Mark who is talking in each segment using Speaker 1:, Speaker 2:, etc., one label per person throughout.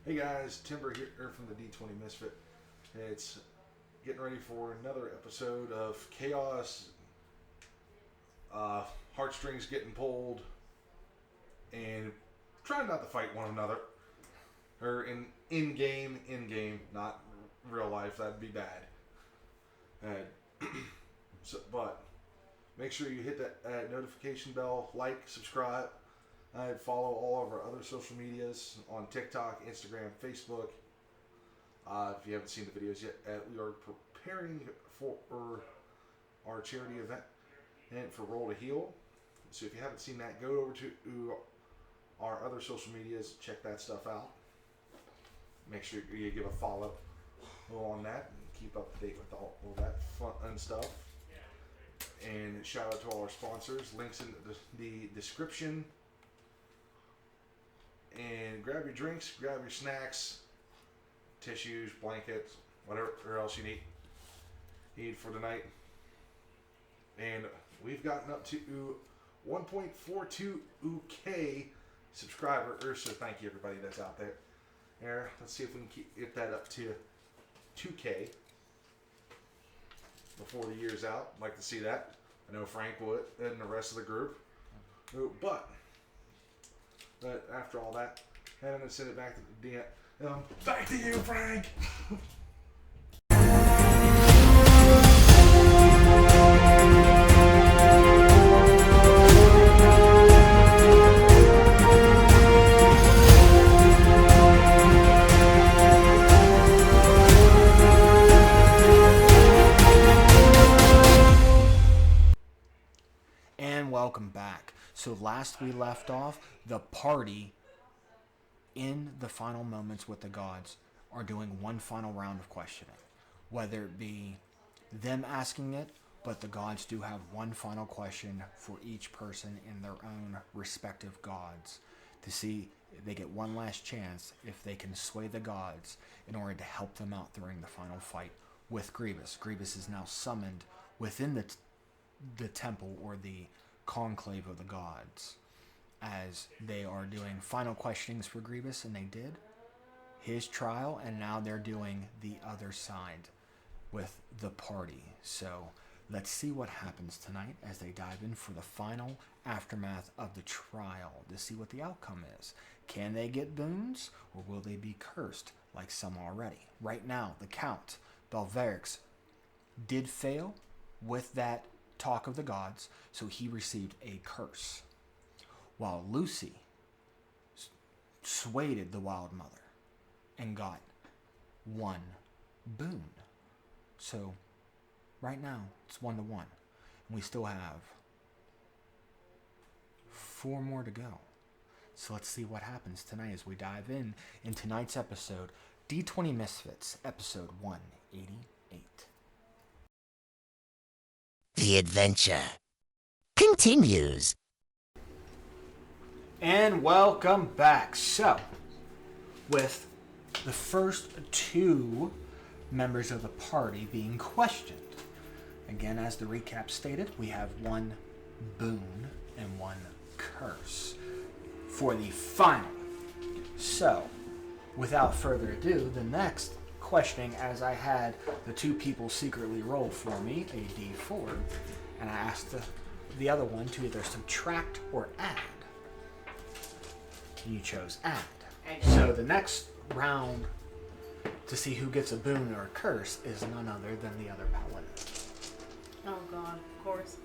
Speaker 1: Hey guys, Timber here from the D20 Misfit. It's getting ready for another episode of chaos, heartstrings getting pulled, and trying not to fight one another. Or in game, not real life. That'd be bad. But make sure you hit that notification bell, like, subscribe. Follow all of our other social medias on TikTok, Instagram, Facebook. If you haven't seen the videos yet, we are preparing for our charity event and for Roll to Heal. So if you haven't seen that, go over to our other social medias, check that stuff out. Make sure you give a follow on that and keep up to date with all that fun stuff. And shout out to all our sponsors. Links in the description. And grab your drinks, grab your snacks, tissues, blankets, whatever else you need for tonight. And we've gotten up to 1.42K subscribers, so thank you everybody that's out there. Let's see if we can get that up to 2K before the year's out. I'd like to see that. I know Frank would, and the rest of the group. But after all that, I'm going to send it back to the DM. Back to you, Frank!
Speaker 2: And welcome back. So last we left off, the party in the final moments with the gods are doing one final round of questioning. Whether it be them asking it, but the gods do have one final question for each person in their own respective gods to see if they get one last chance if they can sway the gods in order to help them out during the final fight with Grievous. Grievous is now summoned within the temple or the conclave of the gods, as they are doing final questionings for Grievous, and they did his trial, and now they're doing the other side with the party. So let's see what happens tonight as they dive in for the final aftermath of the trial to see what the outcome is. Can they get boons, or will they be cursed like some already? Right now, the Count, Belverix, did fail with that talk of the gods, so he received a curse, while Lucy swayed the Wild Mother and got one boon. So right now it's 1-1, and we still have 4 more to go. So let's see what happens tonight as we dive in tonight's episode, D20 Misfits, episode 188.
Speaker 3: The adventure continues.
Speaker 2: And welcome back. So, with the first 2 members of the party being questioned, again, as the recap stated, we have 1 boon and 1 curse for the final. So, without further ado, the next questioning, as I had the 2 people secretly roll for me a d4, and I asked the other one to either subtract or add. You chose add. So the next round to see who gets a boon or a curse is none other than the other paladin.
Speaker 4: Oh god, of course.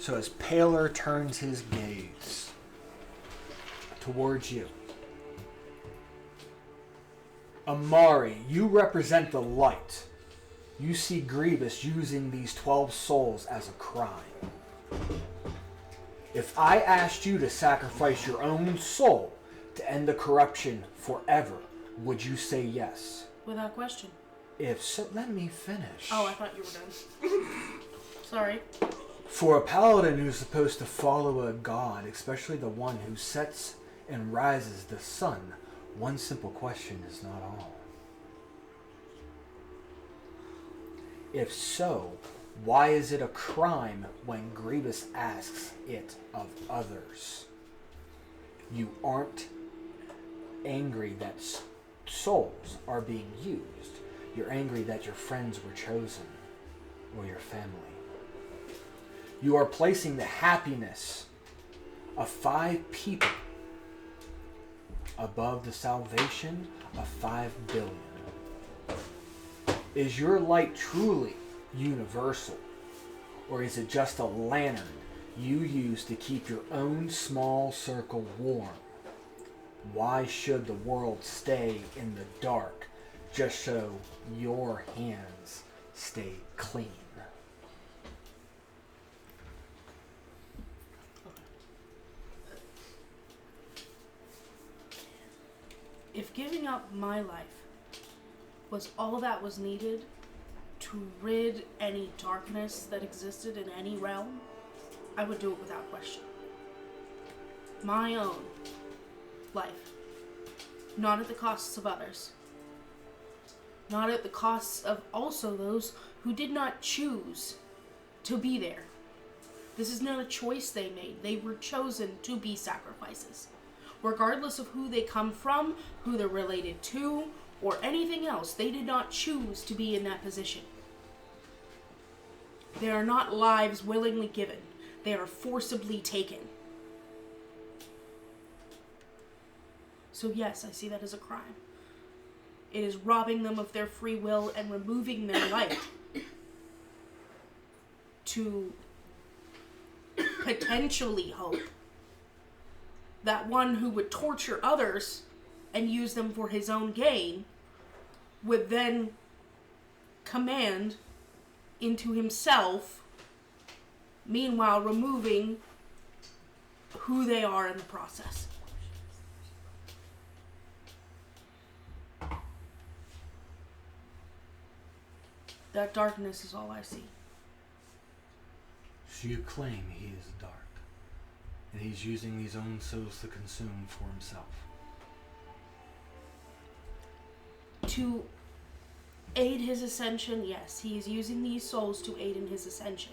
Speaker 2: So as Paler turns his gaze towards you, Amari, you represent the light. You see Grievous using these 12 souls as a crime. If I asked you to sacrifice your own soul to end the corruption forever, would you say yes?
Speaker 4: Without question.
Speaker 2: If so, let me finish.
Speaker 4: Oh, I thought you were done. Sorry.
Speaker 2: For a paladin who's supposed to follow a god, especially the one who sets and rises the sun, one simple question is not all. If so, why is it a crime when Grievous asks it of others? You aren't angry that souls are being used. You're angry that your friends were chosen, or your family. You are placing the happiness of 5 people above the salvation of 5 billion. Is your light truly universal, or is it just a lantern you use to keep your own small circle warm? Why should the world stay in the dark just so your hands stay clean?
Speaker 4: If giving up my life was all that was needed to rid any darkness that existed in any realm, I would do it without question. My own life. Not at the costs of others. Not at the costs of also those who did not choose to be there. This is not a choice they made. They were chosen to be sacrifices. Regardless of who they come from, who they're related to, or anything else, they did not choose to be in that position. They are not lives willingly given. They are forcibly taken. So yes, I see that as a crime. It is robbing them of their free will and removing their light to potentially hope that one who would torture others and use them for his own gain would then command into himself, meanwhile removing who they are in the process. That darkness is all I see.
Speaker 2: So you claim he is dark, and he's using these own souls to consume for himself.
Speaker 4: To aid his ascension, yes, he is using these souls to aid in his ascension.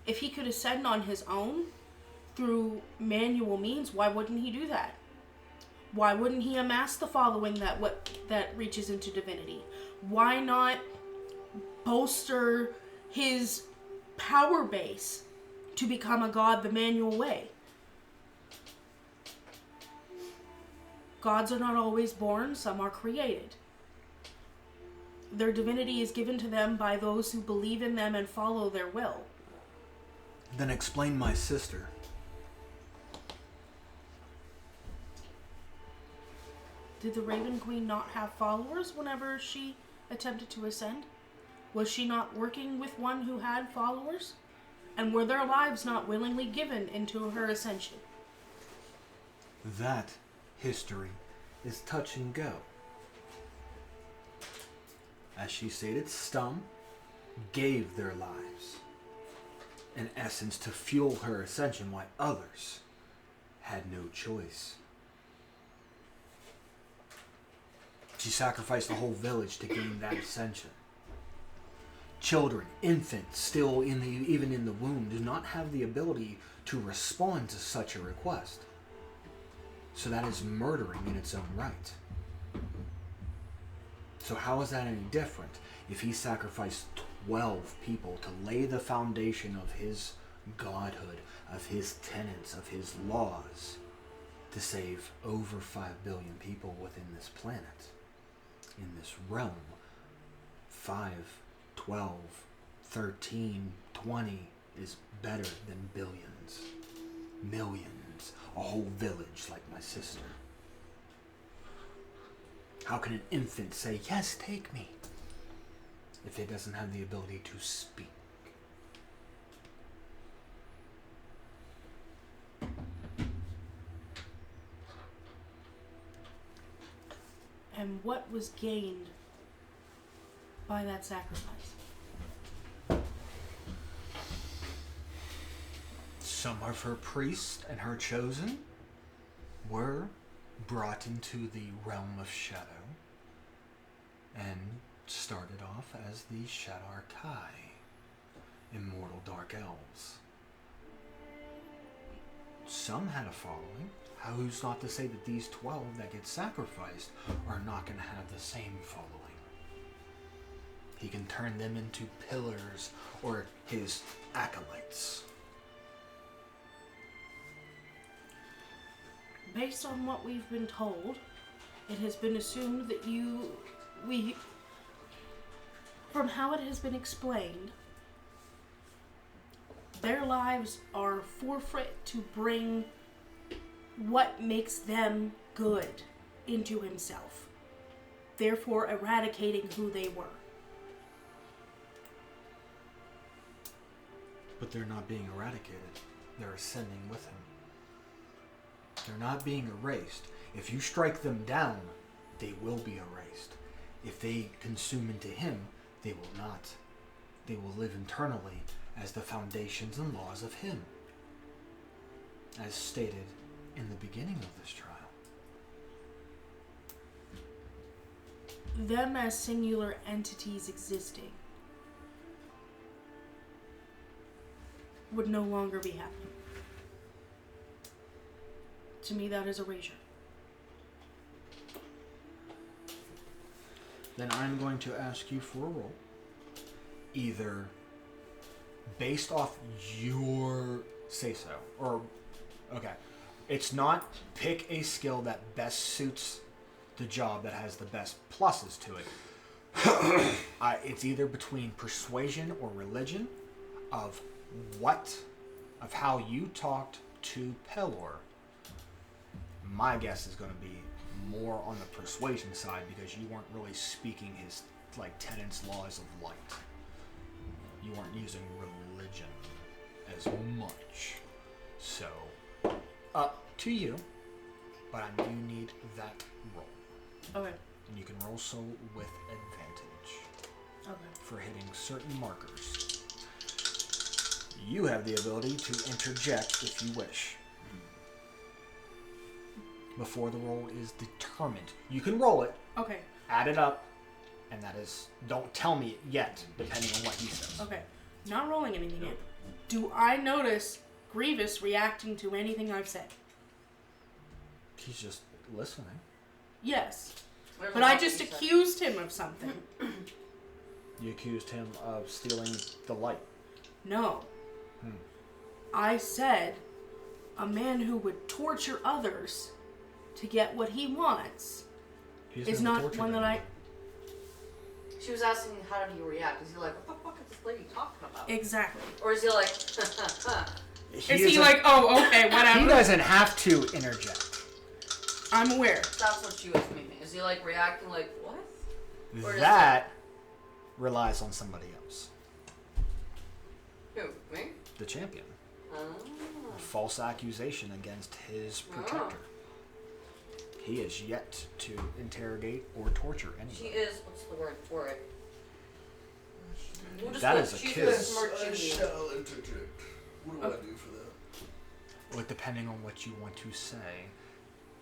Speaker 4: If he could ascend on his own through manual means, why wouldn't he do that? Why wouldn't he amass the following that reaches into divinity? Why not bolster his power base to become a god the manual way? Gods are not always born, some are created. Their divinity is given to them by those who believe in them and follow their will.
Speaker 2: Then explain my sister.
Speaker 4: Did the Raven Queen not have followers whenever she attempted to ascend? Was she not working with one who had followers? And were their lives not willingly given into her ascension?
Speaker 2: That history is touch and go. As she stated, some gave their lives, in essence, to fuel her ascension, while others had no choice. She sacrificed the whole village to gain that ascension. Children, infants, still even in the womb, do not have the ability to respond to such a request. So that is murdering in its own right. So how is that any different if he sacrificed 12 people to lay the foundation of his godhood, of his tenets, of his laws, to save over 5 billion people within this planet, in this realm? 5, 12, 13, 20 is better than billions, millions, a whole village like my sister. How can an infant say, yes, take me, if it doesn't have the ability to speak?
Speaker 4: And what was gained by that sacrifice?
Speaker 2: Some of her priests and her chosen were brought into the realm of shadow and started off as the Shadar Kai, immortal dark elves. Some had a following. who's not to say that these 12 that get sacrificed are not going to have the same following? He can turn them into pillars or his acolytes.
Speaker 4: Based on what we've been told, it has been assumed that from how it has been explained, their lives are forfeit to bring what makes them good into himself, therefore eradicating who they were.
Speaker 2: But they're not being eradicated. They're ascending with him. They're not being erased. If you strike them down, they will be erased. If they consume into him, they will not. They will live internally as the foundations and laws of him, as stated in the beginning of this trial.
Speaker 4: Them as singular entities existing would no longer be happening. To me, that is erasure.
Speaker 2: Then I'm going to ask you for a roll. Either based off your say-so, or, okay, it's not pick a skill that best suits the job that has the best pluses to it. It's either between persuasion or religion of how you talked to Pelor. My guess is going to be more on the persuasion side because you weren't really speaking his tenets, laws of light. You weren't using religion as much. So, up to you. But I do need that roll.
Speaker 4: Okay.
Speaker 2: And you can roll so with advantage.
Speaker 4: Okay.
Speaker 2: For hitting certain markers. You have the ability to interject if you wish. Before the roll is determined. You can roll it.
Speaker 4: Okay.
Speaker 2: Add it up. And that is, don't tell me yet, depending on what he says.
Speaker 4: Okay. Not rolling anything yet. Do I notice Grievous reacting to anything I've said?
Speaker 2: He's just listening.
Speaker 4: Yes. But I just accused him of something.
Speaker 2: You accused him of stealing the light.
Speaker 4: No. I said a man who would torture others to get what he wants is not one that I...
Speaker 5: She was asking how did he react. Is he like, what the fuck is this lady talking about?
Speaker 4: Exactly.
Speaker 5: Or is he like,
Speaker 4: Is he like, oh, okay, whatever?
Speaker 2: He doesn't have to interject.
Speaker 4: I'm aware.
Speaker 5: That's what she was meaning. Is he like reacting like, what? Or
Speaker 2: That relies on somebody else.
Speaker 5: Who? Me?
Speaker 2: The champion.
Speaker 5: Oh.
Speaker 2: A false accusation against his protector. He is yet to interrogate or torture anyone.
Speaker 5: She is, what's the word for it?
Speaker 2: That is a kiss.
Speaker 1: I shall interject. What do I do for that?
Speaker 2: Well, depending on what you want to say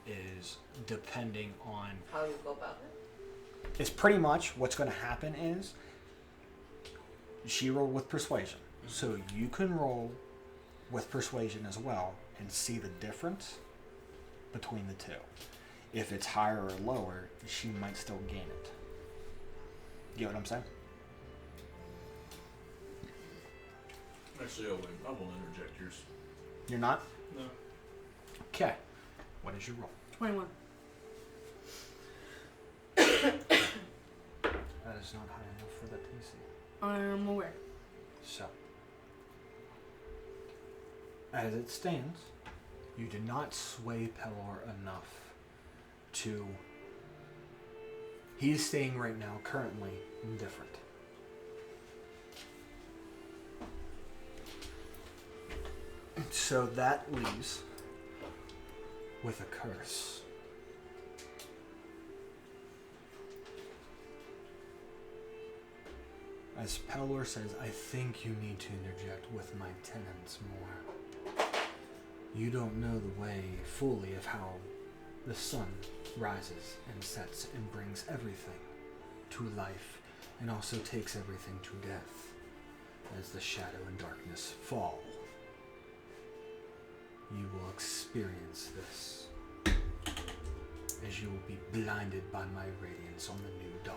Speaker 2: is depending on...
Speaker 5: How you go about it?
Speaker 2: It's pretty much what's going to happen is she rolled with persuasion. So you can roll with persuasion as well and see the difference between the two. If it's higher or lower, she might still gain it. You know what I'm saying?
Speaker 6: Actually, I won't interject yours.
Speaker 2: You're not?
Speaker 6: No.
Speaker 2: Okay. What is your roll?
Speaker 4: 21.
Speaker 2: That is not high enough for that TC.
Speaker 4: I'm aware.
Speaker 2: So, as it stands, you did not sway Pelor enough to... He is staying right now, currently, indifferent. So that leaves with a curse. As Pelor says, I think you need to interject with my tenants more. You don't know the way fully of how the sun rises and sets and brings everything to life and also takes everything to death as the shadow and darkness fall. You will experience this as you will be blinded by my radiance on the new dawn.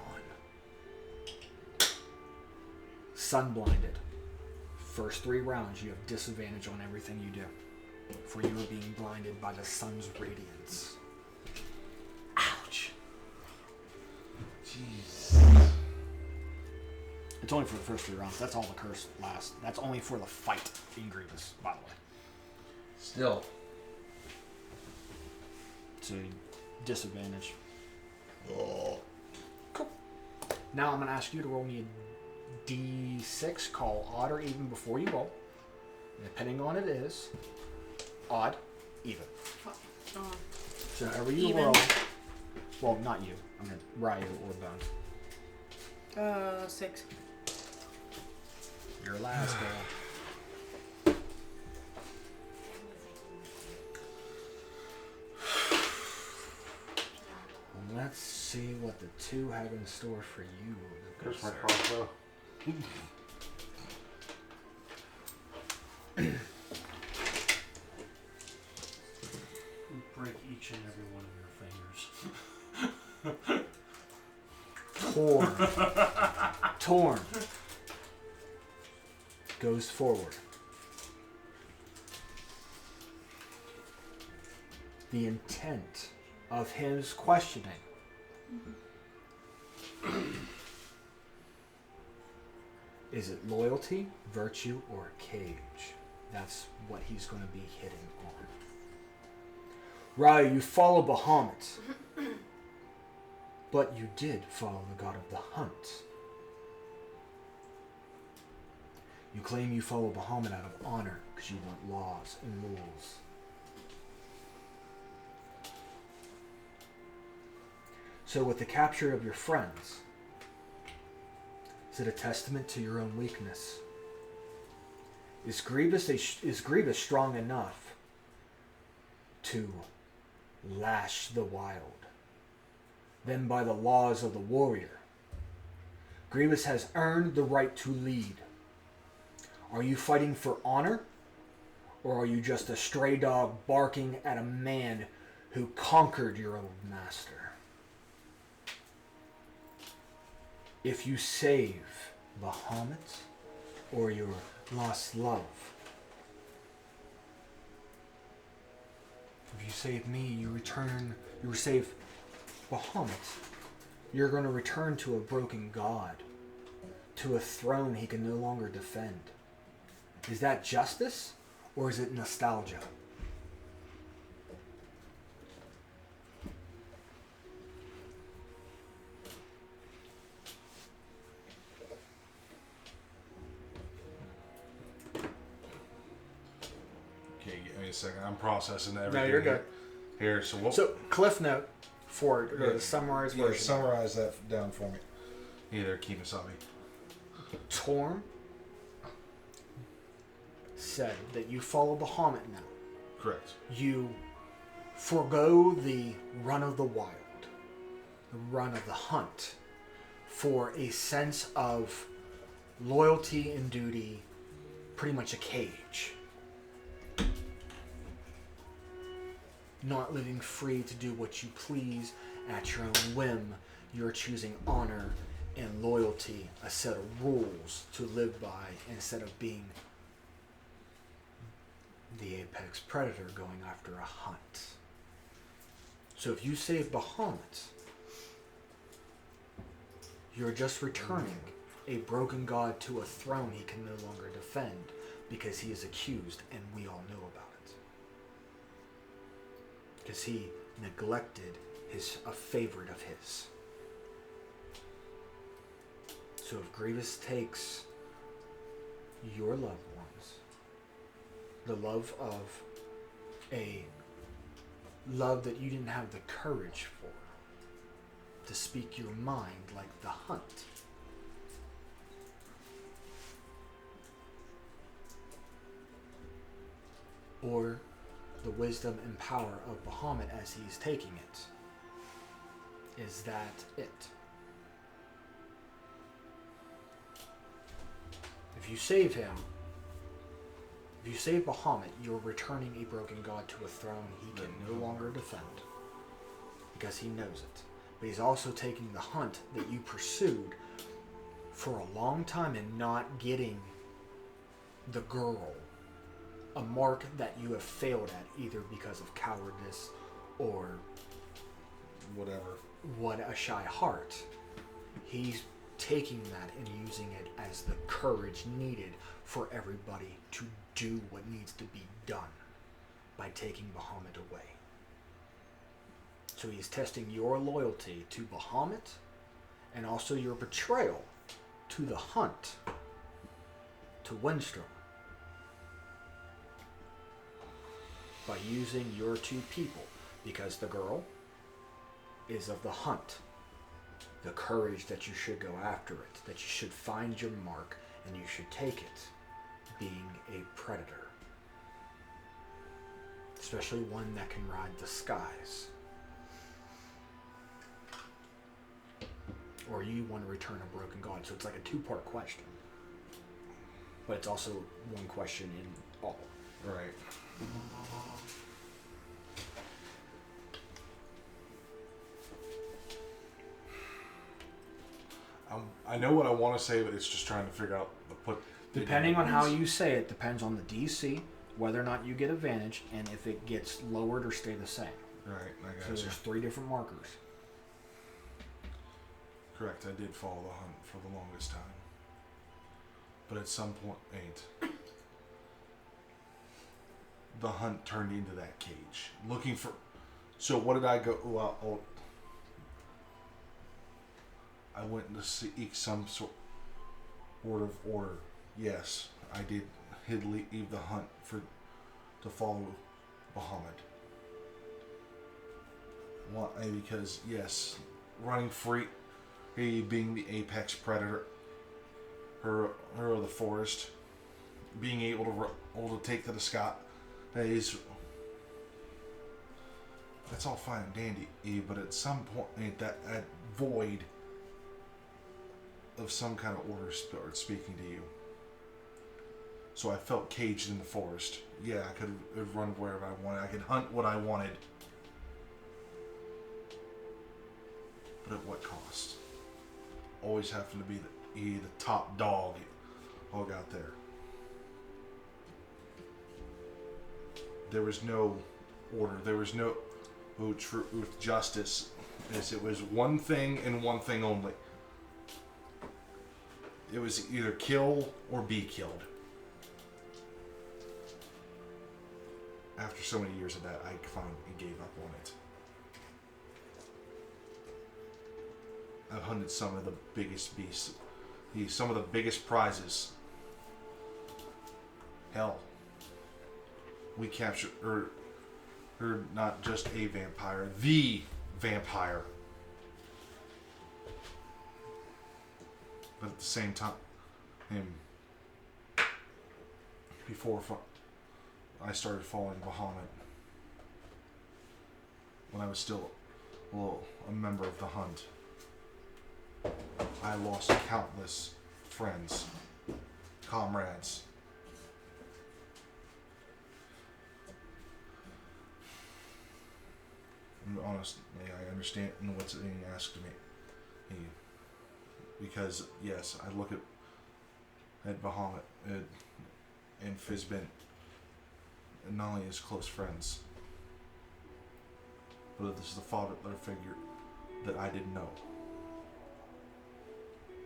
Speaker 2: Sun blinded. First 3 rounds, you have disadvantage on everything you do, for you are being blinded by the sun's radiance. Ouch.
Speaker 1: Jeez.
Speaker 2: It's only for the first 3 rounds. That's all the curse lasts. That's only for the fight in Grievous, by the way.
Speaker 1: Still.
Speaker 2: So, disadvantage.
Speaker 1: Oh.
Speaker 2: Cool. Now I'm going to ask you to roll me a D6, call odd or even before you roll. And depending on it is odd, even. So however you
Speaker 4: Even.
Speaker 2: roll. Well, not you. I mean Ryu or Bones.
Speaker 4: 6.
Speaker 2: Your last roll. Let's see what the 2 have in store for you.
Speaker 1: There's my crossbow.
Speaker 7: Break each and every one of your fingers.
Speaker 2: Torn goes forward. The intent of his questioning is it loyalty, virtue, or cage? That's what he's going to be hitting on. Ryu, you follow Bahamut, but you did follow the god of the hunt. You claim you follow Bahamut out of honor because you want laws and rules. So with the capture of your friends, is it a testament to your own weakness? Is Grievous strong enough to lash the wild? Then by the laws of the warrior, Grievous has earned the right to lead. Are you fighting for honor? Or are you just a stray dog barking at a man who conquered your old master? If you save Bahamut or your lost love, if you save me, you save Bahamut, you're going to return to a broken god, to a throne he can no longer defend. Is that justice or is it nostalgia?
Speaker 1: Okay, give me a second. I'm processing everything.
Speaker 2: No, you're good.
Speaker 1: Here, so we'll
Speaker 2: Cliff note for the summarized version.
Speaker 1: summarize that down for me. Either Kimasabi.
Speaker 2: Torm said that you follow Bahamut now.
Speaker 1: Correct.
Speaker 2: You forego the run of the wild, the run of the hunt, for a sense of loyalty and duty, pretty much a cage. Not living free to do what you please at your own whim. You're choosing honor and loyalty, a set of rules to live by, instead of being the apex predator going after a hunt. So if you save Bahamut, you're just returning a broken god to a throne he can no longer defend because he is accused, and we all know about it. Because he neglected a favorite of his. So if Grievous takes your loved ones, the love of a love that you didn't have the courage for, to speak your mind like the hunt, or the wisdom and power of Bahamut as he's taking it, is that it? If you save him, if you save Bahamut, you're returning a broken god to a throne he can no longer defend. because he knows it. But he's also taking the hunt that you pursued for a long time and not getting the girl, a mark that you have failed at, either because of cowardice or
Speaker 1: Whatever.
Speaker 2: what a shy heart. He's taking that and using it as the courage needed for everybody to do what needs to be done by taking Bahamut away. So he's testing your loyalty to Bahamut and also your betrayal to the hunt, to Windstrom, by using your two people, because the girl is of the hunt, the courage that you should go after it, that you should find your mark and you should take it, being a predator, especially one that can ride the skies. Or you want to return a broken god. So it's like a two-part question, but it's also one question in all.
Speaker 1: Right. I know what I want to say, but it's just trying to figure out
Speaker 2: Depending on how you say it, depends on the DC, whether or not you get advantage, and if it gets lowered or stay the same.
Speaker 1: Right, I
Speaker 2: So
Speaker 1: got you.
Speaker 2: there's 3 different markers.
Speaker 1: Correct, I did follow the hunt for the longest time. But at some point, the hunt turned into that cage. Looking for... So what did I go... Well, I went to seek some sort of order. Yes, I did leave the hunt to follow Bahamut. Why? Because, yes, running free, he being the apex predator, her of the forest, being able to take to the sky, that's all fine and dandy, but at some point, that void of some kind of order started speaking to you. So I felt caged in the forest. Yeah, I could have run wherever I wanted. I could hunt what I wanted. But at what cost? Always having to be the top dog out there. There was no order. There was no truth, justice. It was one thing and one thing only. It was either kill or be killed. After so many years of that, I finally gave up on it. I've hunted some of the biggest beasts, some of the biggest prizes. Hell, we captured, or not just a vampire, the vampire. But at the same time, before I started following Bahamut, when I was still a member of the hunt, I lost countless friends, comrades. And honestly, I understand what's being asked of me. Because, yes, I look at Bahamut and Fizbin, and not only as close friends, but this is the father figure that I didn't know.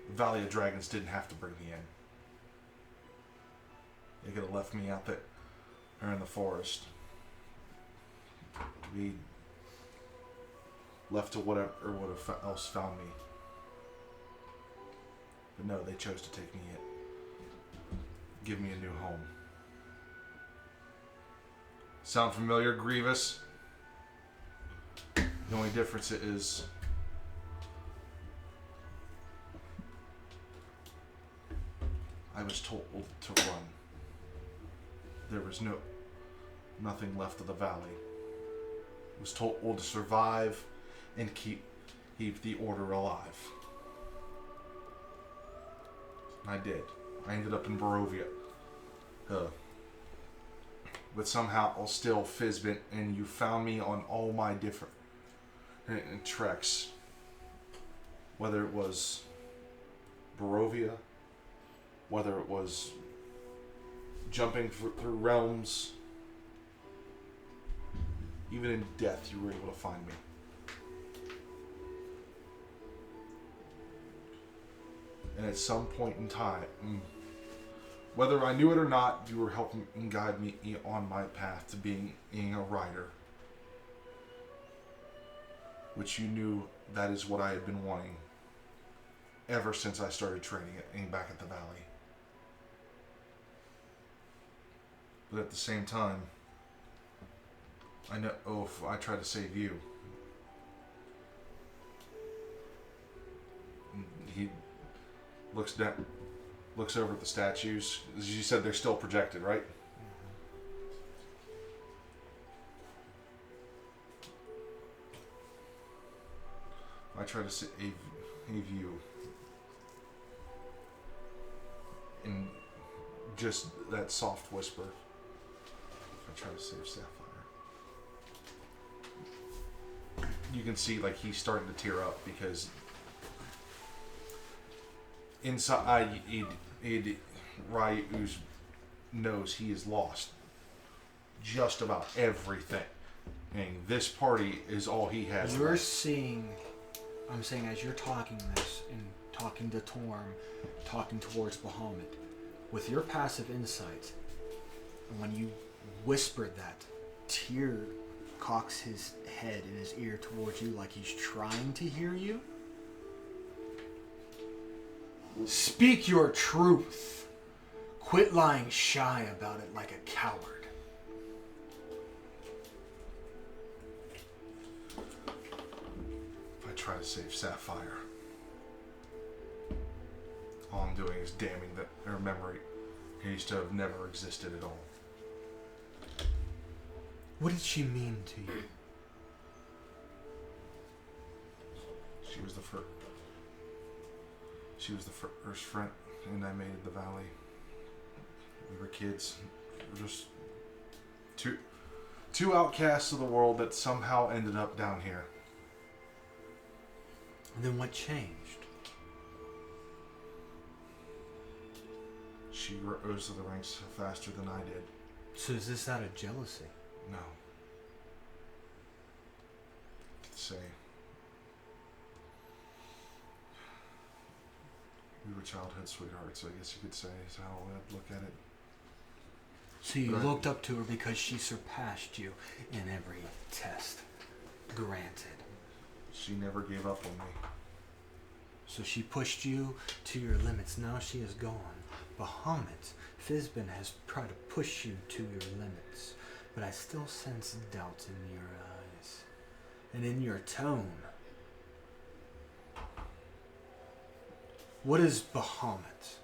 Speaker 1: The Valley of Dragons didn't have to bring me in. They could have left me out there or in the forest to be left to whatever or whatever else found me. But no, they chose to take me in. Give me a new home. Sound familiar, Grievous? The only difference is I was told to run. There was nothing left of the valley. I was told to survive and keep the order alive. I did. I ended up in Barovia. But somehow I'll still Fizbin, and you found me on all my different and treks, whether it was Barovia, whether it was jumping through realms, even in death, you were able to find me. And at some point in time, whether I knew it or not, you were helping and guide me on my path to being a rider. Which you knew that is what I had been wanting ever since I started training back at the Valley. But at the same time, I know if I try to save you, he looks over at the statues. As you said, they're still projected, right? I try to save you, in just that soft whisper. I try to save Sapphire. You can see like he's starting to tear up because inside Ryu's knows he has lost just about everything. And this party is all he has.
Speaker 2: You're seeing, I'm saying as you're talking this and talking to Torm, talking towards Bahamut, with your passive insight, when you whispered that, Tyr cocks his head in his ear towards you like he's trying to hear you. Speak your truth. Quit lying shy about it like a coward.
Speaker 1: If I try to save Sapphire, all I'm doing is damning her memory used to have never existed at all.
Speaker 2: What did she mean to you?
Speaker 1: She was the first. She was the first friend, and I made the Valley. We were kids. We were just two outcasts of the world that somehow ended up down here.
Speaker 2: And then what changed?
Speaker 1: She rose to the ranks faster than I did.
Speaker 2: So is this out of jealousy?
Speaker 1: No. Say. We were childhood sweethearts, I guess you could say, is how I'd look at it.
Speaker 2: So you looked up to her because she surpassed you in every test. Granted.
Speaker 1: She never gave up on me.
Speaker 2: So she pushed you to your limits. Now she is gone. Bahamut, Fizbin has tried to push you to your limits. But I still sense doubt in your eyes. And in your tone. What is Bahamut?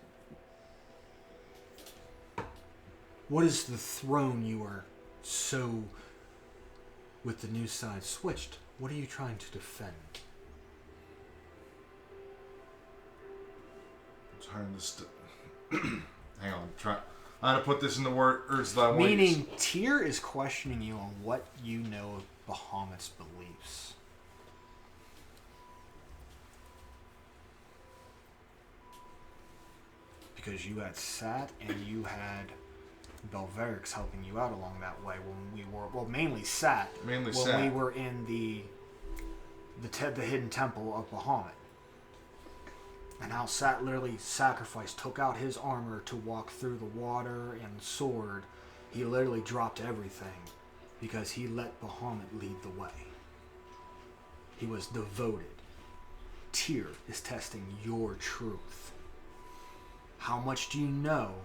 Speaker 2: What is the throne you are so, with the new side switched, what are you trying to defend?
Speaker 1: I'm trying to hang on, I'm trying to put this into words that I want.
Speaker 2: Meaning, Tyr is questioning you on what you know of Bahamut's beliefs. Because you had sat and you had Belverix helping you out along that way when we were, well, mainly sat.
Speaker 1: Mainly
Speaker 2: when
Speaker 1: sat.
Speaker 2: we were in the hidden temple of Bahamut. And how Sat literally sacrificed, took out his armor to walk through the water and sword. He literally dropped everything because he let Bahamut lead the way. He was devoted. Tyr is testing your truth. How much do you know,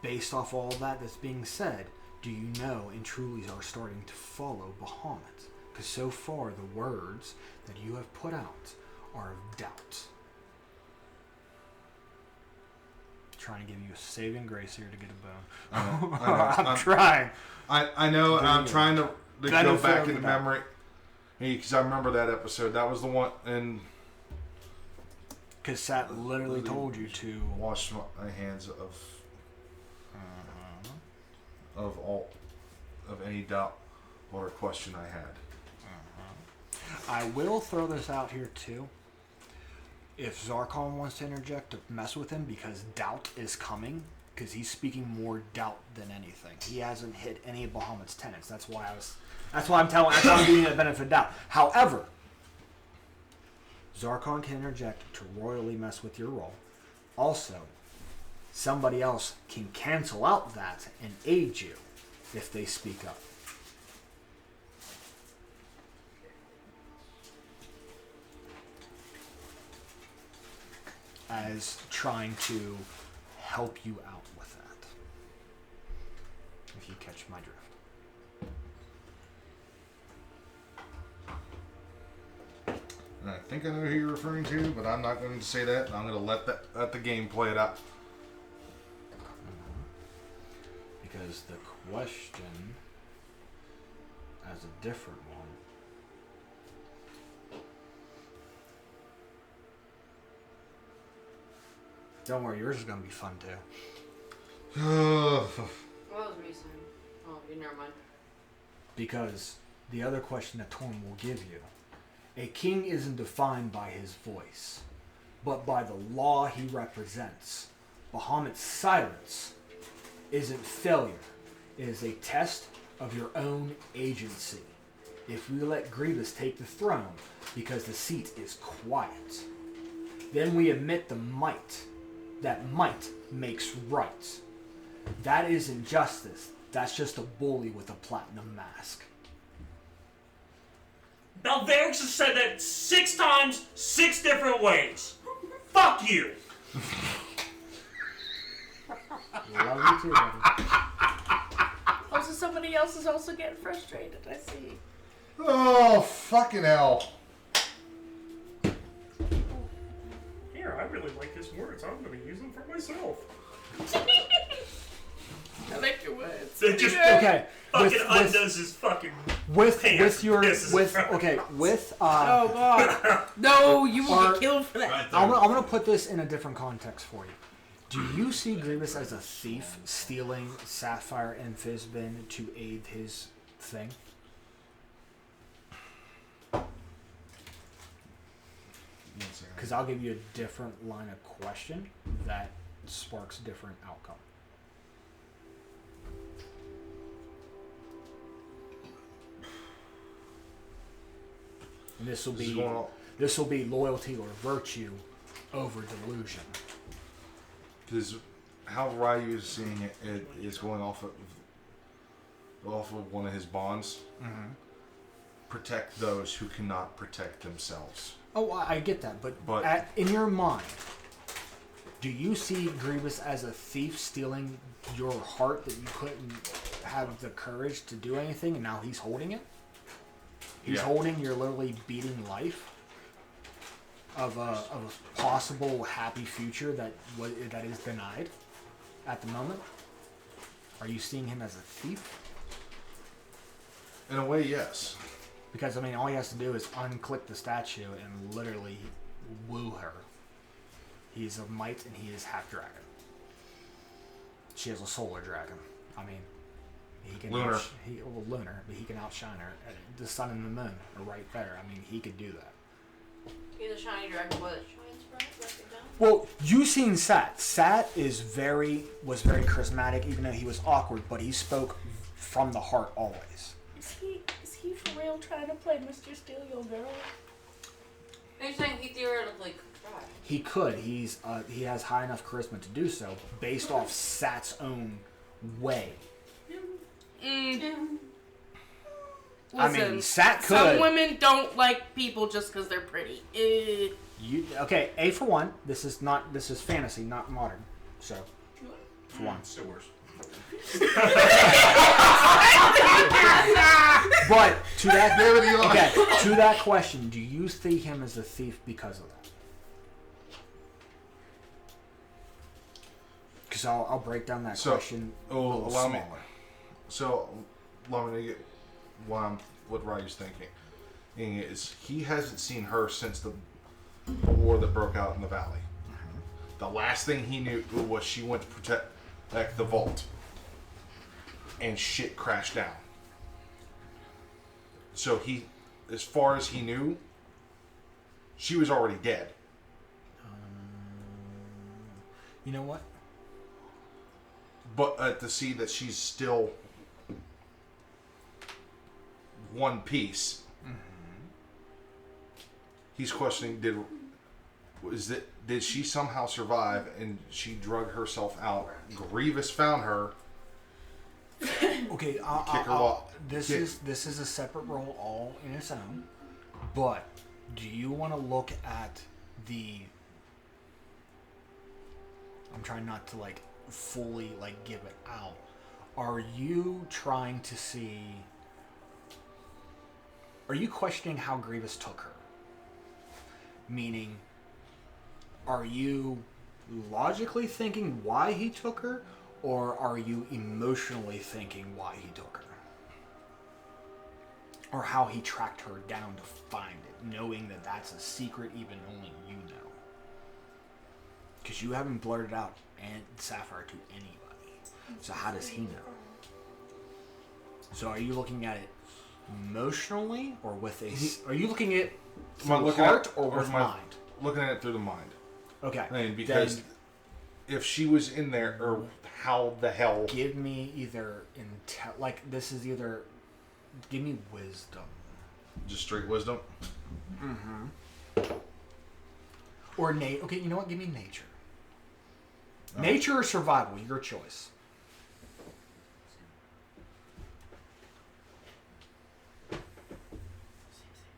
Speaker 2: based off all that's being said, do you know and truly are starting to follow Bahamut? Because so far the words that you have put out are of doubt. Trying to give you a saving grace here to get a bone. I'm trying.
Speaker 1: I know, and I'm trying to go back into memory. Because I remember that episode. That was the one, and...
Speaker 2: Because Sat literally told you to...
Speaker 1: Wash my hands of any doubt or question I had.
Speaker 2: I will throw this out here too. If Zarkon wants to interject to mess with him, because doubt is coming, because he's speaking more doubt than anything. He hasn't hit any of Bahamut's tenets. That's why I'm giving you the benefit of doubt. However, Zarkon can interject to royally mess with your roll. Also, somebody else can cancel out that and aid you if they speak up. As trying to help you out with that. If you catch my drift.
Speaker 1: I think I know who you're referring to, but I'm not going to say that. I'm going to let the game play it out.
Speaker 2: Because the question as a different one. Don't worry, yours is going to be fun too.
Speaker 5: What was me saying? Oh, never mind.
Speaker 2: Because the other question that Torm will give you, a king isn't defined by his voice, but by the law he represents. Bahamut's silence isn't failure. It is a test of your own agency. If we let Grievous take the throne because the seat is quiet, then we admit the might. That might makes right. That isn't justice. That's just a bully with a platinum mask.
Speaker 7: Balverix has said that 6 times, 6 different ways. Fuck you!
Speaker 2: Love you too, buddy.
Speaker 4: Also, somebody else is also getting frustrated, I see.
Speaker 1: Oh, fucking hell.
Speaker 7: Here, I really like his words. I'm going to use them for myself.
Speaker 4: I like your words.
Speaker 7: It just
Speaker 2: Okay.
Speaker 7: fucking undoes his fucking
Speaker 2: With
Speaker 7: pants.
Speaker 2: your
Speaker 7: Pisses
Speaker 2: with
Speaker 7: him.
Speaker 2: okay with
Speaker 4: Oh god. No, you will
Speaker 2: Or-
Speaker 4: get killed for that.
Speaker 6: Right
Speaker 2: I'm
Speaker 6: there.
Speaker 2: gonna put this in a different context for you. Do you see Grievous as a thief stealing Sapphire and Fizbin to aid his thing? Because I'll give you a different line of question that sparks different outcome. And this will be loyalty or virtue over delusion.
Speaker 1: Because how Ryu is seeing it is going off of one of his bonds.
Speaker 2: Mm-hmm.
Speaker 1: Protect those who cannot protect themselves.
Speaker 2: Oh, I get that, but
Speaker 1: But-
Speaker 2: in your mind, do you see Grievous as a thief stealing your heart that you couldn't have the courage to do anything, and now he's holding it? He's
Speaker 1: Yeah.
Speaker 2: holding your literally beating life of a possible happy future that is denied at the moment. Are you seeing him as a thief?
Speaker 1: In a way, yes.
Speaker 2: Because, I mean, all he has to do is unclick the statue and literally woo her. He's of might and he is half dragon. She has a solar dragon. I mean, he can
Speaker 1: Lunar.
Speaker 2: lunar, but he can outshine her. The sun and the moon are right there. I mean, he could do that.
Speaker 5: He's a shiny dragon boy that shines bright, like it down.
Speaker 2: Well, you seen Sat. Sat was very charismatic, even though he was awkward, but he spoke from the heart always.
Speaker 4: Is he for real trying to play Mr. Steal Your Girl?
Speaker 5: Are you saying he theoretically could try?
Speaker 2: He could. He has high enough charisma to do so, based off Sat's own way. I mean,
Speaker 4: Listen,
Speaker 2: Sat could.
Speaker 4: some women don't like people just because they're pretty.
Speaker 2: Okay, A for one. This is fantasy, not modern. So, for one.
Speaker 6: Still worse.
Speaker 2: But to that question, do you see him as a thief because of that? Because I'll break down that question a little smaller.
Speaker 1: Allow me to get what Ryu's thinking. Is he hasn't seen her since the war that broke out in the valley. The last thing he knew was she went to protect the vault, and shit crashed down. So as far as he knew, she was already dead.
Speaker 2: You know what?
Speaker 1: But to see that she's still one piece, he's questioning: did she somehow survive and she drug herself out? Grievous found her.
Speaker 2: Okay, this is a separate role all in its own. But do you want to look at the? I'm trying not to like fully like give it out. Are you trying to see? Are you questioning how Grievous took her? Meaning, are you logically thinking why he took her, or are you emotionally thinking why he took her? Or how he tracked her down to find it, knowing that that's a secret even only you know? Because you haven't blurted out Aunt Sapphire to anybody. So how does he know? So are you looking at it emotionally, or with a... Are you looking at it through heart or with mind?
Speaker 1: Looking at it through the mind.
Speaker 2: Okay.
Speaker 1: I mean, because if she was in there, or how the hell...
Speaker 2: Give me either... this is either... Give me wisdom.
Speaker 1: Just straight wisdom?
Speaker 2: Mm-hmm. Or okay, you know what? Give me nature. Oh. Nature or survival, your choice.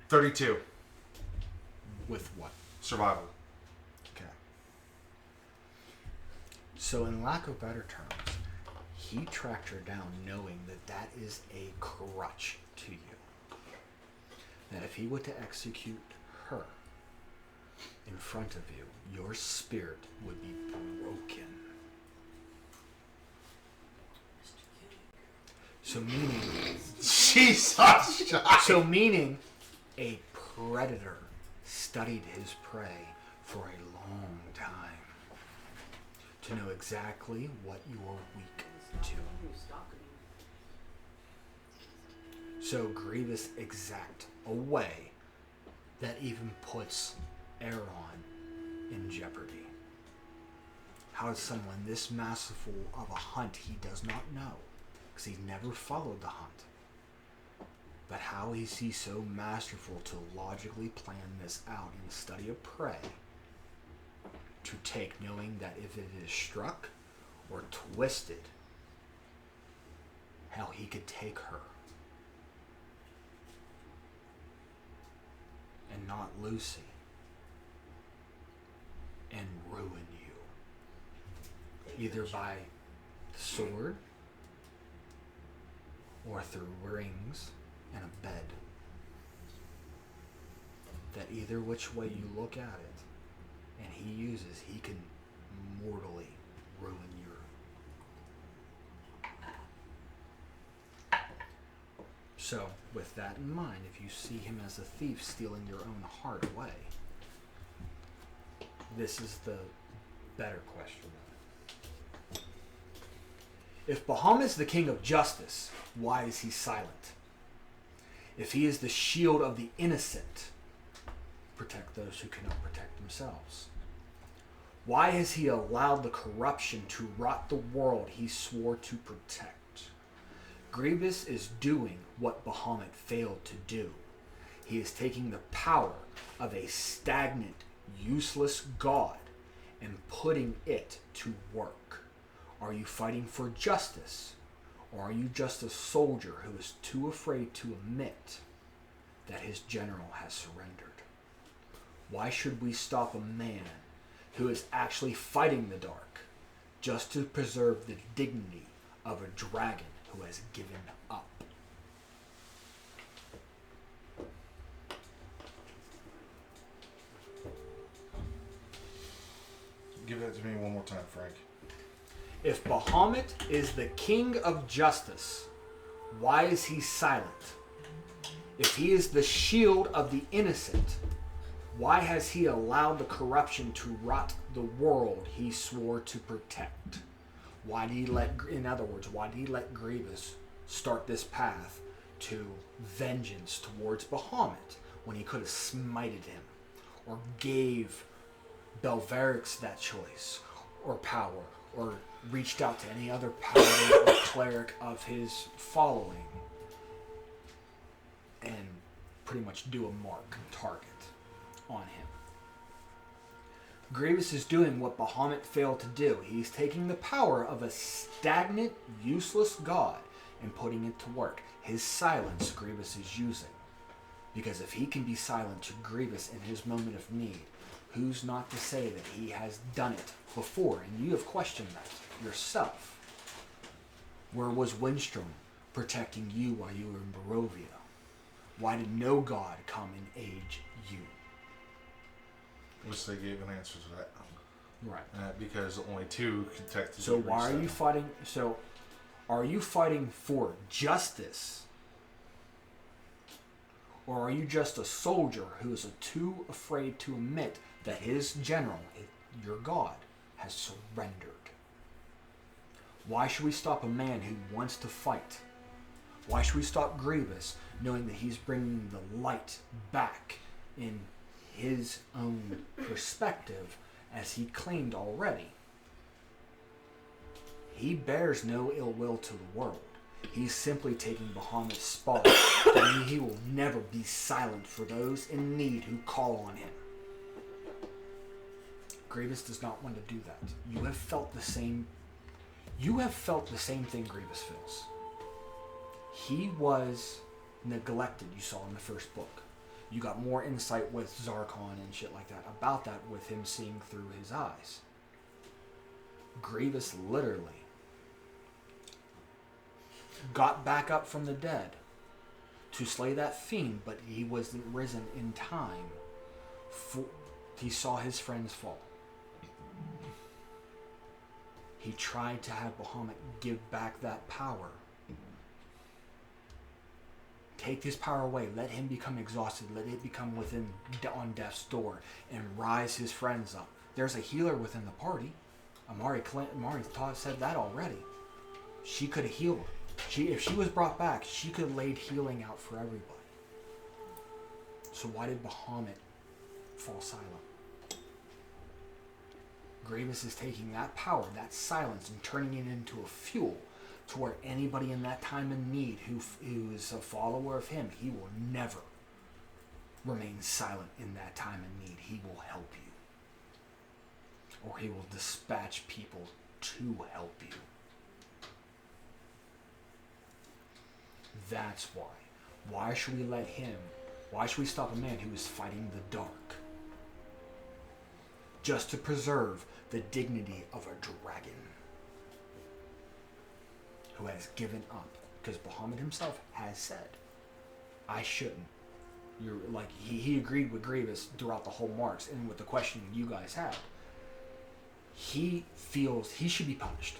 Speaker 1: $32.
Speaker 2: With what?
Speaker 1: Survival.
Speaker 2: Okay. So in lack of better terms, he tracked her down knowing that that is a crutch to you. That if he were to execute her in front of you, your spirit would be broken. So meaning...
Speaker 1: Jesus!
Speaker 2: So meaning a predator studied his prey for a long time to know exactly what you are weak to. So Grievous exact a way that even puts Aeron in jeopardy. How is someone this masterful of a hunt he does not know, because he never followed the hunt, but how is he so masterful to logically plan this out in the study of prey to take, knowing that if it is struck or twisted, how he could take her and not Lucy and ruin you, either by sword or through rings and a bed. That either which way you look at it and he uses, he can mortally ruin your... So with that in mind, if you see him as a thief stealing your own heart away, this is the better question. If Bahamut is the king of justice, why is he silent? If he is the shield of the innocent, protect those who cannot protect themselves. Why has he allowed the corruption to rot the world he swore to protect? Grievous is doing what Bahamut failed to do. He is taking the power of a stagnant, useless god and putting it to work. Are you fighting for justice? Or are you just a soldier who is too afraid to admit that his general has surrendered? Why should we stop a man who is actually fighting the dark just to preserve the dignity of a dragon who has given up?
Speaker 1: Give that to me one more time, Frank.
Speaker 2: If Bahamut is the king of justice, why is he silent? If he is the shield of the innocent, why has he allowed the corruption to rot the world he swore to protect? Why did he let, in other words, why did he let Grievous start this path to vengeance towards Bahamut when he could have smited him, or gave Belvarix that choice, or power, or reached out to any other paladin or cleric of his following and pretty much do a mark target on him. Grievous is doing what Bahamut failed to do. He's taking the power of a stagnant, useless god and putting it to work. His silence Grievous is using. Because if he can be silent to Grievous in his moment of need, who's not to say that he has done it before? And you have questioned that yourself. Where was Windstrom protecting you while you were in Barovia? Why did no god come and aid you?
Speaker 1: Which they gave an answer to that.
Speaker 2: Right.
Speaker 1: Because only two could technically.
Speaker 2: So why are you fighting? So, are you fighting for justice, or are you just a soldier who is too afraid to admit that his general, your god, has surrendered? Why should we stop a man who wants to fight? Why should we stop Grievous, knowing that he's bringing the light back in his own perspective, as he claimed already? He bears no ill will to the world. He's simply taking Bahamut's spot, and he will never be silent for those in need who call on him. Grievous does not want to do that. You have felt the same thing Grievous feels. He was neglected, you saw in the first book. You got more insight with Zarkon and shit like that about that with him seeing through his eyes. Grievous literally got back up from the dead to slay that fiend, but he wasn't risen in time. He saw his friends fall. He tried to have Bahamut give back that power. Take his power away. Let him become exhausted. Let it become on death's door and rise his friends up. There's a healer within the party. Amari said that already. She could have healed. If she was brought back, she could have laid healing out for everybody. So why did Bahamut fall silent? Grievous is taking that power, that silence, and turning it into a fuel to where anybody in that time of need who is a follower of him, he will never remain silent in that time of need. He will help you. Or he will dispatch people to help you. That's why. Why should we stop a man who is fighting the dark? Just to preserve the dignity of a dragon who has given up. Because Bahamut himself has said, I shouldn't. You're like he agreed with Grievous throughout the whole marks and with the questioning you guys had. He feels he should be punished.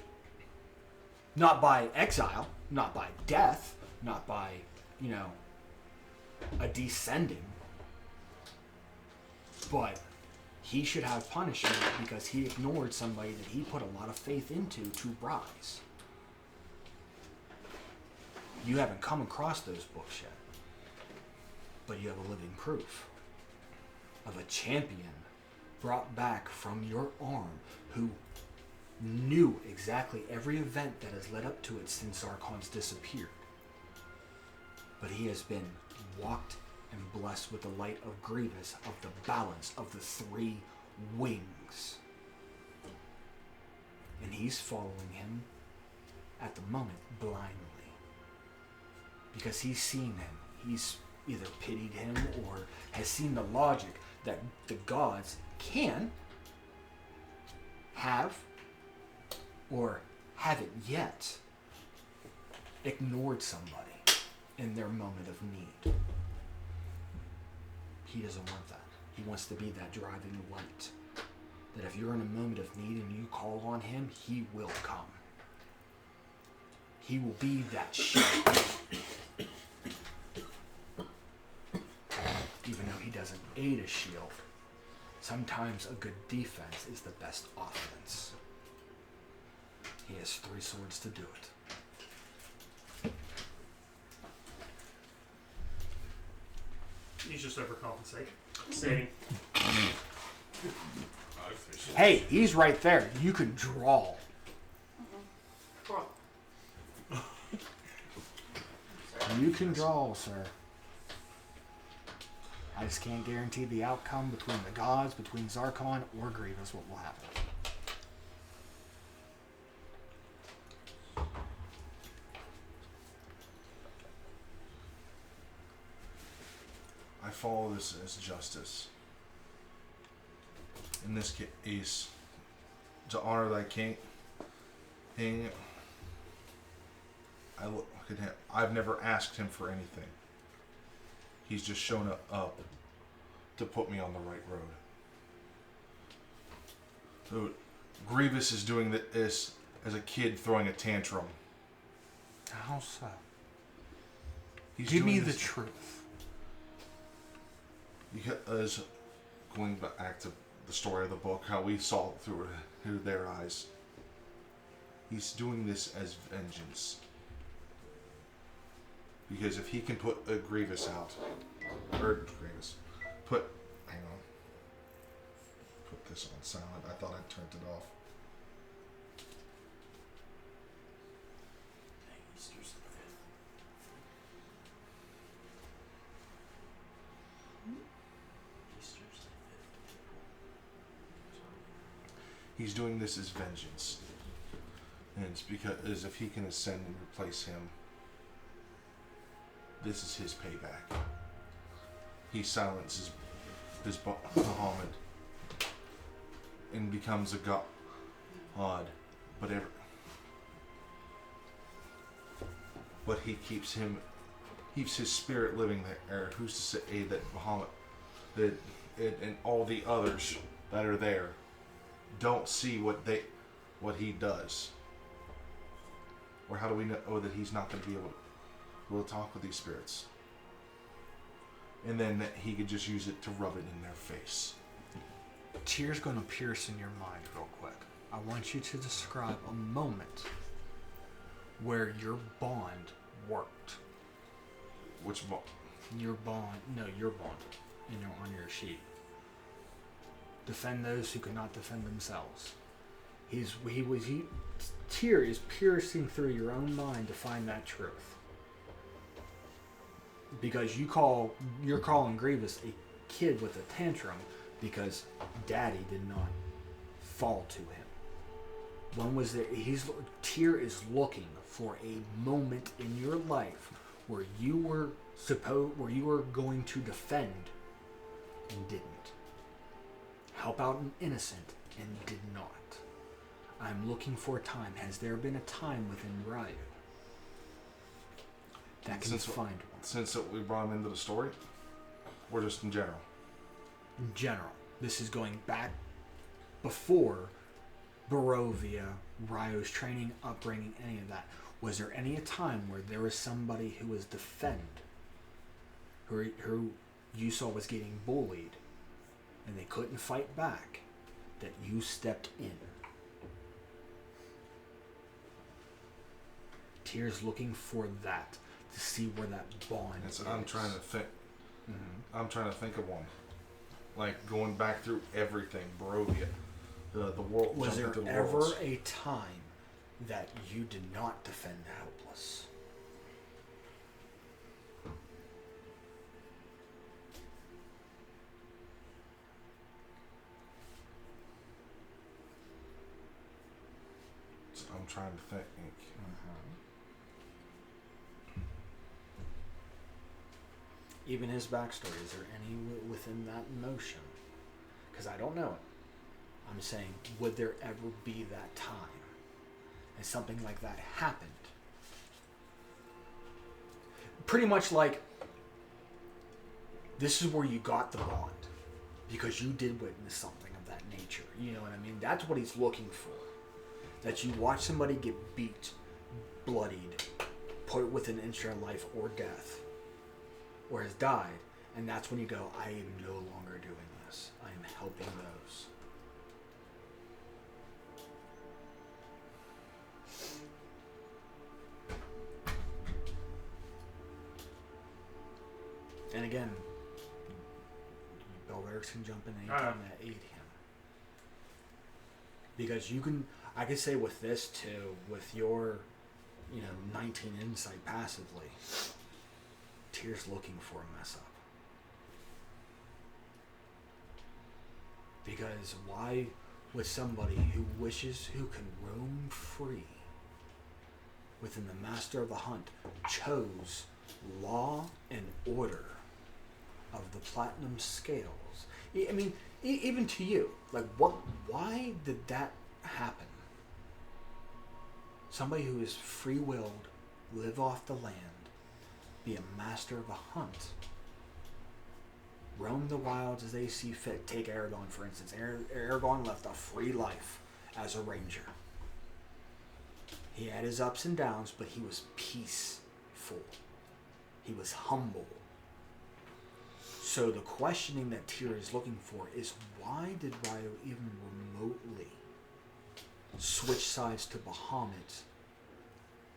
Speaker 2: Not by exile, not by death, not by, a descending. But he should have punishment because he ignored somebody that he put a lot of faith into to rise. You haven't come across those books yet, but you have a living proof of a champion brought back from your arm who knew exactly every event that has led up to it since Zarkon's disappeared. But he has been walked and blessed with the light of Grievous, of the balance of the three wings. And he's following him at the moment blindly. Because he's seen him. He's either pitied him or has seen the logic that the gods can have or haven't yet ignored somebody in their moment of need. He doesn't want that. He wants to be that driving light. That if you're in a moment of need and you call on him, he will come. He will be that shield. Even though he doesn't aid a shield, sometimes a good defense is the best offense. He has 3 swords to do it.
Speaker 8: just overcompensating. Stating.
Speaker 2: Hey, he's right there. You can draw. You can draw, sir. I just can't guarantee the outcome between the gods, between Zarkon or Grievous, what will happen.
Speaker 1: I follow this as justice. In this case, to honor thy king, I look at him. I've never asked him for anything. He's just shown up to put me on the right road. So Grievous is doing this as a kid throwing a tantrum.
Speaker 2: How so?
Speaker 1: He's
Speaker 2: Give me
Speaker 1: doing
Speaker 2: the
Speaker 1: this
Speaker 2: truth.
Speaker 1: because going back to the story of the book, how we saw it through their eyes. He's doing this as vengeance. Because if he can put a Grievous out, hang on, put this on silent. I thought I turned it off. He's doing this as vengeance. And it's because if he can ascend and replace him, this is his payback. He silences his Muhammad and becomes a god. But he keeps his spirit living there. Who's to say that Muhammad, and all the others that are there don't see what he does? Or how do we know that he's not going to be able to talk with these spirits? And then that he could just use it to rub it in their face.
Speaker 2: Tear's going to pierce in your mind real quick. I want you to describe a moment where your bond worked.
Speaker 1: Which bond?
Speaker 2: Your bond. No, your bond. On your sheet. Defend those who cannot defend themselves. Tear is piercing through your own mind to find that truth. Because you're calling Grievous a kid with a tantrum because Daddy did not fall to him. When was there? Tear is looking for a moment in your life where you were going to defend and didn't. Help out an innocent and did not. I'm looking for a time. Has there been a time within Riot that can find one?
Speaker 1: Since we brought him into the story? Or just in general?
Speaker 2: In general. This is going back before Barovia, Ryo's training, upbringing, any of that. Was there any a time where there was somebody who was who you saw was getting bullied and they couldn't fight back, that you stepped in? Tears looking for that, to see where that bond is.
Speaker 1: I'm trying to think. Mm-hmm. I'm trying to think of one. Like going back through everything, Barovia, the world.
Speaker 2: Was there ever a time that you did not defend helpless?
Speaker 1: I'm trying to think.
Speaker 2: Even his backstory, is there any within that motion? Because I don't know it. I'm saying, would there ever be that time and something like that happened? Pretty much like, this is where you got the bond because you did witness something of that nature. You know what I mean? That's what he's looking for. That you watch somebody get beat, bloodied, put within an inch of life or death, or has died, and that's when you go, I am no longer doing this. I am helping those. And again, players can jump in anytime that aid him. Because I can say with this too, with your, 19 insight passively, Tyr's looking for a mess up. Because why would somebody who can roam free within the master of the hunt, chose law and order of the platinum scales? I mean, even to you, like, why did that happen? Somebody who is free-willed, live off the land, be a master of the hunt, roam the wilds as they see fit. Take Aragorn, for instance. Aragorn left a free life as a ranger. He had his ups and downs, but he was peaceful. He was humble. So the questioning that Tyr is looking for is, why did Ryo even remotely switch sides to Bahamut?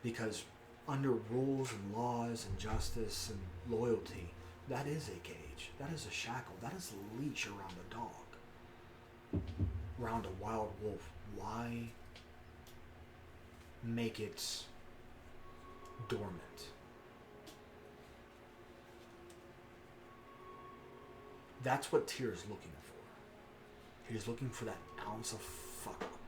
Speaker 2: Because under rules and laws and justice and loyalty, that is a cage. That is a shackle. That is a leash around a dog. Around a wild wolf. Why make it dormant? That's what Tyr is looking for. He's looking for that ounce of fuck up.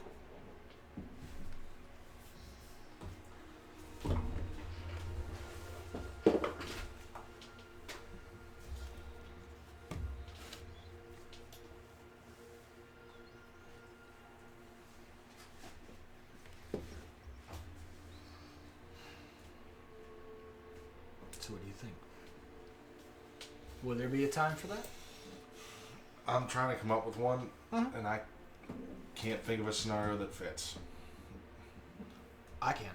Speaker 2: So what do you think? Will there be a time for that?
Speaker 1: I'm trying to come up with one, and I can't think of a scenario that fits.
Speaker 2: I can.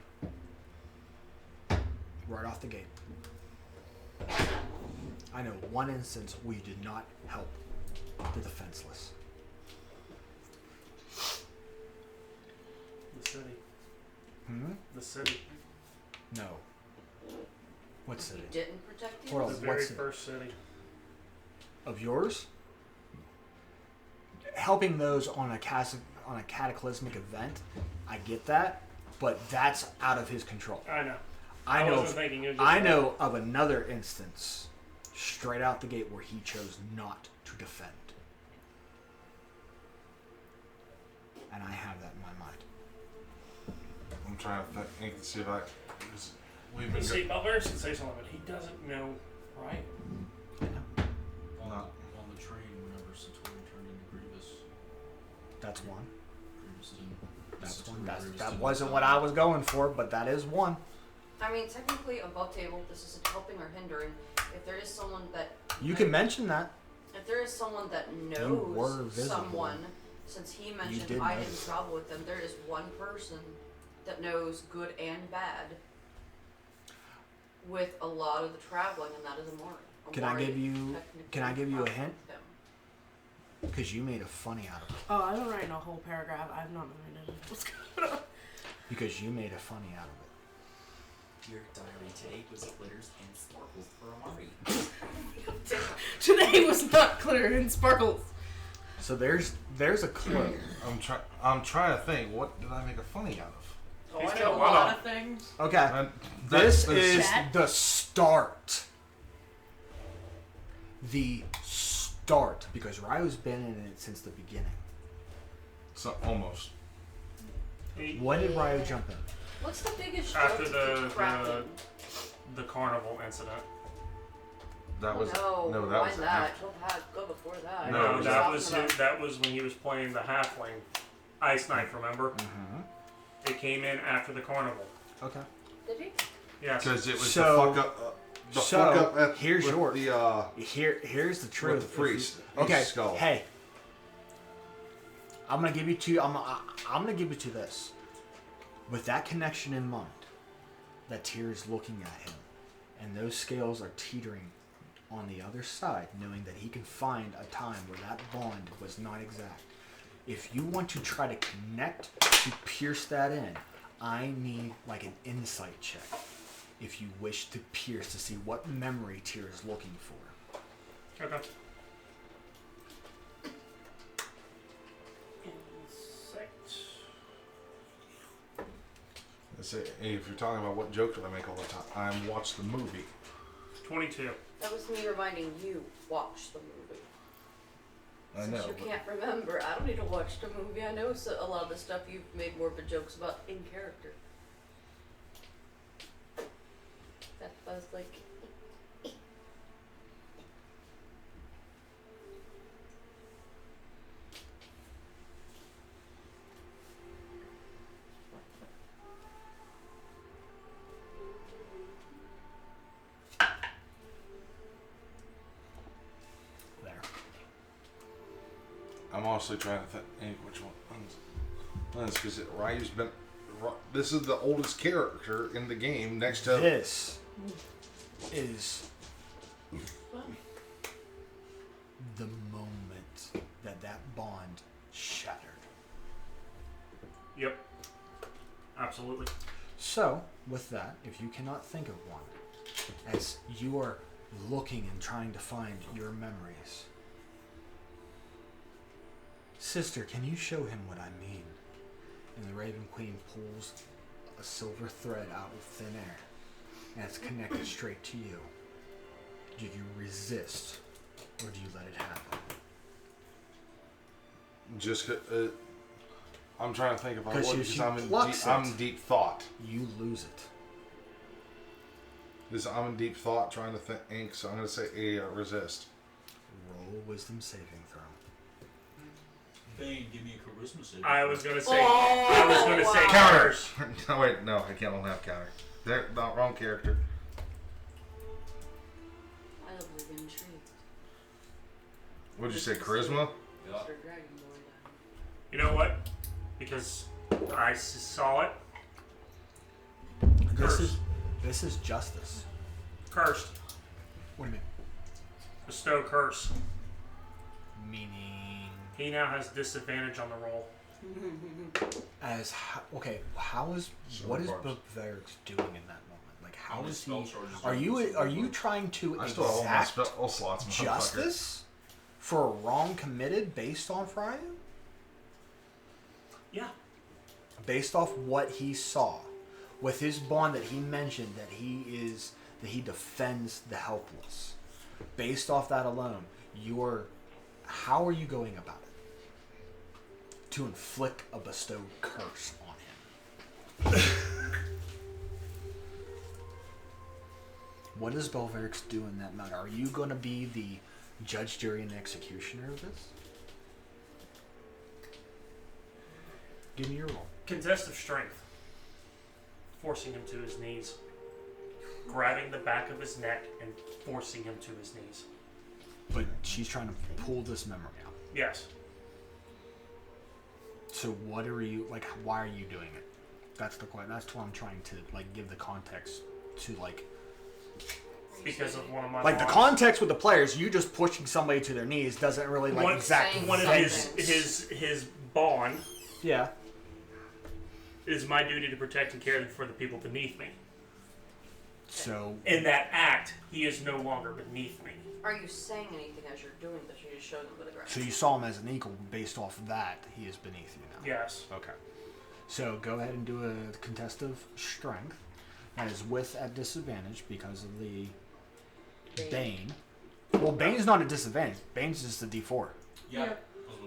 Speaker 2: Right off the gate. I know one instance where you did not help the defenseless.
Speaker 8: The city.
Speaker 2: The
Speaker 8: city.
Speaker 2: No. What city?
Speaker 5: You didn't protect you?
Speaker 2: Hold on,
Speaker 8: The very
Speaker 2: what city?
Speaker 8: first city.
Speaker 2: Of yours? Helping those on a cataclysmic event, I get that, but that's out of his control.
Speaker 8: I know.
Speaker 2: I
Speaker 8: wasn't thinking of just
Speaker 2: I
Speaker 8: that.
Speaker 2: know of another instance, straight out the gate, where he chose not to defend. And I have that in my mind.
Speaker 1: I'm trying to think to see if I. We've been
Speaker 8: See, Butlers can say something, but he doesn't know, right?
Speaker 6: On the train, whenever Satori turned into Grievous.
Speaker 2: That's one.
Speaker 6: Grievous didn't.
Speaker 2: That's
Speaker 6: Satori
Speaker 2: one.
Speaker 6: Grievous
Speaker 2: That
Speaker 6: didn't
Speaker 2: wasn't
Speaker 6: tell
Speaker 2: what
Speaker 6: him.
Speaker 2: I was going for, but that is one.
Speaker 5: I mean, technically, above table, this isn't helping or hindering. If there is someone that...
Speaker 2: You can mention that.
Speaker 5: If there is someone that
Speaker 2: were
Speaker 5: knows
Speaker 2: visible.
Speaker 5: someone, since he mentioned
Speaker 2: did
Speaker 5: I
Speaker 2: know.
Speaker 5: didn't travel with them, there is one person that knows good and bad with a lot of the traveling, and that is Amari.
Speaker 2: Can I give you-
Speaker 5: technically
Speaker 2: can I give you a
Speaker 5: traveled
Speaker 2: hint?
Speaker 5: with him.
Speaker 2: Because you made a funny out of it.
Speaker 4: Oh, I've been writing a whole paragraph. I've not been reading it. What's going on?
Speaker 2: Because you made a funny out of it.
Speaker 9: Your diary today was glitters and sparkles for Amari.
Speaker 4: Today was not glitter and sparkles.
Speaker 2: So there's a clue.
Speaker 1: I'm trying to think. What did I make a funny out of?
Speaker 5: Oh,
Speaker 8: He's
Speaker 5: I
Speaker 8: got
Speaker 5: know a
Speaker 8: one
Speaker 5: lot
Speaker 8: on.
Speaker 5: of things.
Speaker 2: Okay.
Speaker 1: That's
Speaker 2: This is
Speaker 4: Chat?
Speaker 2: the start. The start. Because Ryo's been in it since the beginning.
Speaker 1: So almost.
Speaker 2: When did Ryo jump in?
Speaker 5: What's the biggest
Speaker 8: After
Speaker 5: joke to
Speaker 8: the
Speaker 5: keep cracking?
Speaker 8: the carnival incident.
Speaker 1: That was
Speaker 5: no,
Speaker 1: that
Speaker 5: why
Speaker 1: was
Speaker 5: that?
Speaker 1: after.
Speaker 5: Go before that.
Speaker 1: No,
Speaker 8: No,
Speaker 1: it was
Speaker 8: that
Speaker 5: talking
Speaker 8: was
Speaker 5: about-
Speaker 8: that was when he was playing the halfling Ice Knight. Remember?
Speaker 2: Mm-hmm.
Speaker 8: It came in after the carnival.
Speaker 2: Okay.
Speaker 5: Did he?
Speaker 8: Yes.
Speaker 1: Because it was
Speaker 2: So-
Speaker 1: the fuck up. The
Speaker 2: so,
Speaker 1: fuck up at,
Speaker 2: here's
Speaker 1: with
Speaker 2: yours.
Speaker 1: The
Speaker 2: Here's the truth.
Speaker 1: with the priest.
Speaker 2: Okay.
Speaker 1: His skull.
Speaker 2: Hey. I'm gonna give you two. I'm gonna give you to this. With that connection in mind, that Tyr is looking at him, and those scales are teetering on the other side, knowing that he can find a time where that bond was not exact. If you want to try to connect to pierce that in, I need like an insight check. If you wish to pierce to see what memory Tyr is looking for.
Speaker 8: Okay.
Speaker 1: say, hey, if you're talking about what joke do I make all the time, I watch the movie.
Speaker 8: 22.
Speaker 5: That was me reminding you, watch the movie.
Speaker 1: I know.
Speaker 5: Since you can't remember, I don't need to watch the movie. I know a lot of the stuff you've made more of a jokes about in character. That was like...
Speaker 2: There.
Speaker 1: I'm honestly trying to think which one. That's because Ryu's been. This is the oldest character in the game next to.
Speaker 2: This is the moment that bond shattered.
Speaker 8: Yep. Absolutely.
Speaker 2: So, with that, if you cannot think of one, as you are looking and trying to find your memories, sister, can you show him what I mean? And the Raven Queen pulls a silver thread out of thin air, and it's connected straight to you. Do you resist, or do you let it happen?
Speaker 1: Just. I'm trying to think if I would,
Speaker 2: Because
Speaker 1: because
Speaker 2: if
Speaker 1: I'm in deep thought.
Speaker 2: You lose it.
Speaker 1: I'm in deep thought trying to think, so I'm going to say resist.
Speaker 2: Roll a wisdom saving throw.
Speaker 6: Bane, give me a charisma save.
Speaker 8: I was gonna say. I was gonna say counters.
Speaker 1: No, wait, no, I can't have counter. They're not wrong character.
Speaker 5: I was intrigued.
Speaker 1: What'd you say, charisma?
Speaker 6: Yeah.
Speaker 8: You know what? Because I saw it.
Speaker 2: This is justice.
Speaker 8: Cursed.
Speaker 2: What do you mean?
Speaker 8: Bestow curse.
Speaker 2: Meaning,
Speaker 8: He now has disadvantage on the roll.
Speaker 2: what is Bavarics doing in that moment? Like, how is he? Are you trying to
Speaker 1: I still have all my
Speaker 2: exact
Speaker 1: spell slots, motherfucker.
Speaker 2: justice for a wrong committed based on Fryu?
Speaker 8: Yeah.
Speaker 2: Based off what he saw, with his bond that he mentioned that he defends the helpless. Based off that alone, how are you going about it? To inflict a bestowed curse on him. What does Belvarix do in that matter? Are you going to be the judge, jury, and executioner of this? Give me your roll.
Speaker 8: Contest of strength. Forcing him to his knees. Grabbing the back of his neck and forcing him to his knees.
Speaker 2: But she's trying to pull this memory out.
Speaker 8: Yes.
Speaker 2: So what are you, like, why are you doing it? That's the question. That's what I'm trying to, like, give the context to, like...
Speaker 8: Because of one of my
Speaker 2: Like, the context with the players, you just pushing somebody to their knees doesn't really, like, exactly...
Speaker 8: One of his bond...
Speaker 2: Yeah.
Speaker 8: It is my duty to protect and care for the people beneath me.
Speaker 2: So...
Speaker 8: In that act, he is no longer beneath me.
Speaker 5: Are you saying anything as you're doing this? You're just showing them with a graph.
Speaker 2: So you saw him as an equal based off of that. He is beneath you now.
Speaker 8: Yes.
Speaker 2: Okay. So go ahead and do a contest of strength. That is with at disadvantage because of the Bane. Well, Bane's not a disadvantage. Bane's just a D4.
Speaker 6: Yeah.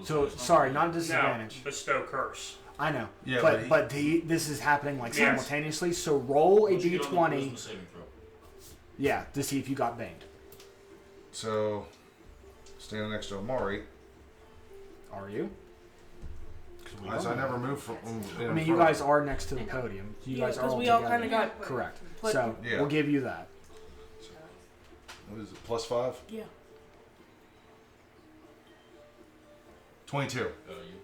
Speaker 2: So, sorry, not a disadvantage.
Speaker 8: No, bestow curse.
Speaker 2: I know.
Speaker 1: Yeah,
Speaker 2: but this is happening like simultaneously. So roll a
Speaker 6: Once you get on the
Speaker 2: D20.
Speaker 6: charisma saving throw.
Speaker 2: Yeah, to see if you got baned.
Speaker 1: So, standing next to Amari.
Speaker 2: Are you?
Speaker 1: As I never moved from.
Speaker 2: I mean, you guys are next to the podium. You guys are all
Speaker 4: we all
Speaker 2: together.
Speaker 4: kind of got
Speaker 2: Correct.
Speaker 4: put-
Speaker 2: So
Speaker 1: Yeah.
Speaker 2: we'll give you that.
Speaker 1: What is it, +5?
Speaker 4: Yeah.
Speaker 1: 22.
Speaker 6: You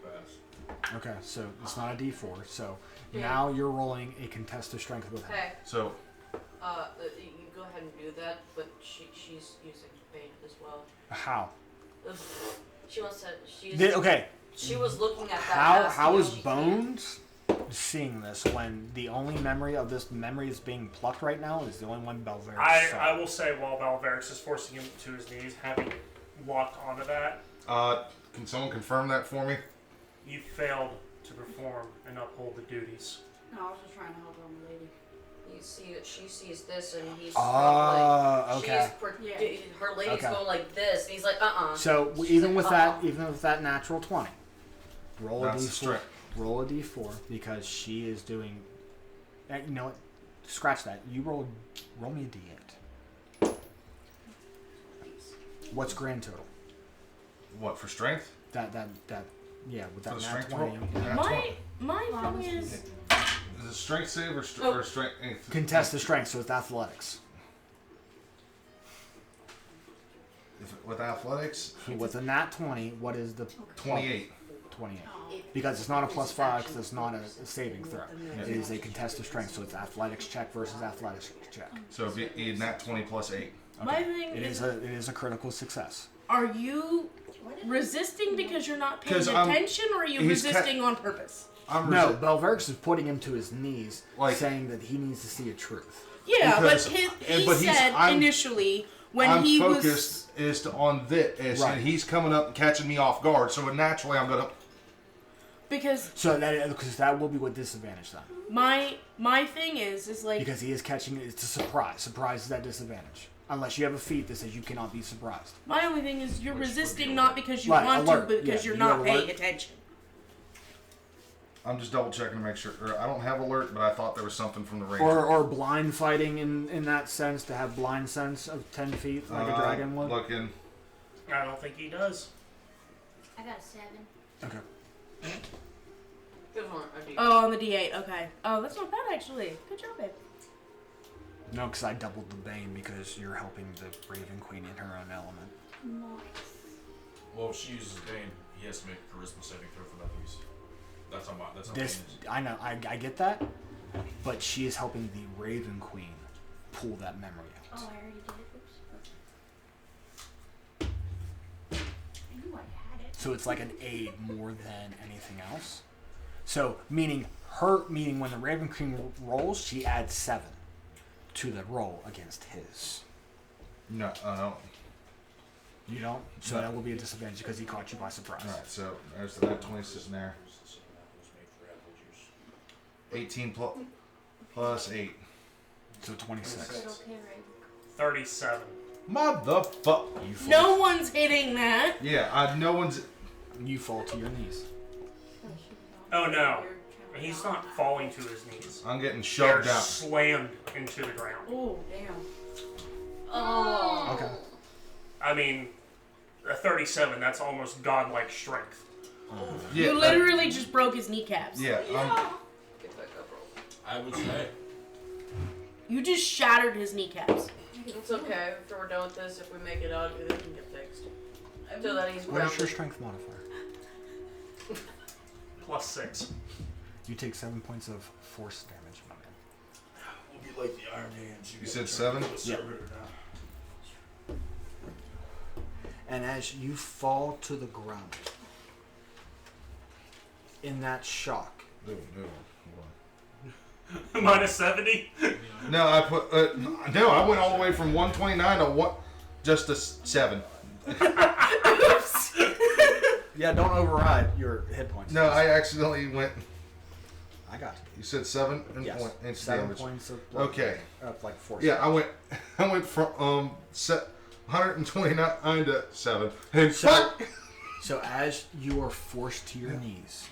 Speaker 6: pass.
Speaker 2: Okay, so it's not a D4. So now you're rolling a contested strength with him.
Speaker 5: Okay.
Speaker 1: So,
Speaker 5: You go ahead and do that, but she's using Bane as well.
Speaker 2: How?
Speaker 5: She wants to.
Speaker 2: Okay.
Speaker 5: She was looking at that.
Speaker 2: How is Bones seeing this when the only memory of this memory is being plucked right now is the only one Belvarix saw?
Speaker 8: I will say while Belvarix is forcing him to his knees, having locked onto that,
Speaker 1: can someone confirm that for me?
Speaker 8: you failed to perform and uphold the duties.
Speaker 4: No, I was just trying to help out my lady.
Speaker 5: You see that she sees this and he's
Speaker 2: okay.
Speaker 5: Her lady's
Speaker 2: Okay.
Speaker 5: going like this, and he's like,
Speaker 2: So
Speaker 5: She's
Speaker 2: even
Speaker 5: like,
Speaker 2: with that, even with that natural 20, roll a
Speaker 1: That's
Speaker 2: d4.
Speaker 1: strength.
Speaker 2: Roll a d4 because she is doing. You know what? Scratch that. You roll me a d8. What's grand total?
Speaker 1: What, for strength?
Speaker 2: That yeah, with that
Speaker 1: For the
Speaker 2: nat
Speaker 1: strength
Speaker 2: 20.
Speaker 1: roll?
Speaker 2: Yeah.
Speaker 4: My thing is,
Speaker 1: Is it strength save or strength?
Speaker 2: Contest the strength, so it's athletics.
Speaker 1: With athletics?
Speaker 2: With a nat 20, what is the
Speaker 1: 28.
Speaker 2: 28. Because it's not a +5, because it's not a saving throw. It is a contested strength, so it's athletics check versus athletics check.
Speaker 1: So it'd be nat 20 plus 8.
Speaker 4: my thing
Speaker 2: It is a critical success.
Speaker 4: are you resisting because you're not paying
Speaker 1: 'Cause I'm-
Speaker 4: attention, or are you
Speaker 1: he's
Speaker 4: resisting on purpose?
Speaker 2: No, Belverix is putting him to his knees,
Speaker 1: Like-
Speaker 2: saying that he needs to see a truth.
Speaker 4: Yeah,
Speaker 1: Because-
Speaker 4: he
Speaker 1: but
Speaker 4: said
Speaker 1: I'm
Speaker 4: initially when
Speaker 1: I'm
Speaker 4: he
Speaker 1: focused on this,
Speaker 2: Right.
Speaker 1: and he's coming up and catching me off guard. So naturally, I'm gonna.
Speaker 4: because
Speaker 2: Because that will be with disadvantage then.
Speaker 4: my thing is like
Speaker 2: Because he is catching it. It's a surprise. Surprise is at disadvantage. Unless you have a feat that says you cannot be surprised.
Speaker 4: my only thing is you're resisting not because you
Speaker 2: Right,
Speaker 4: want
Speaker 2: alert,
Speaker 4: to, but because
Speaker 2: yeah,
Speaker 4: you're
Speaker 2: you
Speaker 4: not
Speaker 2: have
Speaker 4: paying
Speaker 2: alert.
Speaker 4: attention.
Speaker 1: I'm just double checking to make sure. Or I don't have alert, but I thought there was something from the ranger.
Speaker 2: Or blind fighting in that sense, to have blind sense of 10 feet like a dragon would.
Speaker 1: Looking.
Speaker 8: I don't think he does.
Speaker 10: I got a 7.
Speaker 2: Okay.
Speaker 5: Good one.
Speaker 4: Oh, on the D8. Okay. Oh, that's not bad actually. Good job, babe.
Speaker 2: No, because I doubled the bane because you're helping the Raven Queen in her own element.
Speaker 10: Nice.
Speaker 6: Well, if she uses Bane, he has to make a charisma saving throw for that piece. That's how Bane
Speaker 2: This,
Speaker 6: is.
Speaker 2: I know, I get that, but she is helping the Raven Queen pull that memory out.
Speaker 10: Oh, I already did it. Oops. I knew I had it.
Speaker 2: So it's like an aid more than anything else. So meaning when the Raven Queen rolls, she adds 7 to the roll against his.
Speaker 1: No, I don't.
Speaker 2: You don't? So that will be a disadvantage because he caught you by surprise.
Speaker 1: All right, so there's that 20 sitting there. 18 plus 8.
Speaker 2: So 26.
Speaker 10: Okay, right.
Speaker 8: 37.
Speaker 1: Motherfucker.
Speaker 2: You fall,
Speaker 4: No one's hitting that.
Speaker 1: Yeah, no one's.
Speaker 2: you fall to your knees.
Speaker 8: Oh no. He's not falling to his knees.
Speaker 1: I'm getting
Speaker 8: They're
Speaker 1: shoved out.
Speaker 8: slammed into the ground.
Speaker 4: Oh, damn.
Speaker 5: Oh.
Speaker 2: Okay.
Speaker 8: I mean, a 37, that's almost godlike strength.
Speaker 1: Yeah,
Speaker 4: You literally just broke his kneecaps.
Speaker 1: Yeah,
Speaker 5: Get back up, bro.
Speaker 6: I would say.
Speaker 4: You just shattered his kneecaps.
Speaker 5: It's okay. After we're done with this, if we make it out, it can get fixed. So that he's
Speaker 2: What is your
Speaker 5: grounded.
Speaker 2: strength modifier?
Speaker 8: +6.
Speaker 2: You take 7 points of force damage, my man.
Speaker 6: We'll be like the Iron Hands.
Speaker 1: You said 7?
Speaker 2: Yeah. And as you fall to the ground, in that shock,
Speaker 1: No,
Speaker 8: -70?
Speaker 1: no, I put. No, I went all the way from 129 to just to 7.
Speaker 2: yeah, don't override your hit points.
Speaker 1: No, I accidentally went.
Speaker 2: I got you.
Speaker 1: You said 7
Speaker 2: Yes,
Speaker 1: inch
Speaker 2: 7
Speaker 1: damage.
Speaker 2: points of
Speaker 1: Okay.
Speaker 2: like force.
Speaker 1: Yeah, I went from 129 to 7. And
Speaker 2: So as you are forced to your knees,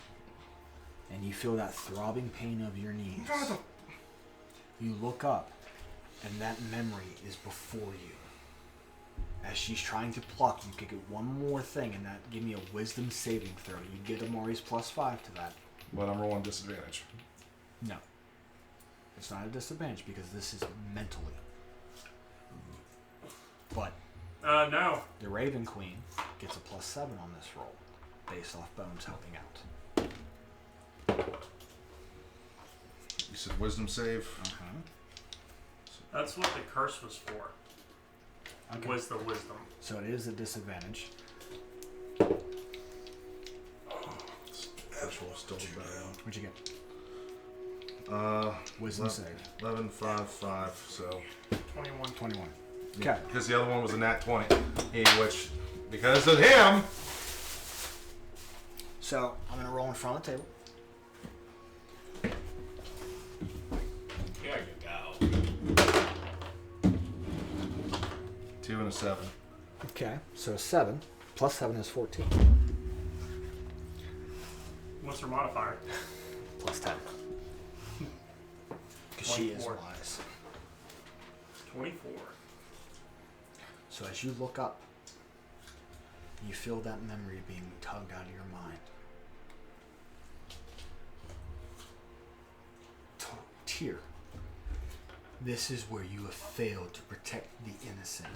Speaker 2: and you feel that throbbing pain of your knees, you look up, and that memory is before you. As she's trying to pluck, you could get one more thing, and that give me a wisdom saving throw. You get Amari's +5 to that.
Speaker 1: But I'm rolling disadvantage.
Speaker 2: No. It's not a disadvantage because this is mentally. But
Speaker 8: No.
Speaker 2: the Raven Queen gets a +7 on this roll, based off Bones helping out.
Speaker 1: You said wisdom save.
Speaker 8: That's what the curse was for.
Speaker 2: Okay.
Speaker 8: Was the wisdom.
Speaker 2: So it is a disadvantage.
Speaker 1: Actual still bad.
Speaker 2: What'd you get? Wisdom
Speaker 1: 11,
Speaker 2: save.
Speaker 1: 11, 5, 5. So
Speaker 8: 21.
Speaker 2: 21.
Speaker 1: yeah,
Speaker 2: Okay.
Speaker 1: because the other one was a nat 20, which because of him.
Speaker 2: So I'm gonna roll in front of the table.
Speaker 1: 2 and a 7.
Speaker 2: Okay, so 7 plus 7 is 14.
Speaker 8: What's her modifier?
Speaker 2: Plus 10. Because she is
Speaker 8: 24.
Speaker 2: wise.
Speaker 8: 24.
Speaker 2: So as you look up, you feel that memory being tugged out of your mind. Tyr, this is where you have failed to protect the innocent.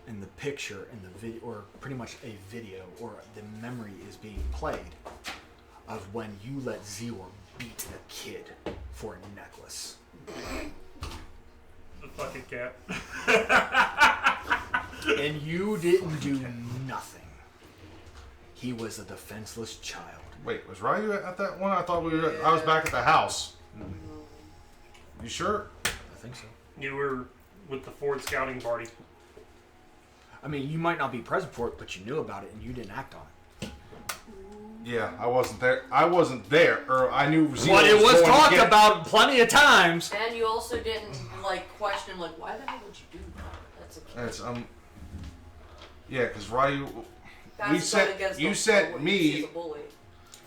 Speaker 2: And the picture and the video, or pretty much a video, or the memory is being played of when you let Zior beat a kid for a necklace.
Speaker 8: The fucking cat.
Speaker 2: And you didn't do nothing. He was a defenseless child.
Speaker 1: Wait, was Ryu at that one? I thought I was back at the house. You sure?
Speaker 2: I think so.
Speaker 8: You were with the Ford scouting party.
Speaker 2: I mean, you might not be present for it, but you knew about it and you didn't act on it.
Speaker 1: Yeah, I wasn't there. Or I knew Zio
Speaker 2: But it was
Speaker 1: going to
Speaker 2: talked
Speaker 1: get-
Speaker 2: about plenty of times.
Speaker 5: And you also didn't question why the hell would you do that? That's a
Speaker 1: Yeah, because Ryu.
Speaker 5: That's
Speaker 1: We
Speaker 5: not
Speaker 1: sent
Speaker 5: against
Speaker 1: you
Speaker 5: the
Speaker 1: sent
Speaker 5: bully.
Speaker 1: me.
Speaker 5: He's a bully.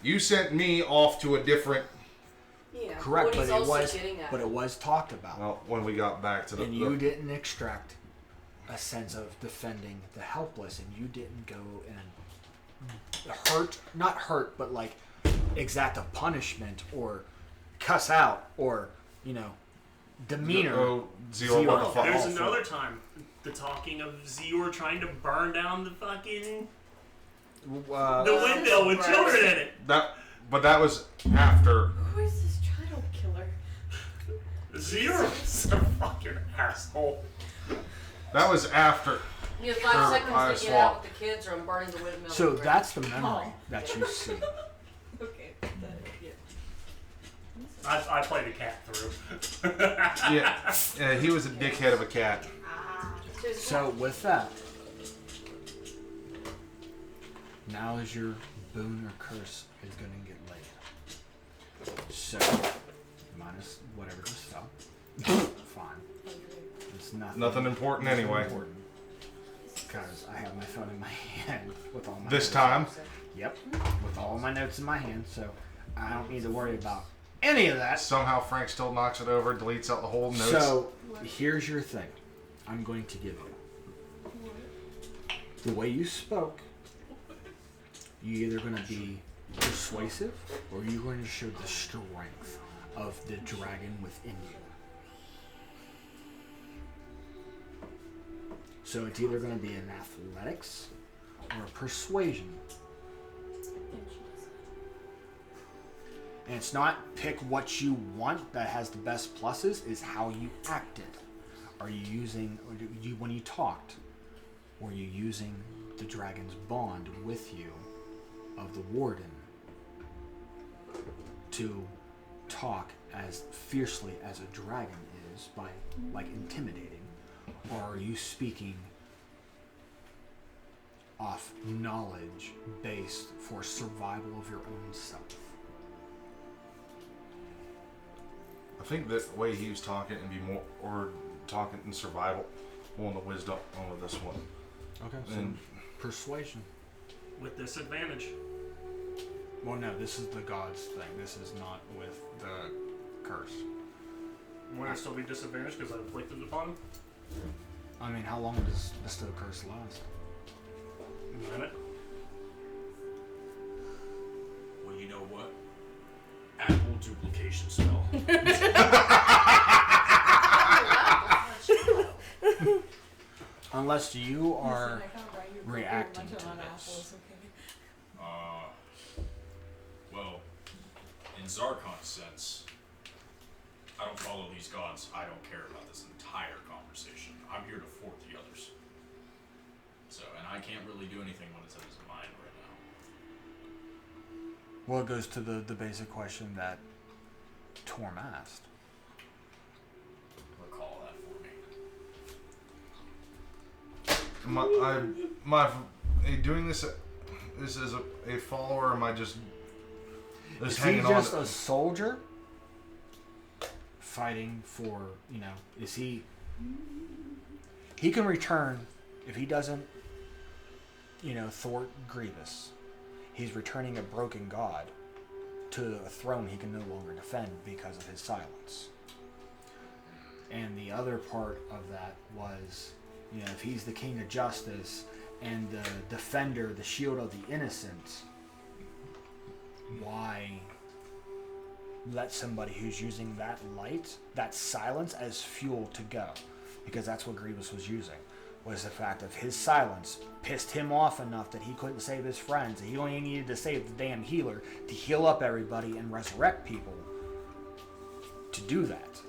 Speaker 1: You sent me off to a different.
Speaker 5: Yeah.
Speaker 2: Correct,
Speaker 5: what
Speaker 2: but
Speaker 5: he's
Speaker 2: it
Speaker 5: also
Speaker 2: was
Speaker 5: getting at.
Speaker 2: talked about.
Speaker 1: Well, when we got back to the.
Speaker 2: And you didn't extract a sense of defending the helpless, and you didn't go and not hurt, but like exact a punishment or cuss out or, demeanor.
Speaker 1: Zero.
Speaker 8: There's another time. The talking of Zior trying to burn down the fucking the windmill with children in it.
Speaker 1: But that was after.
Speaker 5: Who is this child killer?
Speaker 8: Zior's a fucking asshole.
Speaker 1: That was after.
Speaker 5: You have 5 seconds
Speaker 1: I
Speaker 5: to get out with the kids, or I'm burning the windmill.
Speaker 2: So that's the memory that you see.
Speaker 5: Okay.
Speaker 8: I played the cat through.
Speaker 1: Yeah, he was a dickhead of a cat.
Speaker 2: So with that, now is your boon or curse is going to get laid. So, minus whatever just fell. Fine. It's
Speaker 1: Nothing important anyway.
Speaker 2: Because I have my phone in my hand with all my
Speaker 1: This
Speaker 2: notes.
Speaker 1: time?
Speaker 2: Yep. With all my notes in my hand, so I don't need to worry about any of that.
Speaker 1: Somehow Frank still knocks it over, deletes out the whole notes.
Speaker 2: So, here's your thing. I'm going to give you. The way you spoke, you're either going to be persuasive or you're going to show the strength of the dragon within you. So it's either going to be an athletics or a persuasion. And it's not pick what you want that has the best pluses, is how you acted. Are you using, or when you talked, were you using the dragon's bond with you of the warden to talk as fiercely as a dragon is by intimidating? Or are you speaking off knowledge based for survival of your own self?
Speaker 1: I think the way he was talking and be more, or talking in survival, more on the wisdom on this one.
Speaker 2: Okay.
Speaker 1: And
Speaker 2: persuasion.
Speaker 8: With disadvantage.
Speaker 2: Well, no, this is the gods thing. This is not with the curse.
Speaker 8: Would it still be disadvantage because I inflicted it upon him?
Speaker 2: I mean, how long does the still curse last?
Speaker 8: A minute.
Speaker 6: Well, you know what? Apple duplication spell.
Speaker 2: Unless you are reacting to this.
Speaker 6: Well, in Zarkon's sense, I don't follow these gods. I don't care about this entire conversation. I'm here to thwart the others. So, and I can't really do anything when it's in his mind right now.
Speaker 2: Well, it goes to the basic question that Torm asked.
Speaker 6: Recall that for me.
Speaker 1: Doing this as a follower, or am I just
Speaker 2: Is he
Speaker 1: hanging on?
Speaker 2: just a soldier fighting for, is he can return if he doesn't, thwart Grievous, he's returning a broken god to a throne he can no longer defend because of his silence. And the other part of that was, if he's the king of justice and the defender, the shield of the innocent, why let somebody who's using that light, that silence, as fuel to go? Because that's what Grievous was using, was the fact of his silence pissed him off enough that he couldn't save his friends. He only needed to save the damn healer to heal up everybody and resurrect people to do that.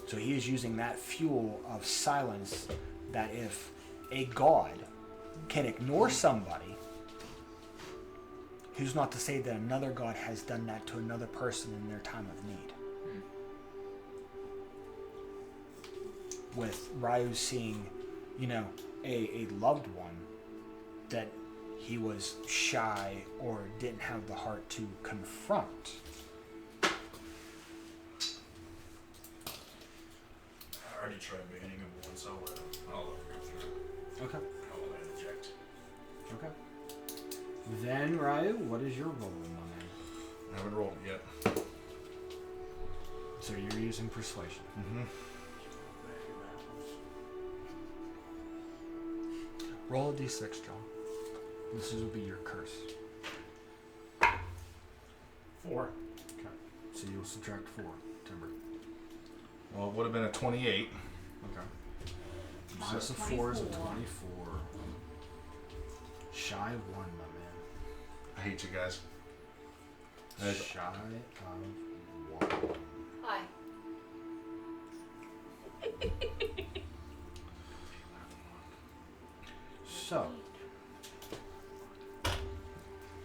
Speaker 2: So he is using that fuel of silence, that if a god can ignore somebody, who's not to say that another god has done that to another person in their time of need. With Ryu seeing, a loved one that he was shy or didn't have the heart to confront.
Speaker 6: I already tried banning him once. I'll let him go through.
Speaker 2: Okay.
Speaker 6: I'll interject.
Speaker 2: Okay. Then, Ryu, what is your role in my man?
Speaker 1: I haven't rolled it yet.
Speaker 2: So you're using persuasion.
Speaker 1: Mm-hmm.
Speaker 2: Roll a d6, John. This will be your curse.
Speaker 8: 4.
Speaker 2: Okay. So you'll subtract 4, Timber.
Speaker 1: Well, it would have been a 28.
Speaker 2: Okay. Minus a 4 is a 24. Shy of 1, my man.
Speaker 1: I hate you guys.
Speaker 2: Shy of 1.
Speaker 5: Hi.
Speaker 2: So,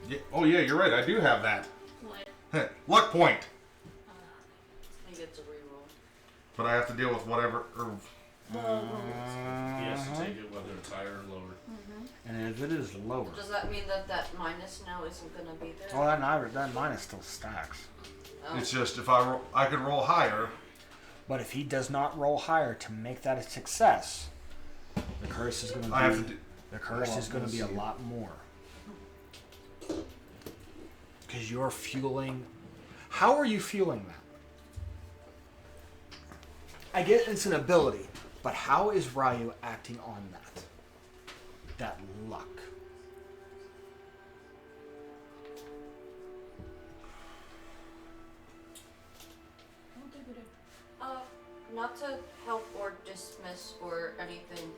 Speaker 1: Yeah. Oh yeah, you're right. I do have that.
Speaker 10: What?
Speaker 1: Luck point.
Speaker 5: He gets a reroll.
Speaker 1: But I have to deal with whatever.
Speaker 6: He has to take it whether it's higher or lower.
Speaker 2: and if it is lower,
Speaker 5: Does that mean that minus now isn't gonna be there?
Speaker 2: oh, that minus still stacks.
Speaker 5: Oh.
Speaker 1: It's just if I could roll higher.
Speaker 2: But if he does not roll higher to make that a success, the curse is going to be.
Speaker 1: I have to do.
Speaker 2: The curse
Speaker 1: Hold on,
Speaker 2: is going to
Speaker 1: let's
Speaker 2: be a
Speaker 1: see.
Speaker 2: lot more. Because you're fueling. How are you fueling that? I get it's an ability, but how is Ryu acting on that? That luck.
Speaker 5: Not to help or dismiss or anything.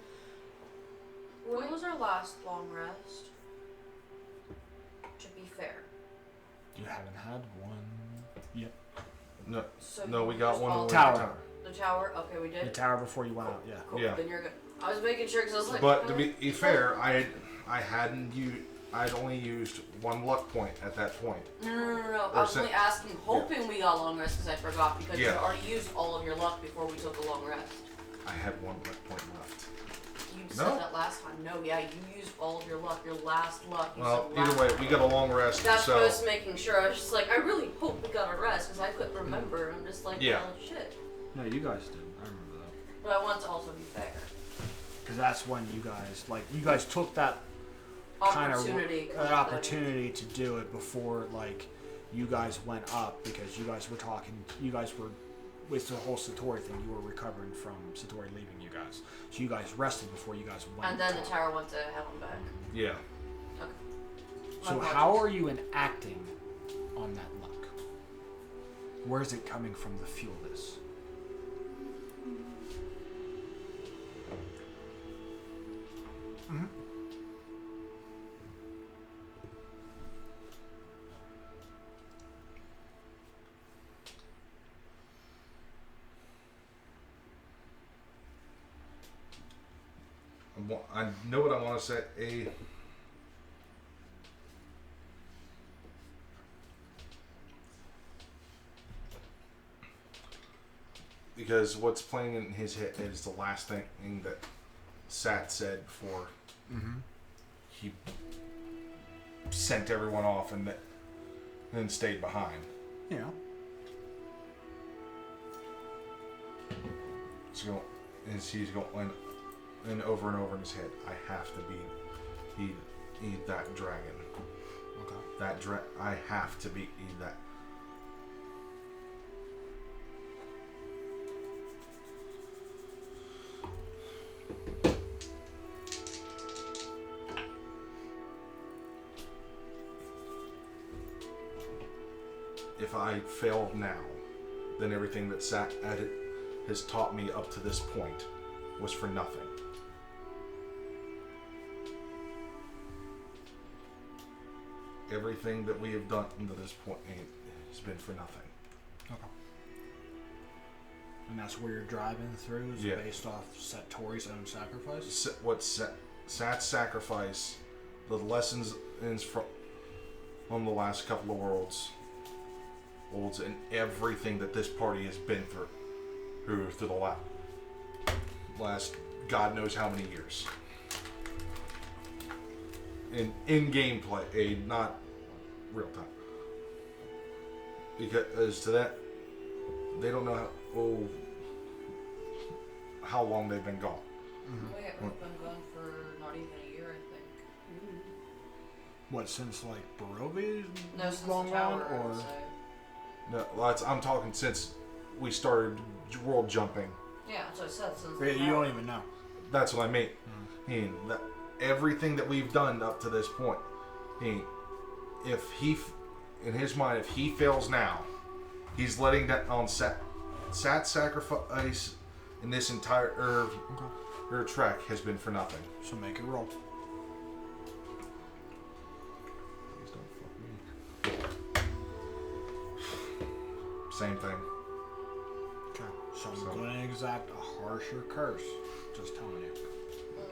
Speaker 5: When was our last long rest? To be fair.
Speaker 2: You haven't had one yet.
Speaker 1: No,
Speaker 5: So
Speaker 1: no, we got
Speaker 5: just
Speaker 1: one.
Speaker 5: all
Speaker 1: when we
Speaker 2: Tower.
Speaker 1: went to
Speaker 5: The tower? Okay, we did.
Speaker 2: The tower before you went out, yeah.
Speaker 5: Cool.
Speaker 1: Yeah.
Speaker 5: Then you're good. I was making sure because I was like.
Speaker 1: But to be fair, I'd only used one luck point at that point.
Speaker 5: No. I
Speaker 1: Or
Speaker 5: was
Speaker 1: se-
Speaker 5: only asking, hoping we got long rest because I forgot because you
Speaker 1: Yeah.
Speaker 5: already used all of your luck before we took a long rest.
Speaker 1: I had one luck point left.
Speaker 5: You
Speaker 1: No?
Speaker 5: said that last time. No, yeah, you used all of your luck, your last luck. You
Speaker 1: Well,
Speaker 5: said
Speaker 1: either
Speaker 5: last
Speaker 1: way, we got a long rest,
Speaker 5: That's
Speaker 1: so
Speaker 5: what I was making sure. I was just like, I really hope we got a rest because I couldn't remember. I'm just like,
Speaker 1: Yeah.
Speaker 5: well, shit.
Speaker 2: No, you guys did. I remember that.
Speaker 5: But I want to also be fair.
Speaker 2: Because that's when you guys took that
Speaker 5: Opportunity.
Speaker 2: kind of opportunity to do it before you guys went up, because you guys were with the whole Satori thing, you were recovering from Satori leaving you guys, so you guys rested before you guys went
Speaker 5: And then the
Speaker 2: up.
Speaker 5: tower went to hell and back.
Speaker 1: yeah.
Speaker 5: Okay.
Speaker 2: So
Speaker 5: My
Speaker 2: how
Speaker 5: apologies.
Speaker 2: are you enacting on that luck? Where is it coming from to fuel this? Mm-hmm.
Speaker 1: I know what I want to say. Because what's playing in his head is the last thing that Sat said before he sent everyone off and then stayed behind.
Speaker 2: Yeah.
Speaker 1: So he's going, and over in his head, I have to eat that dragon.
Speaker 2: Okay.
Speaker 1: I have to eat that. If I fail now, then everything that sat at it has taught me up to this point was for nothing. Everything that we have done to this point has been for nothing.
Speaker 2: Okay. And that's where you're driving through, is based off Satori's own sacrifice?
Speaker 1: Sat's sacrifice, the lessons from the last couple of worlds, and everything that this party has been through the last God knows how many years. In gameplay, not real time. Because to that, they don't know how long they've been gone.
Speaker 5: Mm-hmm. We've been gone for not even a year, I think.
Speaker 2: What, since like Barovi's
Speaker 5: No, since
Speaker 2: long
Speaker 5: the
Speaker 2: run,
Speaker 5: tower,
Speaker 2: or
Speaker 1: No, I'm talking since we started world jumping.
Speaker 5: Yeah, that's what I said. Since
Speaker 2: yeah, you don't even know.
Speaker 1: That's what I mean. Everything that we've done up to this point, if he, in his mind, if he fails now, he's letting that on Sat's sacrifice in this entire trek has been for nothing.
Speaker 2: So make it roll.
Speaker 1: Please don't fuck me. Same thing.
Speaker 2: Okay. So I'm going to exact a harsher curse. Just telling you.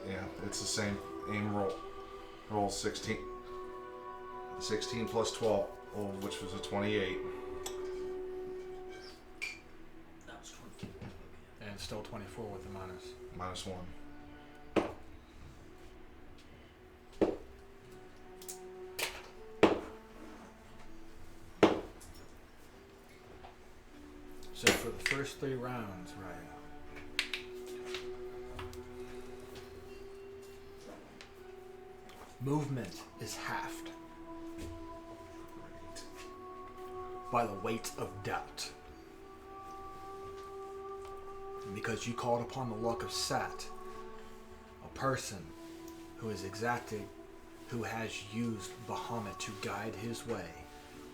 Speaker 1: Yeah, it's the same aim roll. Roll 16. 16 plus 12, which was a 28.
Speaker 9: That was 24.
Speaker 2: And still 24 with the minus.
Speaker 1: Minus 1.
Speaker 2: So for the first 3 rounds, right? Movement is halved by the weight of doubt. And because you called upon the luck of Sat, a person who has used Bahamut to guide his way,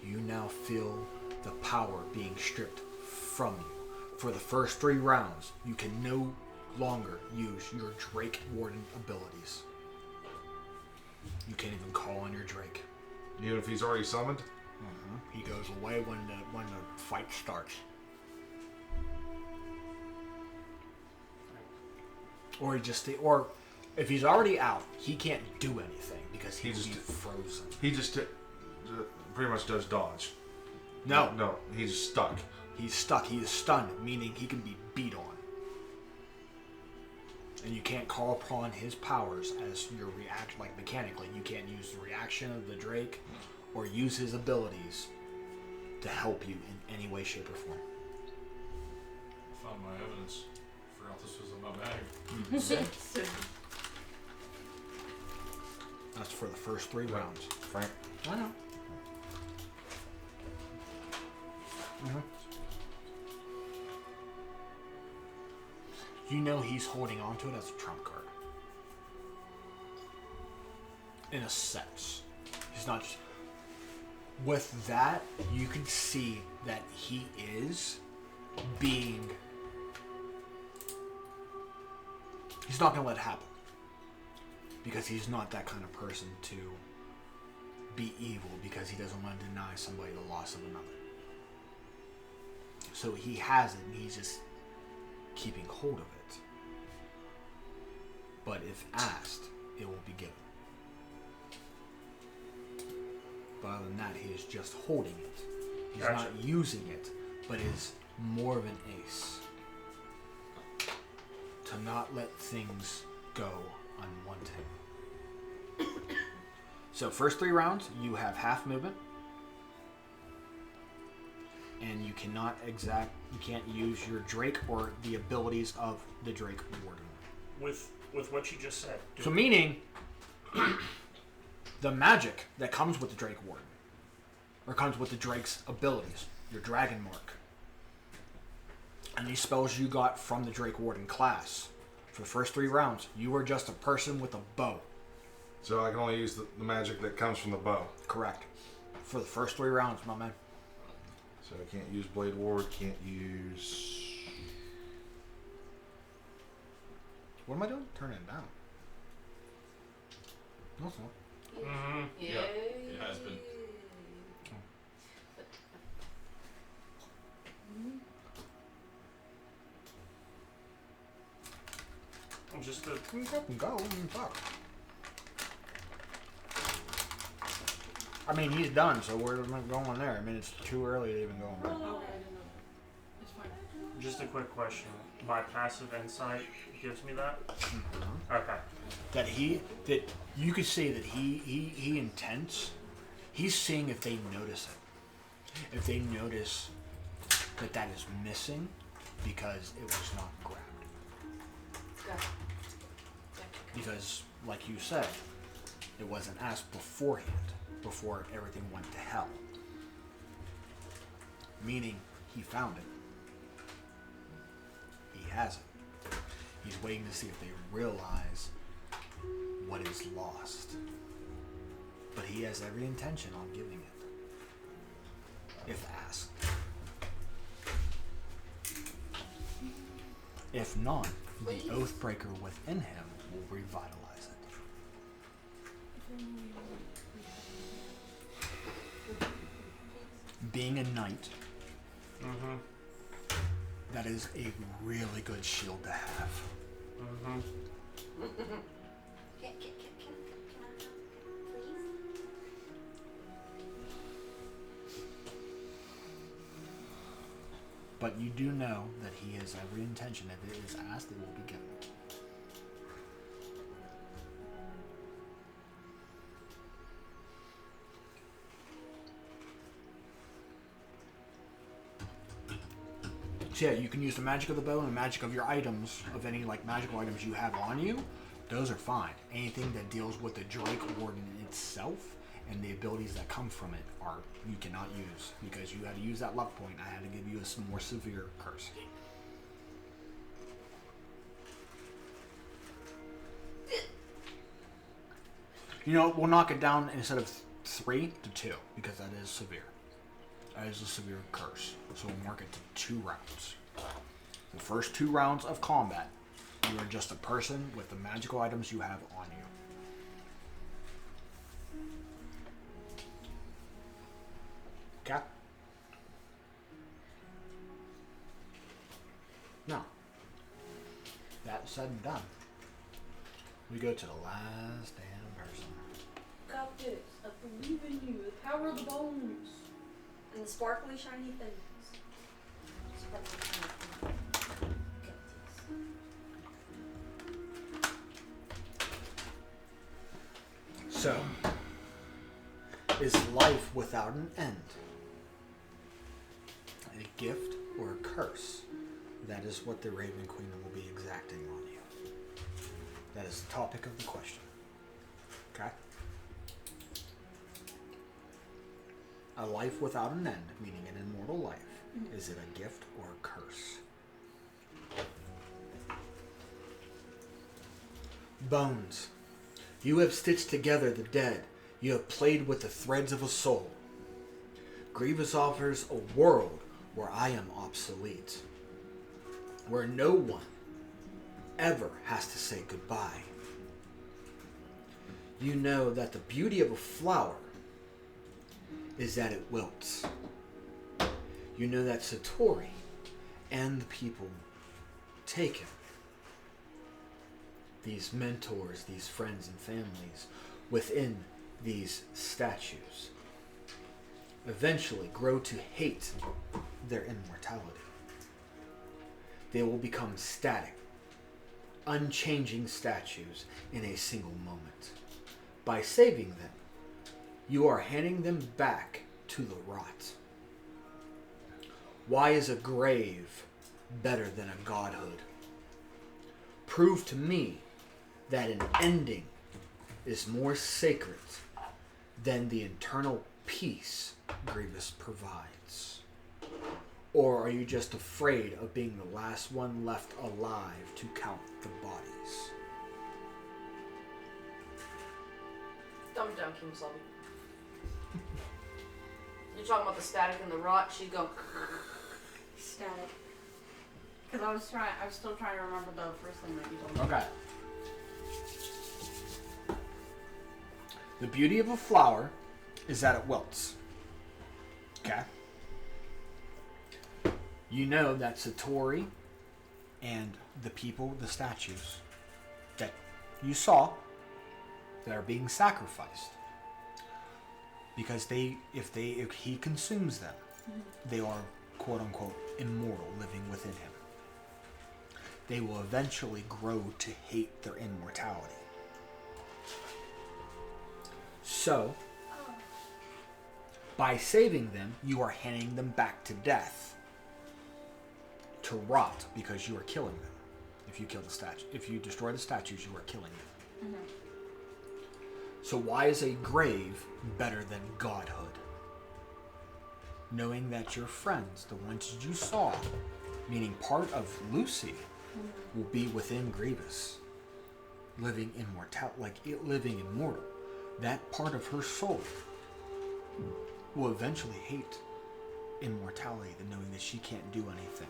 Speaker 2: you now feel the power being stripped from you. For the first 3 rounds, you can no longer use your Drake Warden abilities. You can't even call on your Drake.
Speaker 1: Even if he's already summoned?
Speaker 2: He goes away when the fight starts. Or if he's already out, he can't do anything because he's frozen.
Speaker 1: He just pretty much does dodge.
Speaker 2: No,
Speaker 1: he's stuck.
Speaker 2: He's stuck. He is stunned, meaning he can be beat on. And you can't call upon his powers as your reaction, like mechanically. You can't use the reaction of the Drake or use his abilities to help you in any way, shape, or form.
Speaker 6: Found my evidence. Forgot this was in my bag.
Speaker 2: That's for the first 3 rounds.
Speaker 1: Frank?
Speaker 2: I know. You know he's holding on to it as a trump card. In a sense. He's not just... With that, you can see that he is being... He's not going to let it happen. Because he's not that kind of person to be evil because he doesn't want to deny somebody the loss of another. So he has it and he's just keeping hold of it. But if asked, it will be given. But other than that, he is just holding it. He's
Speaker 8: Gotcha.
Speaker 2: not using it, but is more of an ace. To not let things go unwanted. So first 3 rounds, you have half movement. And you can't use your Drake or the abilities of the Drake Warden.
Speaker 8: With with what you just said.
Speaker 2: So meaning, the magic that comes with the Drake Warden, or comes with the Drake's abilities, your Dragon Mark, and these spells you got from the Drake Warden class, for the first 3 rounds, you are just a person with a bow.
Speaker 1: So I can only use the magic that comes from the bow.
Speaker 2: Correct. For the first 3 rounds, my man.
Speaker 1: So I can't use Blade Ward, can't use... What am I doing? Turning it down. No, it's not.
Speaker 8: Mm-hmm.
Speaker 6: Yeah, it has been.
Speaker 8: Just a...
Speaker 2: Go and fuck. I mean, he's done, so we're not going there. I mean, it's too early to even go on.
Speaker 4: Okay, I didn't know that. It's fine.
Speaker 8: Just a quick question. My passive insight gives me that?
Speaker 2: Mm-hmm.
Speaker 8: Okay.
Speaker 2: That you could say that he intends. He's seeing if they notice it. If they notice that is missing because it was not grabbed.
Speaker 5: Gotcha.
Speaker 2: Because, like you said, it wasn't asked beforehand, before everything went to hell. Meaning, he found it. He has it. He's waiting to see if they realize what is lost. But he has every intention on giving it, if asked. If not, the Oathbreaker within him will revitalize it. Being a knight, that is a really good shield to have.
Speaker 5: Can I have, please?
Speaker 2: But you do know that he has every intention. If it is asked, it will be given. So yeah, you can use the magic of the bow and the magic of your items, of any like magical items you have on you. Those are fine. Anything that deals with the Drake Warden itself and the abilities that come from it are you cannot use, because you had to use that luck point. I had to give you a more severe curse. You know, we'll knock it down instead of 3 to 2, because that is severe. That is a severe curse. So we'll mark it to 2 rounds. The first 2 rounds of combat, you are just a person with the magical items you have on you. Okay? Now, that said and done, we go to the last damn person.
Speaker 5: Got this. I believe in you. The power of the bones. And the sparkly, shiny things. Sparkly, shiny things. Got this.
Speaker 2: So, is life without an end a gift or a curse? That is what the Raven Queen will be exacting on you. That is the topic of the question. Okay? A life without an end, meaning an immortal life, is it a gift or a curse? Bones. You have stitched together the dead. You have played with the threads of a soul. Grievous offers a world where I am obsolete. Where no one ever has to say goodbye. You know that the beauty of a flower is that it wilts. You know that Satori and the people taken, these mentors, these friends and families within these statues, eventually grow to hate their immortality. They will become static, unchanging statues in a single moment. By saving them, you are handing them back to the rot. Why is a grave better than a godhood? Prove to me that an ending is more sacred than the eternal peace Grievous provides? Or are you just afraid of being the last one left alive to count the bodies?
Speaker 5: Dumb down, King Selby. You're talking about the static and the rot. She'd go.
Speaker 11: Static. Because I was still trying to remember the first thing that you told me.
Speaker 2: Okay. The beauty of a flower is that it wilts. Okay. You know that Satori and the people, the statues that you saw that are being sacrificed, because if he consumes them, they are quote unquote immortal, living within him. They will eventually grow to hate their immortality. So, by saving them, you are handing them back to death, to rot, because you are killing them. If you kill the statue, if you destroy the statues, you are killing them. So why is a grave better than godhood? Knowing that your friends, the ones you saw, meaning part of Lucy, will be within Grievous, living living immortal. That part of her soul will eventually hate immortality, than knowing that she can't do anything.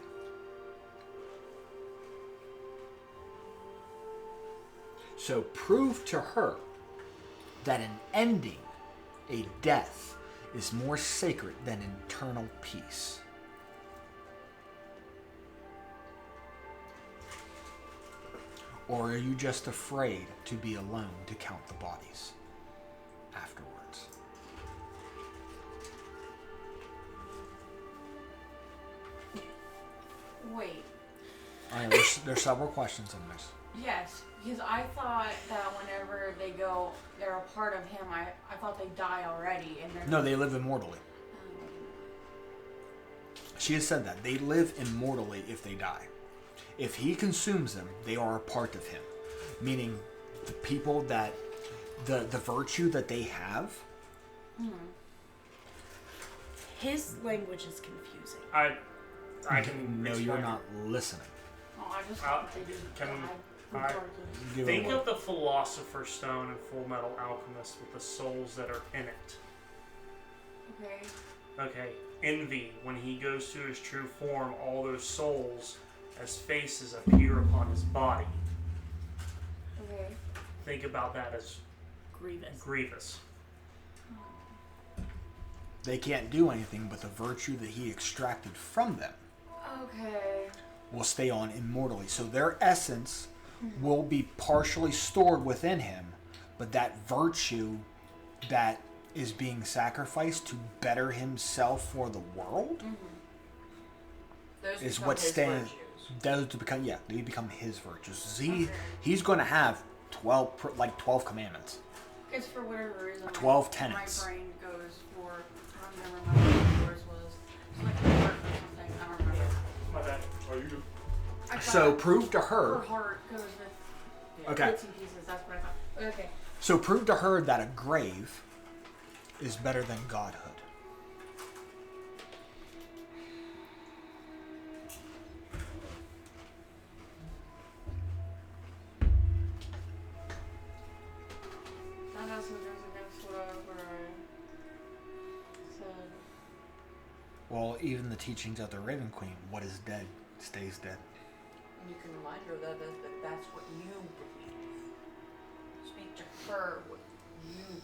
Speaker 2: So prove to her that an ending, a death, is more sacred than eternal peace. Or are you just afraid to be alone to count the bodies afterwards?
Speaker 11: Wait.
Speaker 2: I know, there's several questions in this.
Speaker 11: Yes, because I thought that whenever they go, they're a part of him. I thought they die already, and they're
Speaker 2: No, they live immortally. She has said that. They live immortally if they die. If he consumes them, they are a part of him. Meaning, the people that, the virtue that they have.
Speaker 4: His language is confusing.
Speaker 8: I can.
Speaker 2: No,
Speaker 8: explain
Speaker 2: you're
Speaker 8: it.
Speaker 2: not listening.
Speaker 11: Oh, I just thought they did
Speaker 8: Can
Speaker 11: die.
Speaker 8: I
Speaker 2: Give
Speaker 8: think
Speaker 2: it a
Speaker 8: of the Philosopher's Stone and Full Metal Alchemist with the souls that are in it.
Speaker 11: Okay.
Speaker 8: Okay, Envy, when he goes to his true form, all those souls as faces appear upon his body.
Speaker 11: Okay.
Speaker 8: Think about that as Grievous.
Speaker 2: They can't do anything, but the virtue that he extracted from them
Speaker 11: Okay.
Speaker 2: will stay on immortally. So their essence will be partially stored within him, but that virtue that is being sacrificed to better himself for the world
Speaker 5: Those
Speaker 2: is
Speaker 5: become
Speaker 2: what
Speaker 5: his
Speaker 2: stands.
Speaker 5: virtues.
Speaker 2: Those to become, yeah, they become his virtues. He's going to have 12 commandments.
Speaker 11: Because for whatever reason,
Speaker 2: 12 tenets.
Speaker 11: my brain goes for, I don't remember what yours was. It's like a heart or something, I don't remember.
Speaker 8: My bad. Oh, you do.
Speaker 11: I thought
Speaker 2: So prove to
Speaker 11: her
Speaker 2: her.
Speaker 11: heart goes with
Speaker 2: Okay.
Speaker 11: bits and pieces, that's what I thought. Okay.
Speaker 2: So prove to her that a grave is better than godhood.
Speaker 11: That also goes against whatever I said.
Speaker 2: Well, even the teachings of the Raven Queen, what is dead stays dead.
Speaker 5: And you can remind her that that's what you believe. Speak to her what you believe.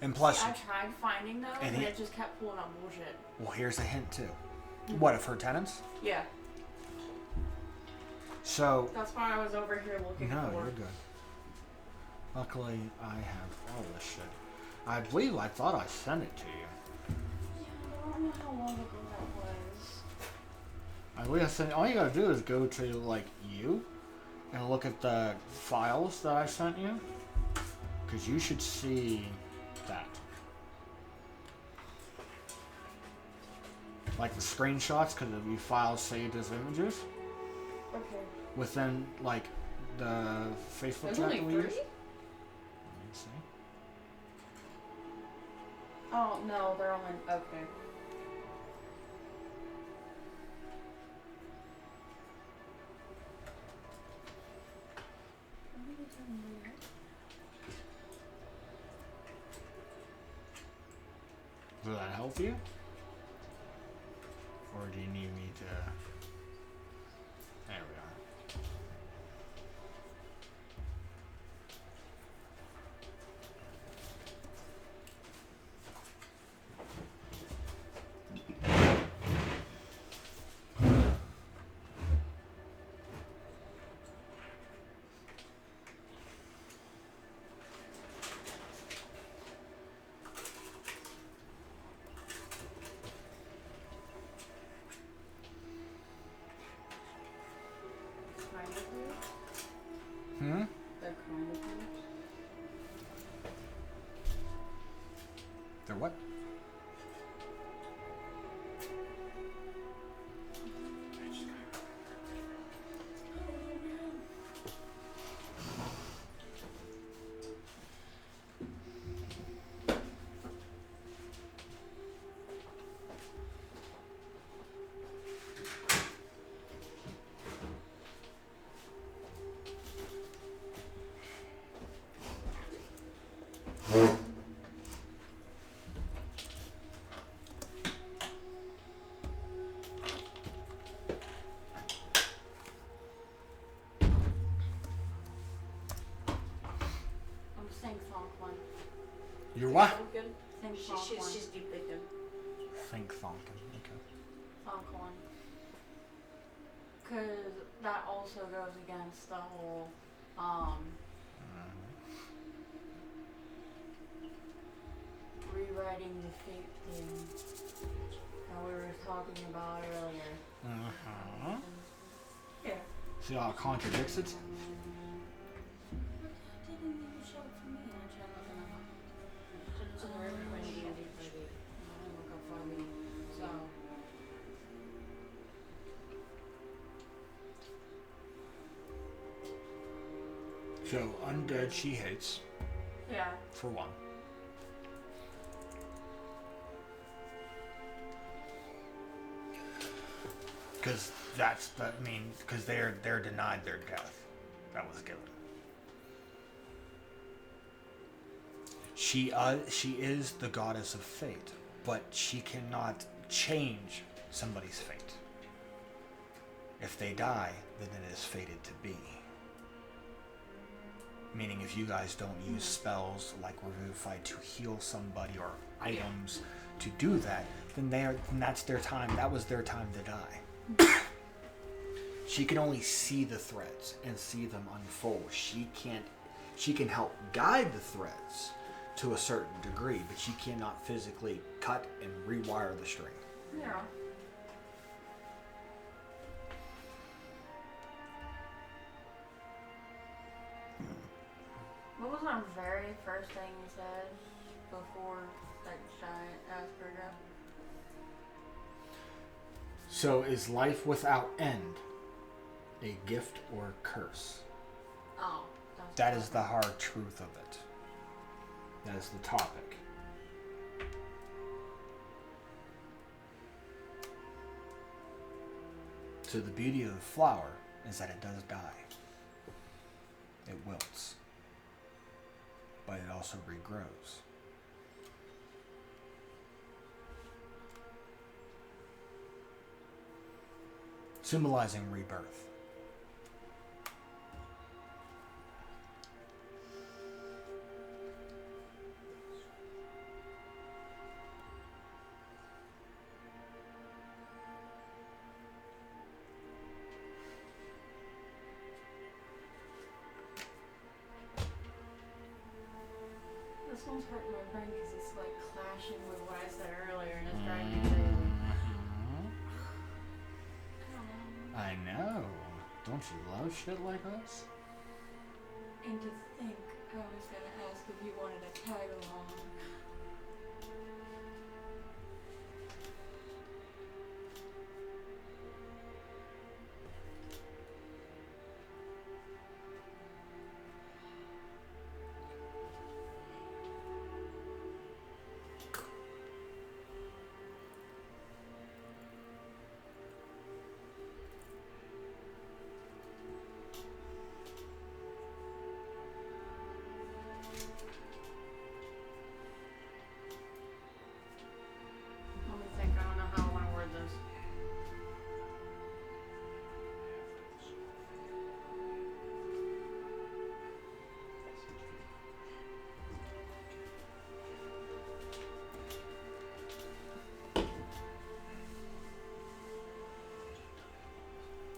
Speaker 2: And plus,
Speaker 11: See, I tried finding those,
Speaker 2: and
Speaker 11: and
Speaker 2: he-
Speaker 11: it just kept pulling up bullshit.
Speaker 2: well, here's a hint too. What, of her tenants?
Speaker 11: Yeah,
Speaker 2: So,
Speaker 11: that's why I was over here looking
Speaker 2: no,
Speaker 11: for.
Speaker 2: you're good. Luckily, I have all this shit. I believe I thought I sent it to you.
Speaker 11: Yeah, I don't know how long ago that was.
Speaker 2: I believe I sent. All you gotta do is go to like you, and look at the files that I sent you, because you should see that. Like the screenshots, because of you files saved as images.
Speaker 11: Okay.
Speaker 2: Within like the faithful
Speaker 11: There's
Speaker 2: chat
Speaker 11: only
Speaker 2: that we
Speaker 11: 3?
Speaker 2: use? Let me see.
Speaker 11: Oh, no, they're only. Okay.
Speaker 2: Does that help you? Or do you need me to... There we are.
Speaker 11: Kind of weird.
Speaker 2: Hmm?
Speaker 11: They're kind of weird.
Speaker 2: They're what?
Speaker 11: I'm saying Fonklin.
Speaker 2: You're what?
Speaker 5: Pumkin?
Speaker 11: Think Fonklin.
Speaker 5: She's deep thinking.
Speaker 2: Think Falcon. Okay.
Speaker 11: Fonklin. Because that also goes against the whole, rewriting the fate thing that we were talking about earlier.
Speaker 2: Uh-huh.
Speaker 11: Yeah.
Speaker 2: See how it contradicts it?
Speaker 11: Didn't even show it for me. I tried looking up. So we're everybody D&D for the look up for me. So
Speaker 2: So, undead she hates,
Speaker 11: yeah.
Speaker 2: for one. Because that's the, because they're denied their death that was given. She is the goddess of fate, but she cannot change somebody's fate. If they die, then it is fated to be. Meaning, if you guys don't use spells like Revivify to heal somebody or items to do that, then that's their time. That was their time to die. She can only see the threads and see them unfold. She can help guide the threads to a certain degree, but she cannot physically cut and rewire the string.
Speaker 11: Yeah. What was our very first thing you said before that giant ass burger?
Speaker 2: So, is life without end a gift or a curse?
Speaker 11: Oh.
Speaker 2: That is the hard truth of it. That is the topic. So the beauty of the flower is that it does die. It wilts. But it also regrows. Symbolizing rebirth.
Speaker 11: This one's hurting my brain because it's like clashing with what I said earlier and it's driving me crazy.
Speaker 2: I know. Don't you love shit like this?
Speaker 11: And to think I was gonna ask if you wanted to tag along.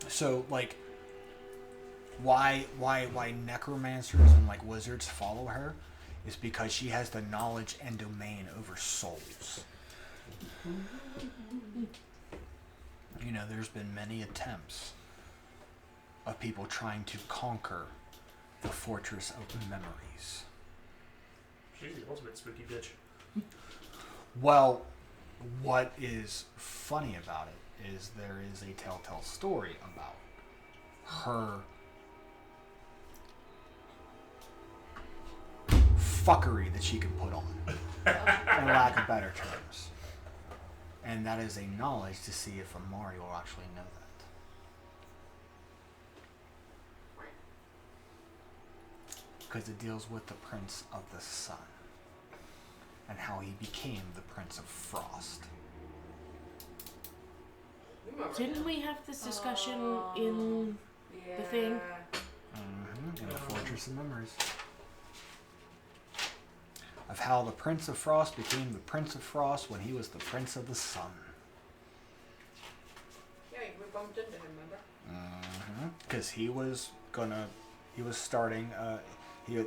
Speaker 2: So, like, why necromancers and, like, wizards follow her is because she has the knowledge and domain over souls. You know, there's been many attempts of people trying to conquer the Fortress of Memories.
Speaker 8: She's the ultimate spooky bitch.
Speaker 2: Well, what is funny about it is there is a telltale story about her fuckery that she can put on, in lack of better terms. And that is a knowledge to see if Amari will actually know that. Because it deals with the Prince of the Sun and how he became the Prince of Frost.
Speaker 4: Didn't we have this discussion in the thing?
Speaker 2: In the Fortress of Memories. Of how the Prince of Frost became the Prince of Frost when he was the Prince of the Sun.
Speaker 5: Yeah, we bumped into him, remember?
Speaker 2: Because he was starting, he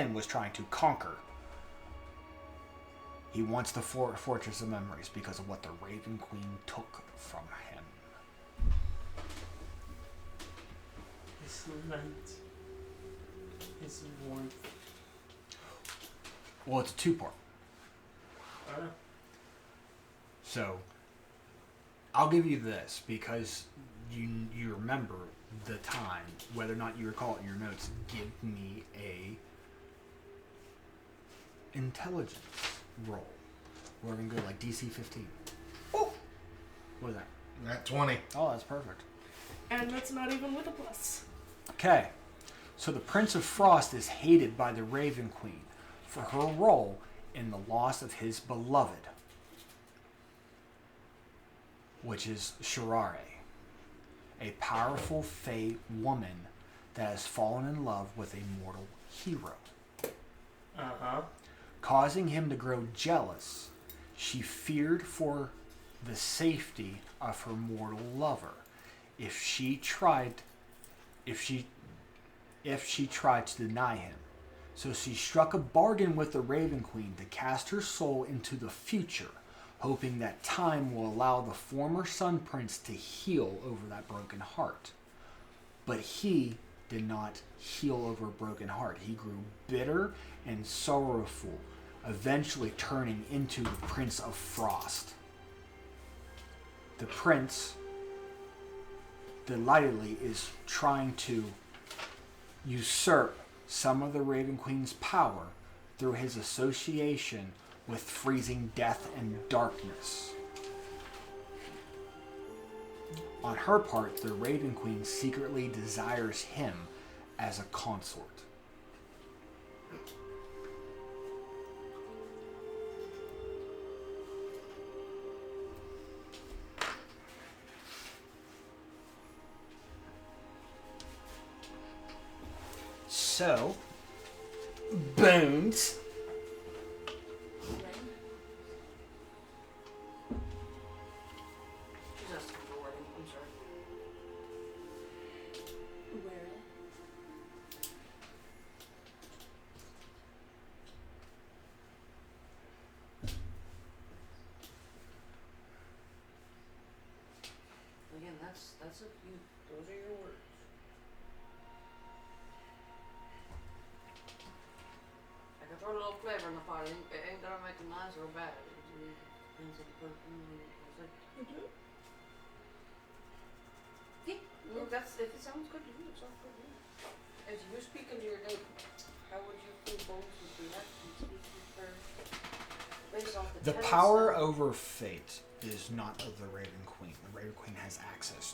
Speaker 2: was trying to conquer. He wants the Fortress of Memories because of what the Raven Queen took from him.
Speaker 8: His light. His warmth.
Speaker 2: Well, it's a two-part.
Speaker 8: I know.
Speaker 2: So, I'll give you this because you remember the time, whether or not you recall it in your notes. Give me a intelligence roll. We're gonna go like DC 15. Oh, what is that?
Speaker 1: At 20.
Speaker 2: Oh, that's perfect.
Speaker 4: And that's not even with a plus.
Speaker 2: Okay, so the Prince of Frost is hated by the Raven Queen for her role in the loss of his beloved, which is Shirare, a powerful Fae woman that has fallen in love with a mortal hero. Causing him to grow jealous, she feared for the safety of her mortal lover if she tried to deny him. So she struck a bargain with the Raven Queen to cast her soul into the future, hoping that time will allow the former Sun Prince to heal over that broken heart. But he did not heal over a broken heart. He grew bitter and sorrowful, eventually turning into the Prince of Frost. The prince, delightedly, is trying to usurp some of the Raven Queen's power through his association with freezing death and darkness. On her part, the Raven Queen secretly desires him as a consort. So, Bones.
Speaker 5: She's asking for wording, I'm sorry.
Speaker 11: Where?
Speaker 5: Again, that's a few, those are your words. I can throw a little flavor in the pot. It ain't gonna make it nice or bad. It really depends on the person. Yeah, well, that's, if it sounds good to you, it sounds good to you. As you speak into your name, how would you feel Bones would react in speaking for, based off the
Speaker 2: The power over fate is not of the Raven Queen. The Raven Queen has access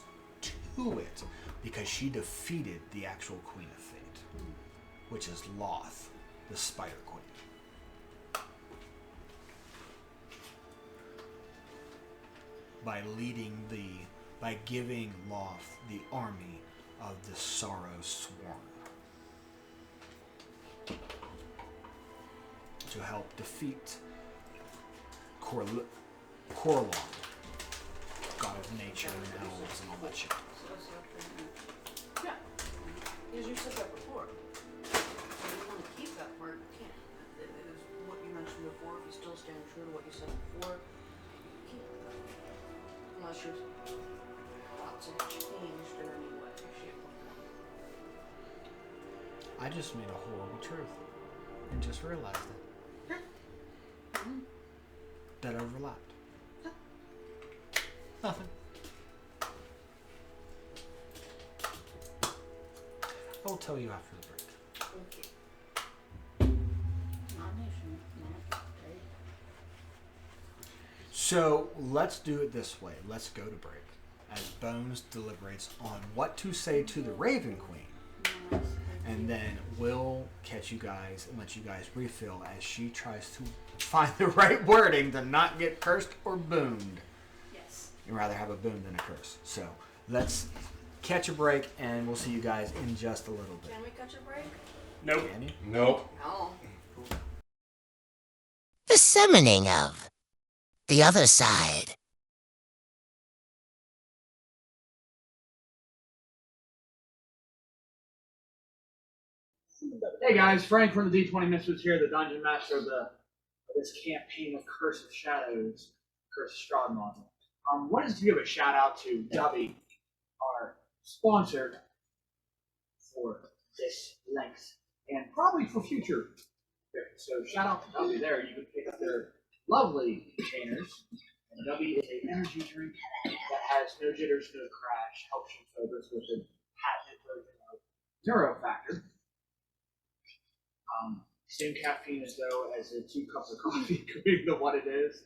Speaker 2: to it because she defeated the actual Queen of Fate, which is Loth, the Spider Queen. By giving Loth the army of the Sorrow Sworn to help defeat Corlon, god of nature and elves and all that shit.
Speaker 5: So Yeah. Because you said that before. So you want to keep that part, you can't. It is what you mentioned before. If you still stand true to what you said before, keep that. Unless your thoughts have changed in any way, shape, or form.
Speaker 2: I just made a horrible truth and just realized it. That overlapped. Nothing. I will tell you after the break.
Speaker 5: Okay.
Speaker 2: So let's do it this way. Let's go to break as Bones deliberates on what to say to the Raven Queen. And then we'll catch you guys and let you guys refill as she tries to find the right wording to not get cursed or booned.
Speaker 4: Yes.
Speaker 2: You'd rather have a boon than a curse. So let's catch a break and we'll see you guys in just a little bit.
Speaker 5: Can we catch a break?
Speaker 8: Nope.
Speaker 2: Can you?
Speaker 1: Nope.
Speaker 5: No.
Speaker 3: The summoning of the other side.
Speaker 12: Hey guys, Frank from the D20 Misfits here, the Dungeon Master of this campaign of Curse of Shadows, Curse of Strahd. Wanted to give a shout out to Dubby, our sponsor for this length, and probably for future. So shout out to Dubby there. You can pick up their lovely containers. And Dubby is an energy drink that has no jitters, no crash, helps you focus with a patented version of Neurofactor. Same caffeine as though as the 2 cups of coffee being the what it is.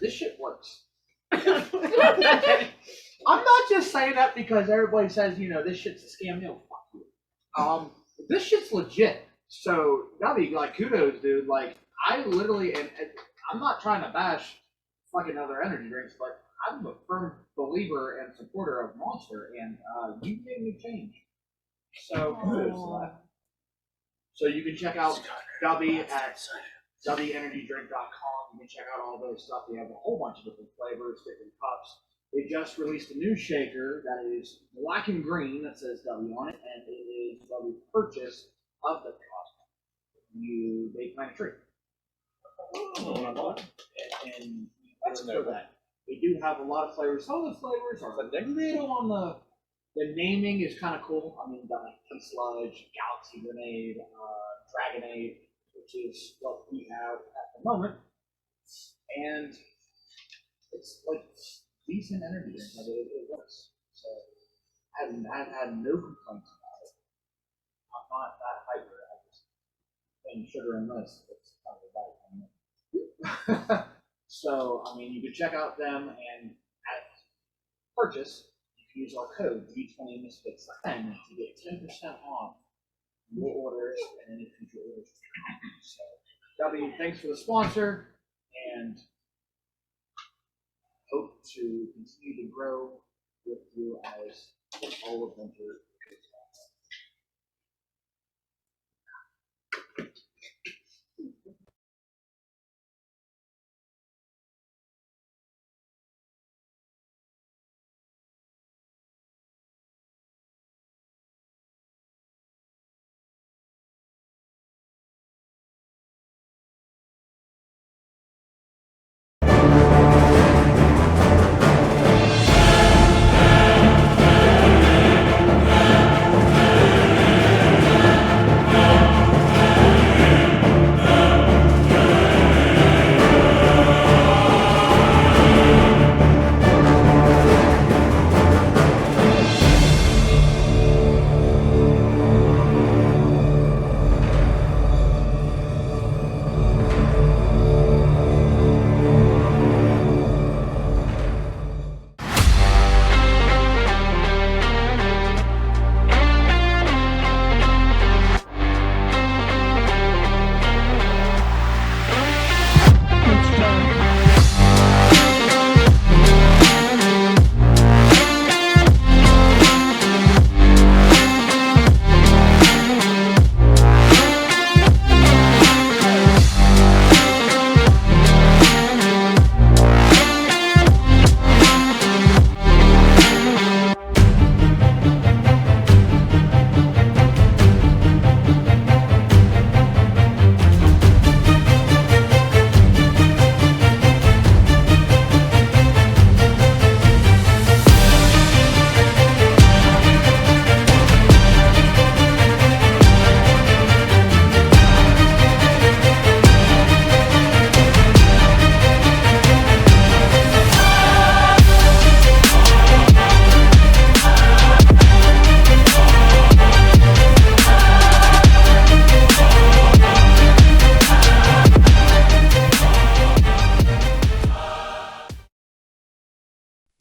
Speaker 12: This shit works. I'm not just saying that because everybody says, you know, this shit's a scam. No, fuck you. This shit's legit. So, Dubby, like, kudos, dude. Like, I literally, and I'm not trying to bash fucking other energy drinks, but I'm a firm believer and supporter of Monster, and you made me change. So kudos to that. So you can check out Dubby at WEnergydrink.com. You can check out all those stuff. They have a whole bunch of different flavors, different cups. They just released a new shaker that is black and green that says W on it, and it is the purchase of the cup. They plant a tree. And that's for that. They do have a lot of flavors. Some of the flavors are a little on the naming is kind of cool. I mean, you got like Pink Sludge, Galaxy Grenade, Dragonade, which is what we have at the moment. And it's like decent energy. Like it works. So I've had no complaints about it. I'm not that hyper. I just and sugar and this. It's kind of bad. So, I mean, you can check out them and at purchase, use our code D20 Misfits 10 to get 10% off your orders and any future orders. So, W, thanks for the sponsor, and hope to continue to grow with you as all of winter.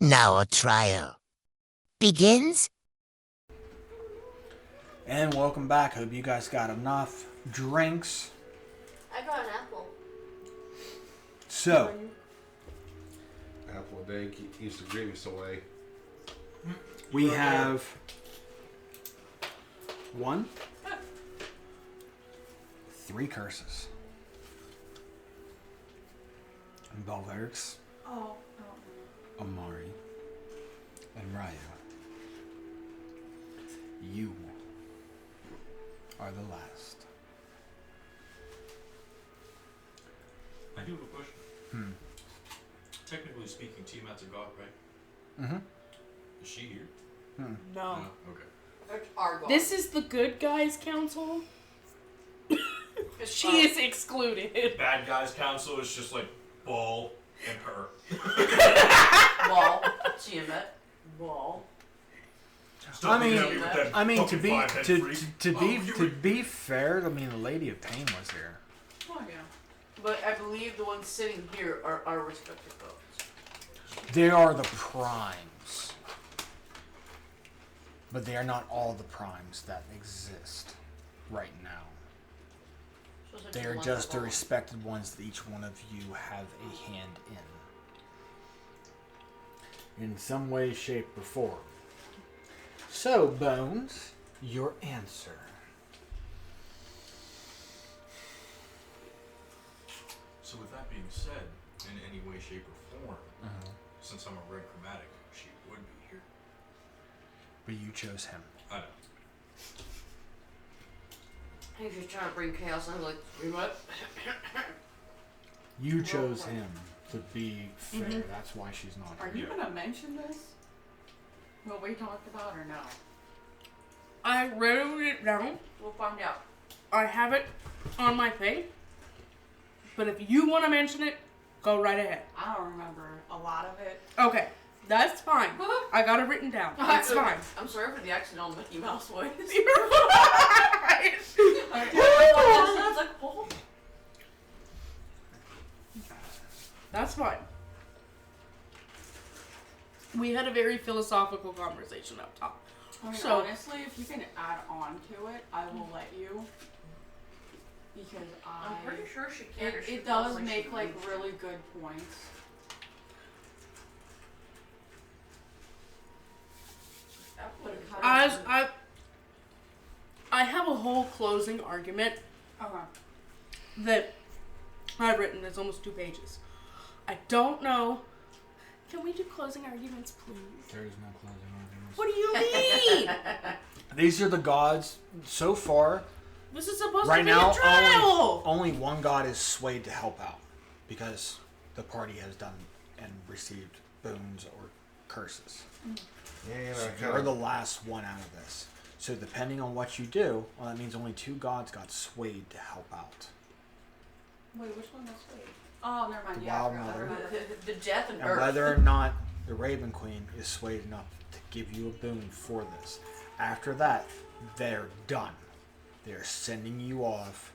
Speaker 3: Now a trial begins.
Speaker 2: And welcome back. Hope you guys got enough drinks.
Speaker 5: I got an apple.
Speaker 2: So,
Speaker 1: Apple a day keeps the grievous away.
Speaker 2: we have 3 curses. Balverix,
Speaker 11: Oh,
Speaker 2: Amari, and Ryu. You are the last.
Speaker 6: I do have a question. Technically speaking, Tiamat's a god, right?
Speaker 2: Mm-hmm.
Speaker 6: Is she here?
Speaker 4: No.
Speaker 6: No. Okay.
Speaker 5: It's our god.
Speaker 4: This is the good guys council. She is excluded.
Speaker 6: Bad guys council is just like Ball and her.
Speaker 5: Wall. Tiamat. Wall.
Speaker 6: Stop looking at me with that
Speaker 2: I mean, to
Speaker 6: fucking
Speaker 2: be
Speaker 6: five-head freak.
Speaker 2: to be fair, I mean, the Lady of Pain was here.
Speaker 5: Oh yeah. But I believe the ones sitting here are our respective gods.
Speaker 2: They are the primes, but they are not all the primes that exist right now.
Speaker 5: So it's like
Speaker 2: They are
Speaker 5: one
Speaker 2: just the
Speaker 5: of all.
Speaker 2: respected ones that each one of you have a hand in some way, shape, or form. So, Bones, your answer.
Speaker 6: So with that being said, in any way, shape, or form, since I'm a red chromatic, she would be here.
Speaker 2: But you chose him.
Speaker 6: I know.
Speaker 5: He's just trying to bring chaos, and I'm like, what?
Speaker 2: You chose him to be fair. That's why she's not
Speaker 11: Are
Speaker 2: here.
Speaker 11: you gonna mention this? What we talked about or no?
Speaker 4: I wrote it down.
Speaker 5: We'll find out.
Speaker 4: I have it on my thing. But if you want to mention it, go right ahead.
Speaker 11: I don't remember a lot of it.
Speaker 4: Okay, that's fine. I got it written down. It's fine.
Speaker 5: I'm sorry for the accidental Mickey Mouse voice.
Speaker 4: You're right.
Speaker 5: I was like, oh.
Speaker 4: That's fine. We had a very philosophical conversation up top.
Speaker 11: I mean,
Speaker 4: So-
Speaker 11: honestly, if you can add on to it, I will let you. Because
Speaker 5: I'm pretty sure she can. or she
Speaker 11: it
Speaker 5: feels
Speaker 11: does
Speaker 5: like
Speaker 11: make
Speaker 5: she
Speaker 11: like
Speaker 5: would.
Speaker 11: really good points. But it kind of
Speaker 4: I have a whole closing argument that I've written. It's almost 2 pages. I don't know. Can we do closing arguments, please?
Speaker 2: There is no closing arguments.
Speaker 4: What do you mean?
Speaker 2: These are the gods so far.
Speaker 4: This is supposed
Speaker 2: Right
Speaker 4: to be
Speaker 2: now,
Speaker 4: a trial.
Speaker 2: only one god is swayed to help out because the party has done and received boons or curses.
Speaker 1: Yeah,
Speaker 2: So you're the last one out of this. So depending on what you do, well, that means only 2 gods got swayed to help out.
Speaker 11: Wait, which one was wait? Oh, never mind.
Speaker 2: The
Speaker 11: Yeah,
Speaker 2: Wild
Speaker 11: I
Speaker 2: Mother.
Speaker 11: remember.
Speaker 5: The death and
Speaker 2: And
Speaker 5: earth.
Speaker 2: whether or not the Raven Queen is swayed enough to give you a boon for this. After that, they're done. They're sending you off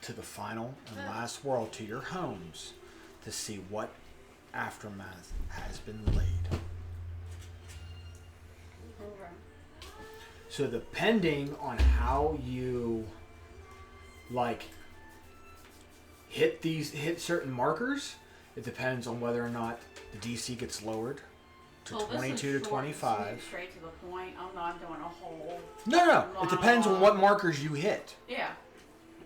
Speaker 2: to the final and last world, to your homes, to see what aftermath has been laid. So depending on how you hit certain markers, it depends on whether or not the DC gets lowered to
Speaker 11: Well, this is
Speaker 2: 22 to
Speaker 11: short and
Speaker 2: 25.
Speaker 11: sweet, straight to the point. I'm not doing a whole.
Speaker 2: No. It depends on what markers you hit.
Speaker 11: Yeah.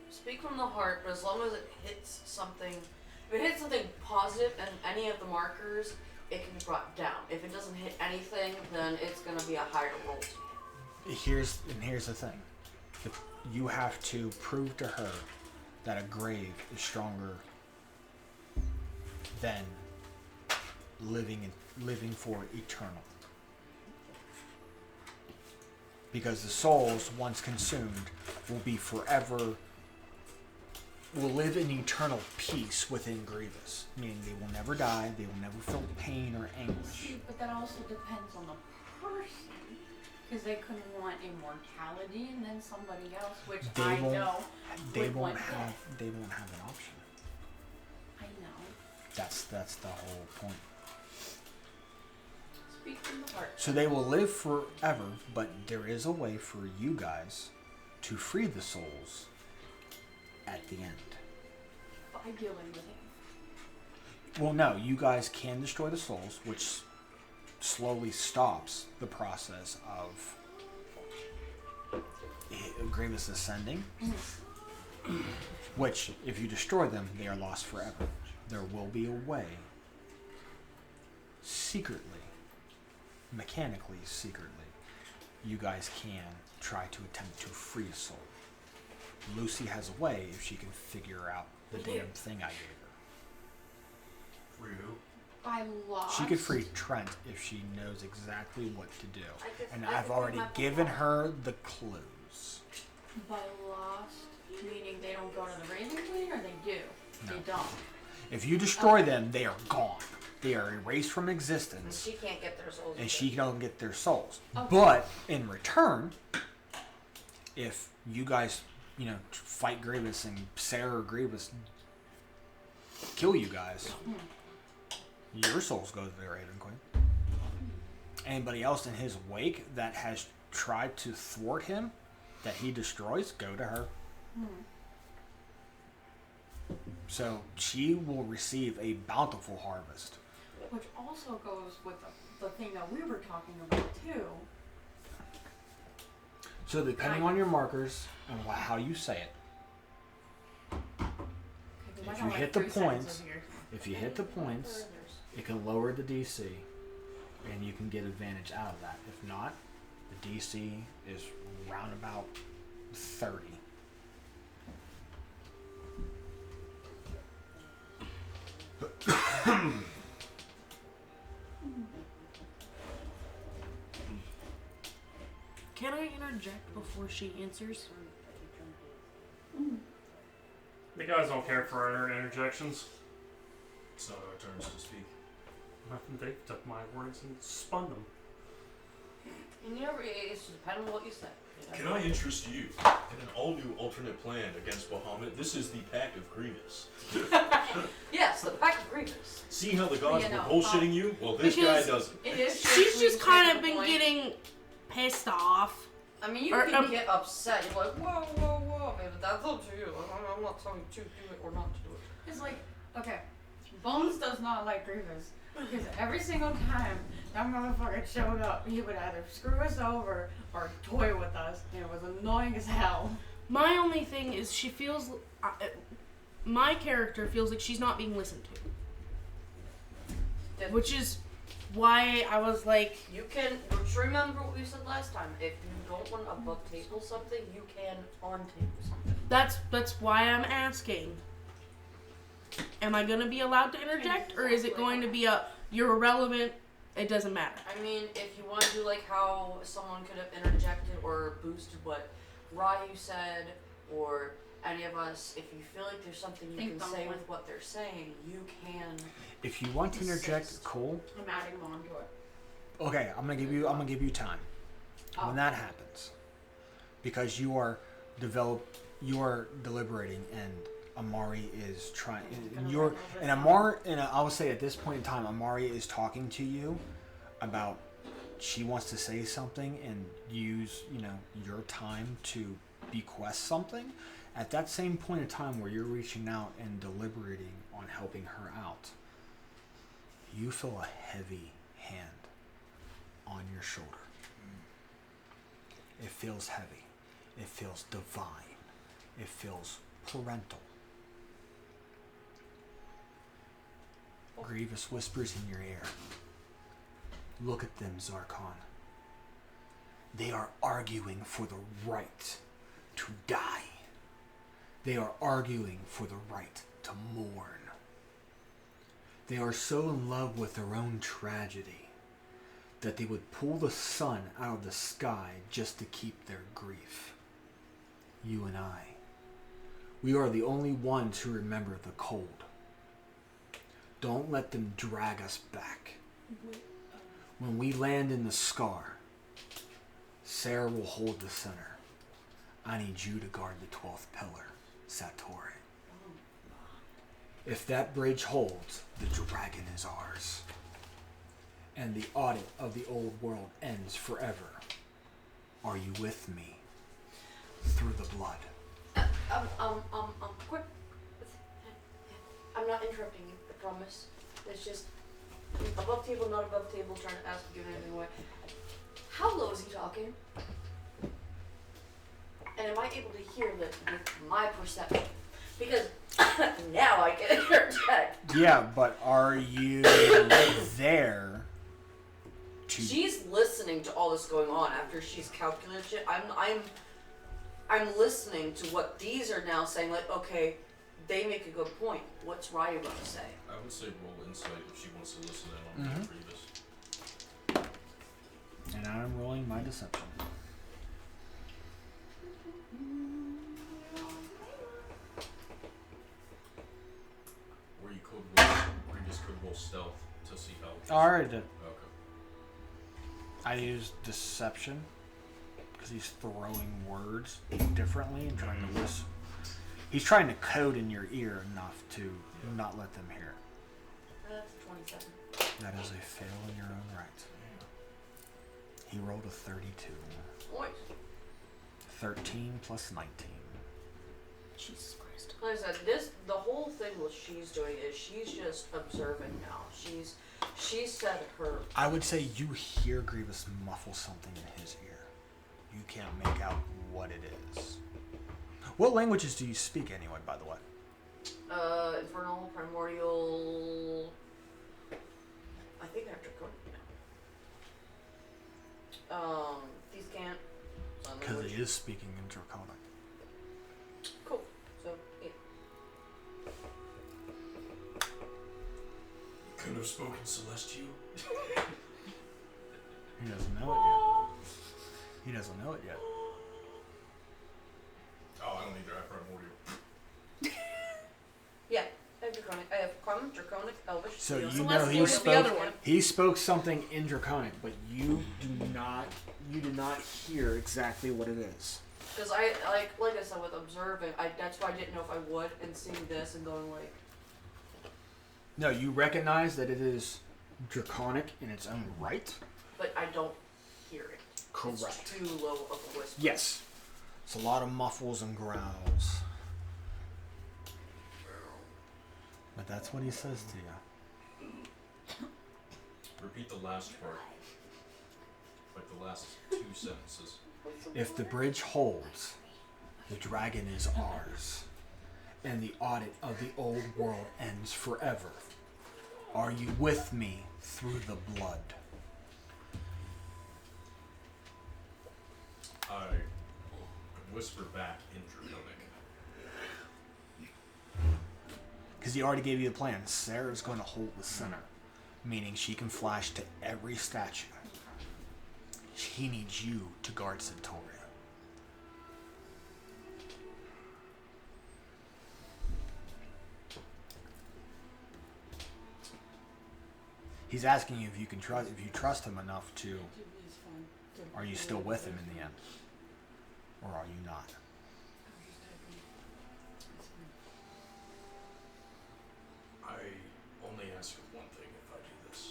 Speaker 5: Speak from the heart, but as long as it hits something, if it hits something positive and any of the markers, it can be brought down. If it doesn't hit anything, then it's going to be a higher roll.
Speaker 2: Here's the thing. You have to prove to her that a grave is stronger than living for eternal. Because the souls, once consumed, will be forever, will live in eternal peace within Grievous. Meaning they will never die, they will never feel pain or anguish.
Speaker 11: See, but that also depends on the person. Because they could want immortality and then somebody else, which I know
Speaker 2: They
Speaker 11: would
Speaker 2: won't
Speaker 11: want
Speaker 2: have
Speaker 11: death.
Speaker 2: they won't have an option.
Speaker 11: I know.
Speaker 2: That's the whole point. So they will live forever, but there is a way for you guys to free the souls at the end.
Speaker 11: By dealing with him.
Speaker 2: Well, no, you guys can destroy the souls, which slowly stops the process of Grievous ascending. Which, if you destroy them, they are lost forever. There will be a way, secretly, mechanically secretly, you guys can try to attempt to free a soul. Lucy has a way if she can figure out the damn thing I gave her.
Speaker 6: Free who?
Speaker 11: I lost.
Speaker 2: She could free Trent if she knows exactly what to do. And
Speaker 5: I
Speaker 2: I've
Speaker 5: could
Speaker 2: already
Speaker 5: free my
Speaker 2: given
Speaker 5: papa.
Speaker 2: her the clues.
Speaker 11: By lost, meaning they don't go to the Raising Queen, or they do?
Speaker 2: No.
Speaker 11: They don't.
Speaker 2: If you destroy them, they are gone. They are erased from
Speaker 5: And
Speaker 2: existence.
Speaker 5: she can't get their souls.
Speaker 2: And she don't get their souls.
Speaker 11: Okay.
Speaker 2: But in return, if you guys, fight Grievous and Sarah or Grievous kill you guys, your souls go to the Raven Queen. Anybody else in his wake that has tried to thwart him, that he destroys, go to her. So she will receive a bountiful harvest.
Speaker 11: Which also goes with the thing that we were talking about too.
Speaker 2: So depending on your markers and how you say it, if you hit the points, it can lower the DC, and you can get advantage out of that. If not, the DC is round about 30.
Speaker 4: Can I interject before she answers?
Speaker 8: The guys don't care for our interjections.
Speaker 6: It's not our turns to speak.
Speaker 8: They took my words and spun them.
Speaker 5: And it's depending on what you say.
Speaker 6: Can I interest you in an all-new alternate plan against Bahamut? This is the Pack of Grievous.
Speaker 5: Yes, the Pack of Grievous.
Speaker 6: See how the gods
Speaker 11: Yeah,
Speaker 6: were bullshitting you? Well, this guy
Speaker 4: Because
Speaker 6: doesn't.
Speaker 11: It is.
Speaker 4: She's just kind of been
Speaker 11: point.
Speaker 4: getting pissed off.
Speaker 5: I mean, you
Speaker 4: Or,
Speaker 5: can get upset. You're like, whoa, whoa, whoa. I mean, but that's up to you. I'm not telling you to do it or not to do it.
Speaker 11: It's like, okay, Bones does not like Grievous. Because every single time that motherfucker showed up, he would either screw us over or toy with us, and it was annoying as hell.
Speaker 4: My only thing is she feels... my character feels like she's not being listened to. Which is why I was like...
Speaker 5: You can just remember what we said last time. If you don't want to above table something, you can on table something.
Speaker 4: That's why I'm asking. Am I going to be allowed to interject? Or is it going to be a, you're irrelevant, it doesn't matter?
Speaker 5: I mean, if you want to do like how someone could have interjected or boosted what Ryu said, or any of us, if you feel like there's something you can say with what they're saying, you can.
Speaker 2: If you want to interject, cool.
Speaker 11: I'm adding them onto it.
Speaker 2: Okay, I'm gonna give you time when that happens, because you are deliberating, and Amari is trying. I will say at this point in time, Amari is talking to you about she wants to say something and use your time to bequest something. At that same point in time where you're reaching out and deliberating on helping her out, you feel a heavy hand on your shoulder. It feels heavy. It feels divine. It feels parental. Grievous whispers in your ear. Look at them, Zarkon. They are arguing for the right to die. They are arguing for the right to mourn. They are so in love with their own tragedy that they would pull the sun out of the sky just to keep their grief. You and I, we are the only ones who remember the cold. Don't let them drag us back. When we land in the scar, Sarah will hold the center. I need you to guard the 12th pillar, Satori. If that bridge holds, the dragon is ours. and the audit of the old world ends forever. Are you with me through the blood?
Speaker 5: Quick. I'm not interrupting you, I promise. It's just above table, not above table, trying to ask you anything away. How low is he talking? And am I able to hear this with my perception? Because now I can interject.
Speaker 2: Yeah, but are you there to...
Speaker 5: She's listening to all this going on after she's calculated shit. I'm listening to what these are now saying, like, okay, they make a good point. What's Raya going to say?
Speaker 6: I would say roll insight if she wants to listen in on the previous.
Speaker 2: And I'm rolling my deception.
Speaker 6: Or you could roll, previous could roll stealth to see how.
Speaker 2: I already did.
Speaker 6: Okay.
Speaker 2: I used deception because he's throwing words differently and trying to listen. He's trying to code in your ear enough to not let them hear.
Speaker 5: That's 27.
Speaker 2: That is a fail in your own right. He rolled a 32.
Speaker 5: Boys.
Speaker 2: 13 plus 19.
Speaker 5: Jesus Christ. Like I said, the whole thing what she's doing is she's just observing now. She's said her.
Speaker 2: I would say you hear Grievous muffle something in his ear. You can't make out what it is. What languages do you speak anyway, by the way?
Speaker 5: Infernal, Primordial. I think I have Draconic now. These can't.
Speaker 2: Because he is speaking in Draconic.
Speaker 5: Cool. So, yeah.
Speaker 6: Could have spoken Celestial.
Speaker 2: He doesn't know it yet. He doesn't know it yet.
Speaker 6: Oh, I don't either. I have Primordial.
Speaker 5: Yeah, I have Draconic. I have Common, Draconic, Elvish.
Speaker 2: So you
Speaker 5: Celestial
Speaker 2: know he
Speaker 5: is the other
Speaker 2: spoke.
Speaker 5: one.
Speaker 2: He spoke something in Draconic, but you do not. You do not hear exactly what it is.
Speaker 5: Because I like I said with observing, that's why I didn't know if I would and seeing this and going like.
Speaker 2: No, you recognize that it is Draconic in its own right.
Speaker 5: But I don't hear it.
Speaker 2: Correct.
Speaker 5: It's too low of a whisper.
Speaker 2: Yes. It's a lot of muffles and growls. But that's what he says to you.
Speaker 6: Repeat the last part. Like the last 2 sentences.
Speaker 2: If the bridge holds, the dragon is ours, and the audit of the old world ends forever. Are you with me through the blood?
Speaker 6: I whisper back in Draconic.
Speaker 2: Because he already gave you the plan. Sarah's going to hold the center, meaning she can flash to every statue. He needs you to guard Centauria. He's asking you if you can trust, if you trust him enough to. Are you still with him in the end, or are you not?
Speaker 6: I only ask of one thing if I do this.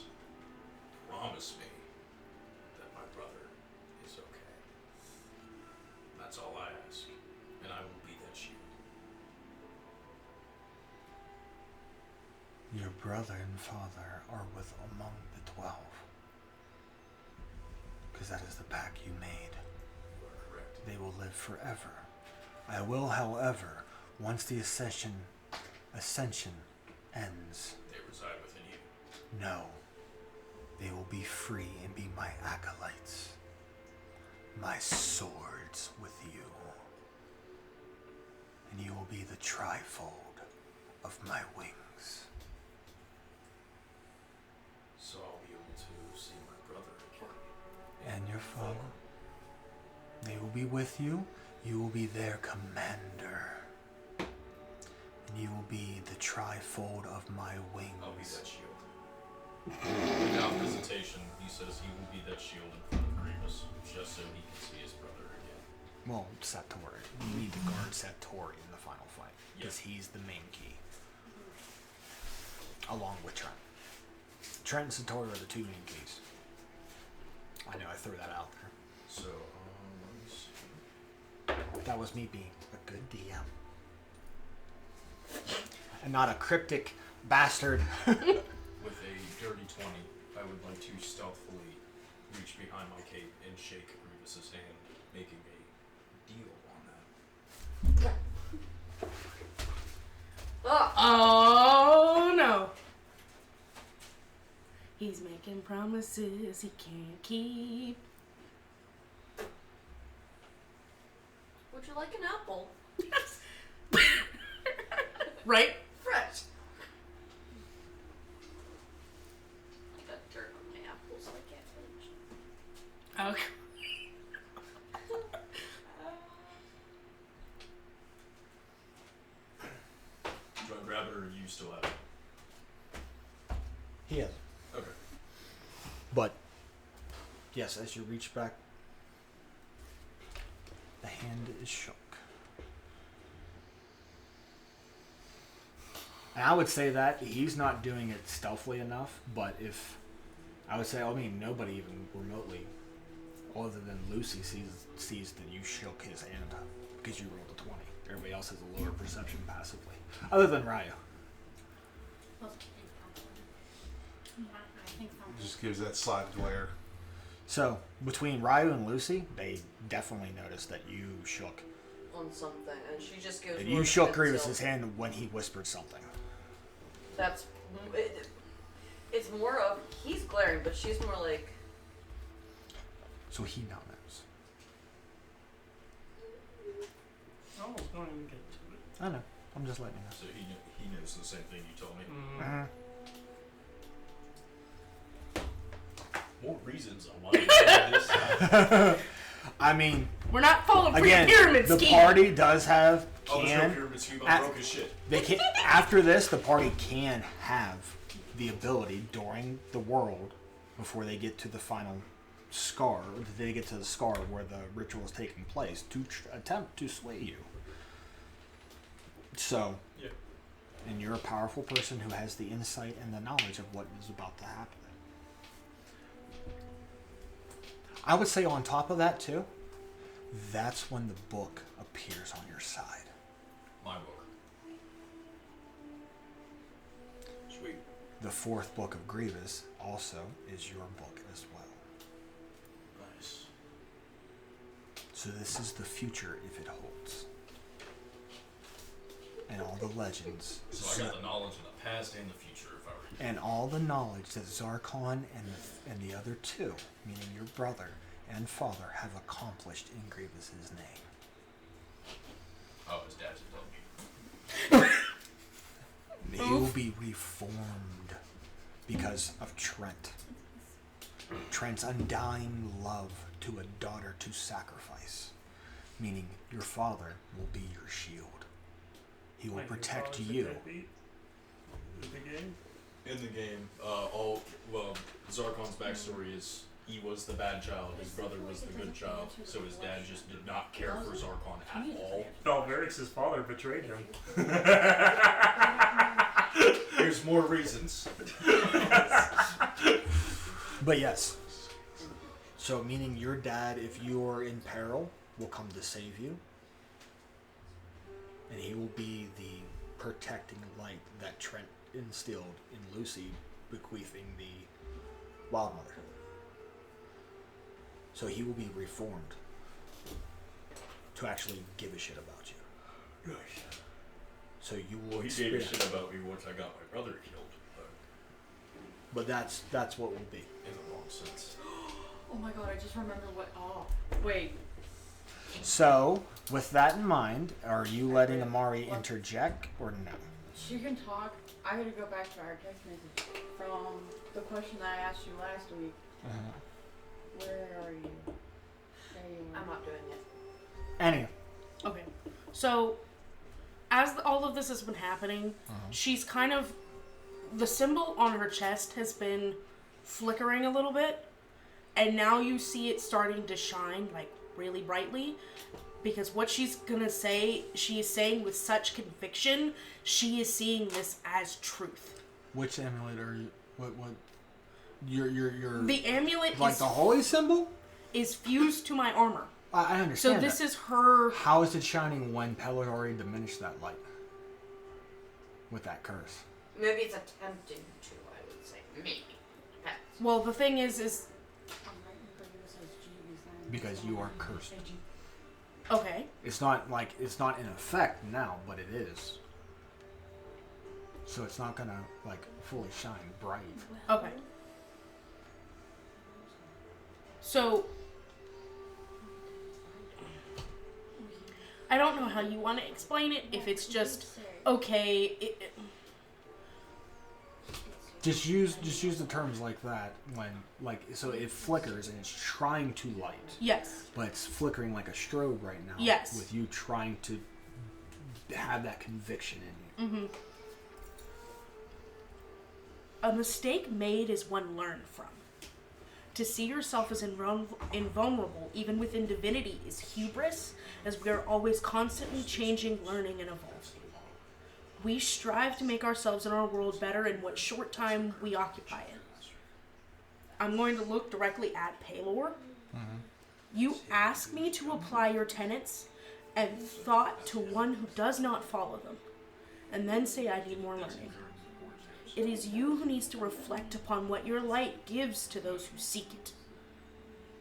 Speaker 6: Promise me that my brother is okay. That's all I ask, and I will be that shield.
Speaker 2: Your brother and father are with among the 12. Because that is the pact you made.
Speaker 6: You are correct.
Speaker 2: They will live forever. I will, however, once the ascension ends.
Speaker 6: They reside within you.
Speaker 2: No. They will be free and be my acolytes. My swords with you. And you will be the trifold of my wings.
Speaker 6: So I'll be able to see my brother again.
Speaker 2: And your father. They will be with you. You will be their commander. And you will be the trifold of my wings.
Speaker 6: I'll be that shield. Without hesitation, he says he will be that shield in front of Grievous, just so he can see his brother again.
Speaker 2: Well, Satori. You need to guard Satori in the final fight. Because he's the main key. Along with Trent. Trent and Satori are the 2 main keys. I know I threw that out there.
Speaker 6: So, let me see.
Speaker 2: That was me being a good DM. And not a cryptic bastard.
Speaker 6: With a dirty 20, I would like to stealthily reach behind my cape and shake Grievous's hand, making a deal on that.
Speaker 4: Oh no. He's making promises he can't keep.
Speaker 5: Would you like an apple?
Speaker 4: Right?
Speaker 5: Fresh. I got dirt on my apple, so I can't finish.
Speaker 4: Okay.
Speaker 6: Do I grab it or do you still have it?
Speaker 2: He is.
Speaker 6: Okay.
Speaker 2: But, yes, as you reach back, the hand is shook. And I would say that he's not doing it stealthily enough, but if, I would say, I mean, nobody even remotely, other than Lucy, sees that you shook his hand because you rolled a 20. Everybody else has a lower perception passively, other than Ryu.
Speaker 1: Just gives that side glare.
Speaker 2: So, between Ryu and Lucy, they definitely noticed that you shook.
Speaker 5: On something, and she just gives.
Speaker 2: And
Speaker 5: more
Speaker 2: you
Speaker 5: of a
Speaker 2: shook
Speaker 5: head
Speaker 2: Grievous's
Speaker 5: tilt.
Speaker 2: hand when he whispered something.
Speaker 5: That's. It's more of he's glaring, but she's more like.
Speaker 2: So he now knows.
Speaker 8: I was going to get to it.
Speaker 2: I know. I'm just letting you know.
Speaker 6: So he knows the same thing you told me. More reasons I want to do this.
Speaker 2: I mean,
Speaker 4: we're not falling for
Speaker 2: again,
Speaker 4: your pyramid
Speaker 2: the
Speaker 4: scheme.
Speaker 2: party does have
Speaker 6: Oh, there's no
Speaker 2: can.
Speaker 6: pyramid scheme. I'm broke as shit.
Speaker 2: They can after this. The party can have the ability during the world before they get to the final scar. Or they get to the scar where the ritual is taking place to attempt to sway you. So,
Speaker 6: yeah.
Speaker 2: And you're a powerful person who has the insight and the knowledge of what is about to happen. I would say on top of that too, that's when the book appears on your side.
Speaker 6: My book. Sweet.
Speaker 2: The fourth book of Grievous also is your book as well.
Speaker 6: Nice.
Speaker 2: So this is the future if it holds. And all the legends.
Speaker 6: So I got the knowledge of the past and the future if I were you.
Speaker 2: And all the knowledge that Zarkon and the other two, meaning your brother and father, have accomplished in Grievous's name.
Speaker 6: Oh, his dad's a dummy.
Speaker 2: He will be reformed because of Trent. Trent's undying love to a daughter to sacrifice, meaning your father will be your shield. He will protect you.
Speaker 8: In the game?
Speaker 6: In the game, Zarkon's backstory is he was the bad child, his brother was the good child, so his dad just did not care for Zarkon at all.
Speaker 8: Valverix's father betrayed him.
Speaker 6: There's more reasons.
Speaker 2: But yes. So meaning your dad, if you're in peril, will come to save you. And he will be the protecting light that Trent instilled in Lucy, bequeathing the Wild Mother. So he will be reformed to actually give a shit about you.
Speaker 6: Right.
Speaker 2: So you will
Speaker 6: Well, he gave a
Speaker 2: experience.
Speaker 6: shit about me once I got my brother killed,
Speaker 2: But that's what will be.
Speaker 6: in the wrong sense.
Speaker 11: Oh my god, I just remembered what. Oh, wait.
Speaker 2: So, with that in mind, are you letting Amari interject or no?
Speaker 11: She can talk. I gotta go back to our text message from the question I asked you last week. Where are you? There you are.
Speaker 5: I'm not doing it.
Speaker 2: Anyway.
Speaker 4: Okay. So, as all of this has been happening, she's kind of... The symbol on her chest has been flickering a little bit. And now you see it starting to shine, like, really brightly. Because what she's gonna say, she is saying with such conviction, she is seeing this as truth.
Speaker 2: Which amulet are you... What...
Speaker 4: The amulet
Speaker 2: like
Speaker 4: is
Speaker 2: the holy symbol
Speaker 4: is fused to my armor.
Speaker 2: I understand.
Speaker 4: So this
Speaker 2: that.
Speaker 4: is her.
Speaker 2: How is it shining when Pel already diminished that light with that curse?
Speaker 5: Maybe it's attempting to, I would say. Maybe. Depends.
Speaker 4: Well, the thing is
Speaker 2: Because you are cursed.
Speaker 4: okay.
Speaker 2: It's not in effect now, but it is. So it's not gonna like fully shine bright.
Speaker 4: Okay. So I don't know how you want to explain it. If it's just okay,
Speaker 2: Just use the terms like that when so it flickers and it's trying to light.
Speaker 4: Yes.
Speaker 2: But it's flickering like a strobe right now.
Speaker 4: Yes.
Speaker 2: With you trying to have that conviction in you.
Speaker 4: Mm-hmm. A mistake made is one learned from. To see yourself as invulnerable, even within divinity, is hubris, as we are always constantly changing, learning, and evolving. We strive to make ourselves and our world better in what short time we occupy it. I'm going to look directly at Pelor.
Speaker 2: Mm-hmm.
Speaker 4: You ask me to apply your tenets and thought to one who does not follow them, and then say I need more learning. It is you who needs to reflect upon what your light gives to those who seek it.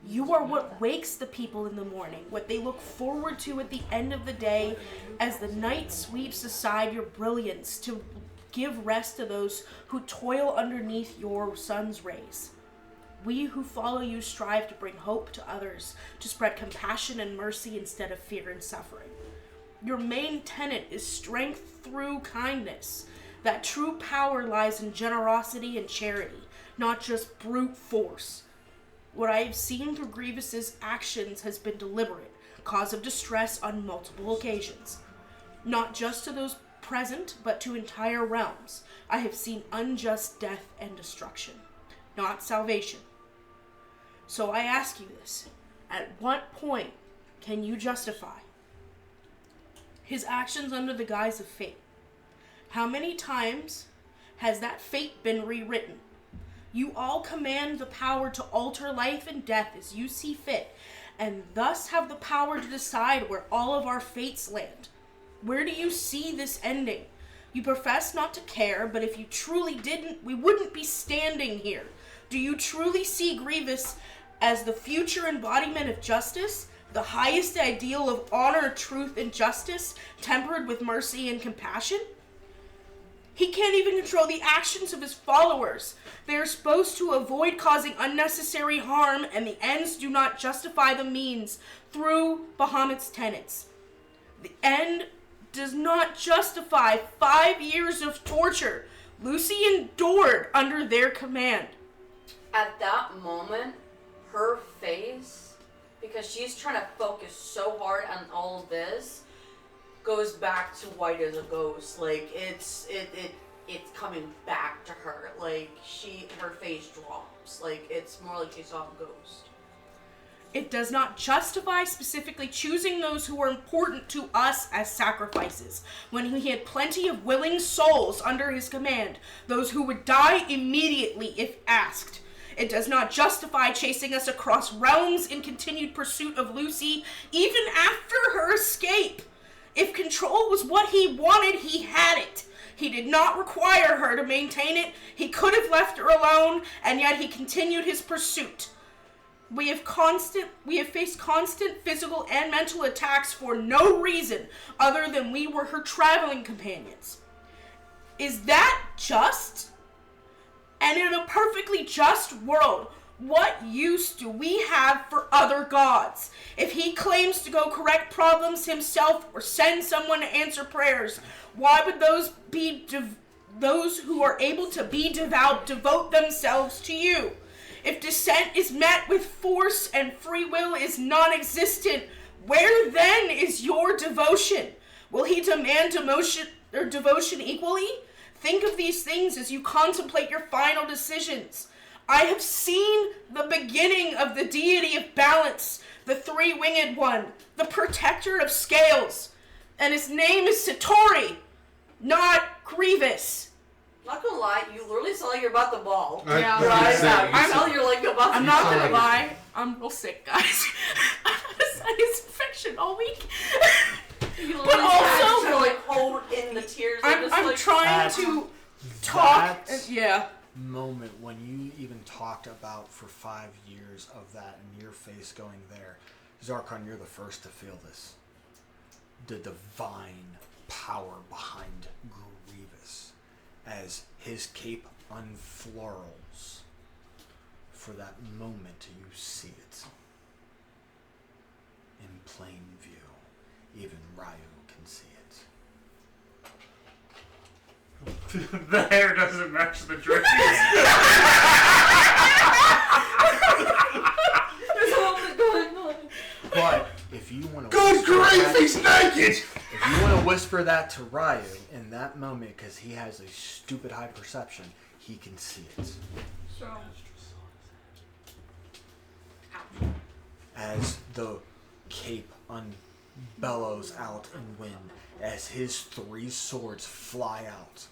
Speaker 4: You are what wakes the people in the morning, what they look forward to at the end of the day as the night sweeps aside your brilliance to give rest to those who toil underneath your sun's rays. We who follow you strive to bring hope to others, to spread compassion and mercy instead of fear and suffering. Your main tenet is strength through kindness. That true power lies in generosity and charity, not just brute force. What I have seen through Grievous's actions has been deliberate, cause of distress on multiple occasions. Not just to those present, but to entire realms. I have seen unjust death and destruction, not salvation. So I ask you this, at what point can you justify his actions under the guise of fate? How many times has that fate been rewritten? You all command the power to alter life and death as you see fit, and thus have the power to decide where all of our fates land. Where do you see this ending? You profess not to care, but if you truly didn't, we wouldn't be standing here. Do you truly see Grievous as the future embodiment of justice? The highest ideal of honor, truth, and justice, tempered with mercy and compassion? He can't even control the actions of his followers. They are supposed to avoid causing unnecessary harm, and the ends do not justify the means through Bahamut's tenets. The end does not justify 5 years of torture Lucy endured under their command.
Speaker 5: At that moment, her face, because she's trying to focus so hard on all of this, goes back to white as a ghost. Like it's coming back to her. Like her face drops. Like it's more like she saw a ghost.
Speaker 4: It does not justify specifically choosing those who are important to us as sacrifices, when he had plenty of willing souls under his command, those who would die immediately if asked. It does not justify chasing us across realms in continued pursuit of Lucy, even after her escape. If control was what he wanted, he had it. He did not require her to maintain it. He could have left her alone, and yet he continued his pursuit. We have faced constant physical and mental attacks for no reason other than we were her traveling companions. Is that just? And in a perfectly just world, what use do we have for other gods? If he claims to go correct problems himself or send someone to answer prayers, why would those who are able to be devout devote themselves to you? If dissent is met with force and free will is non-existent, where then is your devotion? Will he demand devotion equally? Think of these things as you contemplate your final decisions. I have seen the beginning of the deity of balance, the three-winged one, the protector of scales, and his name is Satori, not Grievous.
Speaker 5: Not gonna lie, you literally sound like you're about to ball.
Speaker 4: Yeah.
Speaker 5: Your eyes
Speaker 1: said-
Speaker 5: out.
Speaker 1: you
Speaker 5: You
Speaker 1: said-
Speaker 5: sound you're like about to
Speaker 4: I'm not
Speaker 5: ball.
Speaker 4: gonna lie. I'm real sick, guys. I've had a sinus infection all week.
Speaker 5: You
Speaker 4: But
Speaker 5: literally
Speaker 4: also-
Speaker 5: to like hold in the tears. and just
Speaker 4: I'm
Speaker 5: like,
Speaker 4: trying to talk.
Speaker 2: That's
Speaker 4: Yeah.
Speaker 2: moment when you even talked about for 5 years of that and your face going there. Zarkon, you're the first to feel this. The divine power behind Grievous as his cape unfurls. For that moment you see it. In plain view. Even Ryu can see it.
Speaker 8: The hair doesn't match the dress.
Speaker 5: There's a moment going on.
Speaker 2: But if you want to
Speaker 1: Good grief, he's naked!
Speaker 2: If you want to whisper that to Ryu in that moment, because he has a stupid high perception, he can see it.
Speaker 11: So.
Speaker 2: As the cape bellows out in wind, as his 3 swords fly out.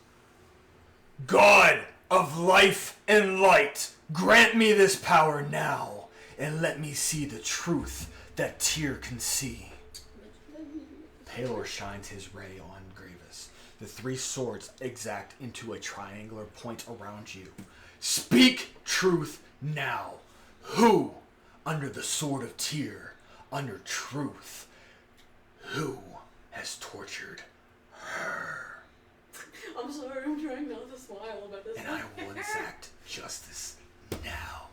Speaker 2: God of life and light, grant me this power now, and let me see the truth that Tyr can see. Palor shines his ray on Grievous. The 3 swords exact into a triangular point around you. Speak truth now. Who, under the sword of Tyr, under truth, who has tortured her?
Speaker 5: I'm sorry, I'm trying not to smile about this.
Speaker 2: And I will exact justice now.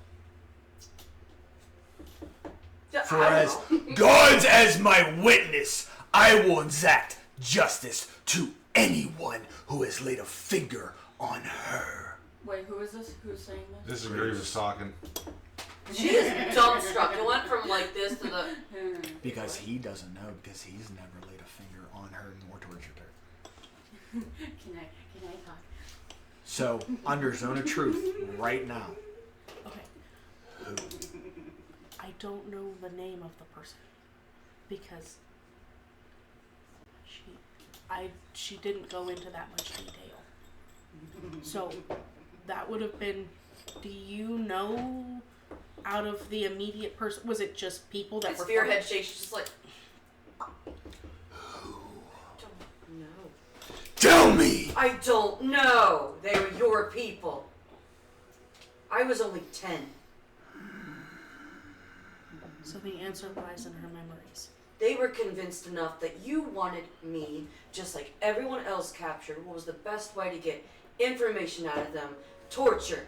Speaker 5: Yeah,
Speaker 2: For
Speaker 5: I
Speaker 2: as
Speaker 5: don't know.
Speaker 2: God's as my witness, I will exact justice to anyone who has laid a finger on her.
Speaker 11: Wait, who is this? Who's saying this?
Speaker 1: This is Grievous talking.
Speaker 5: She is dumbstruck. It went from like this to the.
Speaker 2: Because he doesn't know, because he's never laid a finger on her nor tortured her.
Speaker 11: Can I talk?
Speaker 2: So, under Zone of Truth, right now,
Speaker 4: Okay.
Speaker 2: who?
Speaker 4: I don't know the name of the person because she didn't go into that much detail. So that would have been. Do you know? Out of the immediate person, was it just people that
Speaker 5: It's
Speaker 4: were?
Speaker 5: fear head shake. She's just like. I don't know.
Speaker 2: Tell me!
Speaker 5: I don't know. They were your people. I was only 10.
Speaker 4: So the answer lies in her memories.
Speaker 5: They were convinced enough that you wanted me, just like everyone else captured. What was the best way to get information out of them? Torture.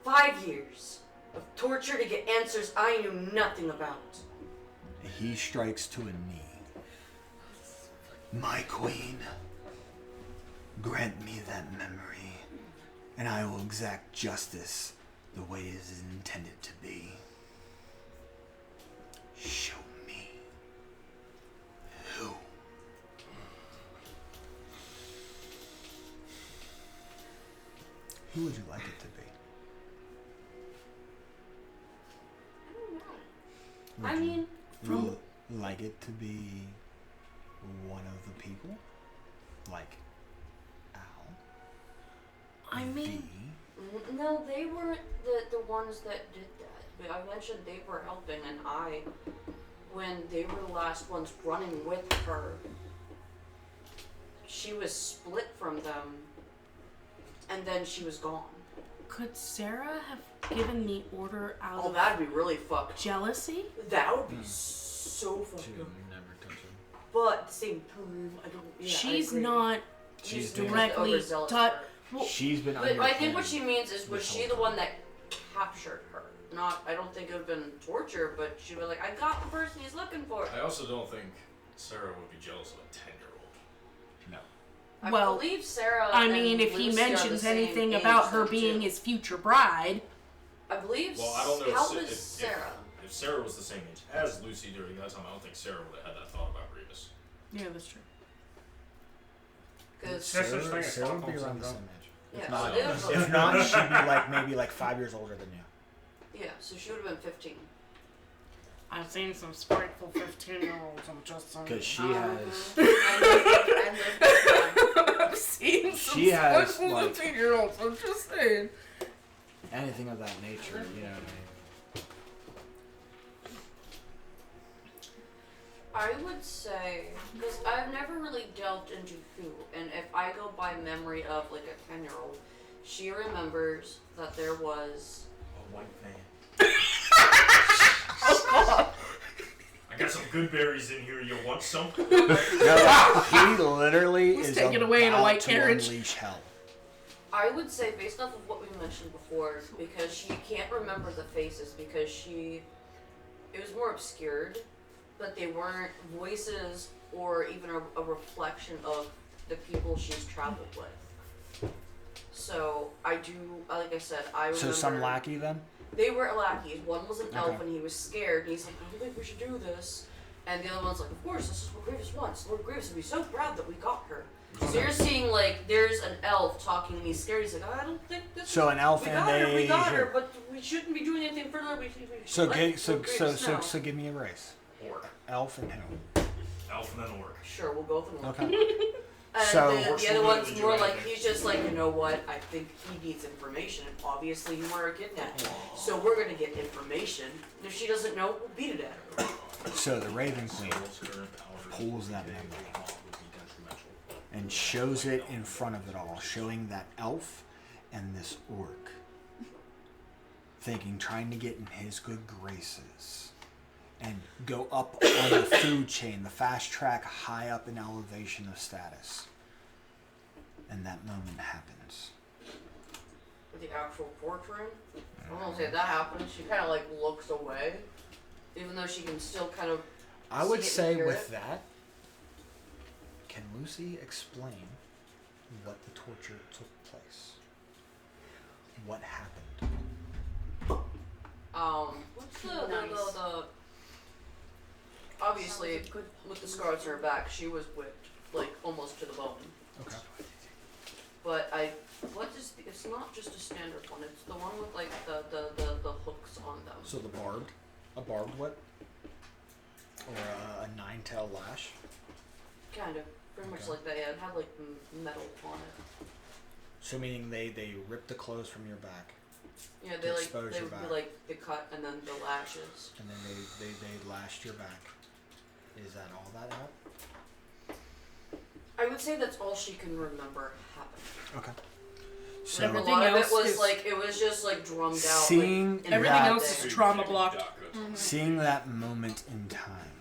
Speaker 5: 5 years of torture to get answers I knew nothing about.
Speaker 2: He strikes to a knee. My queen, grant me that memory, and I will exact justice the way it is intended to be. Show me who. Who would you like it to be?
Speaker 5: I mean,
Speaker 2: Would you like it to be one of the people? Like Al?
Speaker 4: I mean,
Speaker 5: no, they weren't the ones that did that. But I mentioned they were helping, and when they were the last ones running with her, she was split from them, and then she was gone.
Speaker 4: could Sarah have given the order out
Speaker 5: Oh,
Speaker 4: of
Speaker 5: that'd be really fucked.
Speaker 4: jealousy?
Speaker 5: That would be so fucked
Speaker 2: She
Speaker 5: up.
Speaker 2: would never touch him.
Speaker 5: But at the same time, I don't. Yeah,
Speaker 4: She's
Speaker 5: I agree.
Speaker 4: not
Speaker 2: She's been
Speaker 4: directly
Speaker 5: overzealous
Speaker 4: taught.
Speaker 5: for her.
Speaker 4: Well,
Speaker 2: She's been
Speaker 5: But
Speaker 2: under
Speaker 5: I think
Speaker 2: him
Speaker 5: what she means is, was
Speaker 2: this
Speaker 5: she
Speaker 2: whole
Speaker 5: the
Speaker 2: time.
Speaker 5: one that captured her? Not, I don't think it would have been torture, but she was like, I got the person he's looking for.
Speaker 6: I also don't think Sarah would be jealous of a 10-year-old.
Speaker 2: No.
Speaker 5: I
Speaker 4: well,
Speaker 5: believe Sarah.
Speaker 4: I
Speaker 5: and
Speaker 4: mean, if he
Speaker 5: Lucy are the
Speaker 4: mentions
Speaker 5: same
Speaker 4: anything
Speaker 5: age,
Speaker 4: about her
Speaker 5: though,
Speaker 4: being
Speaker 5: too.
Speaker 4: his future bride,
Speaker 5: I believe.
Speaker 6: Well, I don't know
Speaker 5: How
Speaker 6: if,
Speaker 5: old is Sarah?
Speaker 6: if Sarah was the same age as Lucy during that time. I don't think Sarah would have had that thought about Grievous.
Speaker 4: yeah, that's true.
Speaker 5: Because
Speaker 8: There's such thing as
Speaker 2: Sarah would be
Speaker 8: Stockholm
Speaker 2: around the
Speaker 8: syndrome.
Speaker 2: same age.
Speaker 5: yeah,
Speaker 2: If not,
Speaker 5: she is.
Speaker 2: if not, she'd be like maybe like 5 years older than you.
Speaker 5: Yeah, so she would have been 15.
Speaker 4: I've seen some spiteful 15-year-olds. I'm just saying.
Speaker 2: Because she has.
Speaker 5: I lived
Speaker 4: seen some
Speaker 2: She has,
Speaker 4: special
Speaker 2: like-
Speaker 4: 15-year-olds. I'm just saying.
Speaker 2: Anything of that nature, you know what I mean?
Speaker 5: I would say, because I've never really delved into who, and if I go by memory of like a 10-year-old, she remembers that there was
Speaker 9: A white van.
Speaker 6: I got some good berries in here. You want some?
Speaker 2: No, he literally
Speaker 4: He's
Speaker 2: is
Speaker 4: taken away in a
Speaker 2: about
Speaker 4: white
Speaker 2: to
Speaker 4: carriage.
Speaker 2: unleash hell.
Speaker 5: I would say, based off of what we mentioned before, because she can't remember the faces, because it was more obscured, but they weren't voices or even a reflection of the people she's traveled with. So, like I said, I remember...
Speaker 2: So some lackey then?
Speaker 5: They were lackeys. One was an elf
Speaker 2: Okay.
Speaker 5: and he was scared, and he's like, I don't think we should do this. And the other one's like, of course, this is what Grievous wants. Lord Grievous would be so proud that we got her. So you're seeing, like, there's an elf talking and he's scared. He's like, I don't think this
Speaker 2: So an elf
Speaker 5: we
Speaker 2: and
Speaker 5: got her, we got
Speaker 2: a...
Speaker 5: her, but we shouldn't be doing anything further. We
Speaker 2: So,
Speaker 5: let Lord Grievous know.
Speaker 2: so give me a race.
Speaker 6: Orc.
Speaker 2: Elf and who?
Speaker 6: Elf and an orc.
Speaker 5: Sure, we'll go with an orc.
Speaker 2: Okay.
Speaker 5: And
Speaker 2: So-
Speaker 5: then
Speaker 6: Orcs
Speaker 5: the other
Speaker 6: will do
Speaker 5: one's
Speaker 6: the
Speaker 5: more
Speaker 6: driving.
Speaker 5: like, he's just like, you know what, I think he needs information, and obviously you were kidnapped. So we're gonna get information, and if she doesn't know, we'll beat it at her.
Speaker 2: So the Raven Queen pulls that memory and shows it in front of it all, showing that elf and this orc, trying to get in his good graces and go up on the food chain, the fast track high up in elevation of status. And that moment happens.
Speaker 5: With the actual portrait, I won't say that happens. She kind of like looks away, even though she can still kind of.
Speaker 2: I would
Speaker 5: see it
Speaker 2: say
Speaker 5: and hear
Speaker 2: with
Speaker 5: it.
Speaker 2: that, can Lucy explain what the torture took place? What happened?
Speaker 5: What's the obviously with the scars on her back, she was whipped like almost to the bone.
Speaker 2: Okay.
Speaker 5: But it's not just a standard one. It's the one with like the hooks on them.
Speaker 2: So a barbed whip? Or a nine-tail lash?
Speaker 5: Kind of, pretty much
Speaker 2: Okay.
Speaker 5: like that. Yeah, it had like metal on it.
Speaker 2: So meaning they ripped the clothes from your back,
Speaker 5: Yeah,
Speaker 2: To
Speaker 5: they
Speaker 2: expose your
Speaker 5: would
Speaker 2: back.
Speaker 5: be like the cut and then the lashes.
Speaker 2: and then they lashed your back. Is that all that happened?
Speaker 5: I would say that's all she can remember happened.
Speaker 2: Okay.
Speaker 5: Like,
Speaker 2: So
Speaker 5: a
Speaker 4: Everything
Speaker 5: lot of it
Speaker 4: else
Speaker 5: was
Speaker 4: is-
Speaker 5: like it was just like drummed out.
Speaker 2: Seeing
Speaker 5: like, in
Speaker 4: Everything
Speaker 2: that-
Speaker 4: else is trauma blocked.
Speaker 2: seeing that moment in time,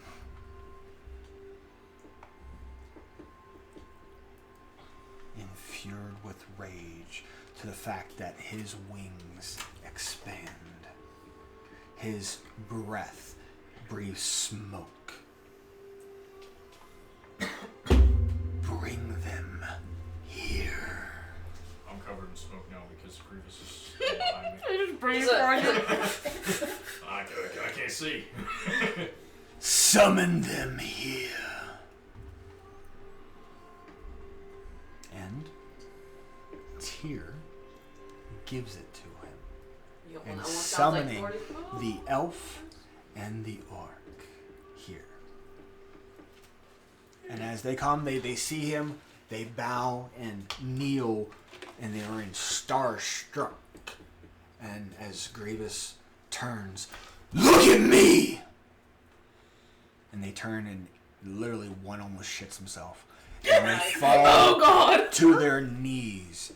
Speaker 2: infuriated with rage to the fact that his wings expand, his breath breathes smoke. Bring them here.
Speaker 6: I'm covered in smoke now because Grievous is behind me.
Speaker 4: I just brain
Speaker 5: Is it-
Speaker 4: farted.
Speaker 6: I can't see.
Speaker 2: Summon them here. And Tyr gives it to him.
Speaker 5: You got one
Speaker 2: And
Speaker 5: that almost sounds like
Speaker 2: summoning
Speaker 5: 40.
Speaker 2: the elf and the orc here. And as they come, they see him, they bow and kneel, and they are in starstruck. And as Grievous turns, look at me! And they turn and literally one almost shits himself. And they fall
Speaker 4: Oh God!
Speaker 2: to their knees.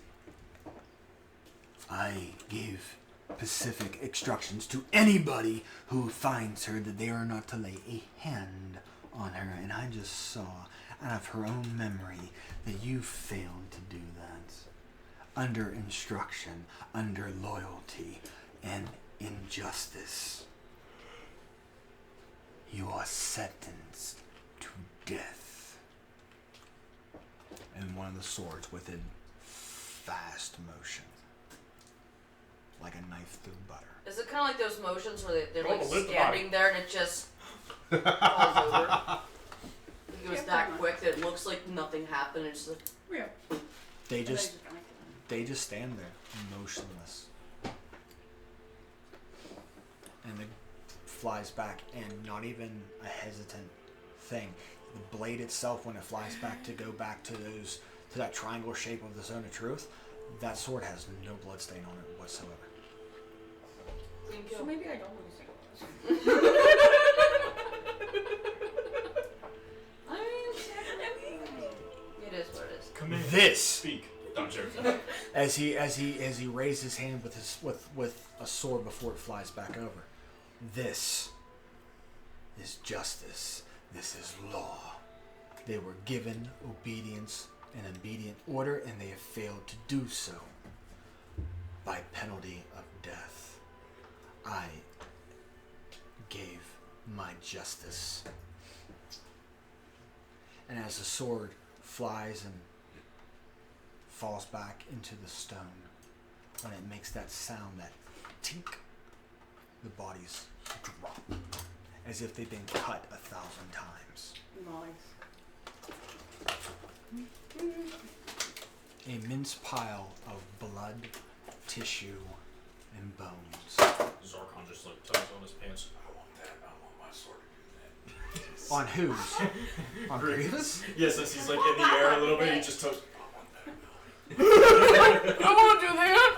Speaker 2: I give specific instructions to anybody who finds her that they are not to lay a hand on her. And I just saw out of her own memory that you failed to do that. Under instruction, under loyalty, and injustice. You are sentenced to death. And one of the swords within fast motion. Like a knife through butter.
Speaker 5: Is it kind of like those motions where they're
Speaker 6: Oh,
Speaker 5: like
Speaker 6: lift the
Speaker 5: standing
Speaker 6: body.
Speaker 5: there and it just falls over? It goes that quick that it looks like nothing happened. It's like,
Speaker 11: Yeah.
Speaker 2: They just stand there, motionless. And it flies back, and not even a hesitant thing. The blade itself, when it flies back to go back to to that triangular shape of the Zone of Truth, that sword has no blood stain on it whatsoever.
Speaker 11: So maybe I don't want to say
Speaker 5: it is what it is.
Speaker 6: Command.
Speaker 2: This
Speaker 6: Speak. No, I'm joking.
Speaker 2: as he raised his hand with a sword before it flies back over. This is justice. This is law. They were given obedience and obedient order, and they have failed to do so by penalty of death. I gave my justice. And as the sword flies and falls back into the stone, when it makes that sound, that tink, the bodies drop as if they've been cut 1,000 times.
Speaker 11: Nice.
Speaker 2: A mince pile of blood, tissue, and bones.
Speaker 6: Zarkon just like tugs on his pants. I want that. I want my sword to do that.
Speaker 2: On whose? On Grievous?
Speaker 6: Yes, as he's like in the air a little bit, he just tugs.
Speaker 11: I want to do that.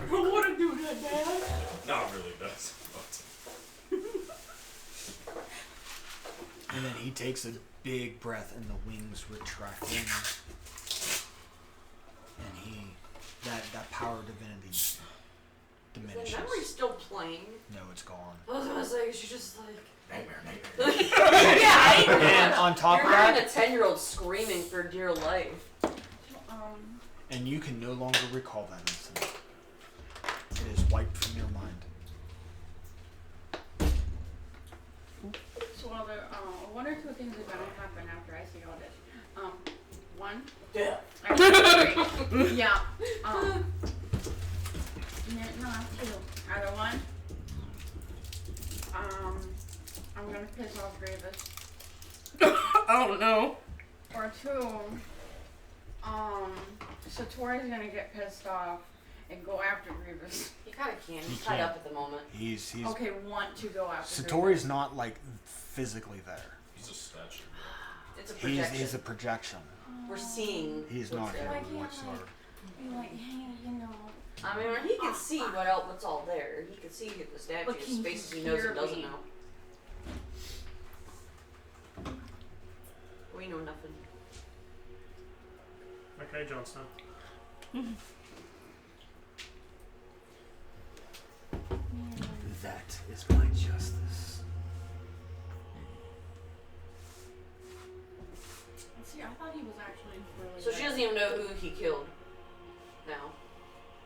Speaker 11: I want to do that, Dad.
Speaker 6: Not really, that's but.
Speaker 2: And then he takes a big breath and the wings retract in. And that power of divinity diminishes.
Speaker 5: Is the memory still playing?
Speaker 2: No, it's gone.
Speaker 5: I was gonna say, she's just like...
Speaker 6: Nightmare.
Speaker 5: Yeah,
Speaker 2: And on top
Speaker 5: you're
Speaker 2: of that...
Speaker 5: hearing a 10-year-old screaming for dear life.
Speaker 2: And you can no longer recall that incident. It is wiped from your mind.
Speaker 11: So one or two things are gonna happen after I see all this. One.
Speaker 5: Yeah.
Speaker 11: Yeah. No, two. Either one. I'm gonna piss off Grievous.
Speaker 4: Oh no.
Speaker 11: Or two. Satori's gonna get pissed off and go after Grievous.
Speaker 5: He kind of can.
Speaker 2: He
Speaker 5: He's tied
Speaker 2: can.
Speaker 5: up at the moment.
Speaker 2: He's
Speaker 11: Okay, want to go after
Speaker 2: Satori's not like physically there.
Speaker 6: He's a statue.
Speaker 5: It's a projection.
Speaker 2: He's a projection.
Speaker 5: We're seeing.
Speaker 2: He's
Speaker 5: what's
Speaker 2: not
Speaker 5: there.
Speaker 2: here whatsoever.
Speaker 11: Be like, hey, you know.
Speaker 5: I mean, he can see what's all there. He can see the statue,
Speaker 11: But can
Speaker 5: spaces
Speaker 11: he
Speaker 5: he knows
Speaker 11: hear
Speaker 5: and doesn't
Speaker 11: me?
Speaker 5: know. We know nothing.
Speaker 8: Okay, Jon Snow.
Speaker 2: That is my justice.
Speaker 11: See, I thought he was actually really.
Speaker 5: So she doesn't even know who he killed. Now.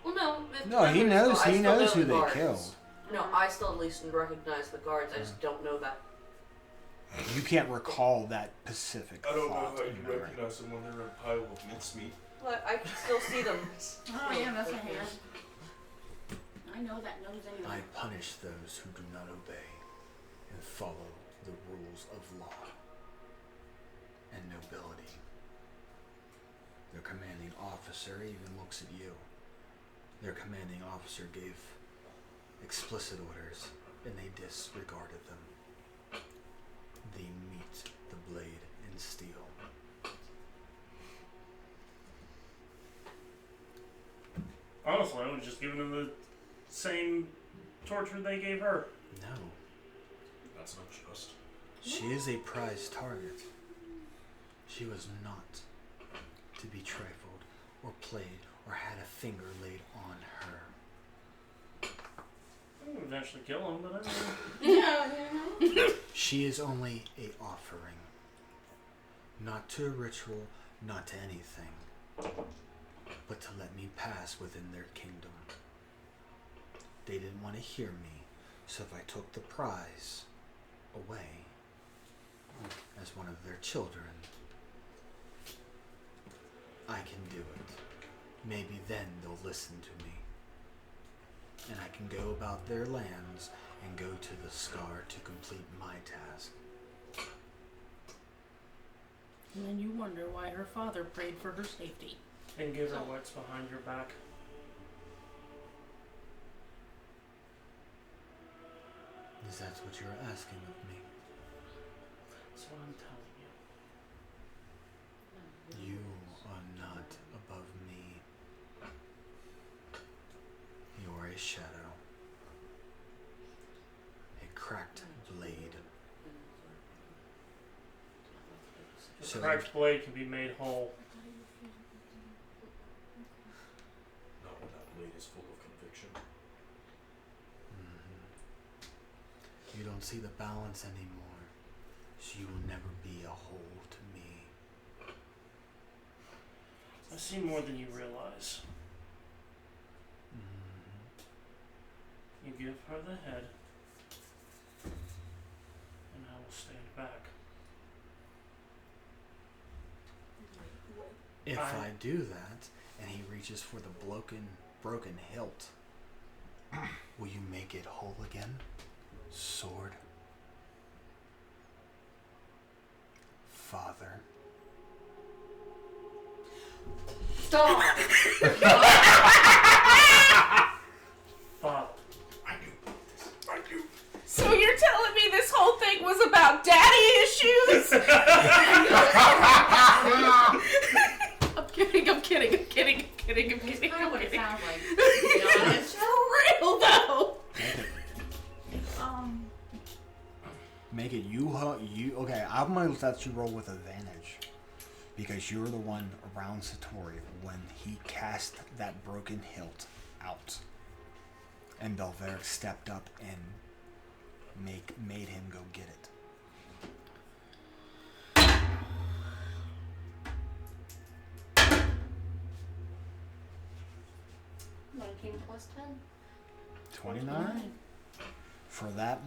Speaker 5: Well, no.
Speaker 2: No, he knows.
Speaker 5: I
Speaker 2: He
Speaker 5: still
Speaker 2: knows
Speaker 5: know
Speaker 2: who
Speaker 5: the
Speaker 2: they
Speaker 5: guards.
Speaker 2: killed.
Speaker 5: No, I still at least recognize the guards. I just don't know that.
Speaker 2: You can't recall that Pacific
Speaker 6: I don't know
Speaker 2: thought
Speaker 6: how
Speaker 2: in
Speaker 6: you
Speaker 2: memory.
Speaker 6: recognize them when they're in a pile of mincemeat.
Speaker 5: But I can still see them.
Speaker 11: Oh yeah, that's a hand. I know that nose anyway.
Speaker 2: I punish those who do not obey and follow the rules of law and nobility. Their commanding officer even looks at you. Their commanding officer gave explicit orders and they disregarded them. They meet the blade in steel.
Speaker 8: Honestly, I would have just given him the same torture they gave her.
Speaker 2: No,
Speaker 6: That's not just.
Speaker 2: she is a prized target. She was not to be trifled or played or had a finger laid on her.
Speaker 8: I would eventually kill him, but I mean,
Speaker 11: Yeah.
Speaker 2: She is only a offering. Not to a ritual, not to anything, but to let me pass within their kingdom. They didn't want to hear me, so if I took the prize away as one of their children, I can do it. Maybe then they'll listen to me. And I can go about their lands and go to the Scar to complete my task.
Speaker 4: And then you wonder why her father prayed for her safety.
Speaker 8: and give her what's behind your back.
Speaker 2: Is that what you're asking of me?
Speaker 8: That's what I'm telling you.
Speaker 2: You are not above me. You are a shadow. A cracked blade.
Speaker 8: The
Speaker 2: So-
Speaker 8: cracked blade can be made whole.
Speaker 6: Not when that blade is full of conviction.
Speaker 2: You don't see the balance anymore, so you will never be a whole to me.
Speaker 8: I see more than you realize. You give her the head, and I will stand back.
Speaker 2: If I do that, and he reaches for the broken hilt, will you make it whole again? Sword? Father?
Speaker 11: Stop!
Speaker 8: Father.
Speaker 4: So you're telling me this whole thing was about daddy issues? I'm kidding.
Speaker 11: That's kind of what it sounds like. To be honest.
Speaker 4: For real though.
Speaker 2: Make it you. Okay, I'm gonna let you roll with advantage because you're the one around Satori when he cast that broken hilt out, and Belveric stepped up and made him go get it.
Speaker 5: Plus 10.
Speaker 2: 29? For that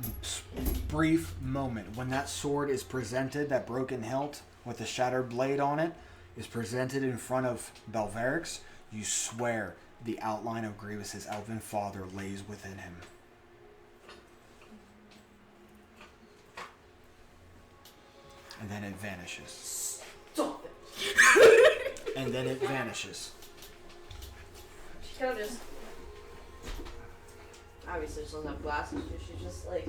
Speaker 2: brief moment, when that sword is presented, that broken hilt with the shattered blade on it, is presented in front of Belveric's, you swear the outline of Grievous's elven father lays within him. And then it vanishes.
Speaker 5: Stop it.
Speaker 2: And then it vanishes.
Speaker 5: She kind of just. Obviously, she doesn't have glasses, so she's just like.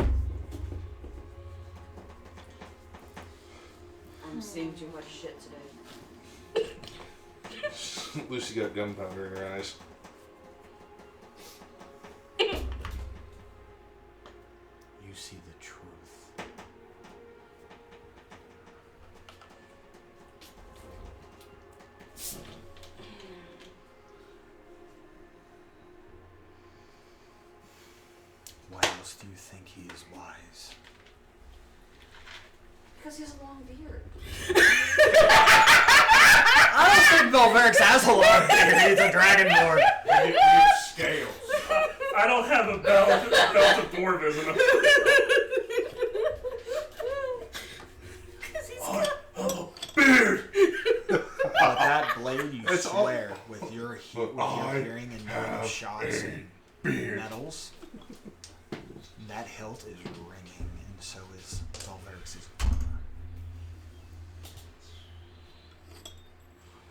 Speaker 5: I'm seeing too much shit today.
Speaker 1: Lucy got gunpowder in her eyes.
Speaker 2: You see the truth. Why else do you think he is wise?
Speaker 5: Because he has a long beard.
Speaker 2: I don't think Belveric's has a long beard. He's a dragonborn.
Speaker 6: You have scales.
Speaker 8: I don't have a belt of dwarvism.
Speaker 6: Beard!
Speaker 2: But that blade, you
Speaker 1: It's all-
Speaker 2: swear, with your hearing and knowing of shots and metals, that hilt is ringing, and so is Belveric's armor.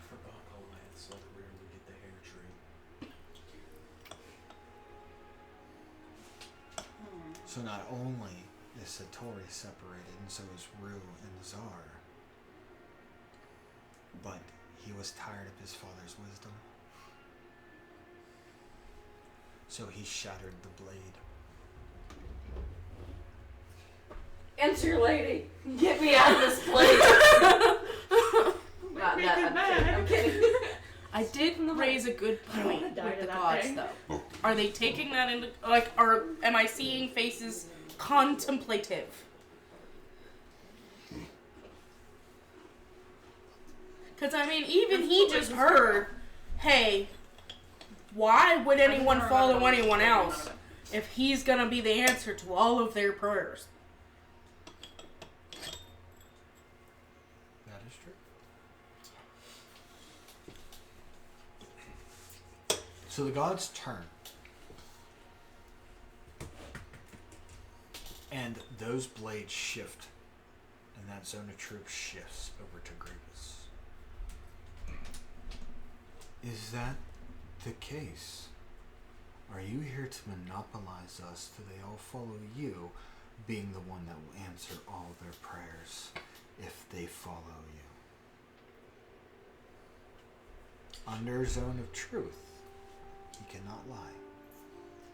Speaker 9: Forgot Goliaths like rarely get the hair tree.
Speaker 2: So not only is Satori separated, and so is Rue and Zar, but he was tired of his father's wisdom. So he shattered the blade.
Speaker 5: Answer, lady. Get me out of this place. Not that. I'm kidding.
Speaker 4: I did raise a good
Speaker 11: I wanna
Speaker 4: point
Speaker 11: die
Speaker 4: with
Speaker 11: to
Speaker 4: the
Speaker 11: that
Speaker 4: gods,
Speaker 11: thing.
Speaker 4: though. Are they taking that into or am I seeing faces contemplative? Because I mean, even he just heard, "Hey, why would anyone follow anyone else if he's gonna be the answer to all of their prayers?"
Speaker 2: That is true. So the gods turn. And those blades shift. And that zone of truth shifts over to Grievous. Is that the case? Are you here to monopolize us till they all follow you, being the one that will answer all their prayers if they follow you? under zone of truth, he cannot lie.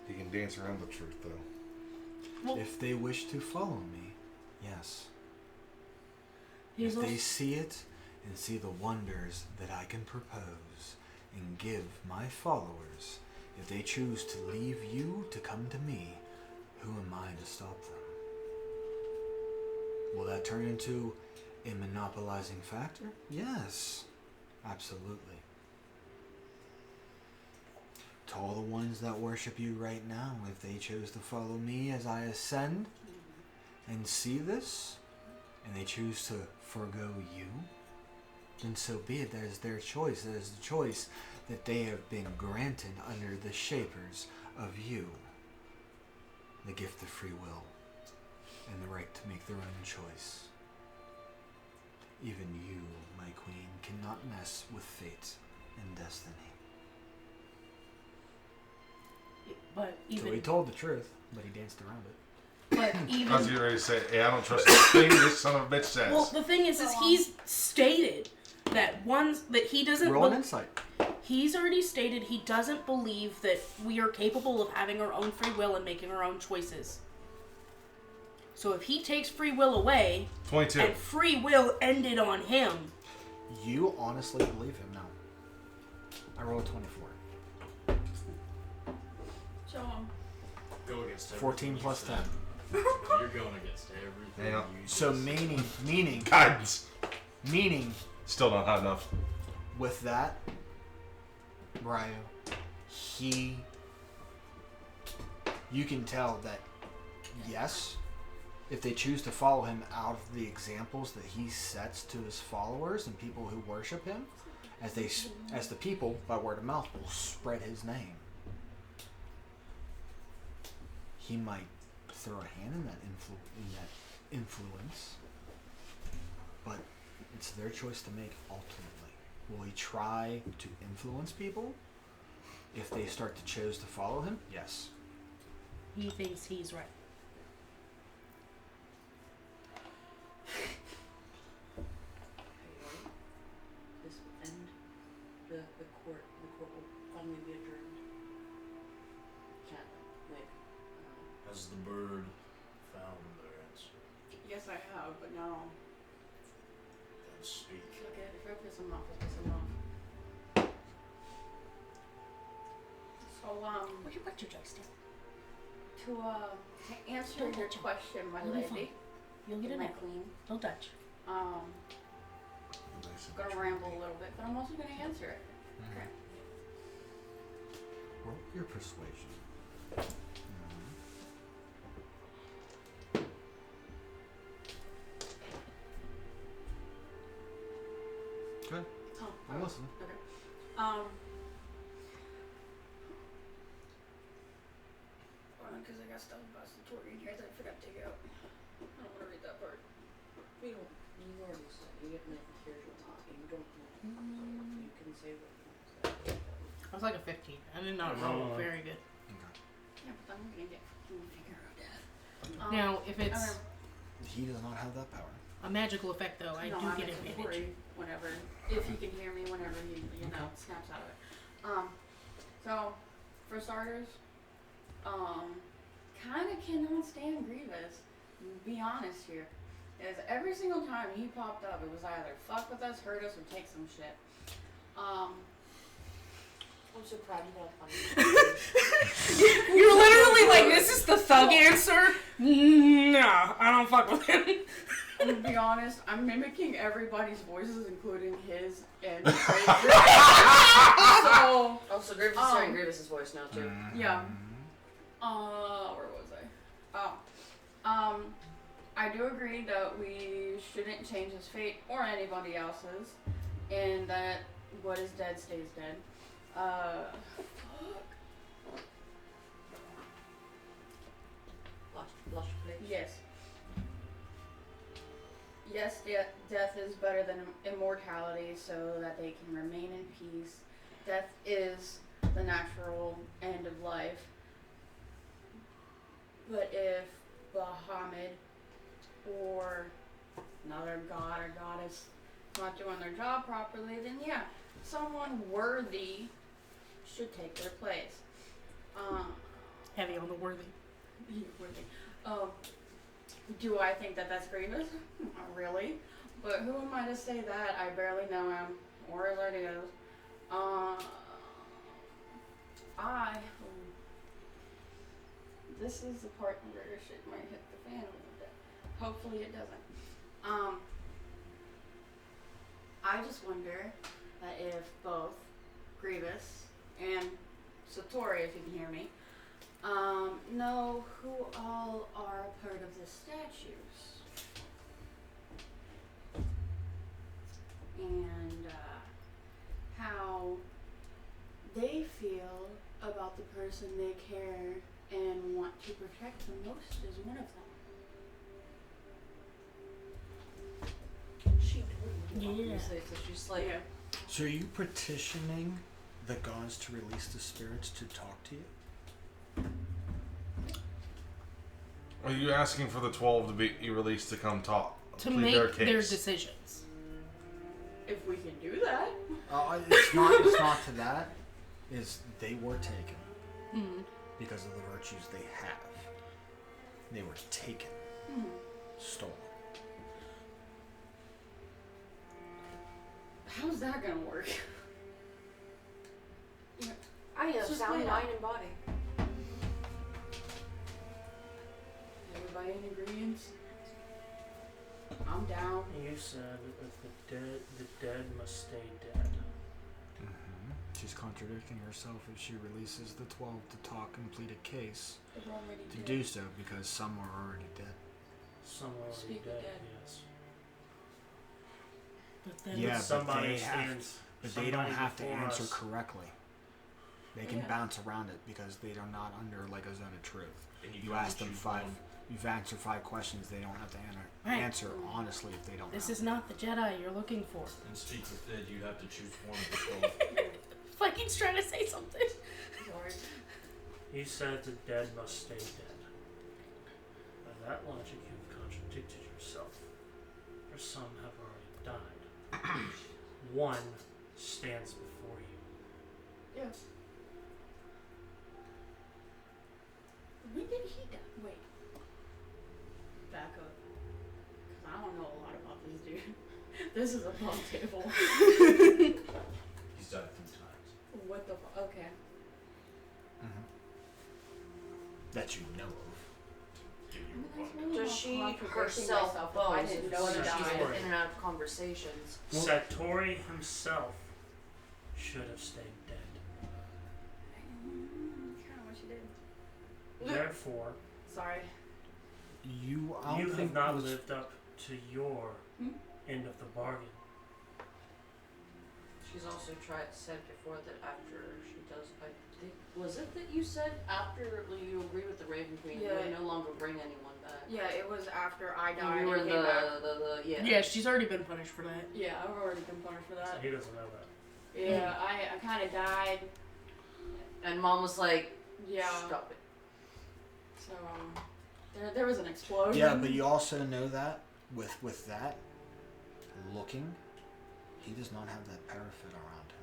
Speaker 1: He can dance around the truth, though.
Speaker 4: Well,
Speaker 2: If they wish to follow me, yes.
Speaker 4: he's
Speaker 2: If they
Speaker 4: also,
Speaker 2: see it and see the wonders that I can propose and give my followers, if they choose to leave you to come to me, who am I to stop them? Will that turn into a monopolizing factor? Yes, absolutely. To all the ones that worship you right now, if they chose to follow me as I ascend and see this, and they choose to forego you, then so be it. That is their choice. That is the choice that they have been granted under the shapers of you. The gift of free will and the right to make their own choice. Even you, my queen, cannot mess with fate and destiny.
Speaker 4: but
Speaker 2: So he
Speaker 4: even,
Speaker 2: told the truth, but he danced around it.
Speaker 4: but
Speaker 1: I was
Speaker 4: even.
Speaker 1: getting ready to say, hey, I don't trust the thing this son of a bitch says.
Speaker 4: Well, the thing is he's stated that he doesn't.
Speaker 2: Roll an insight.
Speaker 4: He's already stated he doesn't believe that we are capable of having our own free will and making our own choices. So if he takes free will away,
Speaker 1: 22.
Speaker 4: and free will ended on him,
Speaker 2: You honestly believe him now. I rolled 24.
Speaker 11: So,
Speaker 6: Go against everything
Speaker 2: 14
Speaker 6: you
Speaker 2: plus
Speaker 6: said.
Speaker 2: 10.
Speaker 6: You're going against everything.
Speaker 1: Yeah.
Speaker 6: You
Speaker 2: So
Speaker 6: just said.
Speaker 2: meaning
Speaker 1: Still not hot enough.
Speaker 2: with that, Ryu, you can tell that yes, if they choose to follow him out of the examples that he sets to his followers and people who worship him, as the people by word of mouth will spread his name, he might throw a hand in that influence, but it's their choice to make ultimately. Will he try to influence people if they start to choose to follow him? Yes.
Speaker 4: he thinks he's right.
Speaker 5: This will end the court. The court will finally be adjourned. Can't like.
Speaker 6: Has the bird found their answer?
Speaker 11: yes, I have, but no.
Speaker 6: Then speak.
Speaker 11: Okay, if I piss him off, I'll piss him off. So,
Speaker 4: Where you put your joystick?
Speaker 11: to answer
Speaker 4: Don't
Speaker 11: your
Speaker 4: touch him.
Speaker 11: question, my
Speaker 4: You'll be
Speaker 11: lady,
Speaker 4: You'll get
Speaker 11: my
Speaker 4: it.
Speaker 11: queen,
Speaker 4: Don't touch.
Speaker 11: I'm gonna ramble a little bit, but I'm also gonna answer it. Okay.
Speaker 2: Roll your persuasion. Good.
Speaker 11: Oh,
Speaker 2: I'm listening.
Speaker 11: okay. Because I got stuff about Satori in here that I forgot to take out. I don't want to read that part.
Speaker 5: We don't. You already said you get like here's your talking. You don't know. So you can say what you want to say.
Speaker 4: I was like a 15. I did not roll very good.
Speaker 11: Yeah, but I'm gonna get figure out that.
Speaker 4: Now, if it's
Speaker 2: He does not have that power.
Speaker 4: a magical effect, though, I
Speaker 11: no,
Speaker 4: do
Speaker 11: I'm
Speaker 4: get
Speaker 11: at
Speaker 4: advantage.
Speaker 11: Satori whenever, if he can hear me, whenever he, snaps out of it. So, for starters, kind of cannot stand Grievous. Be honest here. Is every single time he popped up, it was either fuck with us, hurt us, or take some shit.
Speaker 5: I'm so proud you got funny.
Speaker 4: You're literally like, this is the thug answer? No, I don't fuck with him.
Speaker 11: And to be honest, I'm mimicking everybody's voices, including his and so,
Speaker 5: Also, Grievous is hearing Grievous's voice now too.
Speaker 11: yeah. Where was I? I do agree that we shouldn't change his fate or anybody else's, and that what is dead stays dead.
Speaker 5: Lost your place.
Speaker 11: Yes. Yes, death is better than immortality, so that they can remain in peace. Death is the natural end of life. But if Bahamut or another god or goddess not doing their job properly, then yeah, someone worthy should take their place.
Speaker 4: Heavy on the worthy.
Speaker 11: Worthy. Do I think that that's Grievous? Not really. But who am I to say that? I barely know him or his ideas. This is the part where shit might hit the fan a little bit. Hopefully it doesn't. I just wonder that if both Grievous and Satori, if you can hear me, know who all are a part of the statues. And how they feel about the person they care and want to protect the most is one of them.
Speaker 5: She told me.
Speaker 4: Yeah.
Speaker 5: So she's like,
Speaker 2: So are you petitioning the gods to release the spirits to talk to you?
Speaker 1: Are you asking for the 12 to be released to come talk?
Speaker 4: To
Speaker 1: plead
Speaker 4: make
Speaker 1: their
Speaker 4: their
Speaker 1: case?
Speaker 4: decisions.
Speaker 11: If we can do that.
Speaker 2: It's not to that. Is they were taken
Speaker 4: Mm.
Speaker 2: because of the virtues they have. They were taken, stolen.
Speaker 11: How's that gonna work?
Speaker 5: I have
Speaker 11: Just
Speaker 5: sound
Speaker 11: play it
Speaker 5: mind
Speaker 11: out.
Speaker 5: and body.
Speaker 11: Everybody in agreement? I'm down.
Speaker 8: You said if the dead must stay dead.
Speaker 2: She's contradicting herself if she releases the 12 to talk and plead a case
Speaker 11: They're already
Speaker 2: to
Speaker 11: dead.
Speaker 2: do so because some are already dead.
Speaker 8: Some are already
Speaker 11: Speak
Speaker 8: dead,
Speaker 11: dead.
Speaker 8: yes.
Speaker 4: But then
Speaker 2: Yeah, but
Speaker 8: somebody
Speaker 2: they have,
Speaker 8: stands.
Speaker 2: but they don't
Speaker 8: somebody
Speaker 2: have to
Speaker 8: before
Speaker 2: answer
Speaker 8: us.
Speaker 2: correctly. They can
Speaker 11: Yeah.
Speaker 2: bounce around it because they are not under like a zone of truth.
Speaker 6: And
Speaker 2: You
Speaker 6: can
Speaker 2: ask them
Speaker 6: choose
Speaker 2: 5.
Speaker 6: one.
Speaker 2: You've answered 5 questions. They don't have to
Speaker 4: Right.
Speaker 2: answer honestly if they don't
Speaker 4: this
Speaker 2: know.
Speaker 4: is not the Jedi you're looking for.
Speaker 6: And speak with Sid, you have to choose one of the 12.
Speaker 4: Viking's trying to say something.
Speaker 11: Sorry.
Speaker 8: You said the dead must stay dead. By that logic, you've contradicted yourself. For some have already died. One stands before you.
Speaker 11: Yes. When did he die? Wait. Back up. Because I don't know a lot about this dude. This is a bum table.
Speaker 6: He's died 3 times.
Speaker 11: What the fuck? Okay.
Speaker 2: That you know of.
Speaker 6: Give you a
Speaker 11: That's
Speaker 6: book.
Speaker 11: really
Speaker 5: Does
Speaker 11: not
Speaker 5: she
Speaker 11: contradicting
Speaker 5: herself
Speaker 11: myself if I
Speaker 5: bows
Speaker 11: didn't
Speaker 5: if
Speaker 11: know
Speaker 5: she's
Speaker 11: that
Speaker 8: Satori.
Speaker 11: died.
Speaker 5: in and out of conversations?
Speaker 8: Satori himself should have stayed dead.
Speaker 11: Kind of what you did.
Speaker 8: Therefore,
Speaker 11: Sorry.
Speaker 2: You, I don't
Speaker 8: you
Speaker 2: think
Speaker 8: have not
Speaker 2: was-
Speaker 8: lived up to your
Speaker 11: Hmm?
Speaker 8: end of the bargain.
Speaker 5: She's also said before that after she does, I think, was it that you said after you agree with the Raven Queen, you
Speaker 11: Yeah.
Speaker 5: would no longer bring anyone back?
Speaker 11: Yeah, it was after I died.
Speaker 5: You were
Speaker 11: and came back.
Speaker 5: yeah.
Speaker 4: Yeah, she's already been punished for that.
Speaker 11: Yeah, I've already been punished for
Speaker 8: So
Speaker 11: that.
Speaker 8: he doesn't know that.
Speaker 11: Yeah, I kind of died.
Speaker 5: And Mom was like,
Speaker 11: Yeah.
Speaker 5: stop it.
Speaker 11: So there was an explosion.
Speaker 2: Yeah, but you also know that with that looking, he does not have that paraffin around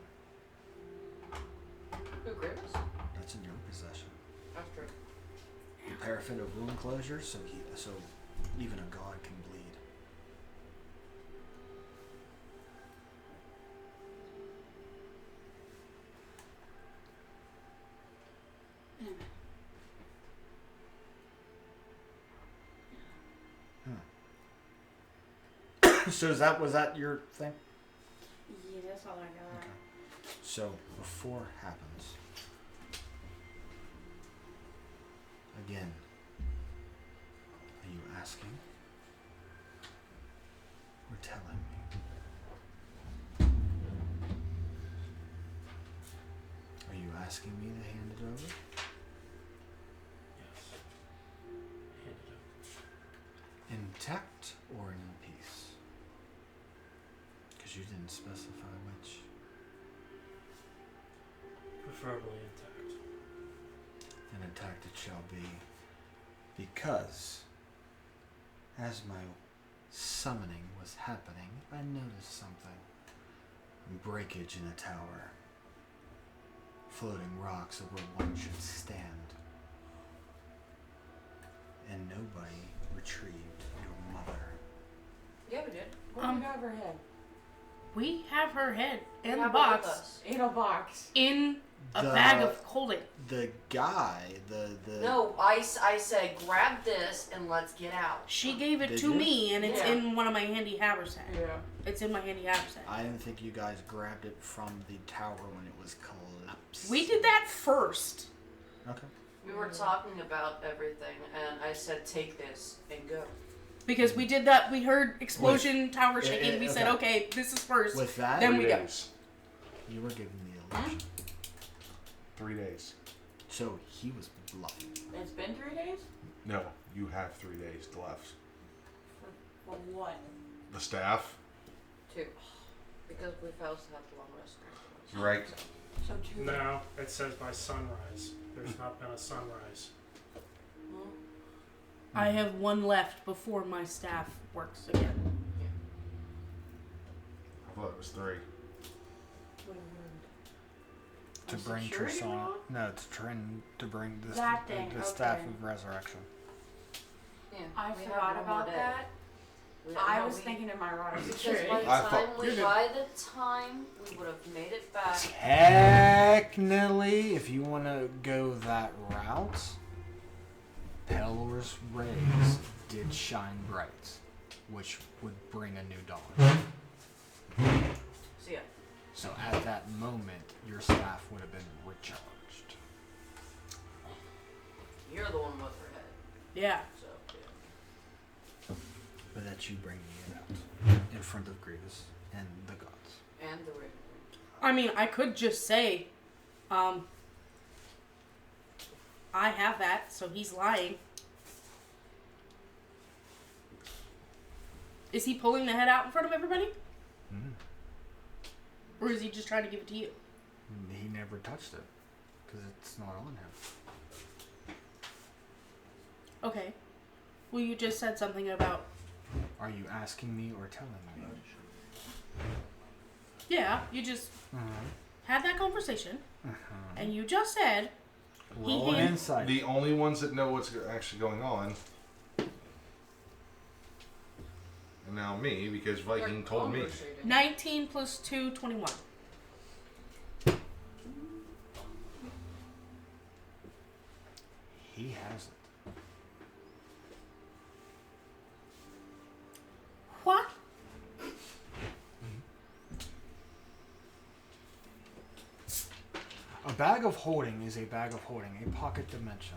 Speaker 2: him.
Speaker 5: Who, Grievous?
Speaker 2: That's in your possession.
Speaker 5: After.
Speaker 2: The paraffin of wound closure, so even a god can bleed. So was that your thing?
Speaker 11: Yeah, that's all I got.
Speaker 2: Okay. So before happens, again, are you asking or telling me? Are you asking me to hand it over?
Speaker 8: Yes. Hand it over.
Speaker 2: Intact or in peace? Because you didn't specify which.
Speaker 8: Preferably intact.
Speaker 2: Then intact it shall be. Because, as my summoning was happening, I noticed something. breakage in a tower. Floating rocks of where one should stand. And nobody retrieved your mother.
Speaker 5: Yeah, we did.
Speaker 11: Where do we have her head?
Speaker 4: We have her head
Speaker 5: We
Speaker 4: in
Speaker 5: have
Speaker 4: the
Speaker 5: her with
Speaker 4: box.
Speaker 5: us.
Speaker 11: In a box.
Speaker 4: In a bag of holding.
Speaker 2: The guy, the
Speaker 5: No, I said grab this and let's get out.
Speaker 4: She gave it
Speaker 2: Did
Speaker 4: to
Speaker 2: you?
Speaker 4: me, and it's
Speaker 5: Yeah.
Speaker 4: in one of my handy haversacks.
Speaker 11: Yeah.
Speaker 4: It's in my handy haversack.
Speaker 2: I didn't think you guys grabbed it from the tower when it was collapsed.
Speaker 4: We did that first.
Speaker 2: Okay.
Speaker 5: We were talking about everything, and I said take this and go.
Speaker 4: Because we did that, we heard explosion, tower shaking. We said,
Speaker 2: okay.
Speaker 4: okay, this is first.
Speaker 2: With that,
Speaker 4: Then
Speaker 1: 3
Speaker 4: we go.
Speaker 1: days.
Speaker 2: you were given the illusion.
Speaker 1: 3 days.
Speaker 2: So he was bluffing.
Speaker 11: It's been 3 days?
Speaker 1: No, you have 3 days left.
Speaker 11: For what?
Speaker 1: The staff.
Speaker 5: 2. Because we failed to have the long rest.
Speaker 1: You're right.
Speaker 11: So 2
Speaker 8: No, it says by sunrise. There's not been a sunrise.
Speaker 4: I have one left before my staff works again.
Speaker 1: I thought it was 3.
Speaker 2: To
Speaker 11: A
Speaker 2: bring
Speaker 11: security
Speaker 2: Trisana.
Speaker 11: room?
Speaker 2: No, to bring the,
Speaker 11: That thing,
Speaker 2: the staff
Speaker 11: okay.
Speaker 2: of resurrection.
Speaker 5: Yeah.
Speaker 11: I
Speaker 5: we have
Speaker 11: forgot
Speaker 5: one more
Speaker 11: about
Speaker 5: day.
Speaker 11: that. I was thinking in my rod of
Speaker 5: Because
Speaker 11: security.
Speaker 5: by the
Speaker 1: I
Speaker 5: time
Speaker 1: thought-
Speaker 5: by the time we would have made it back.
Speaker 2: Technically, if you want to go that route, Pelor's rays did shine bright, which would bring a new dawn.
Speaker 5: So yeah.
Speaker 2: So at that moment, your staff would have been recharged.
Speaker 5: You're the one with her head.
Speaker 4: Yeah.
Speaker 5: So yeah.
Speaker 2: But that you bring it out in front of Grievous and the gods.
Speaker 5: And the ring.
Speaker 4: I mean, I could just say, I have that, so he's lying. Is he pulling the head out in front of everybody?
Speaker 2: Mm.
Speaker 4: Or is he just trying to give it to you?
Speaker 2: He never touched it because it's not on him.
Speaker 4: Okay. Well, you just said something about...
Speaker 2: Are you asking me or telling me?
Speaker 4: Yeah, you just had that conversation, and you just said...
Speaker 2: Roll an insight.
Speaker 1: The only ones that know what's actually going on. And now me, because Viking told me.
Speaker 4: 19 plus 2, 21.
Speaker 2: He has it.
Speaker 4: What?
Speaker 2: A bag of holding is a bag of holding, a pocket dimension.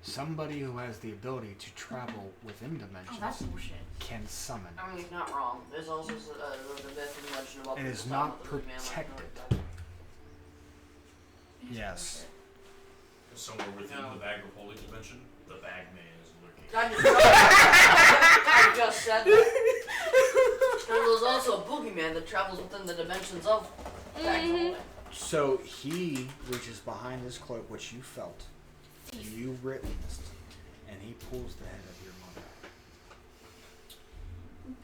Speaker 2: Somebody who has the ability to travel within dimensions
Speaker 11: that's bullshit.
Speaker 2: can summon.
Speaker 5: I mean, he's not wrong. There's also the myth and legend about
Speaker 2: It
Speaker 5: the
Speaker 2: is
Speaker 5: stone
Speaker 2: not
Speaker 5: with the big man like
Speaker 2: protected.
Speaker 5: North.
Speaker 2: Yes.
Speaker 6: Somewhere within
Speaker 5: No.
Speaker 6: the bag of holding dimension, the bagman is lurking.
Speaker 5: I just said that. And there's also a boogeyman that travels within the dimensions of bags of holding.
Speaker 2: So he reaches behind his cloak, which you felt, and you witnessed, and he pulls the head of your mother.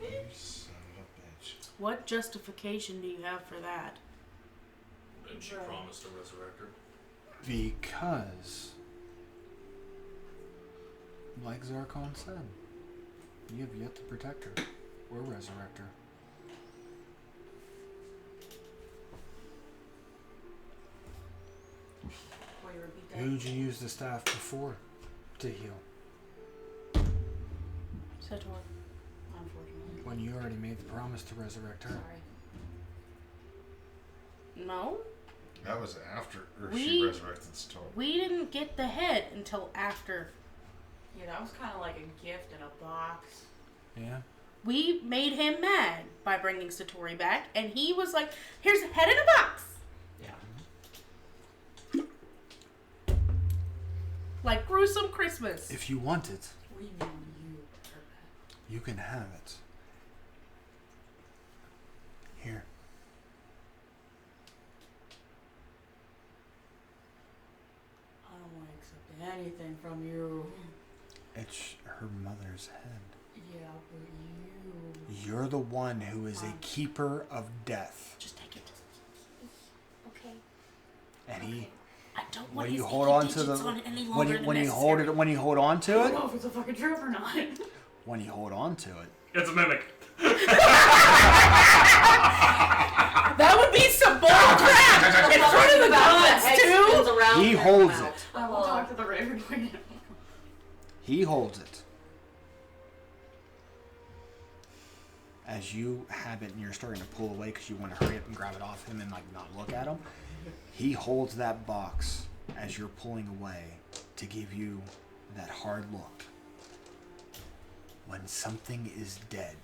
Speaker 1: You son of a bitch.
Speaker 4: What justification do you have for that?
Speaker 6: And she promised to resurrect her.
Speaker 2: Because, like Zarkon said, you have yet to protect her or resurrect her.
Speaker 11: Will you repeat that?
Speaker 2: Who'd you use the staff before to heal?
Speaker 4: Sator.
Speaker 11: Unfortunately.
Speaker 2: When you already made the promise to resurrect her.
Speaker 11: Sorry.
Speaker 4: No.
Speaker 1: That was after she
Speaker 4: We-
Speaker 1: resurrected Storm.
Speaker 4: We didn't get the head until after.
Speaker 11: Yeah, that was kind of like a gift in a box.
Speaker 2: Yeah.
Speaker 4: We made him mad by bringing Satori back, and he was like, here's a head in a box.
Speaker 11: Yeah.
Speaker 4: Like gruesome Christmas.
Speaker 2: If you want it,
Speaker 11: We know you heard that.
Speaker 2: you can have it. Here.
Speaker 11: I don't want to accept anything from you.
Speaker 2: It's her mother's head.
Speaker 5: Yeah, but you.
Speaker 2: You're the one who is a keeper of death.
Speaker 4: Just take it.
Speaker 10: Okay.
Speaker 2: And he,
Speaker 4: I don't want
Speaker 2: when
Speaker 4: his
Speaker 2: you hold on to the,
Speaker 4: digits on it any
Speaker 2: when
Speaker 4: longer
Speaker 2: you,
Speaker 4: than
Speaker 2: when you
Speaker 4: necessary.
Speaker 2: hold it, when you hold on
Speaker 11: I
Speaker 2: to
Speaker 11: don't
Speaker 2: it,
Speaker 11: know if it's a fucking truth or not.
Speaker 2: when you hold on to it,
Speaker 7: It's a mimic.
Speaker 4: That would be some bull crap in front of the gods too.
Speaker 2: he holds it.
Speaker 11: I will talk to the Raven Queen.
Speaker 2: He holds it. As you have it and you're starting to pull away because you want to hurry up and grab it off him and like not look at him, he holds that box as you're pulling away to give you that hard look. When something is dead,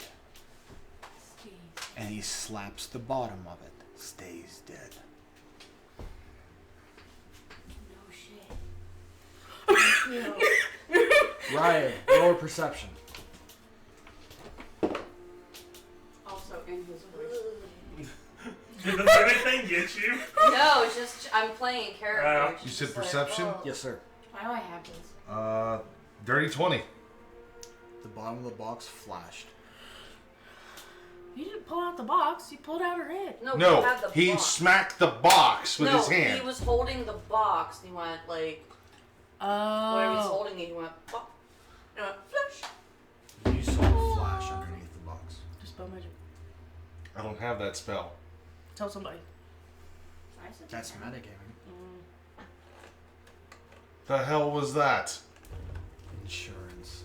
Speaker 2: and he slaps the bottom of it, stays dead.
Speaker 10: No shit.
Speaker 2: Ryan, roll perception.
Speaker 11: Also in his voice.
Speaker 7: Did the mimic thing get you?
Speaker 5: No, it's just I'm playing a character. It's
Speaker 1: You
Speaker 5: just
Speaker 1: said
Speaker 5: like,
Speaker 1: perception?
Speaker 5: oh.
Speaker 2: Yes, sir.
Speaker 11: Why do I have this?
Speaker 1: Dirty 20.
Speaker 2: The bottom of the box flashed.
Speaker 4: You didn't pull out the box. You pulled out her head.
Speaker 5: No, had the
Speaker 1: he
Speaker 5: box.
Speaker 1: smacked the box with his hand.
Speaker 5: he was holding the box. And he went like, whatever he's holding it, he went, pop. And it went, flash.
Speaker 2: You saw a flash underneath the box.
Speaker 4: Dispel magic.
Speaker 1: I don't have that spell.
Speaker 4: Tell somebody.
Speaker 2: That's metagaming.
Speaker 1: The hell was that?
Speaker 2: Insurance.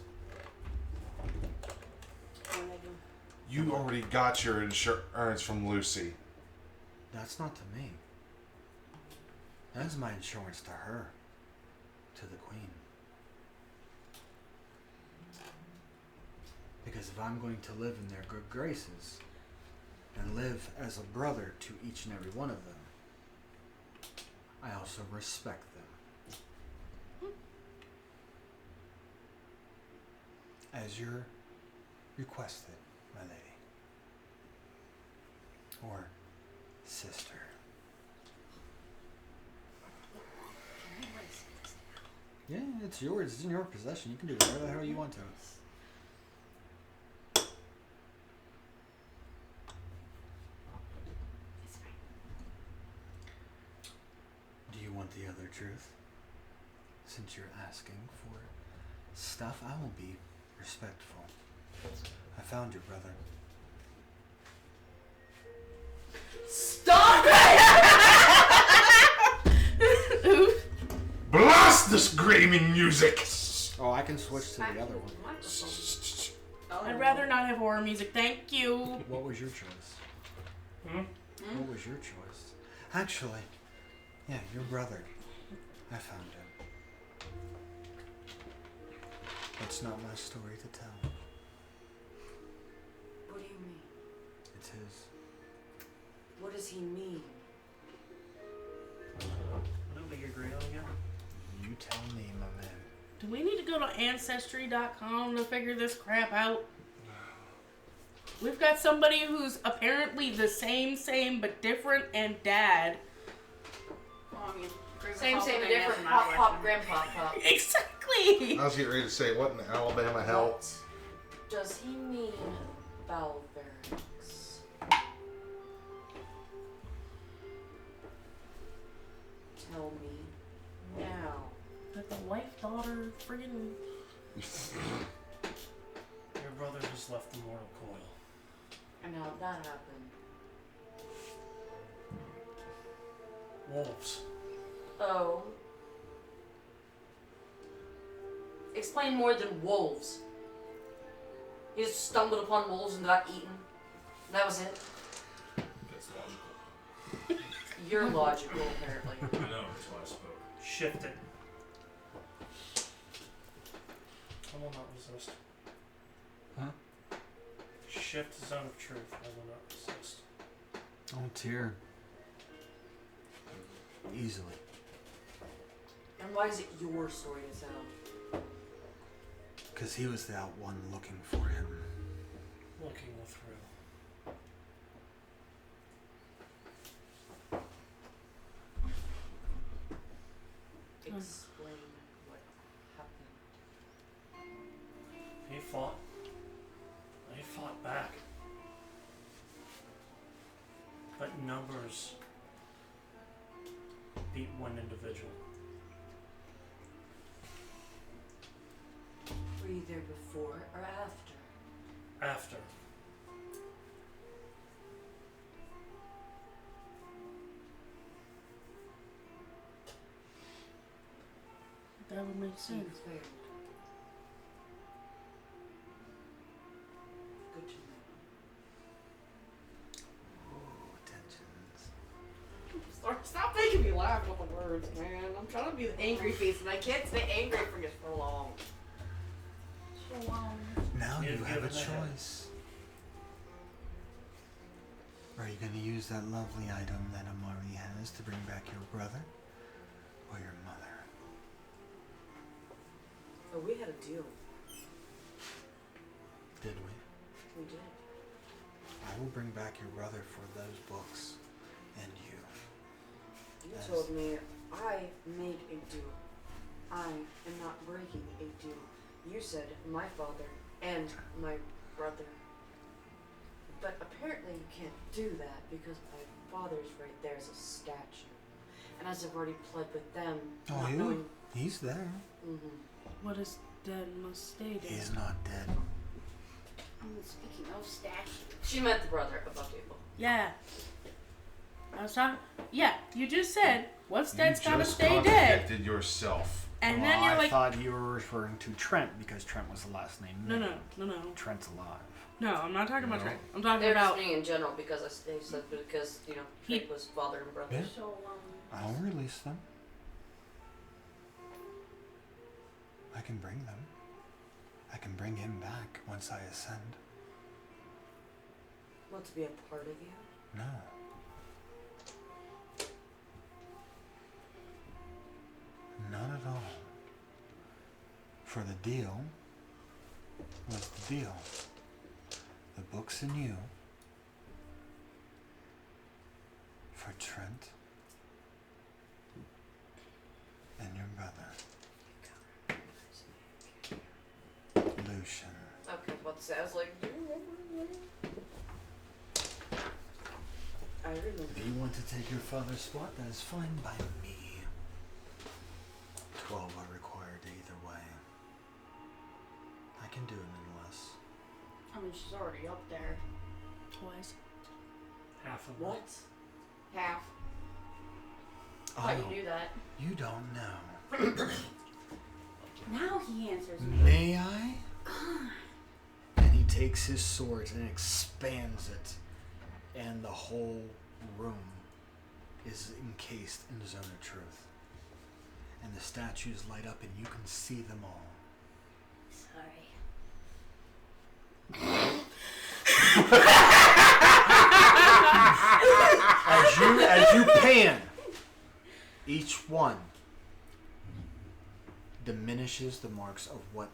Speaker 1: You already got your insurance from Lucy.
Speaker 2: That's not to me. That's my insurance to her. To the queen. Because if I'm going to live in their good graces and live as a brother to each and every one of them, I also respect them. As you're requested, my lady. Or sister. Yeah, it's yours. It's in your possession. You can do whatever the hell you want to it. Do you want the other truth? Since you're asking for stuff, I will be respectful. I found your brother.
Speaker 5: Stop it!
Speaker 1: Blast the screaming music!
Speaker 2: Oh, I can switch to the other one.
Speaker 4: I'd rather not have horror music. Thank you.
Speaker 2: What was your choice? What was your choice? Actually, yeah, your brother. I found him. It's not my story to tell.
Speaker 5: What do you mean?
Speaker 2: It's his.
Speaker 5: What does he mean?
Speaker 8: What did we agree on again?
Speaker 2: You tell me, my man.
Speaker 4: Do we need to go to Ancestry.com to figure this crap out? We've got somebody who's apparently the same, but different, and dad.
Speaker 11: Well, I mean,
Speaker 5: Same,
Speaker 11: Grandpa
Speaker 5: different.
Speaker 11: didn't answer my
Speaker 5: Pop, pop,
Speaker 11: question.
Speaker 5: grandpa, pop.
Speaker 4: Exactly!
Speaker 1: I was getting ready to say, what in Alabama hell?
Speaker 5: What does he mean, Balverix? Tell me now.
Speaker 4: But the wife, daughter, friggin'.
Speaker 8: Your brother has left the mortal coil.
Speaker 5: And how'd that happen?
Speaker 8: Wolves.
Speaker 5: Oh. Explain more than wolves. He just stumbled upon wolves and got eaten. That was it.
Speaker 6: That's logical.
Speaker 5: You're logical, apparently.
Speaker 6: I know, that's why I spoke.
Speaker 8: Shift it. I will not resist.
Speaker 2: Huh?
Speaker 8: Shift zone of truth. I will not resist.
Speaker 2: Oh, dear. Easily.
Speaker 5: And why is it your story to tell?
Speaker 2: Because he was that one looking for him.
Speaker 8: Looking through.
Speaker 5: Explain what happened.
Speaker 8: He fought. back. But numbers beat one individual.
Speaker 5: Were you there before or after?
Speaker 8: After.
Speaker 4: That would make sense.
Speaker 5: Fair. Good to know. Stop making me laugh with the words, man. I'm trying to be the angry face, and I can't stay angry for long. So
Speaker 2: Now you
Speaker 8: You've
Speaker 2: have a
Speaker 8: given the head.
Speaker 2: choice. Are you going to use that lovely item that Amari has to bring back your brother or your mother?
Speaker 5: Oh, we had a deal.
Speaker 2: Did we?
Speaker 5: We did.
Speaker 2: I will bring back your brother for those books and you.
Speaker 5: You
Speaker 2: Yes.
Speaker 5: told me I made a deal. I am not breaking a deal. You said my father and my brother. But apparently you can't do that because my father's right there as a statue. And as I've already pled with them, not knowing...
Speaker 2: He's there.
Speaker 5: Mm-hmm.
Speaker 4: What is dead must stay dead.
Speaker 2: He's not dead.
Speaker 11: Speaking of statues.
Speaker 5: She meant the brother above table.
Speaker 4: Yeah. I was talking. Yeah, you just said what's dead's
Speaker 1: You
Speaker 4: gotta
Speaker 1: just
Speaker 4: stay dead.
Speaker 1: contradicted yourself.
Speaker 4: And
Speaker 2: Well,
Speaker 4: then you're
Speaker 2: I
Speaker 4: like,
Speaker 2: thought you were referring to Trent because Trent was the last name.
Speaker 4: no.
Speaker 2: Trent's alive.
Speaker 4: No, I'm not talking about
Speaker 1: No.
Speaker 4: Trent. I'm talking
Speaker 5: They're just
Speaker 4: about.
Speaker 5: me in general because they said because, you know,
Speaker 4: He-
Speaker 5: Trent was father and brother.
Speaker 2: Yeah.
Speaker 11: So,
Speaker 2: I'll release them. I can bring them. I can bring him back once I ascend.
Speaker 5: Want to be a part of you?
Speaker 2: No. Not at all. For the deal was the deal. The books and you. For Trent and your brother. Lucian.
Speaker 5: Okay, what sounds like... I remember.
Speaker 2: If you want to take your father's spot, that is fine by me. 12 are required either way. I can do it in less.
Speaker 11: I mean, she's already up there.
Speaker 4: Twice.
Speaker 8: Half of
Speaker 5: What? Half.
Speaker 2: Oh,
Speaker 5: Thought you knew that.
Speaker 2: you don't know.
Speaker 11: Now he answers me.
Speaker 2: May I? And he takes his sword and expands it, and the whole room is encased in the zone of truth. And the statues light up, and you can see them all.
Speaker 11: Sorry.
Speaker 2: As you pan, each one diminishes the marks of what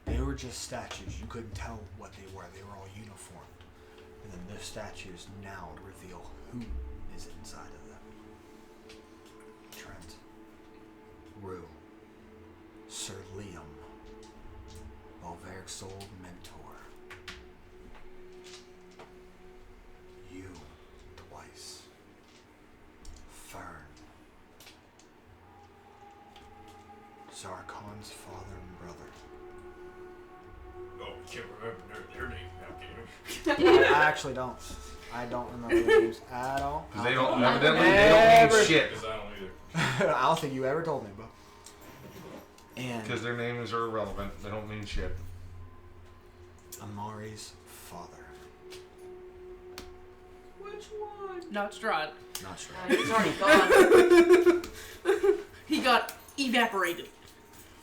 Speaker 2: they were just statues. You couldn't tell what they were. They were all uniformed. And then the statues now reveal who is inside of them. Trent, Rue, Sir Liam, Balveric's old mentor. You twice. Fern. Zarkon's father and brother.
Speaker 6: Oh, can't remember their name now, can you?
Speaker 2: I actually don't. I don't remember their names at all.
Speaker 1: Because they don't, evidently, they don't mean shit.
Speaker 6: Because I don't either.
Speaker 2: I don't think you ever told me, bro. And
Speaker 1: Because their names are irrelevant. They don't mean shit.
Speaker 2: Amari's father.
Speaker 5: Which one?
Speaker 4: Not Strahd.
Speaker 2: Not sure.
Speaker 5: He's already gone.
Speaker 4: He got evaporated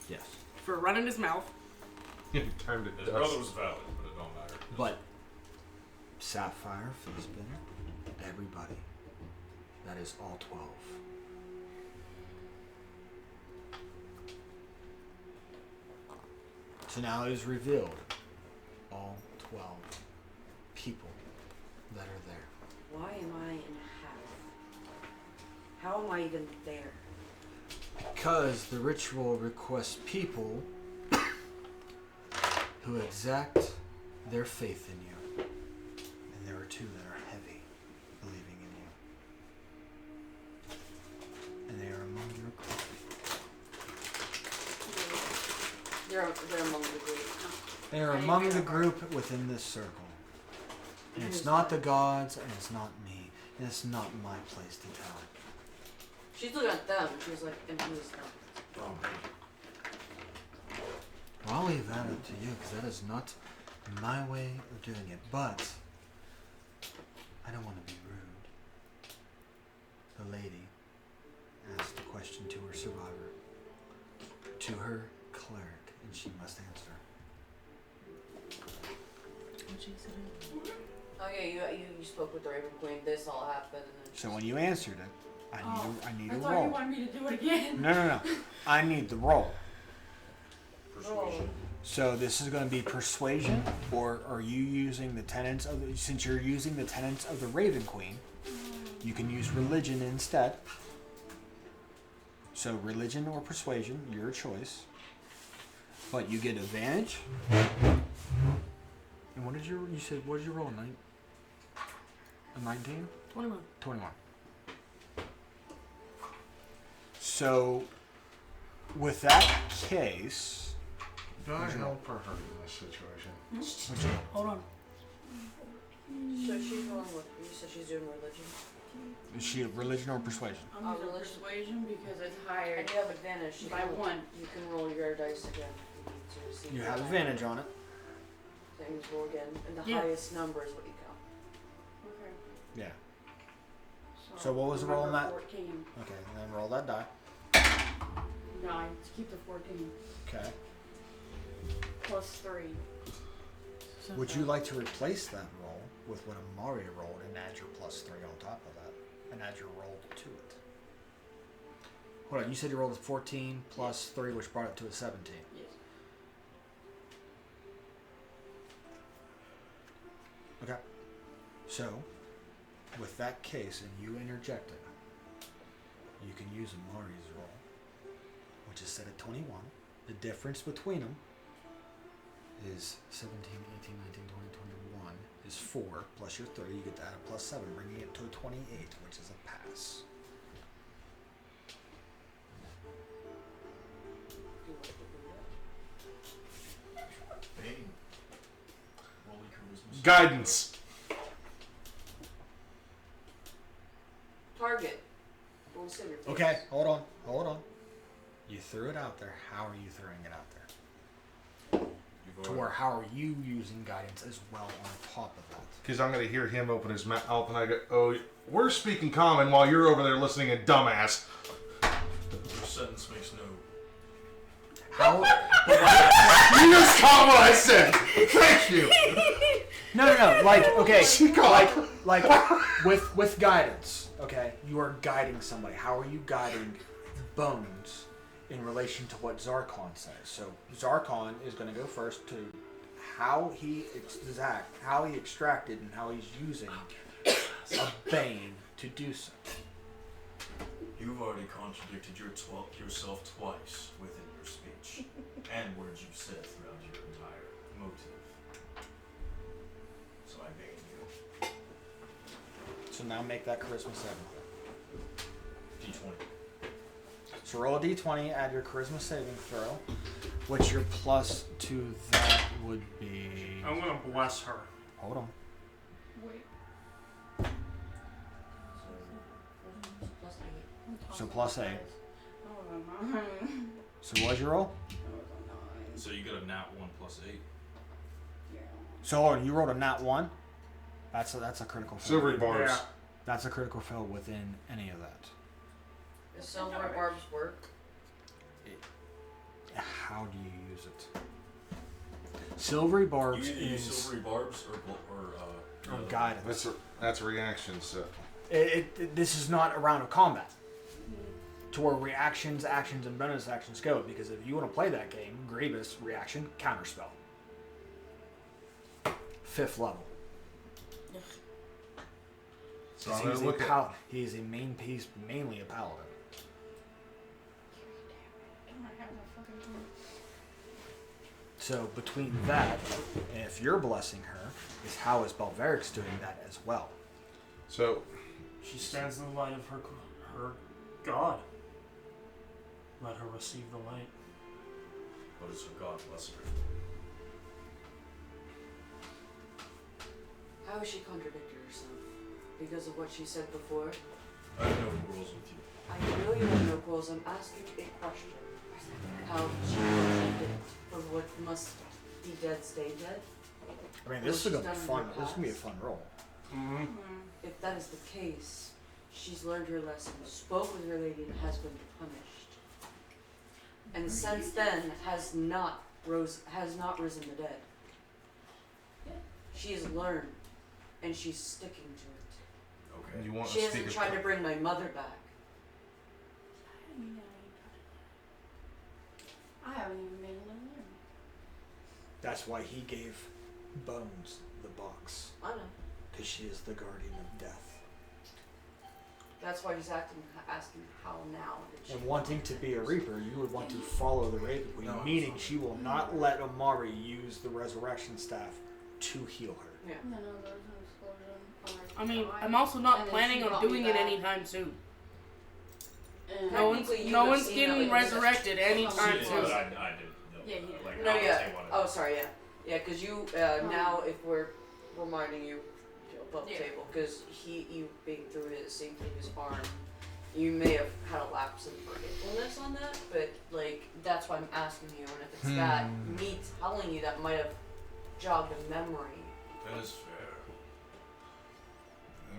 Speaker 2: Yes.
Speaker 4: for running his mouth.
Speaker 1: He turned it
Speaker 6: His
Speaker 1: dust.
Speaker 6: brother was valid, but it don't matter.
Speaker 2: But Sapphire, Fizbin, everybody. That is all 12. So now it is revealed. All 12 people that are there.
Speaker 5: Why am I in half? How am I even there?
Speaker 2: Because the ritual requests people who exact their faith in you. And there are two that are heavy, believing in you. And they are among your group.
Speaker 5: They're among the group.
Speaker 2: They are among the group within this circle. And it's not the gods, and it's not me. And it's not my place to tell.
Speaker 5: She's looking at them. She's like, and who's them?
Speaker 2: Well, I'll leave that up to you, because that is not my way of doing it. But I don't want to be rude. The lady asked a question to her survivor, to her cleric, and she must answer.
Speaker 5: Oh yeah, you spoke with the Raven Queen. This all happened. And then
Speaker 2: So when you answered it, I need
Speaker 11: I
Speaker 2: a
Speaker 11: thought
Speaker 2: roll.
Speaker 11: you wanted me to do it again.
Speaker 2: No. I need the roll.
Speaker 6: Persuasion.
Speaker 2: So this is going to be persuasion, or are you using the tenets of the, since you're using the tenets of the Raven Queen, you can use religion instead. So religion or persuasion, your choice. But you get advantage. And what did you said? What did you roll? A 19?
Speaker 4: 21.
Speaker 2: 21. So with that case,
Speaker 1: Do I help or hurt in this situation?
Speaker 4: Hold on.
Speaker 5: So she's rolling with. You said she's doing religion.
Speaker 2: is she religion or persuasion?
Speaker 11: I'm
Speaker 5: Oh,
Speaker 11: using
Speaker 5: religion.
Speaker 11: persuasion because it's higher.
Speaker 5: And you have advantage. You
Speaker 11: By
Speaker 5: can,
Speaker 11: one.
Speaker 5: You can roll your dice again if you need to. See
Speaker 2: You
Speaker 5: if
Speaker 2: have
Speaker 5: you're
Speaker 2: advantage on it.
Speaker 5: Things roll again, and the
Speaker 4: Yeah.
Speaker 5: highest number is what you count.
Speaker 11: Okay.
Speaker 2: Yeah. So what was the roll on that?
Speaker 11: 14.
Speaker 2: Okay, and then roll that die.
Speaker 11: 9. To keep the 14.
Speaker 2: Okay.
Speaker 11: Plus 3.
Speaker 2: Would you like to replace that roll with what Amari rolled and add your +3 on top of that? And add your roll to it? Hold on, you said you rolled a 14 plus 3, which brought it to a 17.
Speaker 11: Yes.
Speaker 2: Okay. So, with that case, and you interjected, you can use Amari's roll, which is set at 21. The difference between them is 17, 18, 19, 20, 21 is 4, plus your 3, you get to add a +7, bringing it to a 28, which is a pass.
Speaker 6: Bane. Rolly charisma.
Speaker 1: Guidance.
Speaker 5: Target. Roll to save your face.
Speaker 2: Okay, hold on. You threw it out there. How are you throwing it out there?
Speaker 6: You've
Speaker 2: To where how are you using guidance as well on top of that?
Speaker 1: Because I'm going to hear him open his mouth and I go, oh, we're speaking common while you're over there listening in dumbass.
Speaker 6: Your sentence makes no.
Speaker 2: How?
Speaker 1: You just caught what I said. Thank you.
Speaker 2: No. Like, okay, like with guidance. Okay, you are guiding somebody. How are you guiding Bones in relation to what Zarkon says? So Zarkon is going to go first to how he extracted and how he's using a bane to do so.
Speaker 6: You've already contradicted yourself twice within your speech and words you've said throughout your entire motive. So I bane you.
Speaker 2: So now make that charisma 7.
Speaker 6: D20.
Speaker 2: So roll a d20, add your charisma saving throw, which your plus to that would be.
Speaker 8: I'm gonna bless her.
Speaker 2: Hold on.
Speaker 11: Wait.
Speaker 5: Plus 8.
Speaker 2: So plus 8.
Speaker 11: Oh, 9.
Speaker 2: So what's your roll?
Speaker 6: So you get a nat 1 plus 8.
Speaker 11: Yeah.
Speaker 2: So hold on, you rolled a nat 1. That's a critical fail.
Speaker 1: Silvery bars.
Speaker 8: Yeah.
Speaker 2: That's a critical fail within any of that.
Speaker 5: Does silver barbs work?
Speaker 2: How do you use it? Silvery barbs
Speaker 6: You either use
Speaker 2: is
Speaker 6: silvery barbs or
Speaker 2: guidance.
Speaker 1: That's a reaction, so.
Speaker 2: This is not a round of combat. To where reactions, actions, and bonus actions go. Because if you want to play that game, Grievous reaction, counterspell. 5th level.
Speaker 1: So I'm gonna look at.
Speaker 2: He's a main piece, mainly a paladin. So between that, and if you're blessing her, is how is Balveric's doing that as well?
Speaker 1: So
Speaker 8: She stands in the light of her God. Let her receive the light.
Speaker 6: What is her God bless her?
Speaker 5: How is she contradicting herself? Because of what she said before?
Speaker 6: I have no quarrels with you.
Speaker 5: I know you have no quarrels. I'm asking a question. How she contradicted for what must be dead stay dead?
Speaker 2: I mean, this is gonna be fun. This is gonna be a fun roll.
Speaker 8: Mm-hmm.
Speaker 5: If that is the case, she's learned her lesson, spoke with her lady, and has been punished. And since then has not risen the dead. She has learned, and she's sticking to it.
Speaker 6: Okay.
Speaker 1: you want
Speaker 5: She
Speaker 1: to
Speaker 5: hasn't
Speaker 1: speak
Speaker 5: tried to bring my mother back.
Speaker 11: I haven't even made a living.
Speaker 2: That's why he gave Bones the box.
Speaker 5: I know.
Speaker 2: Because she is the guardian of death.
Speaker 5: That's why he's asking how now. Did she
Speaker 2: And wanting to be a Reaper, you would want to follow the Raven Queen,
Speaker 6: No,
Speaker 2: meaning she will not let Amari use the Resurrection Staff to heal her.
Speaker 5: Yeah.
Speaker 11: No, there was an explosion.
Speaker 4: I mean, I'm also not
Speaker 11: And then
Speaker 4: planning
Speaker 11: she
Speaker 4: on
Speaker 11: brought me
Speaker 4: doing it
Speaker 11: back.
Speaker 4: anytime soon.
Speaker 11: And
Speaker 4: No one's,
Speaker 5: Technically, you
Speaker 4: no
Speaker 5: have
Speaker 4: one's
Speaker 5: seen
Speaker 4: getting
Speaker 5: that, like,
Speaker 4: resurrected
Speaker 6: She
Speaker 4: anytime
Speaker 6: did,
Speaker 4: soon.
Speaker 6: but I didn't.
Speaker 11: Yeah, he did.
Speaker 6: Like,
Speaker 5: No,
Speaker 6: I would
Speaker 5: yeah.
Speaker 6: say one of
Speaker 5: Oh, sorry, yeah. Yeah, because you, now if we're reminding you above the
Speaker 11: Yeah.
Speaker 5: table, because you being through it, same thing as arm, you may have had a lapse in forgetfulness on that, but, like, that's why I'm asking you, and if it's that, me telling you that might have jogged a memory.
Speaker 6: That is fair.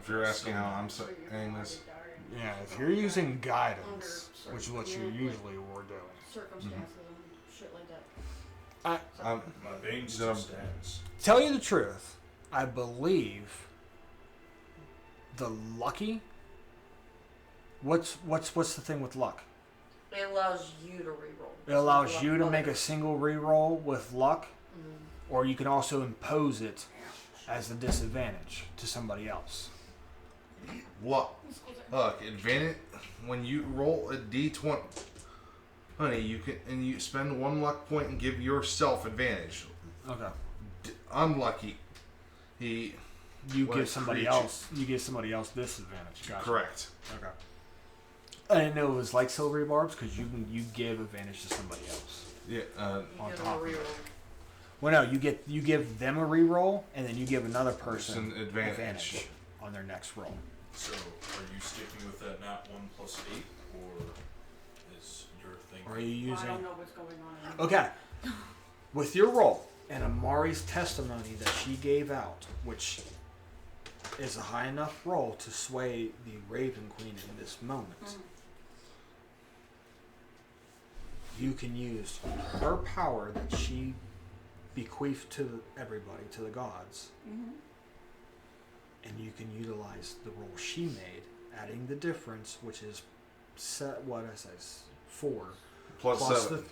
Speaker 1: If you're asking how I'm saying this,
Speaker 2: Yeah, if you're using guidance, which is what you usually were doing.
Speaker 11: circumstances and shit like that.
Speaker 6: My bane still stands.
Speaker 2: Tell you the truth, I believe the lucky. What's the thing with luck?
Speaker 5: It allows you to reroll.
Speaker 2: It allows you to make a single reroll with luck, or you can also impose it as a disadvantage to somebody else.
Speaker 1: look, advantage when you roll a d20, honey. You spend one luck point and give yourself advantage.
Speaker 2: Okay.
Speaker 1: Unlucky,
Speaker 2: You
Speaker 1: What
Speaker 2: give
Speaker 1: a
Speaker 2: somebody
Speaker 1: creature.
Speaker 2: else. You give somebody else disadvantage. Gotcha.
Speaker 1: correct.
Speaker 2: Okay. I didn't know it was like silvery barbs because you give advantage to somebody else.
Speaker 1: Yeah,
Speaker 5: You
Speaker 2: on
Speaker 5: get a
Speaker 2: top of it.
Speaker 5: reroll.
Speaker 2: Well, no, you give them a reroll and then you give another person
Speaker 1: an advantage.
Speaker 2: on their next roll.
Speaker 6: So, are you sticking with that nat 1 plus 8, or is your thing?
Speaker 2: Or are you
Speaker 11: Well, I
Speaker 2: using?
Speaker 11: don't know what's going on.
Speaker 2: Okay. With your roll and Amari's testimony that she gave out, which is a high enough roll to sway the Raven Queen in this moment, you can use her power that she bequeathed to everybody, to the gods, and you can utilize the roll she made, adding the difference, which is what I say, 4
Speaker 1: Plus
Speaker 2: plus
Speaker 1: 7.
Speaker 2: the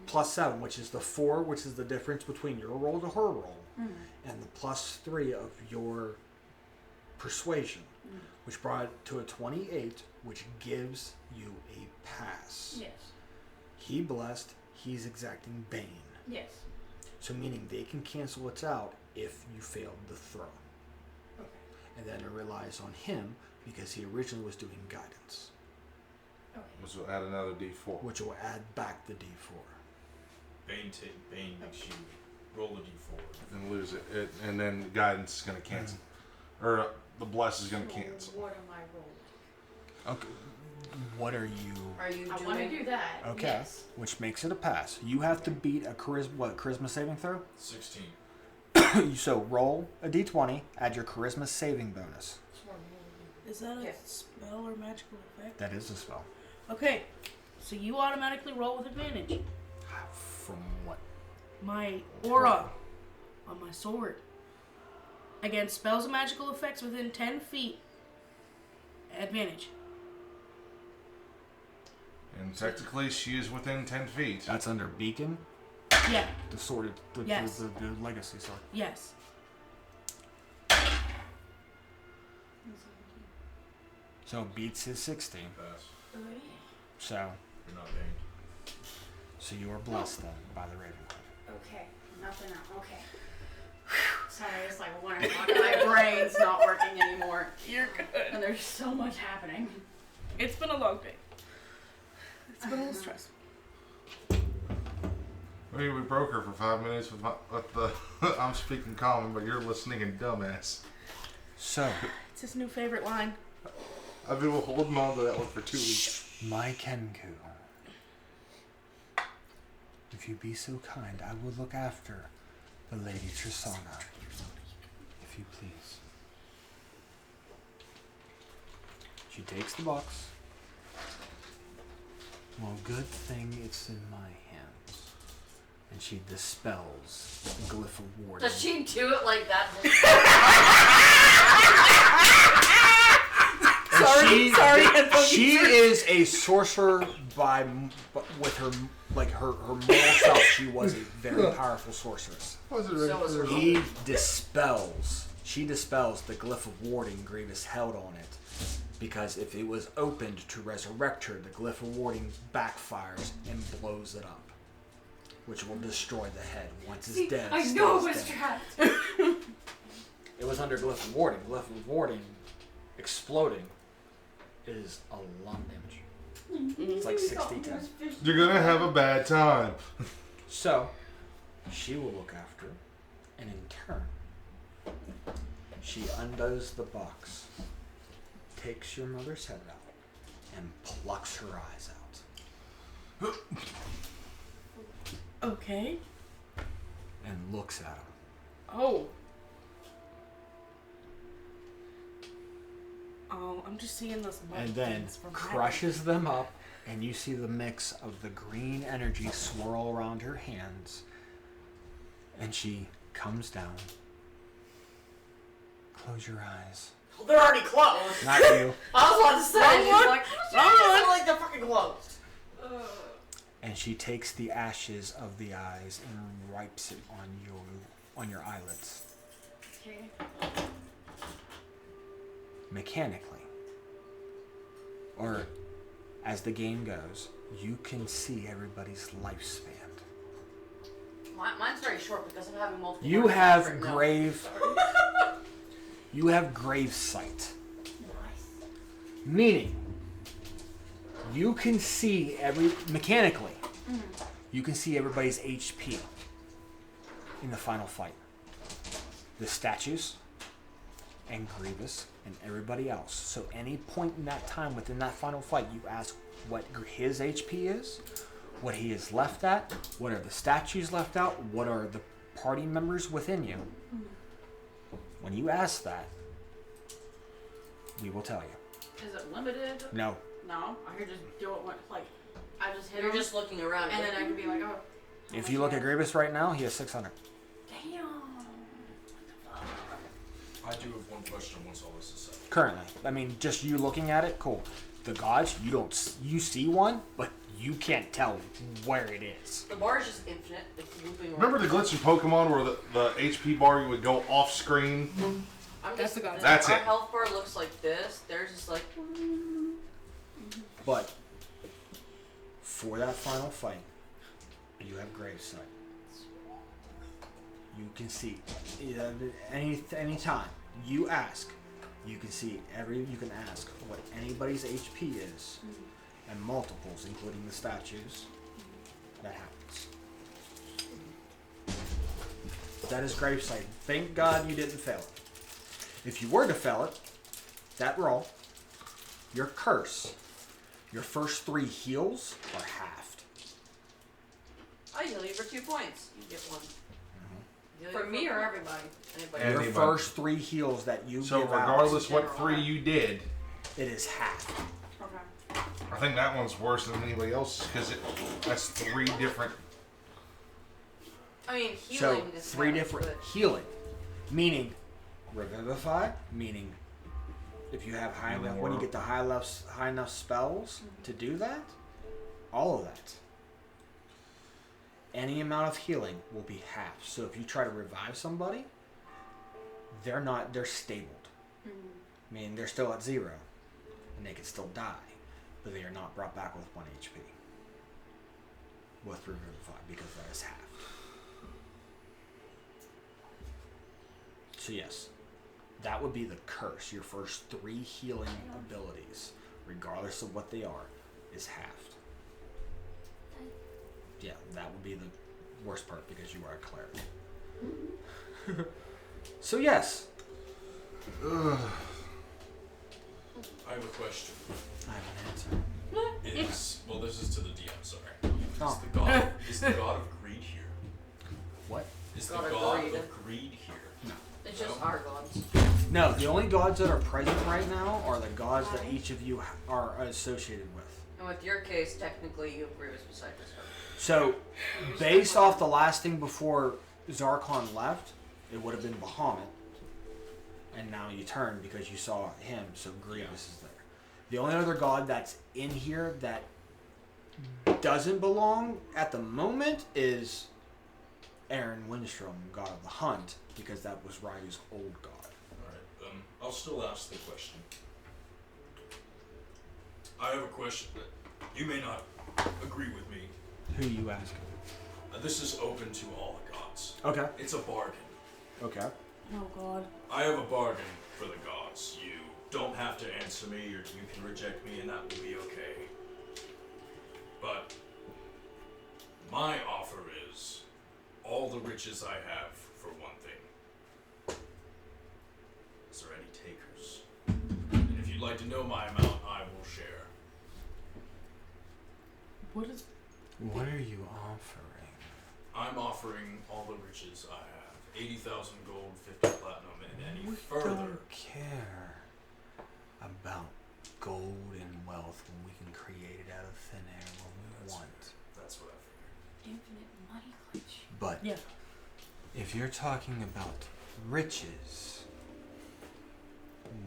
Speaker 2: plus 7, which is the 4, which is the difference between your roll to her roll, and the plus 3 of your persuasion, which brought it to a 28, which gives you a pass.
Speaker 11: Yes.
Speaker 2: He blessed, he's exacting bane.
Speaker 11: Yes.
Speaker 2: So meaning they can cancel it out if you failed the throw.
Speaker 11: Okay.
Speaker 2: And then it relies on him because he originally was doing guidance,
Speaker 11: Okay.
Speaker 1: Which will add another d4.
Speaker 2: which will add back the d4.
Speaker 6: Bane makes you roll a d4.
Speaker 1: And lose it. And then guidance is going to cancel. Or the bless is going to cancel.
Speaker 11: What am I rolling?
Speaker 2: Okay. What are you?
Speaker 5: Are you
Speaker 11: I
Speaker 5: doing?
Speaker 11: want to do that.
Speaker 2: Okay.
Speaker 11: Yes.
Speaker 2: Which makes it a pass. You have to beat a charisma saving throw?
Speaker 6: 16.
Speaker 2: So roll a d20, add your charisma saving bonus.
Speaker 4: Is that a
Speaker 5: Yes.
Speaker 4: spell or magical effect?
Speaker 2: That is a spell.
Speaker 4: Okay, so you automatically roll with advantage.
Speaker 2: From what?
Speaker 4: My aura on my sword. Against spells and magical effects within 10 feet. Advantage.
Speaker 1: And technically, she is within 10 feet.
Speaker 2: That's under beacon.
Speaker 4: Yeah,
Speaker 2: The sword,
Speaker 4: Yes.
Speaker 2: the legacy sword.
Speaker 4: yes.
Speaker 2: So beats his 16.
Speaker 6: Pass.
Speaker 2: So
Speaker 6: You're not Bane.
Speaker 2: you are blessed then by the Raven Queen.
Speaker 11: Okay. Nothing else. Okay. Sorry, it's like 1 o'clock and my brain's not working anymore.
Speaker 4: You're good.
Speaker 11: And there's so much happening.
Speaker 4: It's been a long day. It's been a little stressful.
Speaker 1: I mean, we broke her for 5 minutes with the I'm speaking common, but you're listening in dumbass.
Speaker 2: So,
Speaker 4: It's his new favorite line.
Speaker 1: I've been holding on to that one for 2 weeks.
Speaker 2: my Kenku, if you be so kind, I will look after the Lady Trisana, if you please. She takes the box. Well, good thing it's in my hands. And she dispels the glyph of warding.
Speaker 5: Does she do it like that?
Speaker 2: She is a sorcerer with her moral self. She was a very powerful sorceress. She dispels the glyph of warding Grievous held on it, because if it was opened to resurrect her, the glyph of warding backfires and blows it up, which will destroy the head once it's dead.
Speaker 11: I know it was
Speaker 2: dead.
Speaker 11: trapped.
Speaker 2: It was under glyph of warding. Glyph of warding exploding is a lot of damage. It's like 60-10.
Speaker 1: You're gonna have a bad time.
Speaker 2: So, she will look after, and in turn, she undoes the box, takes your mother's head out, and plucks her eyes out.
Speaker 4: Okay.
Speaker 2: And looks at him.
Speaker 4: Oh. Oh, I'm just seeing this.
Speaker 2: And then crushes them up, and you see the mix of the green energy swirl around her hands. And she comes down. Close your eyes.
Speaker 5: Well, they're already closed.
Speaker 2: Not you.
Speaker 5: I was about to say, she's like,
Speaker 4: Wrong
Speaker 5: like they're fucking closed.
Speaker 2: And she takes the ashes of the eyes and wipes it on your eyelids.
Speaker 11: Okay.
Speaker 2: Mechanically, or as the game goes, you can see everybody's lifespan.
Speaker 5: Mine's very short because I'm having multiple.
Speaker 2: You have you have grave sight. Meaning, you can see mechanically, you can see everybody's HP in the final fight. The statues, and Grievous, and everybody else. So any point in that time within that final fight, you ask what his HP is, what he is left at, what are the statues left out, what are the party members within you. When you ask that, we will tell you.
Speaker 11: Is it limited?
Speaker 2: No.
Speaker 11: No? I could just do it when, like, I just hit
Speaker 5: You're
Speaker 11: him,
Speaker 5: just looking around.
Speaker 11: and then I could be like, oh.
Speaker 2: If you look at Grievous right now, he has 600.
Speaker 11: Damn.
Speaker 6: I do have one question once all this is said.
Speaker 2: Currently. I mean, just you looking at it, cool. The gods, you see one, but you can't tell where it is.
Speaker 5: The bar is just infinite. It's looping around.
Speaker 1: Remember the glitch in Pokemon where the HP bar would go off screen?
Speaker 5: I'm
Speaker 4: That's
Speaker 5: just,
Speaker 4: the gods.
Speaker 1: That's
Speaker 5: our
Speaker 1: it.
Speaker 5: health bar looks like this. Theirs is like.
Speaker 2: But for that final fight, you have grave sight. You can see any time you ask, you can see you can ask what anybody's HP is, and multiples, including the statues. That happens. That is grave sight. Thank God you didn't fail it. If you were to fail it, that roll, your curse, your first 3 heals are halved.
Speaker 5: I heal you for 2 points. You get 1.
Speaker 11: Mm-hmm.
Speaker 5: For me or everybody? Anybody.
Speaker 2: Your
Speaker 1: Anybody.
Speaker 2: first 3 heals that you
Speaker 1: So
Speaker 2: give out,
Speaker 1: regardless what 3 you did,
Speaker 2: it is halved.
Speaker 11: Okay.
Speaker 1: I think that one's worse than anybody else because that's 3 different.
Speaker 5: I mean,
Speaker 2: So
Speaker 5: healing is
Speaker 2: 3
Speaker 5: half,
Speaker 2: different
Speaker 5: but
Speaker 2: healing, meaning revivify, meaning if you have high enough, when you get the high enough spells to do that, all of that. Any amount of healing will be halved. So if you try to revive somebody, they're stabled. I mean, they're still at 0, and they can still die, but they are not brought back with 1 HP with revivify because that is halved. So yes, that would be the curse. Your first 3 healing abilities, regardless of what they are, is halved. Yeah, that would be the worst part because you are a cleric. So yes.
Speaker 6: I have a question.
Speaker 2: I have an answer.
Speaker 6: Well, this is to the DM, sorry.
Speaker 2: Oh.
Speaker 6: Is the god of greed here?
Speaker 2: What?
Speaker 6: Is the
Speaker 5: God of
Speaker 6: god
Speaker 5: greed.
Speaker 6: of greed here?
Speaker 2: No.
Speaker 5: It's just our gods.
Speaker 2: No, the only gods that are present right now are the gods that each of you are associated with.
Speaker 5: And with your case, technically, you agree with beside this.
Speaker 2: So, based off the last thing before Zarkon left, it would have been Bahamut. And now you turn because you saw him, so Grievous is there. The only other god that's in here that doesn't belong at the moment is Aaron Windstrom, god of the hunt, because that was Ryu's old god.
Speaker 6: Alright, I'll still ask the question. I have a question that you may not agree with me.
Speaker 2: Who are you asking?
Speaker 6: This is open to all the gods.
Speaker 2: Okay.
Speaker 6: It's a bargain.
Speaker 2: Okay.
Speaker 4: Oh God.
Speaker 6: I have a bargain for the gods. You don't have to answer me, or you can reject me, and that will be okay. But my offer is all the riches I have, for one thing. Is there any takers? And if you'd like to know my amount, I will share.
Speaker 4: What is?
Speaker 2: What are you offering?
Speaker 6: I'm offering all the riches I have. 80,000 gold, 50 platinum, and any further.
Speaker 2: We don't care about gold and wealth when we can create it out of thin air when we want.
Speaker 6: That's what I figured.
Speaker 11: Infinite money glitch.
Speaker 2: But
Speaker 4: Yeah.
Speaker 2: if you're talking about riches,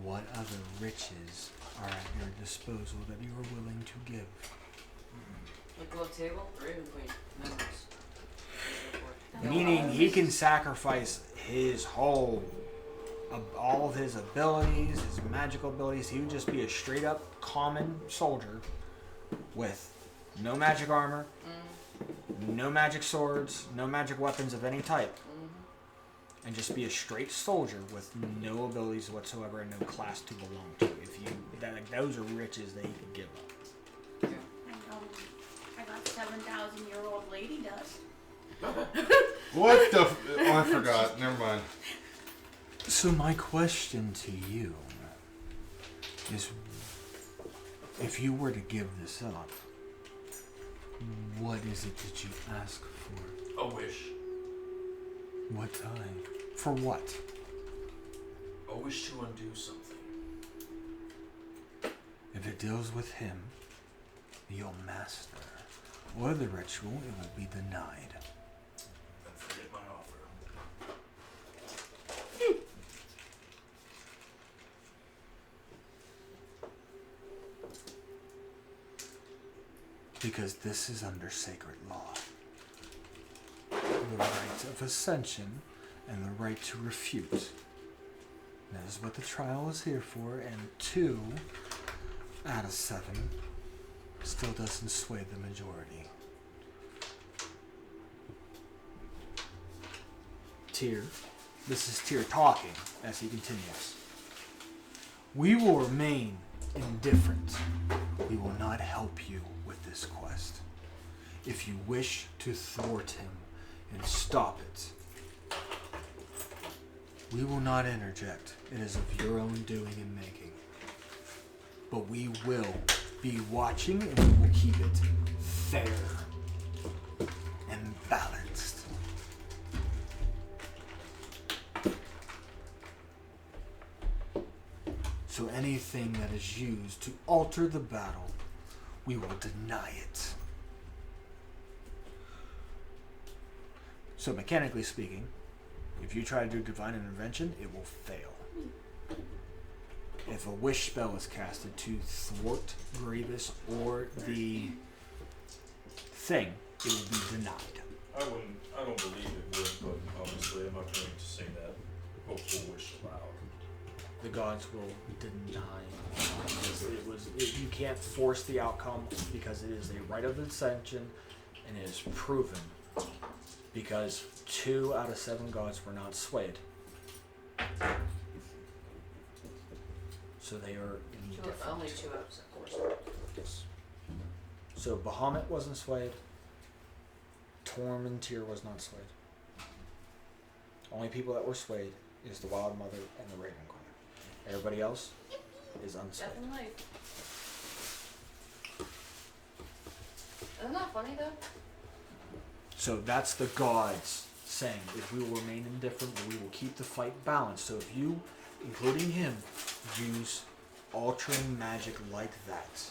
Speaker 2: what other riches are at your disposal that you are willing to give?
Speaker 5: Like a table, Raven Queen, members.
Speaker 2: Meaning he can sacrifice his whole, all of his abilities, his magical abilities. He would just be a straight up common soldier with no magic armor, no magic swords, no magic weapons of any type. And just be a straight soldier with no abilities whatsoever and no class to belong to. If you, those are riches that he could give up.
Speaker 11: I got 7,000-year-old lady dust.
Speaker 1: What the? Oh, I forgot. Never mind.
Speaker 2: So my question to you is, if you were to give this up, what is it that you ask for?
Speaker 6: A wish.
Speaker 2: What time? For what?
Speaker 6: A wish to undo something.
Speaker 2: If it deals with him, your master, or the ritual, it will be denied.
Speaker 6: Then forget my offer.
Speaker 2: Because this is under sacred law. The right of ascension and the right to refute. That is what the trial is here for, and 2 out of 7 still doesn't sway the majority. Tyr, this is Tyr talking as he continues. We will remain indifferent. We will not help you with this quest. If you wish to thwart him and stop it, we will not interject. It is of your own doing and making. But we will be watching and we will keep it fair and balanced. So anything that is used to alter the battle, we will deny it. So mechanically speaking, if you try to do divine intervention, it will fail. If a wish spell is casted to thwart Grievous or the thing, it will be denied.
Speaker 6: I don't believe it would, but obviously I'm not going to say that. Hopeful wish aloud.
Speaker 2: The gods will deny. You can't force the outcome because it is a right of ascension and it is proven. Because 2 out of 7 gods were not swayed. So they are indifferent.
Speaker 5: Only 2 out of 4.
Speaker 2: Yes. So Bahamut wasn't swayed. Tormentir was not swayed. Only people that were swayed is the Wild Mother and the Raven Queen. Everybody else is unswayed.
Speaker 5: Definitely. Isn't that funny though?
Speaker 2: So that's the gods saying, if we will remain indifferent, we will keep the fight balanced. So if you, including him, use altering magic like that,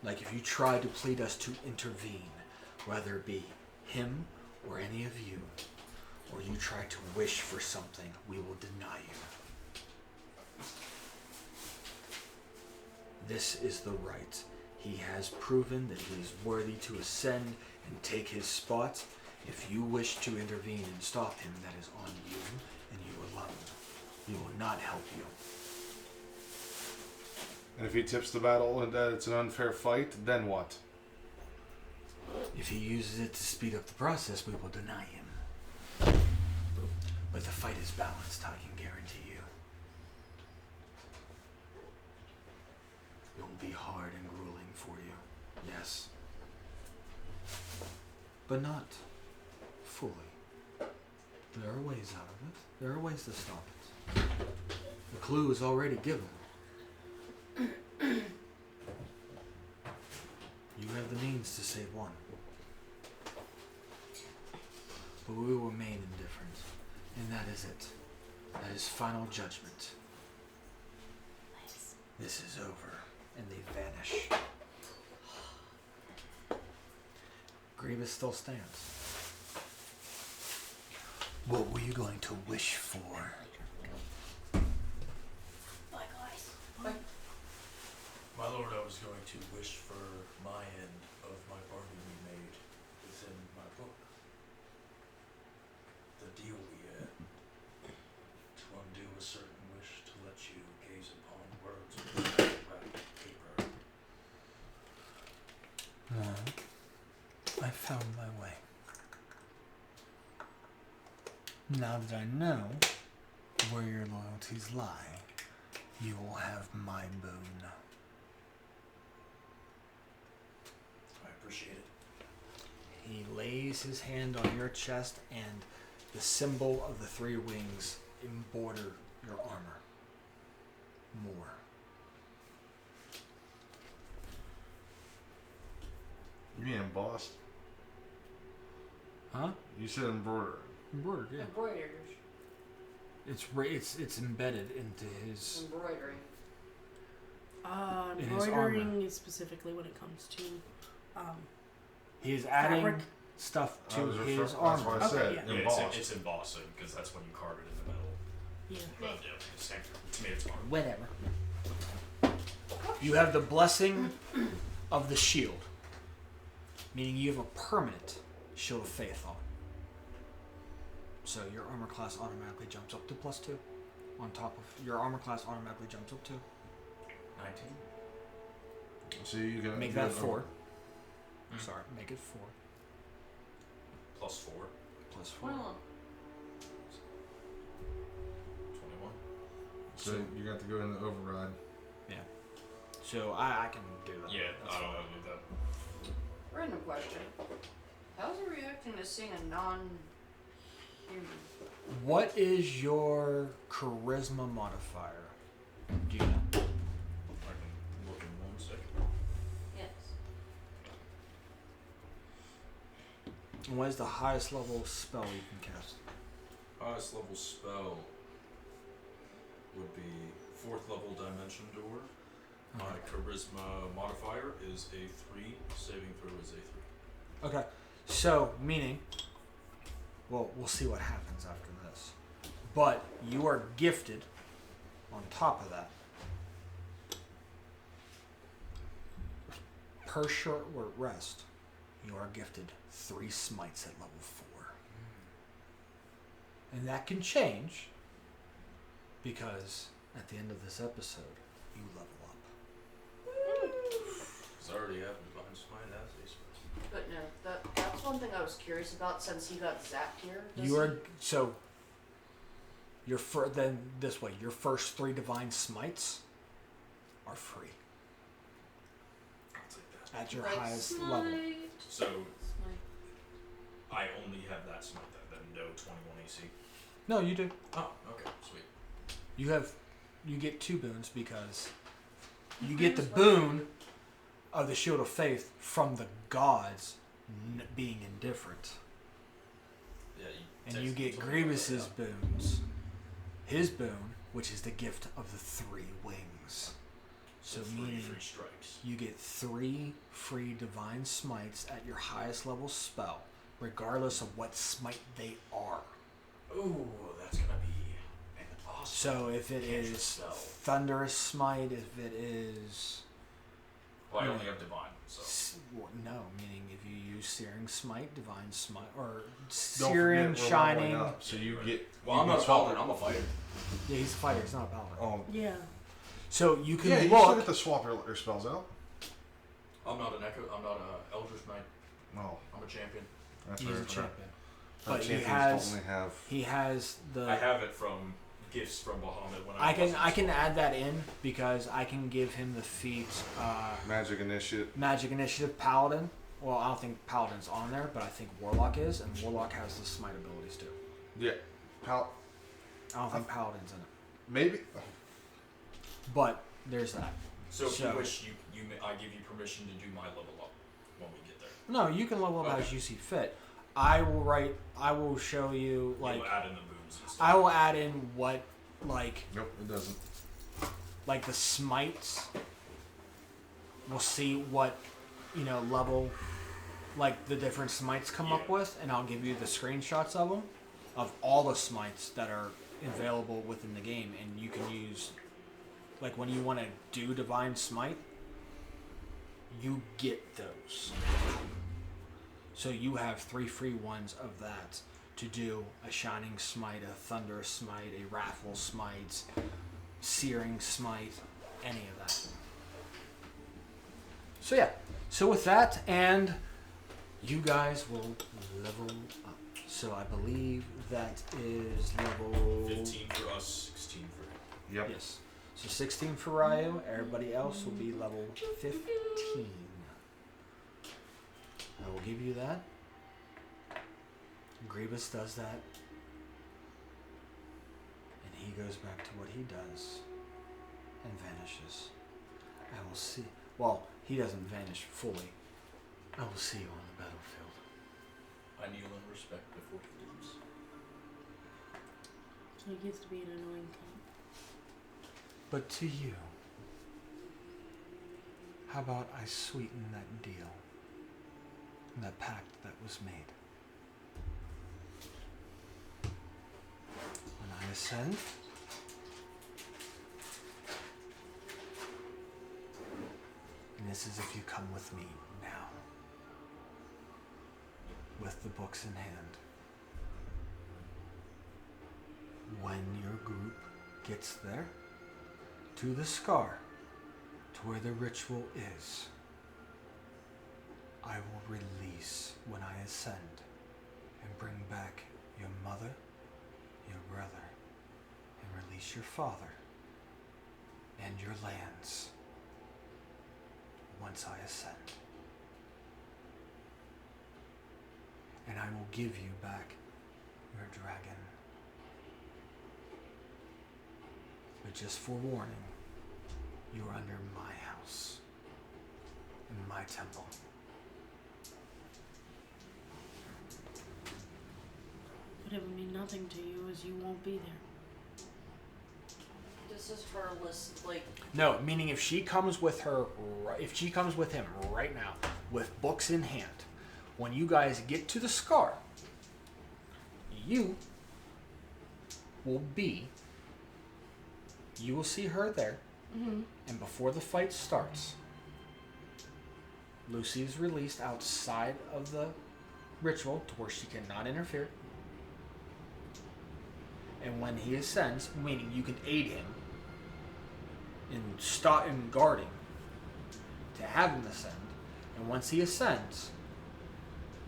Speaker 2: like if you try to plead us to intervene, whether it be him or any of you, or you try to wish for something, we will deny you. This is the right. He has proven that he is worthy to ascend and take his spot. If you wish to intervene and stop him, that is on you and you alone. We will not help you.
Speaker 1: And if he tips the battle and that it's an unfair fight, then what?
Speaker 2: If he uses it to speed up the process, we will deny him. But the fight is balanced, I can guarantee you. It will be hard and grueling for you, yes. But not fully. There are ways out of it. There are ways to stop it. The clue is already given. You have the means to save one. But we will remain indifferent. And that is it. That is final judgment. This is over. And they vanish. Grievous still stands. What were you going to wish for?
Speaker 6: My lord, I was going to wish for my end of my bargain we made within my book. The deal we had to undo a certain wish to let you gaze upon words with wrapped paper.
Speaker 2: Well, I found my way. Now that I know where your loyalties lie, you will have my boon.
Speaker 6: I appreciate it.
Speaker 2: He lays his hand on your chest, and the symbol of the 3 wings embroider your armor more.
Speaker 1: You mean embossed?
Speaker 2: Huh?
Speaker 1: You said embroidered.
Speaker 2: Embroidered, yeah.
Speaker 5: Embroiders.
Speaker 2: It's embedded into his
Speaker 5: Embroidery.
Speaker 2: in his
Speaker 4: Embroidering
Speaker 2: armor.
Speaker 4: is specifically when it comes to
Speaker 2: He is adding
Speaker 4: fabric.
Speaker 2: stuff
Speaker 1: I
Speaker 2: to
Speaker 1: was
Speaker 2: his
Speaker 1: refer- that's
Speaker 2: armor.
Speaker 1: why I said
Speaker 4: Okay, yeah.
Speaker 1: embossed.
Speaker 6: It's embossing because that's when you carve it in the metal.
Speaker 4: Yeah.
Speaker 6: But yeah, same. To me, it's fine.
Speaker 2: Whatever. You have the blessing of the shield, meaning you have a permanent shield of faith on. So your armor class automatically jumps up to +2. On top of your armor class automatically jumps up to
Speaker 6: 19.
Speaker 1: So you can
Speaker 2: make that 4. Sorry, make it 4.
Speaker 6: +4.
Speaker 2: +4.
Speaker 5: 21.
Speaker 6: 21.
Speaker 1: So you got to go in the override.
Speaker 2: Yeah. So I can do that.
Speaker 6: Yeah,
Speaker 2: That's
Speaker 6: I don't
Speaker 2: fine.
Speaker 6: know to do that.
Speaker 5: Random question. How's he reacting to seeing a non-human?
Speaker 2: What is your charisma modifier? Do you know?
Speaker 6: I can look in 1 second.
Speaker 5: Yes.
Speaker 2: And what is the highest level spell you can cast?
Speaker 6: Highest level spell would be 4th level Dimension Door. My charisma modifier is a 3. Saving throw is a 3.
Speaker 2: Okay. So, meaning, well, we'll see what happens after this. But you are gifted, on top of that, per short rest, you are gifted 3 smites at level 4. And that can change, because at the end of this episode, you level up.
Speaker 6: Because I already have Divine Smite as a spell.
Speaker 5: But no, that's one thing I was curious about since he got zapped here. Does
Speaker 2: You are, so, then this way, your first 3 divine smites are free
Speaker 6: I'll take that.
Speaker 2: at your
Speaker 11: Like
Speaker 2: highest
Speaker 11: smite.
Speaker 2: level.
Speaker 6: So
Speaker 11: Smite.
Speaker 6: I only have that smite then no 21 AC.
Speaker 2: No, you do.
Speaker 6: Oh, okay, sweet.
Speaker 2: You get 2 boons because you get the boon of the Shield of Faith from the gods being indifferent.
Speaker 6: Yeah,
Speaker 2: And you get Grievous's boons. His boon, which is the gift of the 3 wings. So
Speaker 6: 3
Speaker 2: meaning
Speaker 6: free strikes.
Speaker 2: you get 3 free divine smites at your highest level spell, regardless of what smite they are.
Speaker 6: Ooh, that's gonna be an awesome.
Speaker 2: So if it
Speaker 6: cantrip
Speaker 2: is
Speaker 6: spell.
Speaker 2: Thunderous Smite, if it is...
Speaker 6: Well, I only have divine, so.
Speaker 2: No, meaning if you use Searing Smite, Divine Smite, or
Speaker 1: Don't
Speaker 2: Searing,
Speaker 1: forget, we're
Speaker 2: Shining...
Speaker 1: leveling up, so you get...
Speaker 6: Well,
Speaker 1: you
Speaker 6: I'm
Speaker 1: can
Speaker 6: not a
Speaker 1: swap
Speaker 6: paladin, I'm a fighter.
Speaker 2: Yeah, he's a fighter, he's not a paladin.
Speaker 1: Oh,
Speaker 4: Yeah.
Speaker 2: So you can
Speaker 1: yeah, you still
Speaker 2: look...
Speaker 1: get to swap your spells out.
Speaker 6: I'm not an echo. I'm not a Eldritch Knight.
Speaker 1: Oh,
Speaker 6: I'm a champion.
Speaker 1: that's
Speaker 2: He's
Speaker 1: right.
Speaker 2: a champion.
Speaker 1: Our
Speaker 2: But he
Speaker 1: champions
Speaker 2: has...
Speaker 1: only have...
Speaker 2: He has the...
Speaker 6: I have it from gifts from Bahamut when
Speaker 2: I
Speaker 6: wasn't
Speaker 2: can
Speaker 6: small.
Speaker 2: add that in because I can give him the feat
Speaker 1: Magic Initiate.
Speaker 2: Magic Initiative Paladin. Well, I don't think Paladin's on there, but I think Warlock is, and Warlock has the smite abilities too.
Speaker 1: Yeah.
Speaker 2: I don't think Paladin's in it,
Speaker 1: Maybe.
Speaker 2: but there's that.
Speaker 6: So if you wish, I give you permission to do my level up when we get there.
Speaker 2: No, you can level up
Speaker 6: Okay.
Speaker 2: as you see fit. I will show you like
Speaker 6: You'll add in the boons and stuff.
Speaker 2: I will add in what like
Speaker 1: Nope, it doesn't.
Speaker 2: like the smites. We'll see what level like the different smites come up
Speaker 6: Yeah.
Speaker 2: with, and I'll give you the screenshots of them, of all the smites that are available within the game, and you can use like when you want to do Divine Smite, you get those. So you have 3 free ones of that to do a Shining Smite, a Thunderous Smite, a Wrathful Smite, Searing Smite, any of that. So yeah, so with that, and you guys will level up. So I believe that is level
Speaker 6: 15 for us, 16 for him.
Speaker 1: Yep.
Speaker 2: Yes. So 16 for Ryu. Everybody else will be level 15. I will give you that. Grievous does that. And he goes back to what he does and vanishes. I will see. Well, he doesn't vanish fully. I will see you on the battlefield.
Speaker 6: I kneel in respect before he leaves.
Speaker 4: He gets to be an annoying king.
Speaker 2: But to you, how about I sweeten that deal? That pact that was made. When I ascend, and this is if you come with me now, with the books in hand. When your group gets there, to the scar, to where the ritual is, I will release when I ascend and bring back your mother, your brother, and release your father and your lands once I ascend. And I will give you back your dragon. But just forewarning, you are under my house, in my temple.
Speaker 4: But it would mean nothing to you as you won't be there.
Speaker 5: This is her list, like.
Speaker 2: No, meaning if she comes with him right now, with books in hand, when you guys get to the scar, you will see her there, and before the fight starts, Lucy is released outside of the ritual to where she cannot interfere. And when he ascends, meaning you can aid him in guarding to have him ascend, and once he ascends,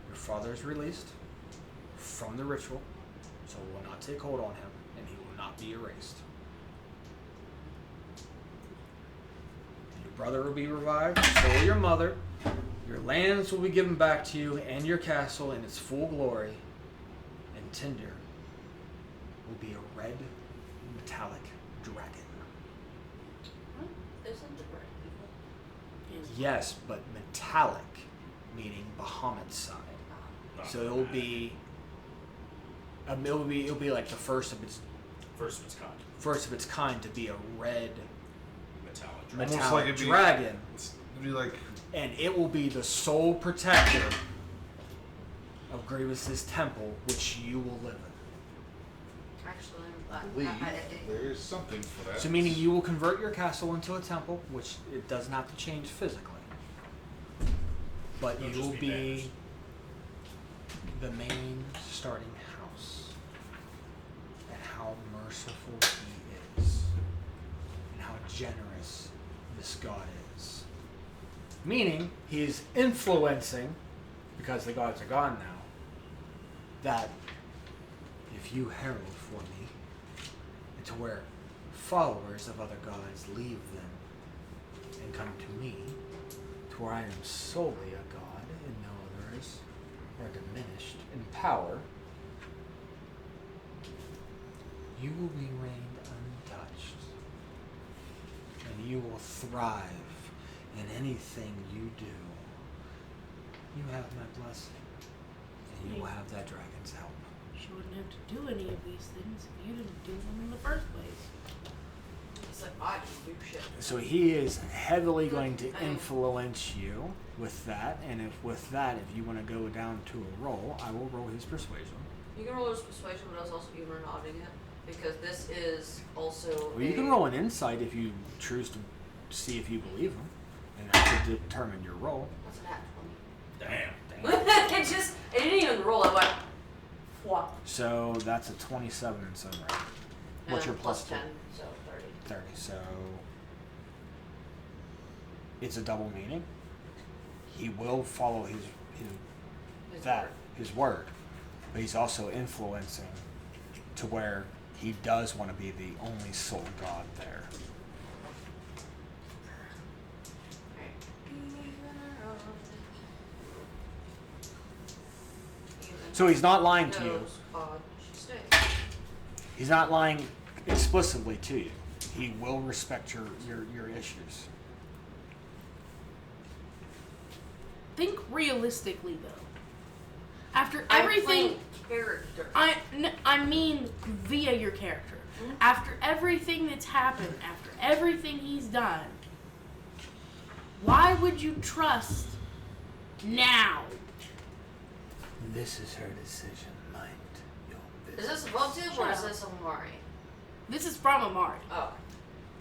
Speaker 2: your father is released from the ritual, so it will not take hold on him, and he will not be erased. Your brother will be revived, so will your mother. Your lands will be given back to you, and your castle in its full glory. And Tinder will be a red, metallic dragon.
Speaker 5: Isn't the red evil?
Speaker 2: Yes, but metallic, meaning Bahamut's side. So it'll be like the first of its kind to be a red metallic dragon.
Speaker 1: It'd be like,
Speaker 2: and it will be the sole protector of Grievous's temple, which you will live in.
Speaker 5: Actually,
Speaker 1: I believe there is something for that.
Speaker 2: So meaning you will convert your castle into a temple, which it doesn't have to change physically. But you will be the main starting house. And how merciful he is. And how generous this god is. Meaning, he is influencing, because the gods are gone now, that if you herald for me, to where followers of other gods leave them and come to me, to where I am solely a god and no others are diminished in power, you will be reigned untouched, and you will thrive in anything you do. You have my blessing, and you will have that dragon's help.
Speaker 4: She wouldn't have to do any of these things if you didn't do them in the first place.
Speaker 5: It's like, I just do shit.
Speaker 2: So he is heavily going to influence you with that, and if you want to go down to a roll, I will roll his persuasion.
Speaker 5: You can roll his persuasion, but it's also humor nodding it, because this is also.
Speaker 2: Well, you can roll an insight if you choose to see if you believe him, and that could determine your roll.
Speaker 5: That's an act
Speaker 6: 20.
Speaker 5: Damn. It didn't even roll. I went, what?
Speaker 2: So that's a 27 in some rank. What's your plus
Speaker 5: 10, so 30.
Speaker 2: 30. So it's a double meaning. He will follow his word, but he's also influencing to where he does want to be the only sole god there. So he's not lying to you. He's not lying explicitly to you. He will respect your issues.
Speaker 4: Think realistically, though. After everything,
Speaker 5: character.
Speaker 4: I mean via your character. Mm-hmm. After everything that's happened, after everything he's done, why would you trust now?
Speaker 2: This is her decision, mind your
Speaker 5: business. Is this a Voltube or is this a Amari?
Speaker 4: This is from Amari.
Speaker 5: Oh.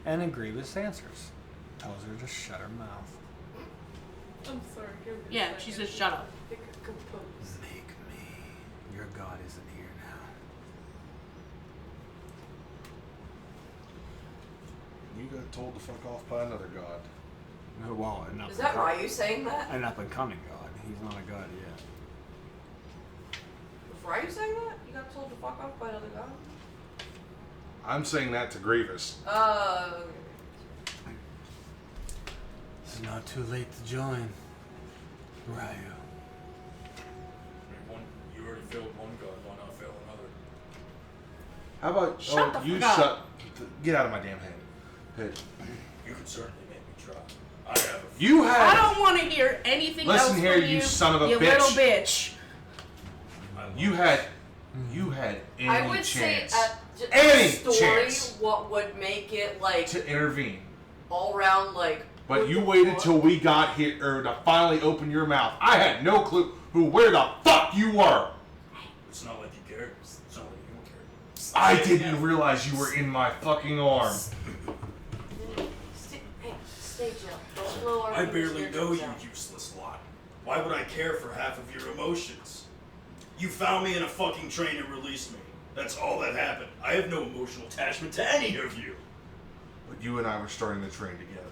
Speaker 2: And Grievous answers. Tells her to shut her mouth.
Speaker 11: I'm sorry.
Speaker 4: Yeah, she says shut up.
Speaker 2: Make me. Your god isn't here now.
Speaker 1: You got told to fuck off by another god.
Speaker 2: No, well,
Speaker 5: is that Ryu saying that?
Speaker 2: An up and coming god. He's not a god yet.
Speaker 5: Was Ryu saying that? You got told to fuck off by another god?
Speaker 1: I'm saying that to Grievous.
Speaker 2: It's not too late to join. Ryu.
Speaker 6: You already failed one god, why not fail another?
Speaker 1: How about get out of my damn head.
Speaker 6: You can certainly make me try. I have a
Speaker 1: You have.
Speaker 4: I don't want to hear anything else
Speaker 1: Listen here,
Speaker 4: from
Speaker 1: you son of a
Speaker 4: you
Speaker 1: bitch.
Speaker 4: little bitch.
Speaker 1: You had any
Speaker 5: I would
Speaker 1: chance.
Speaker 5: say
Speaker 1: any
Speaker 5: story,
Speaker 1: chance
Speaker 5: what would make it like
Speaker 1: to intervene.
Speaker 5: All around like.
Speaker 1: But you waited till we got here or to finally open your mouth. I had no clue where the fuck you were.
Speaker 6: It's not like you cared. It's not like you don't care.
Speaker 1: I didn't realize you were in my fucking arm.
Speaker 5: Stay chill. Don't blow our
Speaker 6: I barely know you,
Speaker 5: out.
Speaker 6: useless lot. Why would I care for half of your emotions? You found me in a fucking train and released me. That's all that happened. I have no emotional attachment to any of you.
Speaker 1: But you and I were starting the train together.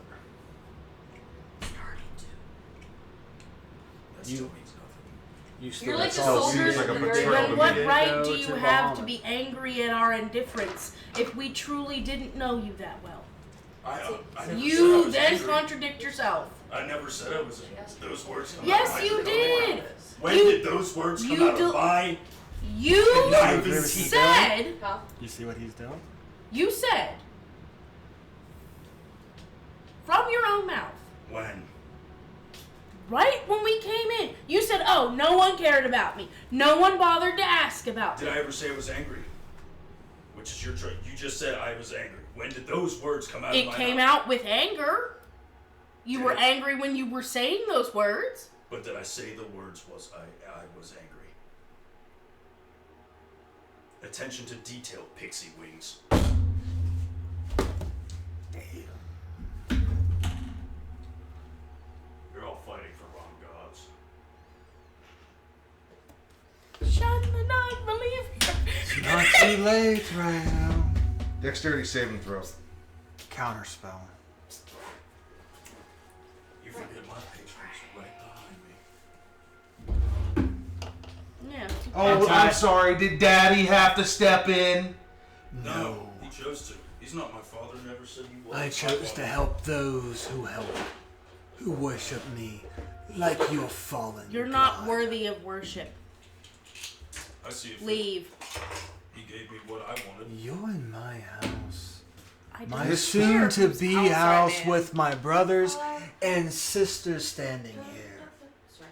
Speaker 6: That still means nothing.
Speaker 2: You
Speaker 11: You're like the
Speaker 1: still
Speaker 11: soldiers
Speaker 1: seems like a
Speaker 11: in the
Speaker 1: betrayal
Speaker 11: very
Speaker 1: to
Speaker 4: Then
Speaker 1: me.
Speaker 4: what
Speaker 2: didn't
Speaker 4: right
Speaker 2: go
Speaker 4: do you
Speaker 2: to
Speaker 4: have
Speaker 2: Bahamas.
Speaker 4: to be angry at our indifference if we truly didn't know you that well?
Speaker 6: I never said I
Speaker 4: You
Speaker 6: was
Speaker 4: then
Speaker 6: angry.
Speaker 4: contradict yourself.
Speaker 6: I never said I was angry. Those words come out
Speaker 4: Yes,
Speaker 6: of my
Speaker 4: you
Speaker 6: mouth.
Speaker 4: did.
Speaker 6: When
Speaker 4: You-
Speaker 6: did those words come
Speaker 4: you
Speaker 6: out of my
Speaker 4: You
Speaker 6: conniving teeth?
Speaker 4: said,
Speaker 11: Huh?
Speaker 2: You see what he's doing?
Speaker 4: you said, from your own mouth,
Speaker 6: When?
Speaker 4: right when we came in, you said, oh, no one cared about me. No one bothered to ask about me.
Speaker 6: Did I ever say I was angry? Which is your trait. You just said I was angry. When did those words come out of
Speaker 4: It
Speaker 6: my
Speaker 4: came
Speaker 6: mouth?
Speaker 4: out with anger. You were
Speaker 6: Did it?
Speaker 4: angry when you were saying those words.
Speaker 6: But did I say the words was I was angry? Attention to detail, pixie wings. You're all fighting for wrong gods.
Speaker 4: Shun the non-believer.
Speaker 2: It's not too late right now.
Speaker 1: Dexterity saving throw.
Speaker 2: Counterspell.
Speaker 6: You forget my patron's right behind me.
Speaker 4: Yeah.
Speaker 1: Oh, I'm sorry. Did Daddy have to step in?
Speaker 6: No, he chose to. He's not my father. Never said he was.
Speaker 2: I chose to help those who help, who worship me, like your fallen.
Speaker 4: You're not
Speaker 2: God.
Speaker 4: worthy of worship.
Speaker 6: I see it.
Speaker 4: Leave.
Speaker 6: He gave me what I wanted.
Speaker 2: You're in my house.
Speaker 4: I
Speaker 2: My
Speaker 4: don't care
Speaker 2: soon-to-be
Speaker 11: whose house
Speaker 2: house
Speaker 11: I'm in.
Speaker 2: with my brothers and sisters standing here.
Speaker 5: Sorry.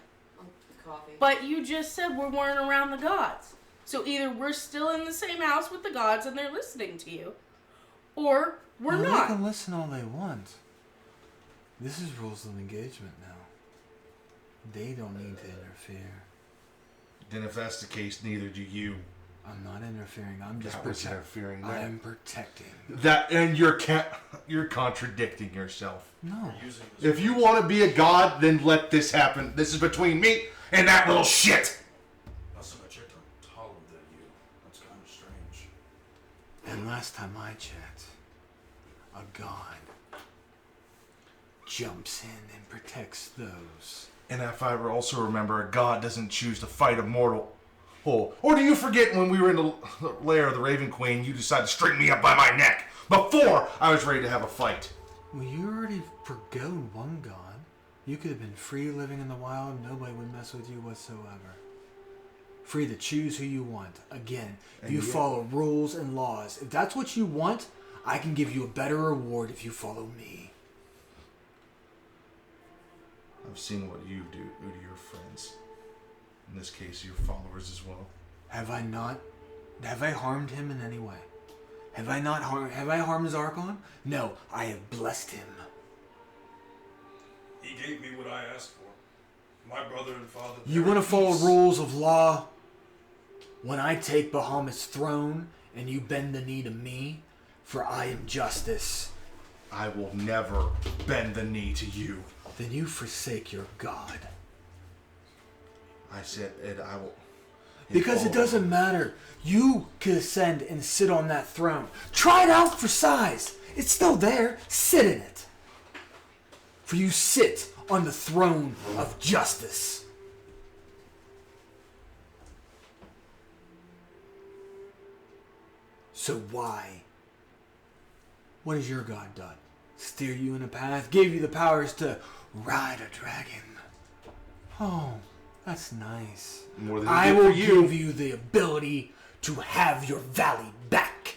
Speaker 5: Coffee.
Speaker 4: But you just said we weren't around the gods. So either we're still in the same house with the gods and they're listening to you, or we're
Speaker 2: Well, They
Speaker 4: not.
Speaker 2: can listen all they want. This is rules of engagement now. They don't need to interfere.
Speaker 1: Then if that's the case, neither do you.
Speaker 2: I'm not interfering. I'm just
Speaker 1: That was interfering.
Speaker 2: I am protecting.
Speaker 1: That and you're contradicting yourself.
Speaker 2: No.
Speaker 6: Using his
Speaker 1: If you want to be a god, then let this happen. This is between me and that little shit.
Speaker 6: Last time I checked, I'm taller than you. That's kind of strange.
Speaker 2: And last time I checked, a god jumps in and protects those.
Speaker 1: And if I also remember, a god doesn't choose to fight a mortal. Oh, or do you forget when we were in the lair of the Raven Queen, you decided to string me up by my neck before I was ready to have a fight?
Speaker 2: Well, you already forgoed one god. You could have been free living in the wild. Nobody would mess with you whatsoever. Free to choose who you want. Again,
Speaker 1: And
Speaker 2: you
Speaker 1: yet-
Speaker 2: follow rules and laws. If that's what you want, I can give you a better reward if you follow me.
Speaker 1: I've seen what you do to your friends. In this case, your followers as well.
Speaker 2: Have I not? Have I harmed him in any way? Have I not harmed? Have I harmed Zarkon? No, I have blessed him.
Speaker 6: He gave me what I asked for. My brother and father.
Speaker 2: You want to follow rules of law? When I take Bahamut's throne and you bend the knee to me, for I am justice,
Speaker 1: I will never bend the knee to you.
Speaker 2: then you forsake your God.
Speaker 1: I said it. I will.
Speaker 2: Because it doesn't matter. You could ascend and sit on that throne. Try it out for size. It's still there. Sit in it. For you sit on the throne of justice. So why? What has your God done? Steer you in a path? Gave you the powers to ride a dragon? Oh, that's nice.
Speaker 1: More than
Speaker 2: I
Speaker 1: he did
Speaker 2: will
Speaker 1: for you.
Speaker 2: give you the ability to have your valley back.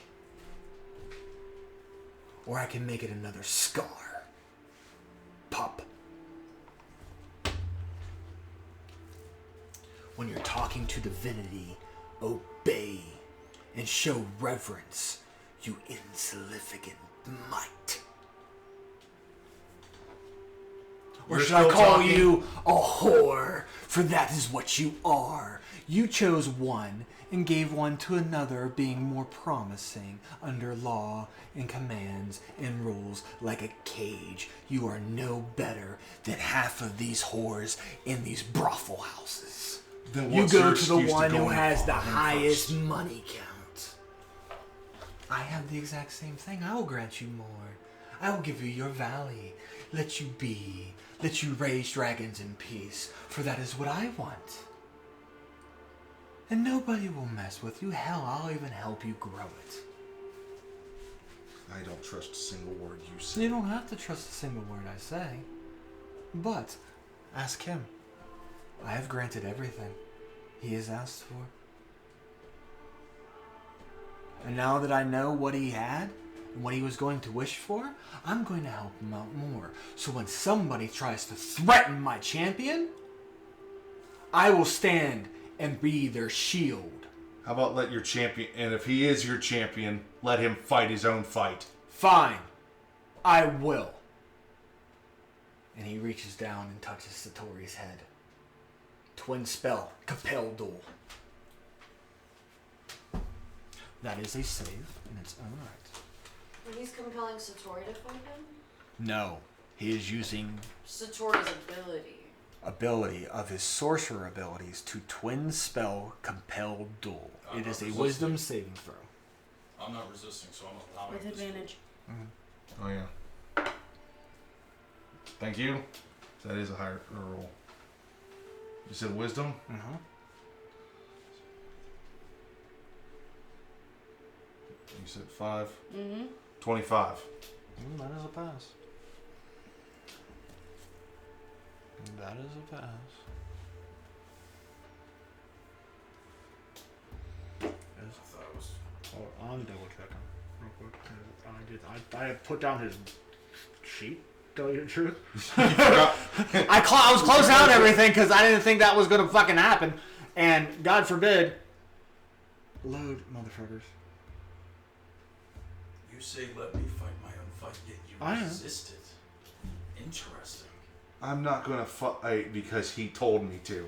Speaker 2: Or I can make it another scar. Pop. When you're talking to divinity, obey and show reverence, you insignificant mite. Or
Speaker 1: You're
Speaker 2: should I
Speaker 1: still
Speaker 2: call
Speaker 1: talking?
Speaker 2: you a whore? For that is what you are. You chose one and gave one to another, being more promising under law and commands and rules like a cage. You are no better than half of these whores in these brothel houses.
Speaker 1: Then
Speaker 2: You
Speaker 1: what's
Speaker 2: go
Speaker 1: your
Speaker 2: to the
Speaker 1: excuse
Speaker 2: one
Speaker 1: go
Speaker 2: who
Speaker 1: and
Speaker 2: has the
Speaker 1: follow him
Speaker 2: highest
Speaker 1: first?
Speaker 2: money count. I have the exact same thing. I will grant you more. I will give you your valley. Let you be. Let you raise dragons in peace. For that is what I want. And nobody will mess with you. Hell, I'll even help you grow it.
Speaker 1: I don't trust a single word you say.
Speaker 2: You don't have to trust a single word I say. But, ask him. I have granted everything he has asked for. And now that I know what he had, and what he was going to wish for, I'm going to help him out more. So when somebody tries to threaten my champion, I will stand and be their shield.
Speaker 1: How about let your champion, and if he is your champion, let him fight his own fight.
Speaker 2: Fine. I will. And he reaches down and touches Satori's head. Twin spell, Compel Duel. That is a save in its own right.
Speaker 5: And he's compelling Satori to fight him?
Speaker 2: No. He is using
Speaker 5: Satori's ability
Speaker 2: of his sorcerer abilities to twin spell Compel Duel.
Speaker 6: I'm
Speaker 2: It is a
Speaker 6: resisting.
Speaker 2: wisdom saving throw.
Speaker 6: I'm not resisting, so I'm allowing
Speaker 4: With
Speaker 6: this.
Speaker 4: advantage.
Speaker 1: Oh yeah. Thank you. That is a higher roll. You said wisdom?
Speaker 2: Mm-hmm.
Speaker 1: You said 5.
Speaker 4: Mm-hmm.
Speaker 1: 25.
Speaker 2: That is a pass. That is a pass.
Speaker 6: I thought it was.
Speaker 2: Oh, I'm double checking real quick. I put down his sheet. Tell you the truth. I was closing out everything because I didn't think that was gonna fucking happen, and God forbid. Load, motherfuckers.
Speaker 6: You say let me fight my own fight, yet you
Speaker 2: I am.
Speaker 6: resisted. Interesting.
Speaker 1: I'm not going to fight because he told me to.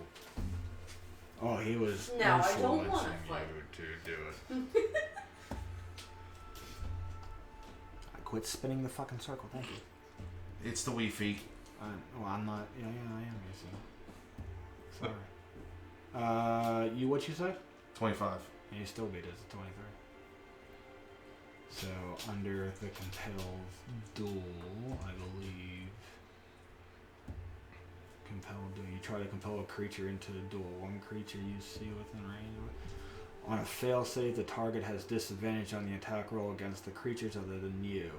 Speaker 2: Oh, he was
Speaker 5: No, I don't
Speaker 2: influencing
Speaker 5: wanna fight.
Speaker 2: you to do it. I quit spinning the fucking circle. Thank you.
Speaker 1: It's the Wi-Fi.
Speaker 2: Well, I'm not. Yeah, I am. You see. Sorry. You what you say?
Speaker 1: 25.
Speaker 2: And you still beat it at 23. So under the compel duel, I believe. Compel duel. You try to compel a creature into a duel. One creature you see within range. On a fail save, the target has disadvantage on the attack roll against the creatures other than you.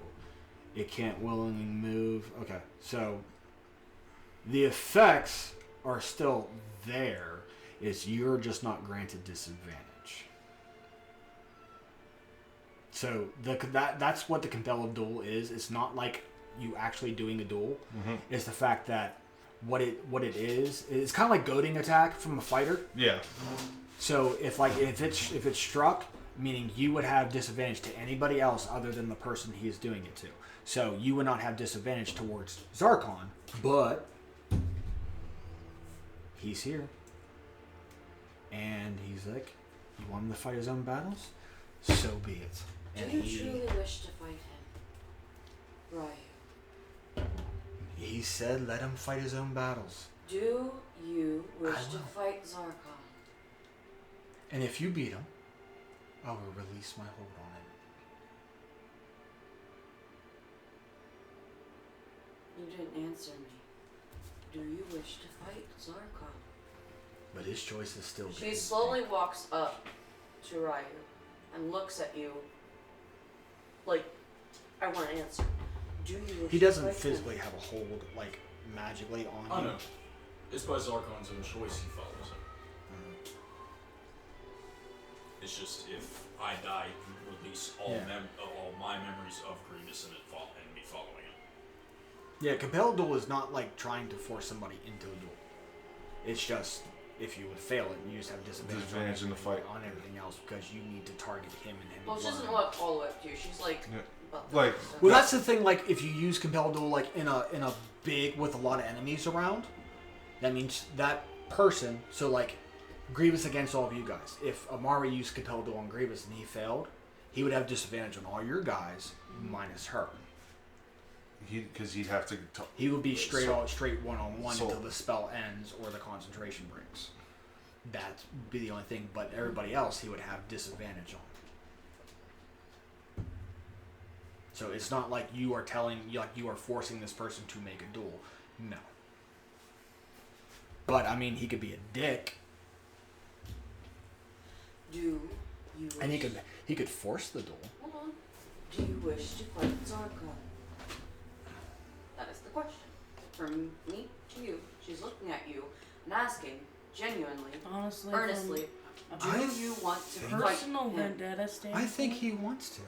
Speaker 2: It can't willingly move. Okay, so the effects are still there. It's you're just not granted disadvantage. So that's what the compel duel is. It's not like you actually doing a duel.
Speaker 1: Mm-hmm.
Speaker 2: It's the fact that what it is. It's kind of like goading attack from a fighter.
Speaker 1: Yeah.
Speaker 2: So if it's struck, meaning you would have disadvantage to anybody else other than the person he is doing it to. So you would not have disadvantage towards Zarkon, but he's here. And he's like, you want him to fight his own battles? So be it. And
Speaker 5: Do you truly wish to fight him? Ryu.
Speaker 2: He said let him fight his own battles.
Speaker 5: Do you wish
Speaker 2: I
Speaker 5: to
Speaker 2: will.
Speaker 5: fight Zarkon?
Speaker 2: And if you beat him, I will release my hold on him.
Speaker 5: You didn't answer me. Do you wish to fight Zarkon?
Speaker 2: But his choice is still
Speaker 5: She slowly walks up to Ryu and looks at you like, I want an answer. Do you wish
Speaker 2: He
Speaker 5: to
Speaker 2: doesn't
Speaker 5: fight
Speaker 2: physically
Speaker 5: him?
Speaker 2: have a hold, like, magically on
Speaker 6: Oh
Speaker 2: you.
Speaker 6: no. It's by Zarkon's own choice he follows it. It's just if I die, you release all all my memories of Grievous and me following it.
Speaker 2: Yeah, compel duel is not like trying to force somebody into a duel. It's just if you would fail it, you just have disadvantage
Speaker 1: in the fight
Speaker 2: on everything else because you need to target him and him.
Speaker 5: Well, she doesn't
Speaker 2: alone.
Speaker 5: walk all the way up to you. She's like, about that,
Speaker 1: Like-
Speaker 5: so-
Speaker 2: Well, that's the thing. Like, if you use compel duel like in a big with a lot of enemies around, that means that person. So like, Grievous against all of you guys. If Amari used compel duel on Grievous and he failed, he would have disadvantage on all your guys minus her.
Speaker 1: Because he'd have to.
Speaker 2: He would be straight one-on-one
Speaker 1: So-
Speaker 2: until the spell ends or the concentration breaks. That would be the only thing. But everybody else, he would have disadvantage on. So it's not like you are you are forcing this person to make a duel. No. But I mean, he could be a dick.
Speaker 5: Do you
Speaker 2: And
Speaker 5: wish,
Speaker 2: he could force the duel.
Speaker 5: hold on. Do you wish to fight Zarkon? That is the question. From me to you. She's looking at you and asking, genuinely,
Speaker 4: Honestly,
Speaker 5: earnestly, do you want to fight
Speaker 4: personal
Speaker 5: him?
Speaker 4: vendetta standpoint.
Speaker 2: I think he wants to.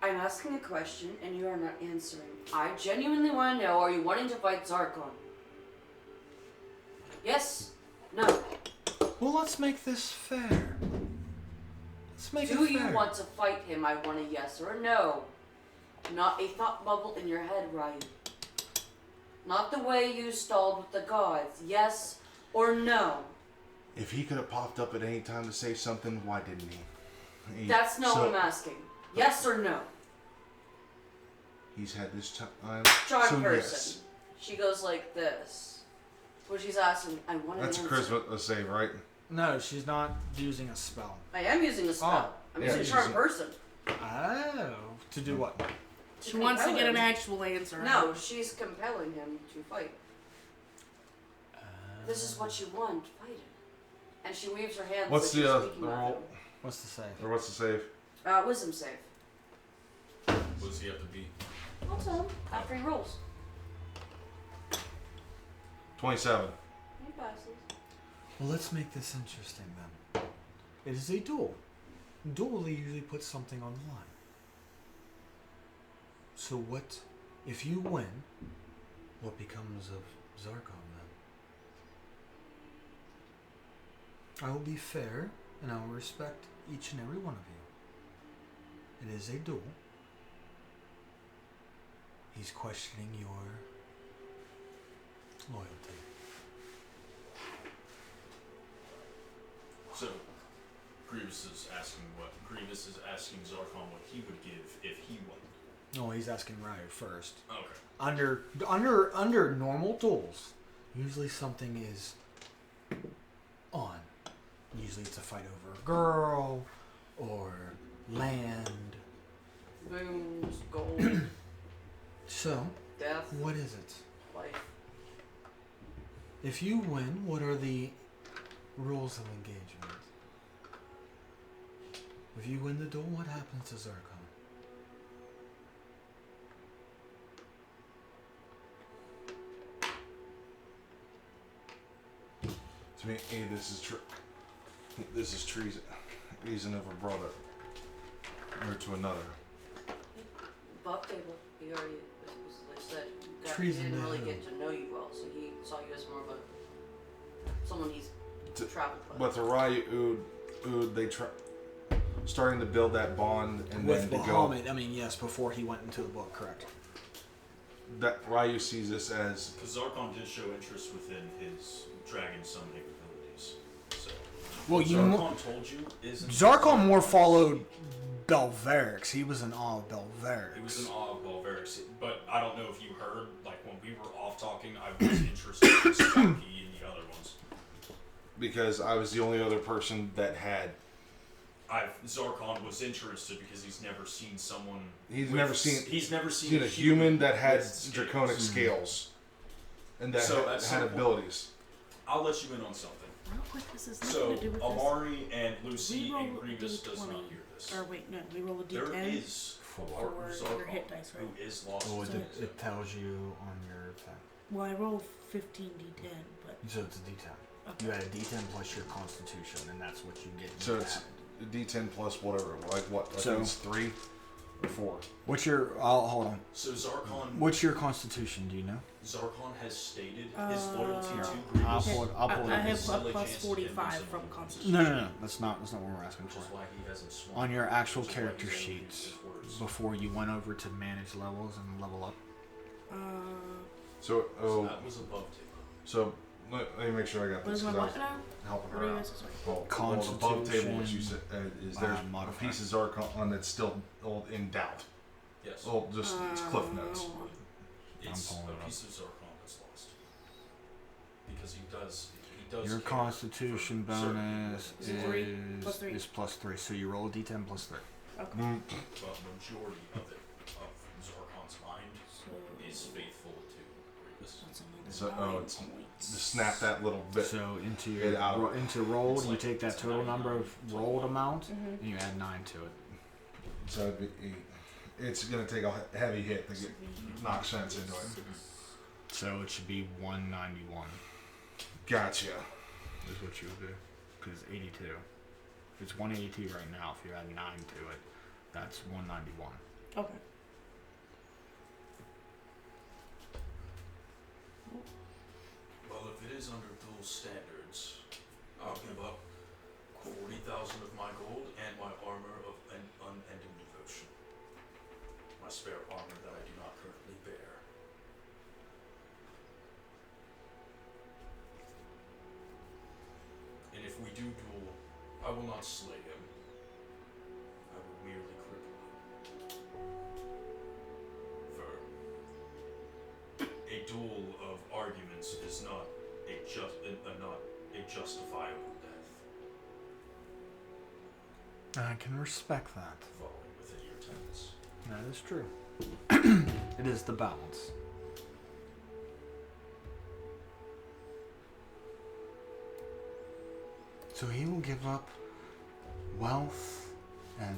Speaker 5: I'm asking a question and you are not answering. I genuinely want to know, are you wanting to fight Zarkon? Yes? No?
Speaker 2: Well, let's make this fair. Let's make it
Speaker 5: Do
Speaker 2: fair.
Speaker 5: you want to fight him? I want a yes or a no. Not a thought bubble in your head, Ryu. Not the way you stalled with the gods. Yes or no?
Speaker 1: If he could have popped up at any time to say something, why didn't he?
Speaker 5: That's not what I'm asking. Yes or no?
Speaker 1: He's had this time.
Speaker 5: Charm
Speaker 1: so
Speaker 5: person.
Speaker 1: yes.
Speaker 5: She goes like this. When she's asking, I want an
Speaker 1: That's a
Speaker 5: answer.
Speaker 1: charisma save, right?
Speaker 2: No, she's not using a spell.
Speaker 5: I am using a spell. I'm
Speaker 1: yeah,
Speaker 5: using
Speaker 1: she's
Speaker 5: charm
Speaker 1: using-
Speaker 5: person.
Speaker 2: Oh. To do what?
Speaker 4: She wants to
Speaker 5: compel
Speaker 4: get an
Speaker 5: him.
Speaker 4: actual answer.
Speaker 5: No, she's compelling him to fight. This is what you want, fight him. And she waves her hands.
Speaker 1: What's
Speaker 5: like she's
Speaker 1: the
Speaker 5: speaking with
Speaker 1: roll?
Speaker 5: him.
Speaker 2: What's the save?
Speaker 1: Or what's the save?
Speaker 5: Wisdom save.
Speaker 6: What does he have to be?
Speaker 5: I'll tell him after he rolls.
Speaker 1: 27.
Speaker 5: He passes.
Speaker 2: Well, let's make this interesting then. It is a duel. Duel usually puts something on the line. So what, if you win, what becomes of Zarkon then? I will be fair, and I will respect each and every one of you. It is a duel. He's questioning your loyalty.
Speaker 6: So, Grievous is asking Zarkon what he would give if he won.
Speaker 2: No, he's asking Ryu first.
Speaker 6: Okay.
Speaker 2: Under normal duels, usually something is on. Usually it's a fight over a girl or land.
Speaker 5: Booms, gold,
Speaker 2: So,
Speaker 5: death,
Speaker 2: what is it?
Speaker 5: life.
Speaker 2: If you win, what are the rules of engagement? If you win the duel, what happens to Zarkon?
Speaker 1: To me, this is treason. He's never brought it or to another.
Speaker 5: Buff table. He already was like said. He
Speaker 2: Treason
Speaker 5: didn't
Speaker 2: to
Speaker 5: really
Speaker 2: who?
Speaker 5: get to know you well, so he saw you as more of a someone he's traveled with.
Speaker 1: But to Ryu, they starting to build that bond and
Speaker 2: With
Speaker 1: then to
Speaker 2: Bahamut, I mean, yes, before he went into the book, correct.
Speaker 1: that Ryu sees this as
Speaker 6: Because Zarkon did show interest within his Dragon Sun capabilities. So,
Speaker 2: Well,
Speaker 6: what
Speaker 2: you
Speaker 6: Zarkon told you isn't.
Speaker 2: Zarkon more followed Belverix. He was in awe of Belverix.
Speaker 6: It was in awe of Balverix, but I don't know if you heard, like when we were off talking, I was interested in Sparky and the other ones.
Speaker 1: because I was the only other person that had.
Speaker 6: Zarkon was interested because he's never seen someone.
Speaker 1: He's never seen a
Speaker 6: a
Speaker 1: human that had
Speaker 6: with
Speaker 1: draconic
Speaker 6: scales.
Speaker 1: scales, and that
Speaker 6: So,
Speaker 1: had
Speaker 6: at some point-
Speaker 1: abilities.
Speaker 6: I'll let you in on something.
Speaker 4: Real quick, this is nothing
Speaker 6: So
Speaker 4: to do with
Speaker 6: Amari and
Speaker 4: this.
Speaker 6: Lucy
Speaker 4: We roll
Speaker 6: and
Speaker 4: a
Speaker 6: Grievous does not
Speaker 4: D20.
Speaker 6: hear this.
Speaker 4: Or wait, no, we roll a
Speaker 6: There
Speaker 4: D10
Speaker 6: is a part
Speaker 4: for
Speaker 6: of
Speaker 4: your
Speaker 6: Zarkon
Speaker 4: hit dice, right?
Speaker 6: who is lost.
Speaker 2: Oh,
Speaker 6: in
Speaker 2: it,
Speaker 6: space.
Speaker 2: it tells you on your thing.
Speaker 4: Well, I roll 15 D10, but
Speaker 2: So it's a D10.
Speaker 4: okay.
Speaker 2: You add a D10 plus your Constitution, and that's what you get.
Speaker 1: So it's a D10 plus whatever, like what? I
Speaker 2: So-
Speaker 1: think it's 3 or 4.
Speaker 2: What's your? Hold on.
Speaker 6: So Zarkon.
Speaker 2: What's your Constitution? Do you know?
Speaker 6: Zarkon has stated his loyalty
Speaker 2: Here,
Speaker 6: to
Speaker 2: I'll
Speaker 6: Grievous.
Speaker 2: pull it. I'll pull it.
Speaker 4: I
Speaker 2: up.
Speaker 4: have a
Speaker 6: Silly
Speaker 4: plus
Speaker 6: chance to
Speaker 4: 45
Speaker 6: hit him
Speaker 4: from
Speaker 6: in
Speaker 4: Constitution.
Speaker 2: No. That's not what we're asking
Speaker 6: Which is
Speaker 2: for.
Speaker 6: why he hasn't swung.
Speaker 2: On your actual
Speaker 6: Which is why
Speaker 2: character
Speaker 6: he's only
Speaker 2: sheets,
Speaker 6: used his words.
Speaker 2: before you went over to manage levels and level up.
Speaker 1: So,
Speaker 6: So that was above table.
Speaker 1: so let me make sure I got
Speaker 4: What
Speaker 1: this
Speaker 4: is my
Speaker 1: because I was
Speaker 4: what now?
Speaker 1: helping
Speaker 4: What
Speaker 1: her
Speaker 4: are you
Speaker 1: out.
Speaker 4: guys sorry?
Speaker 1: Well, above table, what you said is there's a
Speaker 2: modifier.
Speaker 1: piece of Zarkon that's still in doubt.
Speaker 6: Yes.
Speaker 1: Oh, just it's cliff notes.
Speaker 6: It's
Speaker 2: pulling it
Speaker 6: a
Speaker 2: up.
Speaker 6: piece of Zarkon that's lost. Because he does
Speaker 2: Your
Speaker 6: care
Speaker 2: Constitution
Speaker 6: for certain
Speaker 2: bonus
Speaker 6: people.
Speaker 4: Is it three? Plus three.
Speaker 2: is plus 3. So you roll a D10 plus 3.
Speaker 4: Okay.
Speaker 6: But majority of it, of Zarkon's mind,
Speaker 4: So,
Speaker 6: is faithful to this?
Speaker 1: So, it's to snap that little bit.
Speaker 2: So into
Speaker 1: Get out of it.
Speaker 2: into rolled,
Speaker 6: It's
Speaker 2: you
Speaker 6: like-
Speaker 2: take that
Speaker 6: it's
Speaker 2: total
Speaker 6: 99,
Speaker 2: number of rolled amount,
Speaker 4: Mhm.
Speaker 2: and you add 9 to it.
Speaker 1: So it'd be, it's going to take a heavy hit to get knock sense into it.
Speaker 2: So it should be 191.
Speaker 1: Gotcha.
Speaker 2: Is what you would do. Because it's 82. It's 182 right now. If you add 9 to it, that's 191.
Speaker 4: Okay.
Speaker 6: Well, if it is under dual standards, I'll give up 40,000 of my gold and my armor of an unending devotion. My spare armor that I do not currently bear. And if we do duel, I will not slay him. I will merely cripple him. For a duel of arguments is not a justifiable death.
Speaker 2: I can respect that.
Speaker 6: Falling within your tenets.
Speaker 2: That is true. It is the balance. So he will give up wealth and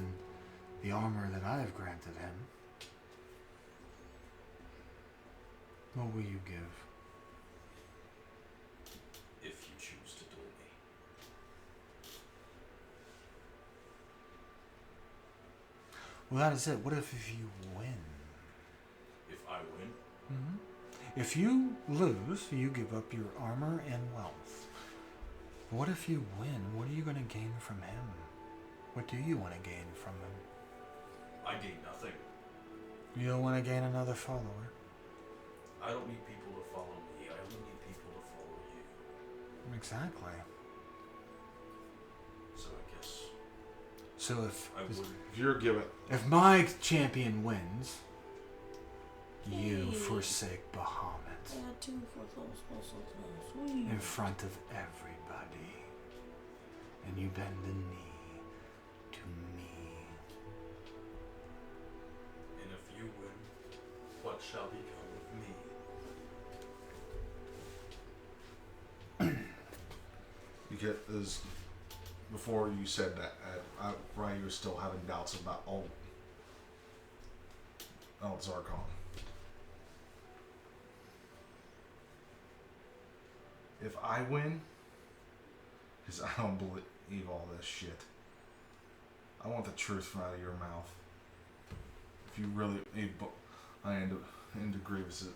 Speaker 2: the armor that I have granted him. What will you give?
Speaker 6: If you choose to duel me.
Speaker 2: Well, that is it. What if you win?
Speaker 6: If I win,
Speaker 2: If you lose, you give up your armor and wealth. What if you win? What are you going to gain from him? What do you want to gain from him?
Speaker 6: I gain nothing.
Speaker 2: You don't want to gain another follower.
Speaker 6: I don't need people to follow me. I only need people to follow you.
Speaker 2: Exactly.
Speaker 6: So I guess
Speaker 2: So if
Speaker 6: I would.
Speaker 1: If you're given,
Speaker 2: if my champion wins, you forsake Bahamut in front of everybody, and you bend the knee to me.
Speaker 6: And if you win, what shall become of me?
Speaker 1: because before you said that, Ryan, you were still having doubts about old Zarkon. If I win, because I don't believe all this shit, I want the truth from out of your mouth. If you really, I into Grievous's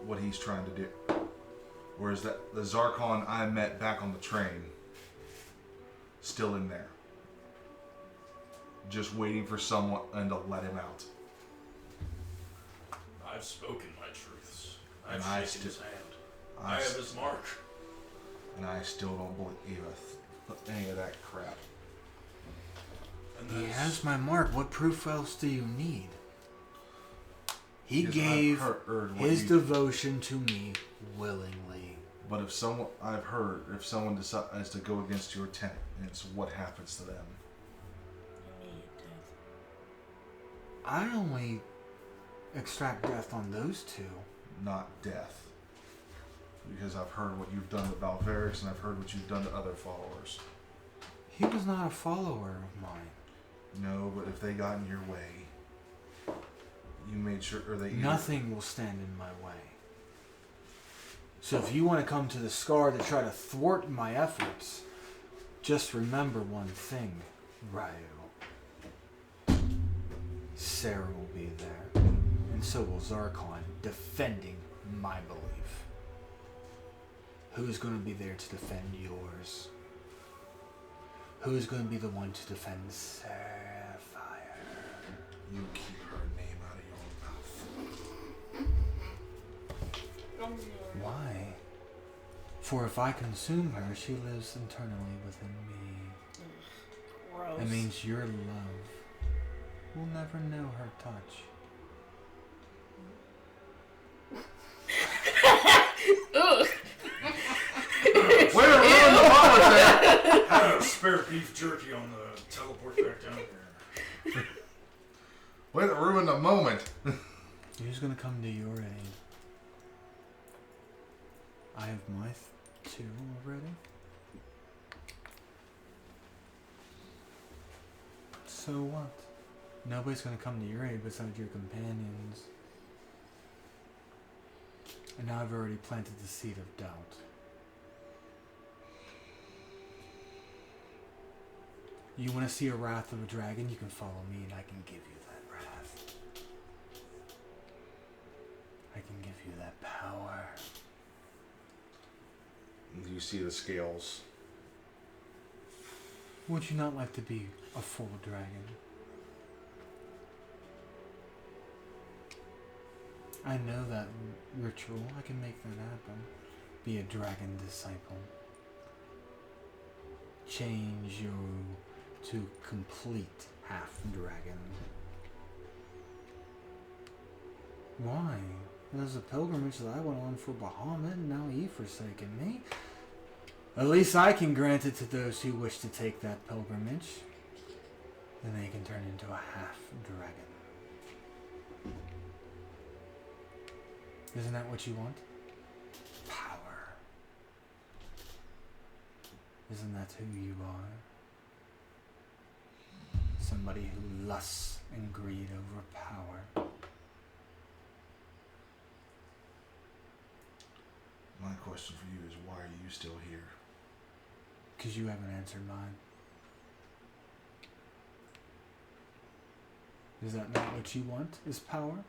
Speaker 1: what he's trying to do. Whereas the Zarkon I met back on the train, still in there, just waiting for someone and to let him out.
Speaker 6: I've spoken my truths. I've
Speaker 1: And I
Speaker 6: shaken his
Speaker 1: still-
Speaker 6: hand. I have his mark.
Speaker 1: And I still don't believe any of that crap.
Speaker 6: And
Speaker 2: He
Speaker 6: that's-
Speaker 2: has my mark. What proof else do you need? He
Speaker 1: Because
Speaker 2: gave
Speaker 1: I've heard what
Speaker 2: his
Speaker 1: you-
Speaker 2: devotion to me willingly.
Speaker 1: But if someone decides to go against your tenets, what happens to them?
Speaker 2: I only extract death on those two.
Speaker 1: Not death. Because I've heard what you've done to Balverix, and I've heard what you've done to other followers.
Speaker 2: He was not a follower of mine.
Speaker 1: No, but if they got in your way, you made sure, or they
Speaker 2: Nothing will stand in my way. So if you want to come to the Scar to try to thwart my efforts, just remember one thing, Ryu. Sarah will be there, and so will Zarkon, defending my belief. Who's going to be there to defend yours? Who's going to be the one to defend Sapphire?
Speaker 1: You keep her name out of your mouth.
Speaker 2: Why? For if I consume her, she lives internally within me.
Speaker 4: Gross.
Speaker 2: That means your love will never know her touch.
Speaker 4: Ugh.
Speaker 1: Way to ruin the moment there!
Speaker 6: Had a spare beef jerky on the teleport back down here.
Speaker 1: Way to ruin the moment.
Speaker 2: Who's gonna come to your aid? I have my 2 already. So what? Nobody's gonna come to your aid besides your companions. And now I've already planted the seed of doubt. You want to see a wrath of a dragon? You can follow me and I can give you that wrath. I can give you that power.
Speaker 1: You see the scales.
Speaker 2: Would you not like to be a full dragon? I know that ritual. I can make that happen. Be a dragon disciple. Change you to complete half dragon. Why? There's a pilgrimage that I went on for Bahamut, and now you've forsaken me. At least I can grant it to those who wish to take that pilgrimage. Then they can turn into a half dragon. Isn't that what you want? Power. Isn't that who you are? Somebody who lusts and greed over power.
Speaker 1: My question for you is, why are you still here?
Speaker 2: Because you haven't answered mine. Is that not what you want, is power?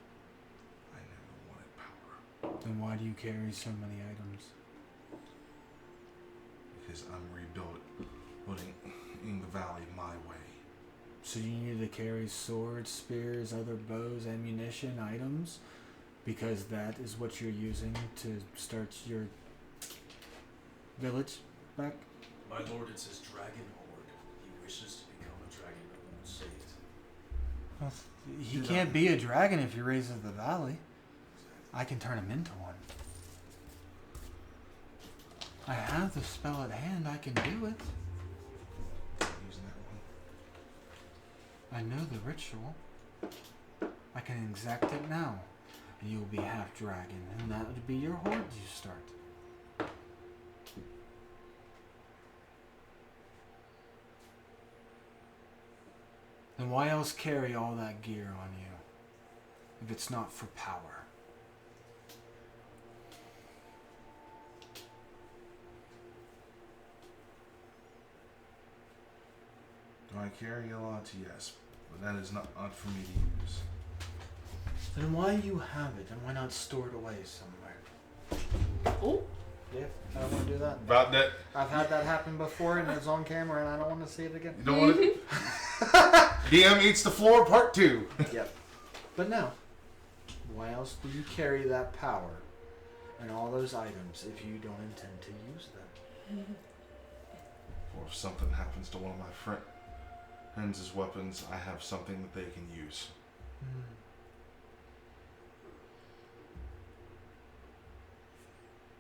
Speaker 1: I never wanted power.
Speaker 2: Then why do you carry so many items?
Speaker 1: Because I'm rebuilding the valley my way.
Speaker 2: So you need to carry swords, spears, other bows, ammunition, items? Because that is what you're using to start your village back?
Speaker 6: My lord, it says dragon horde. He wishes to become a dragon but won't say it.
Speaker 2: Well, he can't be a dragon if he raises the valley. I can turn him into one. I have the spell at hand. I can do it.
Speaker 1: Using that one.
Speaker 2: I know the ritual. I can exact it now. And you will be half dragon. And that would be your horde you start. Then why else carry all that gear on you if it's not for power?
Speaker 1: Do I carry a lot? Yes, but that is not for me to use.
Speaker 2: Then why you have it and why not store it away somewhere?
Speaker 4: Oh.
Speaker 2: Yeah, I don't want to do that.
Speaker 1: About that.
Speaker 2: I've had that happen before and it's on camera and I don't want to see it again.
Speaker 1: You don't want it? DM eats the floor, part 2.
Speaker 2: Yep. But no. Why else do you carry that power and all those items if you don't intend to use them?
Speaker 1: Or if something happens to one of my friends' weapons, I have something that they can use.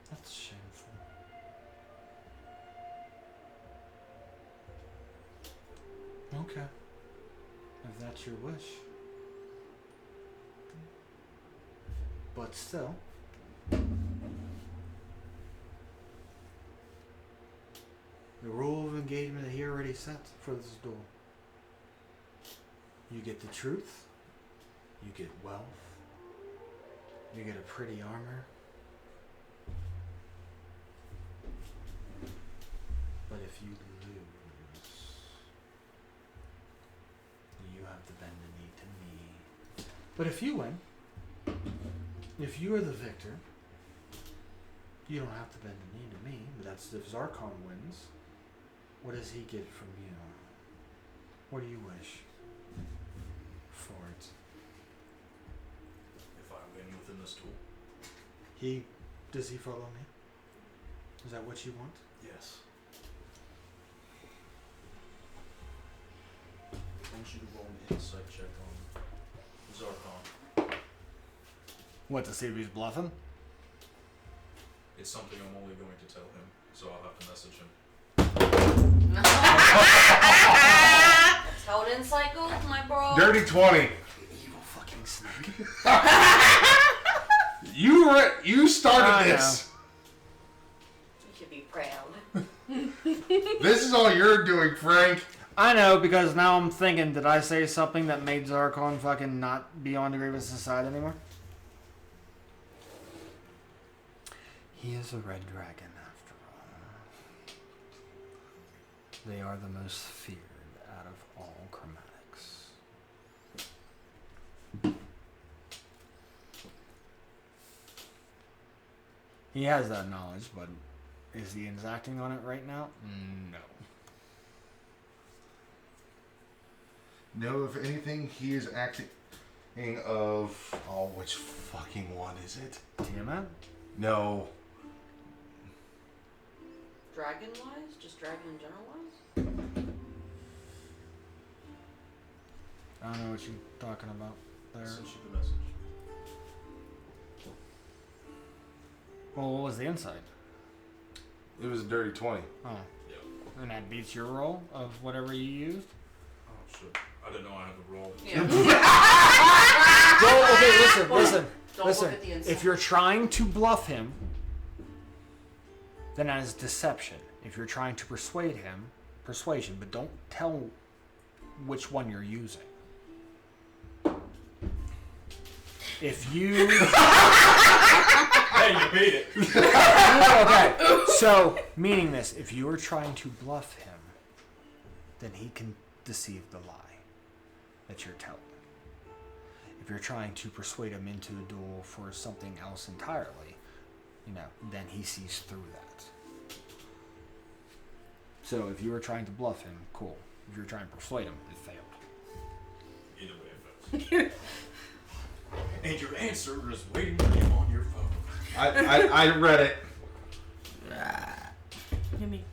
Speaker 2: That's shameful. Okay. If that's your wish. But still. The rule of engagement here already set for this duel. You get the truth. You get wealth. You get a pretty armor. But if you lose, you have to bend the knee to me. But if you win, if you are the victor, you don't have to bend the knee to me. But that's if Zarkon wins. What does he get from you? What do you wish for it?
Speaker 6: If I win within this duel?
Speaker 2: Does he follow me? Is that what you want?
Speaker 6: Yes. I want you to roll an insight check on Zarkon.
Speaker 2: What, to see if he's bluffing?
Speaker 6: It's something I'm only going to tell him, so I'll have to message him.
Speaker 5: That's how an insight goes, my bro.
Speaker 1: Dirty 20.
Speaker 6: Evil
Speaker 1: You started this.
Speaker 5: You should be proud.
Speaker 1: This is all you're doing, Frank.
Speaker 2: I know, because now I'm thinking, did I say something that made Zarkon fucking not be on the Grievous' side anymore? He is a red dragon, after all. They are the most feared out of all chromatics. He has that knowledge, but is he acting on it right now? No.
Speaker 1: No, if anything, he is acting of... Oh, which fucking one is it?
Speaker 2: Tiamat?
Speaker 1: No.
Speaker 5: Dragon-wise? Just dragon in general-wise?
Speaker 2: I don't know what you're talking about there.
Speaker 6: Send you the message.
Speaker 2: Well, what was the insight?
Speaker 1: It was a dirty 20.
Speaker 2: Oh.
Speaker 6: Yep.
Speaker 2: And that beats your roll of whatever you used?
Speaker 6: Oh, shit. I didn't know I had to roll.
Speaker 5: Yeah.
Speaker 2: Well, okay, listen.
Speaker 5: Don't look at the inside.
Speaker 2: If you're trying to bluff him, then that is deception. If you're trying to persuade him, persuasion, but don't tell which one you're using. If you...
Speaker 6: Hey, you beat it.
Speaker 2: Okay, so, meaning this, if you are trying to bluff him, then he can deceive the lie that you're telling. If you're trying to persuade him into the duel for something else entirely, then he sees through that. So if you were trying to bluff him, cool. If you were trying to persuade him, it failed.
Speaker 6: Either way, it fails. And your answer is waiting for you on your phone.
Speaker 1: I read it.
Speaker 4: Give me.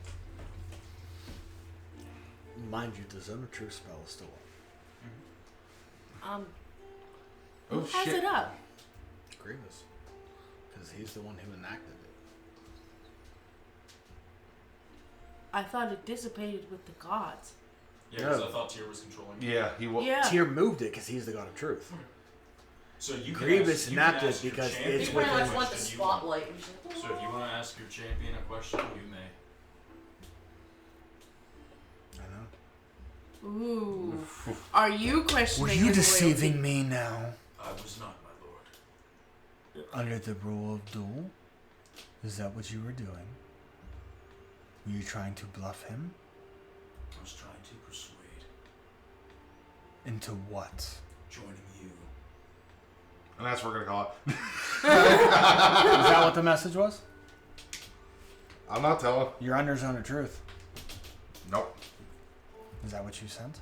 Speaker 2: Mind you, the Zone of Truth spell is still up.
Speaker 4: Who has it up?
Speaker 2: Grievous. Because he's the one who enacted it.
Speaker 4: I thought it dissipated with the gods.
Speaker 6: Yeah, because I thought Tyr was controlling it.
Speaker 1: Yeah, he was.
Speaker 4: Yeah.
Speaker 2: Tyr moved it because he's the god of truth.
Speaker 6: So you can
Speaker 2: Grievous
Speaker 6: ask, you can
Speaker 2: enacted
Speaker 6: ask your
Speaker 2: because
Speaker 6: champion
Speaker 2: it's
Speaker 5: He pretty
Speaker 6: a
Speaker 5: much
Speaker 2: within-
Speaker 5: wants the
Speaker 6: question you want.
Speaker 5: spotlight. And she's like,
Speaker 6: So if you want to ask your champion a question, you may.
Speaker 2: I know.
Speaker 4: Ooh. Are you questioning
Speaker 2: Were you
Speaker 4: his
Speaker 2: deceiving
Speaker 4: loyalty?
Speaker 2: me now?
Speaker 6: I was not, my lord.
Speaker 2: Under the rule of duel? Is that what you were doing? Were you trying to bluff him?
Speaker 6: I was trying to persuade.
Speaker 2: Into what?
Speaker 6: Joining you.
Speaker 1: And that's what we're going to call it.
Speaker 2: Is that what the message was?
Speaker 1: I'm not telling.
Speaker 2: You're under Zone of Truth.
Speaker 1: Nope.
Speaker 2: Is that what you sent?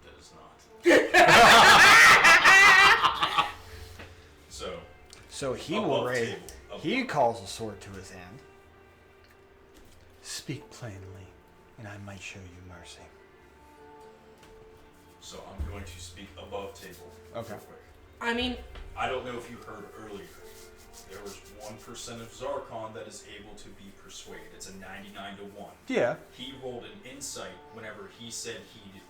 Speaker 6: That is not.
Speaker 2: So he
Speaker 6: Above
Speaker 2: will raise.
Speaker 6: table.
Speaker 2: He calls a sword to his hand. Speak plainly, and I might show you mercy.
Speaker 6: So I'm going to speak above table.
Speaker 2: Okay.
Speaker 6: Real quick.
Speaker 4: I mean,
Speaker 6: I don't know if you heard earlier. There was 1% of Zarkon that is able to be persuaded. It's a 99 to 1.
Speaker 2: Yeah.
Speaker 6: He rolled an insight whenever he said he'd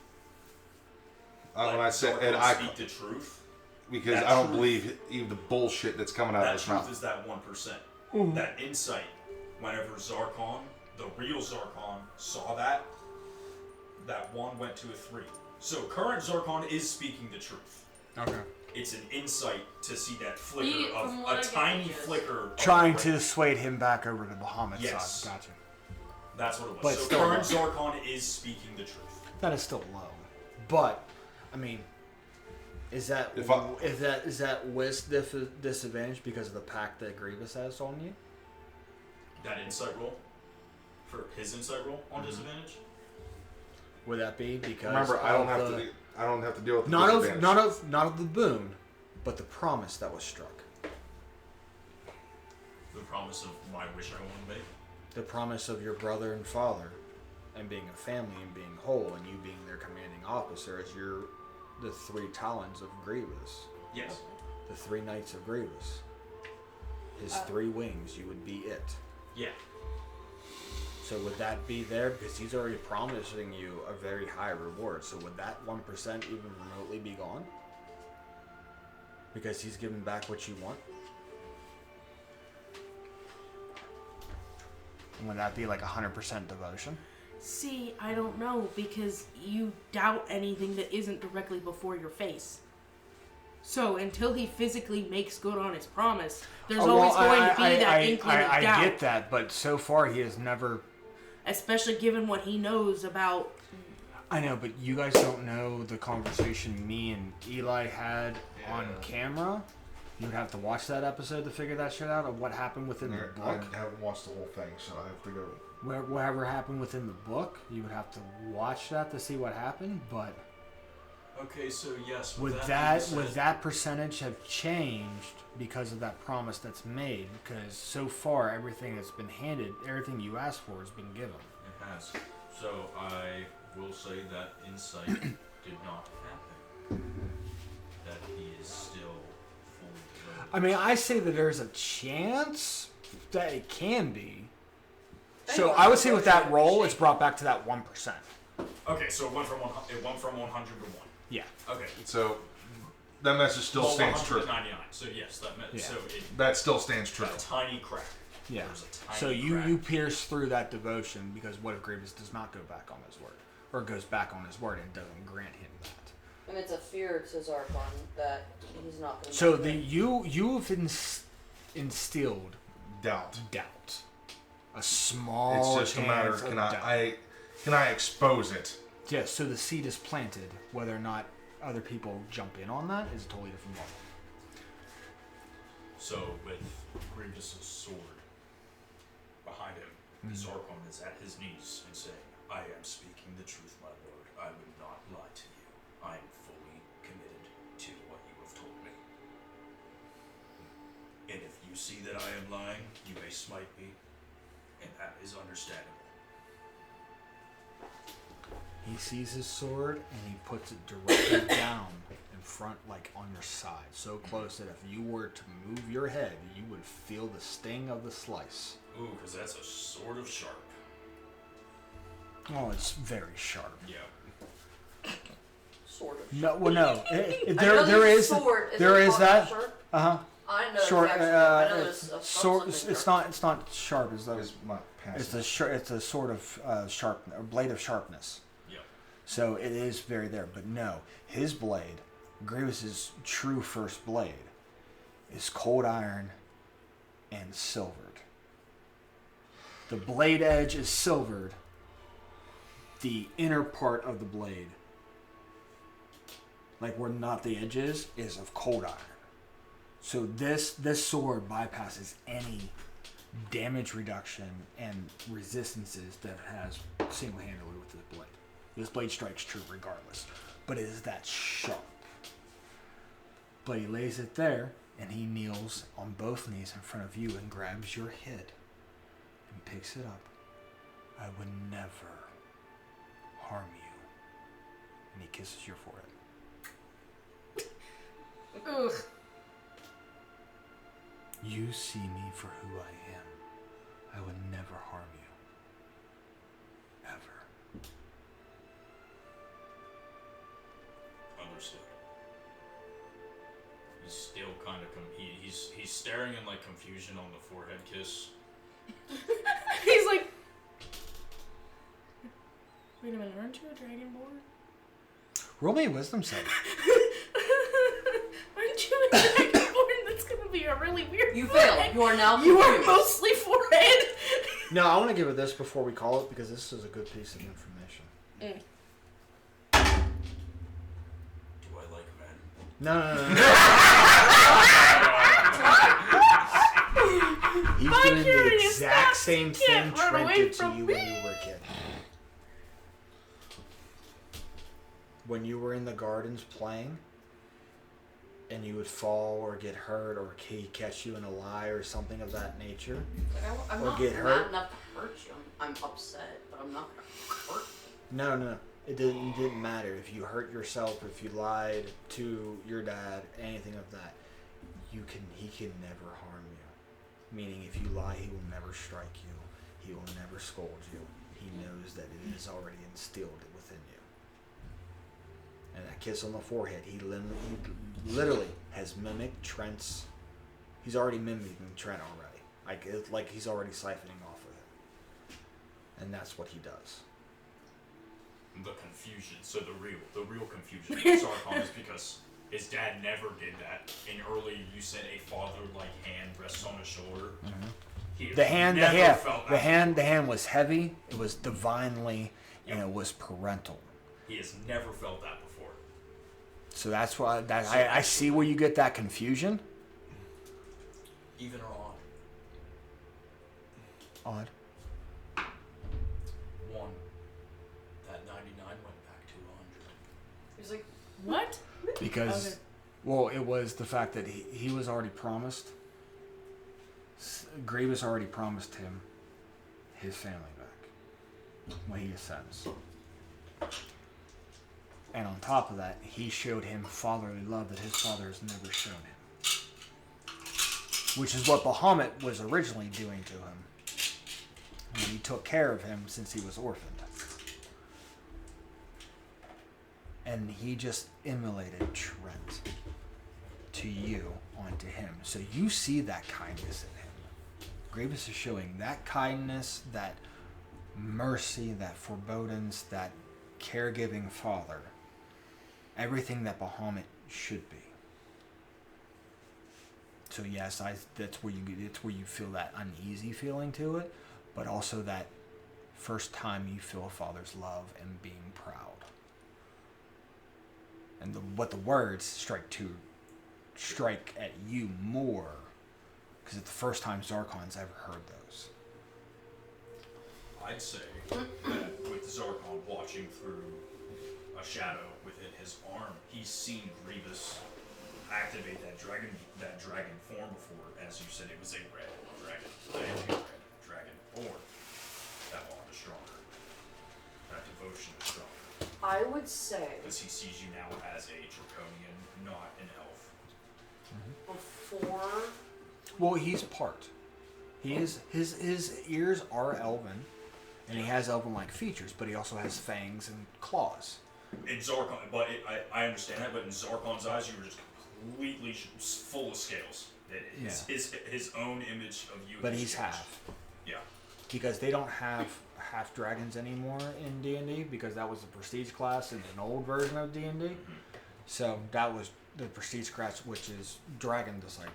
Speaker 1: When I said, and
Speaker 6: Zarkon speak the truth.
Speaker 1: Because
Speaker 6: That
Speaker 1: I don't
Speaker 6: truth-
Speaker 1: believe even the bullshit that's coming out of
Speaker 6: That
Speaker 1: his
Speaker 6: truth
Speaker 1: mouth.
Speaker 6: is that 1%.
Speaker 2: Mm-hmm.
Speaker 6: That insight, whenever Zarkon, the real Zarkon, saw that, that 1 went to a 3. So current Zarkon is speaking the truth.
Speaker 2: Okay.
Speaker 6: It's an insight to see that flicker
Speaker 5: He-
Speaker 6: of
Speaker 5: from what I
Speaker 6: a
Speaker 5: get
Speaker 6: tiny
Speaker 5: from this-
Speaker 6: flicker. of
Speaker 2: Trying
Speaker 6: gray.
Speaker 2: to dissuade him back over to Bahamut's
Speaker 6: Yes.
Speaker 2: side. Gotcha.
Speaker 6: That's what it was.
Speaker 2: But
Speaker 6: so
Speaker 2: still
Speaker 6: current
Speaker 2: low.
Speaker 6: Zarkon is speaking the truth.
Speaker 2: That is still low. But, I mean, is that is that with disadvantage because of the pact that Grievous has on you?
Speaker 6: That insight roll? For his insight roll on disadvantage?
Speaker 2: Would that be because
Speaker 1: Remember, I don't
Speaker 2: of
Speaker 1: have
Speaker 2: the-
Speaker 1: to. I don't have to deal with the
Speaker 2: not of
Speaker 1: disadvantage.
Speaker 2: not of the boon, but the promise that was struck.
Speaker 6: The promise of my wish I want to make?
Speaker 2: The promise of your brother and father, and being a family and being whole, and you being their commanding officer as you're the 3 talons of Grievous.
Speaker 6: Yes.
Speaker 2: The 3 knights of Grievous. His 3 wings, you would be it.
Speaker 6: Yeah.
Speaker 2: So would that be there? Because he's already promising you a very high reward. So would that 1% even remotely be gone? Because he's giving back what you want? And would that be like 100% devotion?
Speaker 4: See, I don't know, because you doubt anything that isn't directly before your face. So until he physically makes good on his promise, there's always going to be that inkling of doubt.
Speaker 2: I get that, but so far he has never...
Speaker 4: Especially given what he knows about...
Speaker 2: I know, but you guys don't know the conversation me and Eli had on camera. You would have to watch that episode to figure that shit out of what happened within the book.
Speaker 1: I haven't watched the whole thing, so I have to go.
Speaker 2: Whatever happened within the book, you would have to watch that to see what happened, but...
Speaker 6: Okay, so yes,
Speaker 2: would that percentage have changed because of that promise that's made? Because so far, everything that's been handed, everything you asked for has been given.
Speaker 6: It has. So I will say that insight did not happen. That he is still fully devoted.
Speaker 2: I mean, I say that there's a chance that it can be. So I would say with that roll, it's brought back to that 1%.
Speaker 6: Okay, so it went from 100 to 1.
Speaker 2: Yeah.
Speaker 6: Okay.
Speaker 1: So that message still stands true.
Speaker 6: 199. So yes,
Speaker 1: that still stands true.
Speaker 6: A tiny crack.
Speaker 2: Yeah.
Speaker 6: There's a tiny
Speaker 2: So
Speaker 6: crack.
Speaker 2: you pierce through that devotion because what if Grievous does not go back on his word, or goes back on his word and doesn't grant him that?
Speaker 5: And it's a fear to Zarkon that he's not going to.
Speaker 2: So you've instilled
Speaker 1: doubt.
Speaker 2: A small.
Speaker 1: It's just a matter of can I expose it?
Speaker 2: Yes. So the seed is planted. Whether or not other people jump in on that is a totally different ball.
Speaker 6: So with Grievous' sword behind him, Zarkon is at his knees and saying, "I am speaking the truth, my lord. I would not lie to you. I am fully committed to what you have told me. And if you see that I am lying, you may smite me, and that is understandable."
Speaker 2: He sees his sword and he puts it directly down in front, like on your side, so close that if you were to move your head, you would feel the sting of the slice.
Speaker 6: Ooh, because that's a sword of sharp.
Speaker 2: Oh, it's very sharp.
Speaker 6: Yeah.
Speaker 5: Sort of.
Speaker 2: No, well, no.
Speaker 5: There is
Speaker 2: that.
Speaker 5: I know
Speaker 2: Short.
Speaker 5: I know
Speaker 2: It's sword. It's not sharp. It's a sword of sharp, or blade of sharpness.
Speaker 6: Yeah.
Speaker 2: So it is very there, but no, his blade, Grievous's true first blade, is cold iron and silvered. The blade edge is silvered. The inner part of the blade, like where not the edge is of cold iron. So this sword bypasses any damage reduction and resistances that it has single-handedly with this blade. This blade strikes true regardless, but it is that sharp. But he lays it there, and he kneels on both knees in front of you and grabs your head and picks it up. I would never harm you. And he kisses your forehead.
Speaker 4: Ugh.
Speaker 2: You see me for who I am. I would never harm you. Ever.
Speaker 6: Understood. He's still kind of he's staring in like confusion on the forehead kiss.
Speaker 4: He's like, wait a minute, aren't you a dragonborn?
Speaker 2: Roll me a wisdom save.
Speaker 4: Aren't you a dragonborn? That's gonna be a really weird.
Speaker 5: You failed. You are now.
Speaker 4: You are mostly forehead.
Speaker 2: No, I want to give it this before we call it because this is a good piece of information.
Speaker 6: Do I like men?
Speaker 2: No. He's doing the exact same thing Trent did to you when you were a kid. When you were in the gardens playing, and you would fall or get hurt, or he catch you in a lie or something of that nature,
Speaker 5: I'm
Speaker 2: or
Speaker 5: not
Speaker 2: get
Speaker 5: mad
Speaker 2: hurt.
Speaker 5: enough to hurt you. I'm upset, but I'm not gonna hurt you.
Speaker 2: No. It didn't matter if you hurt yourself, if you lied to your dad, anything of that. He can never harm you. Meaning, if you lie, he will never strike you. He will never scold you. He knows that it is already instilled within you. And that kiss on the forehead, he literally has mimicked Trent's. He's already mimicking Trent already. Like he's already siphoning off of him. And that's what he does.
Speaker 6: The confusion. So the real confusion with Zarkon is because his dad never did that. And earlier you said a father-like hand rests on his shoulder.
Speaker 2: Mm-hmm.
Speaker 6: The
Speaker 2: hand was heavy. It was divinely, and it was parental.
Speaker 6: He has never felt that before.
Speaker 2: So that's why I see where you get that confusion.
Speaker 9: Even or
Speaker 2: Odd.
Speaker 9: 1. That 99 went back to 100.
Speaker 5: He's like,
Speaker 4: What?
Speaker 2: Because,
Speaker 4: Okay.
Speaker 2: well, it was the fact that he was already promised. Grievous already promised him his family back when he ascends. And on top of that, he showed him fatherly love that his father has never shown him. Which is what Bahamut was originally doing to him. And he took care of him since he was orphaned. And he just emulated Trent to you onto him. So you see that kindness in him. Grievous is showing that kindness, that mercy, that forebodings, that caregiving father. Everything that Bahamut should be. So yes, that's where you feel that uneasy feeling to it, but also that first time you feel a father's love and being proud. And what the words strike at you more, because it's the first time Zarkon's ever heard those.
Speaker 6: I'd say that with Zarkon watching through a shadow within his arm, he's seen Grievous activate that dragon form before. As you said, it was a red dragon. Dragonborn. That bond is stronger. That devotion is stronger.
Speaker 5: I would say
Speaker 6: Because he sees you now as a draconian, not an elf.
Speaker 5: before.
Speaker 2: Well, he's part. He is his ears are elven, and he has elven-like features, but he also has fangs and claws.
Speaker 6: In Zarkon, but I understand that. But in Zarkon's eyes, you were just completely full of scales. It's his own image of you.
Speaker 2: But he's half.
Speaker 6: Yeah.
Speaker 2: Because they don't have half dragons anymore in D&D, because that was the prestige class in an old version of D&D. So that was the prestige class, which is Dragon Disciple.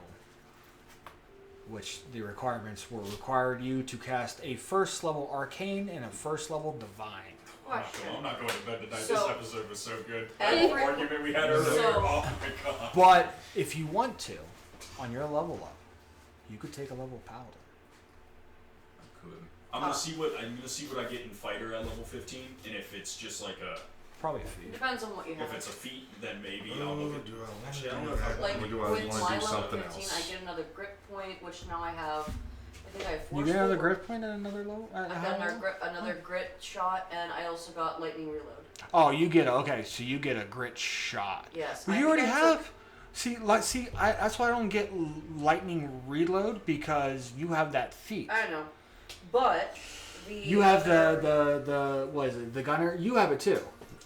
Speaker 2: Which the requirements required you to cast a first level arcane and a first level divine.
Speaker 6: I'm not going to bed tonight.
Speaker 5: So-
Speaker 6: this episode was so good.
Speaker 5: Every-
Speaker 6: The argument we had earlier.
Speaker 5: So-
Speaker 6: Oh my god.
Speaker 2: But if you want to, on your level up, you could take a level paladin.
Speaker 6: I'm gonna see what I get in fighter at level 15, and if it's just like a
Speaker 2: Probably a feat.
Speaker 5: Depends on what you have.
Speaker 6: if it's a feat, then maybe I'll look at.
Speaker 1: do I want
Speaker 6: Actually, I
Speaker 1: to
Speaker 6: don't
Speaker 1: do
Speaker 6: know if I
Speaker 1: that?
Speaker 5: Like
Speaker 1: Or do I
Speaker 5: with
Speaker 1: want
Speaker 5: my
Speaker 1: to do
Speaker 5: level
Speaker 1: something
Speaker 5: 15,
Speaker 1: else?
Speaker 5: I get another grit point, which now I have. I think I have
Speaker 2: You
Speaker 5: force.
Speaker 2: get another
Speaker 5: forward.
Speaker 2: grit point at another level?
Speaker 5: I got another grit shot, and I also got lightning reload.
Speaker 2: Oh, you get so you get a grit shot.
Speaker 5: Yes.
Speaker 2: But
Speaker 5: I
Speaker 2: you already
Speaker 5: think I
Speaker 2: have. That's why I don't get lightning reload, because you have that feat.
Speaker 5: I know, but the
Speaker 2: You have the what is it? The gunner. You have it too.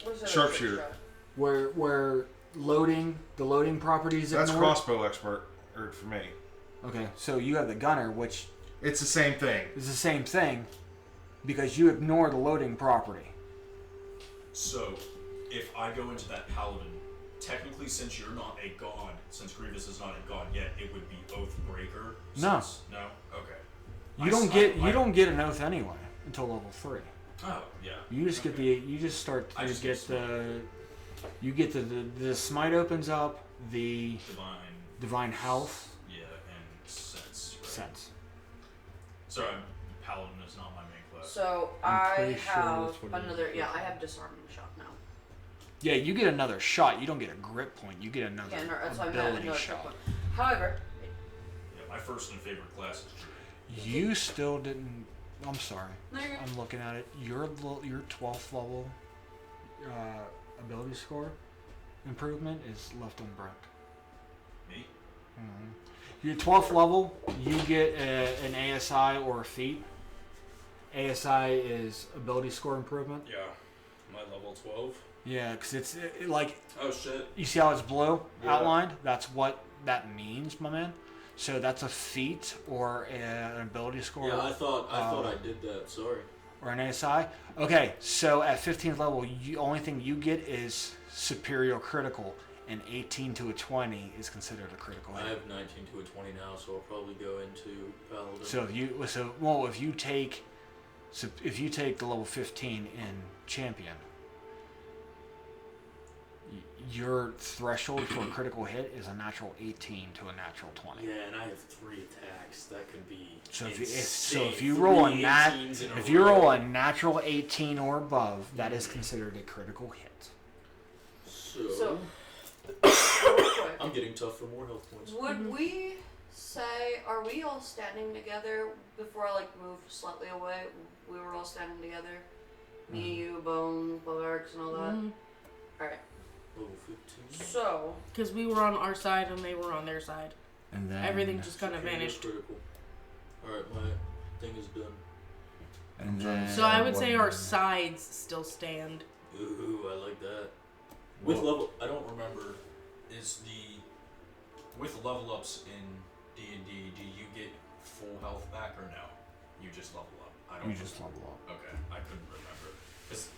Speaker 5: what is that
Speaker 1: Sharpshooter.
Speaker 5: shot?
Speaker 2: Where the loading properties.
Speaker 1: That's
Speaker 2: ignored?
Speaker 1: crossbow expert for me.
Speaker 2: Okay, so you have the gunner, which
Speaker 1: It's the same thing.
Speaker 2: is the same thing, because you ignore the loading property.
Speaker 6: So, if I go into that paladin, technically, since you're not a god, since Grievous is not a god yet, it would be Oathbreaker.
Speaker 2: No.
Speaker 6: No. Okay.
Speaker 2: You don't get an oath anyway until level 3.
Speaker 6: Oh yeah.
Speaker 2: You just get
Speaker 6: I just get
Speaker 2: the smite opens up, the divine health
Speaker 6: Yeah, and sense. Right?
Speaker 2: sense.
Speaker 6: So paladin is not my main class.
Speaker 5: So
Speaker 2: I'm
Speaker 5: I
Speaker 2: pretty sure
Speaker 5: have
Speaker 2: that's what it is.
Speaker 5: another. Yeah, I have disarming shot now.
Speaker 2: Yeah, you get another shot. You don't get a grip point. You get another
Speaker 5: Yeah, that's why I meant
Speaker 2: ability
Speaker 5: another
Speaker 2: shot.
Speaker 5: point. However,
Speaker 6: Yeah, my first and favorite class is Druid.
Speaker 2: You still didn't. I'm sorry.
Speaker 5: No, you're good.
Speaker 2: I'm looking at it. Your 12th level ability score improvement is left on Brent.
Speaker 6: Me?
Speaker 2: Mm-hmm. Your 12th level, you get an ASI or a feat. ASI is ability score improvement.
Speaker 6: Yeah. My level 12.
Speaker 2: Yeah, because it's like...
Speaker 6: Oh, shit.
Speaker 2: You see how it's blue
Speaker 6: Yeah.
Speaker 2: outlined? That's what that means, my man. So that's a feat or an ability score.
Speaker 13: Yeah, I thought I did that. Sorry.
Speaker 2: Or an ASI. Okay, so at 15th level, only thing you get is superior critical, and 18 to a 20 is considered a critical hit.
Speaker 13: I have 19 to a 20 now, so I'll probably go into Paladin.
Speaker 2: So if you take the level 15 in Champion, your threshold for a critical hit is a natural 18 to a natural 20.
Speaker 13: Yeah, and I have 3 attacks. That could be
Speaker 2: So
Speaker 13: insane.
Speaker 2: if you roll a
Speaker 13: row.
Speaker 2: natural 18 or above, that is considered a critical hit.
Speaker 13: So I'm getting tough for more health points.
Speaker 5: Would we say, are we all standing together before I like moved slightly away? We were all standing together. Me, you, Bone, Bolarks, and all that. Alright.
Speaker 13: Level 15.
Speaker 5: So,
Speaker 4: because we were on our side and they were on their side,
Speaker 2: and then
Speaker 4: everything just kind of vanished.
Speaker 13: Critical. Alright, my thing is done.
Speaker 2: And then
Speaker 4: So I would say our sides still stand.
Speaker 13: Ooh, I like that.
Speaker 6: With level, I don't remember. With level ups in D&D, do you get full health back or no? You just level up. I don't.
Speaker 2: You just level up.
Speaker 6: Okay, I couldn't remember. Because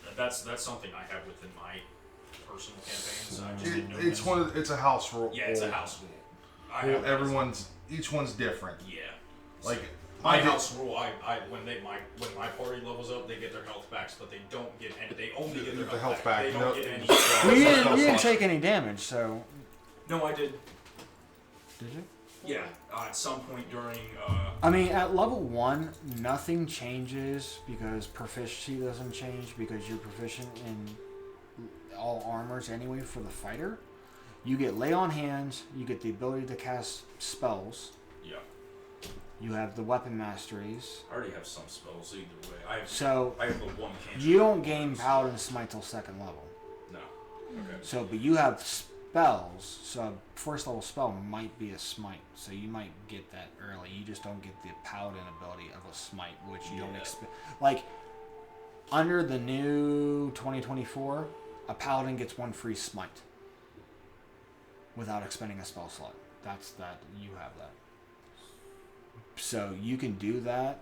Speaker 6: that's something I have within my personal campaigns. I just didn't know
Speaker 1: It's a house rule.
Speaker 6: Yeah, it's a house rule.
Speaker 1: Well, each one's different.
Speaker 6: Yeah.
Speaker 1: Like
Speaker 6: my house rule, when my party levels up, they get their health back, but they don't get any. They only get their health back. They don't get any.
Speaker 2: You didn't take any damage, so.
Speaker 6: No, I did.
Speaker 2: Did you?
Speaker 6: Yeah, at some point during.
Speaker 2: I mean, at level 1, nothing changes because proficiency doesn't change because you're proficient in all armors anyway for the fighter. You get lay on hands. You get the ability to cast spells.
Speaker 6: Yeah.
Speaker 2: You have the weapon masteries.
Speaker 6: I already have some spells either way. I have the one cantrip.
Speaker 2: You don't gain Paladin Smite till 2nd level.
Speaker 6: No. Okay.
Speaker 2: So, but you have spells. So, a 1st level spell might be a Smite. So, you might get that early. You just don't get the Paladin ability of a Smite, which you don't expect. Like, under the new 2024, a Paladin gets 1 free Smite without expending a spell slot. That's that. You have that. So you can do that.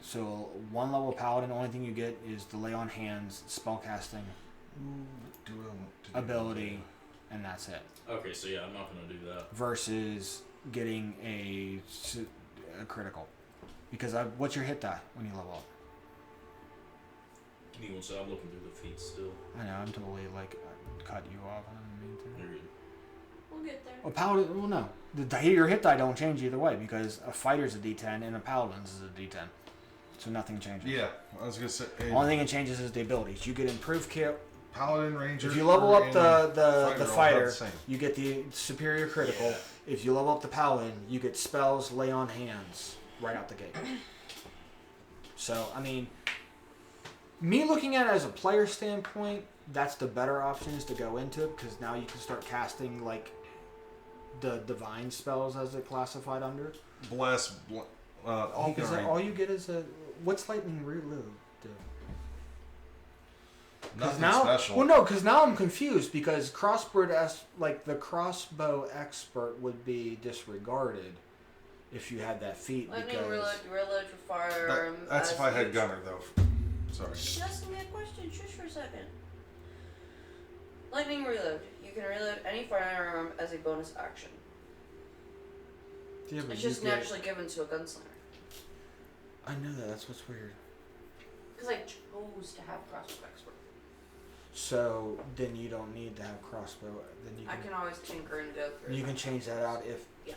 Speaker 2: So 1 level Paladin, only thing you get is the lay on hands, spellcasting, ability, and that's it.
Speaker 13: Okay, so yeah, I'm not gonna do that.
Speaker 2: Versus getting a critical, because what's your hit die when you level up?
Speaker 13: Give me one second. I'm looking through the feet still.
Speaker 2: I know, I'm totally like cut you off. I didn't mean to.
Speaker 13: You're good.
Speaker 5: we'll get there.
Speaker 2: A paladin, well, no, your hit die don't change either way because a fighter's a D10 and a paladin's is a D10, so nothing changes.
Speaker 1: Yeah, I was gonna say.
Speaker 2: Only thing that changes is the abilities. You get improved kit.
Speaker 1: Paladin, Ranger.
Speaker 2: If you level up the fighter,
Speaker 1: the same.
Speaker 2: you get the superior critical. Yeah. If you level up the paladin, you get spells, lay on hands right out the gate. So I mean, me looking at it as a player standpoint, that's the better options to go into because now you can start casting like the divine spells as they're classified under.
Speaker 1: Bless.
Speaker 2: All you get is a what's lightning reload do?
Speaker 1: Nothing
Speaker 2: now,
Speaker 1: special.
Speaker 2: Well, no, because now I'm confused because the crossbow expert would be disregarded if you had that feat.
Speaker 5: Lightning
Speaker 2: because
Speaker 5: reload your firearm.
Speaker 1: That's if I had gunner though. Sorry.
Speaker 5: Just asking me a question. Shush for a second. Lightning reload. You can reload any firearm as a bonus action.
Speaker 2: Yeah,
Speaker 5: it's just naturally given to a gunslinger.
Speaker 2: I know that. That's what's weird.
Speaker 5: Because I chose to have crossbow expert.
Speaker 2: So then you don't need to have crossbow. Then you.
Speaker 5: I can always tinker and go through.
Speaker 2: You can change that out if.
Speaker 5: Yeah.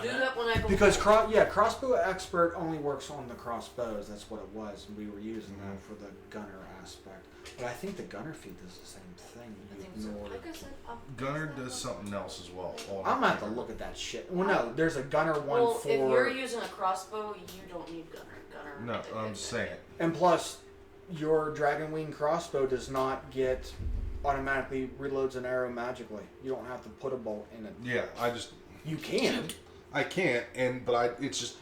Speaker 5: Do that when I go.
Speaker 2: Because crossbow expert only works on the crossbows. That's what it was, and we were using that for the gunner aspect. But I think the gunner feat does the same thing.
Speaker 5: Like I said,
Speaker 1: gunner does something else as well.
Speaker 2: I'm gonna have to look at that shit. Well, no, there's a gunner one for.
Speaker 5: If you're using a crossbow, you don't need gunner.
Speaker 1: No, I'm saying.
Speaker 2: And plus, your dragon wing crossbow does not get automatically reloads an arrow magically. You don't have to put a bolt in it.
Speaker 1: Yeah,
Speaker 2: You can.
Speaker 1: I can't, it's just.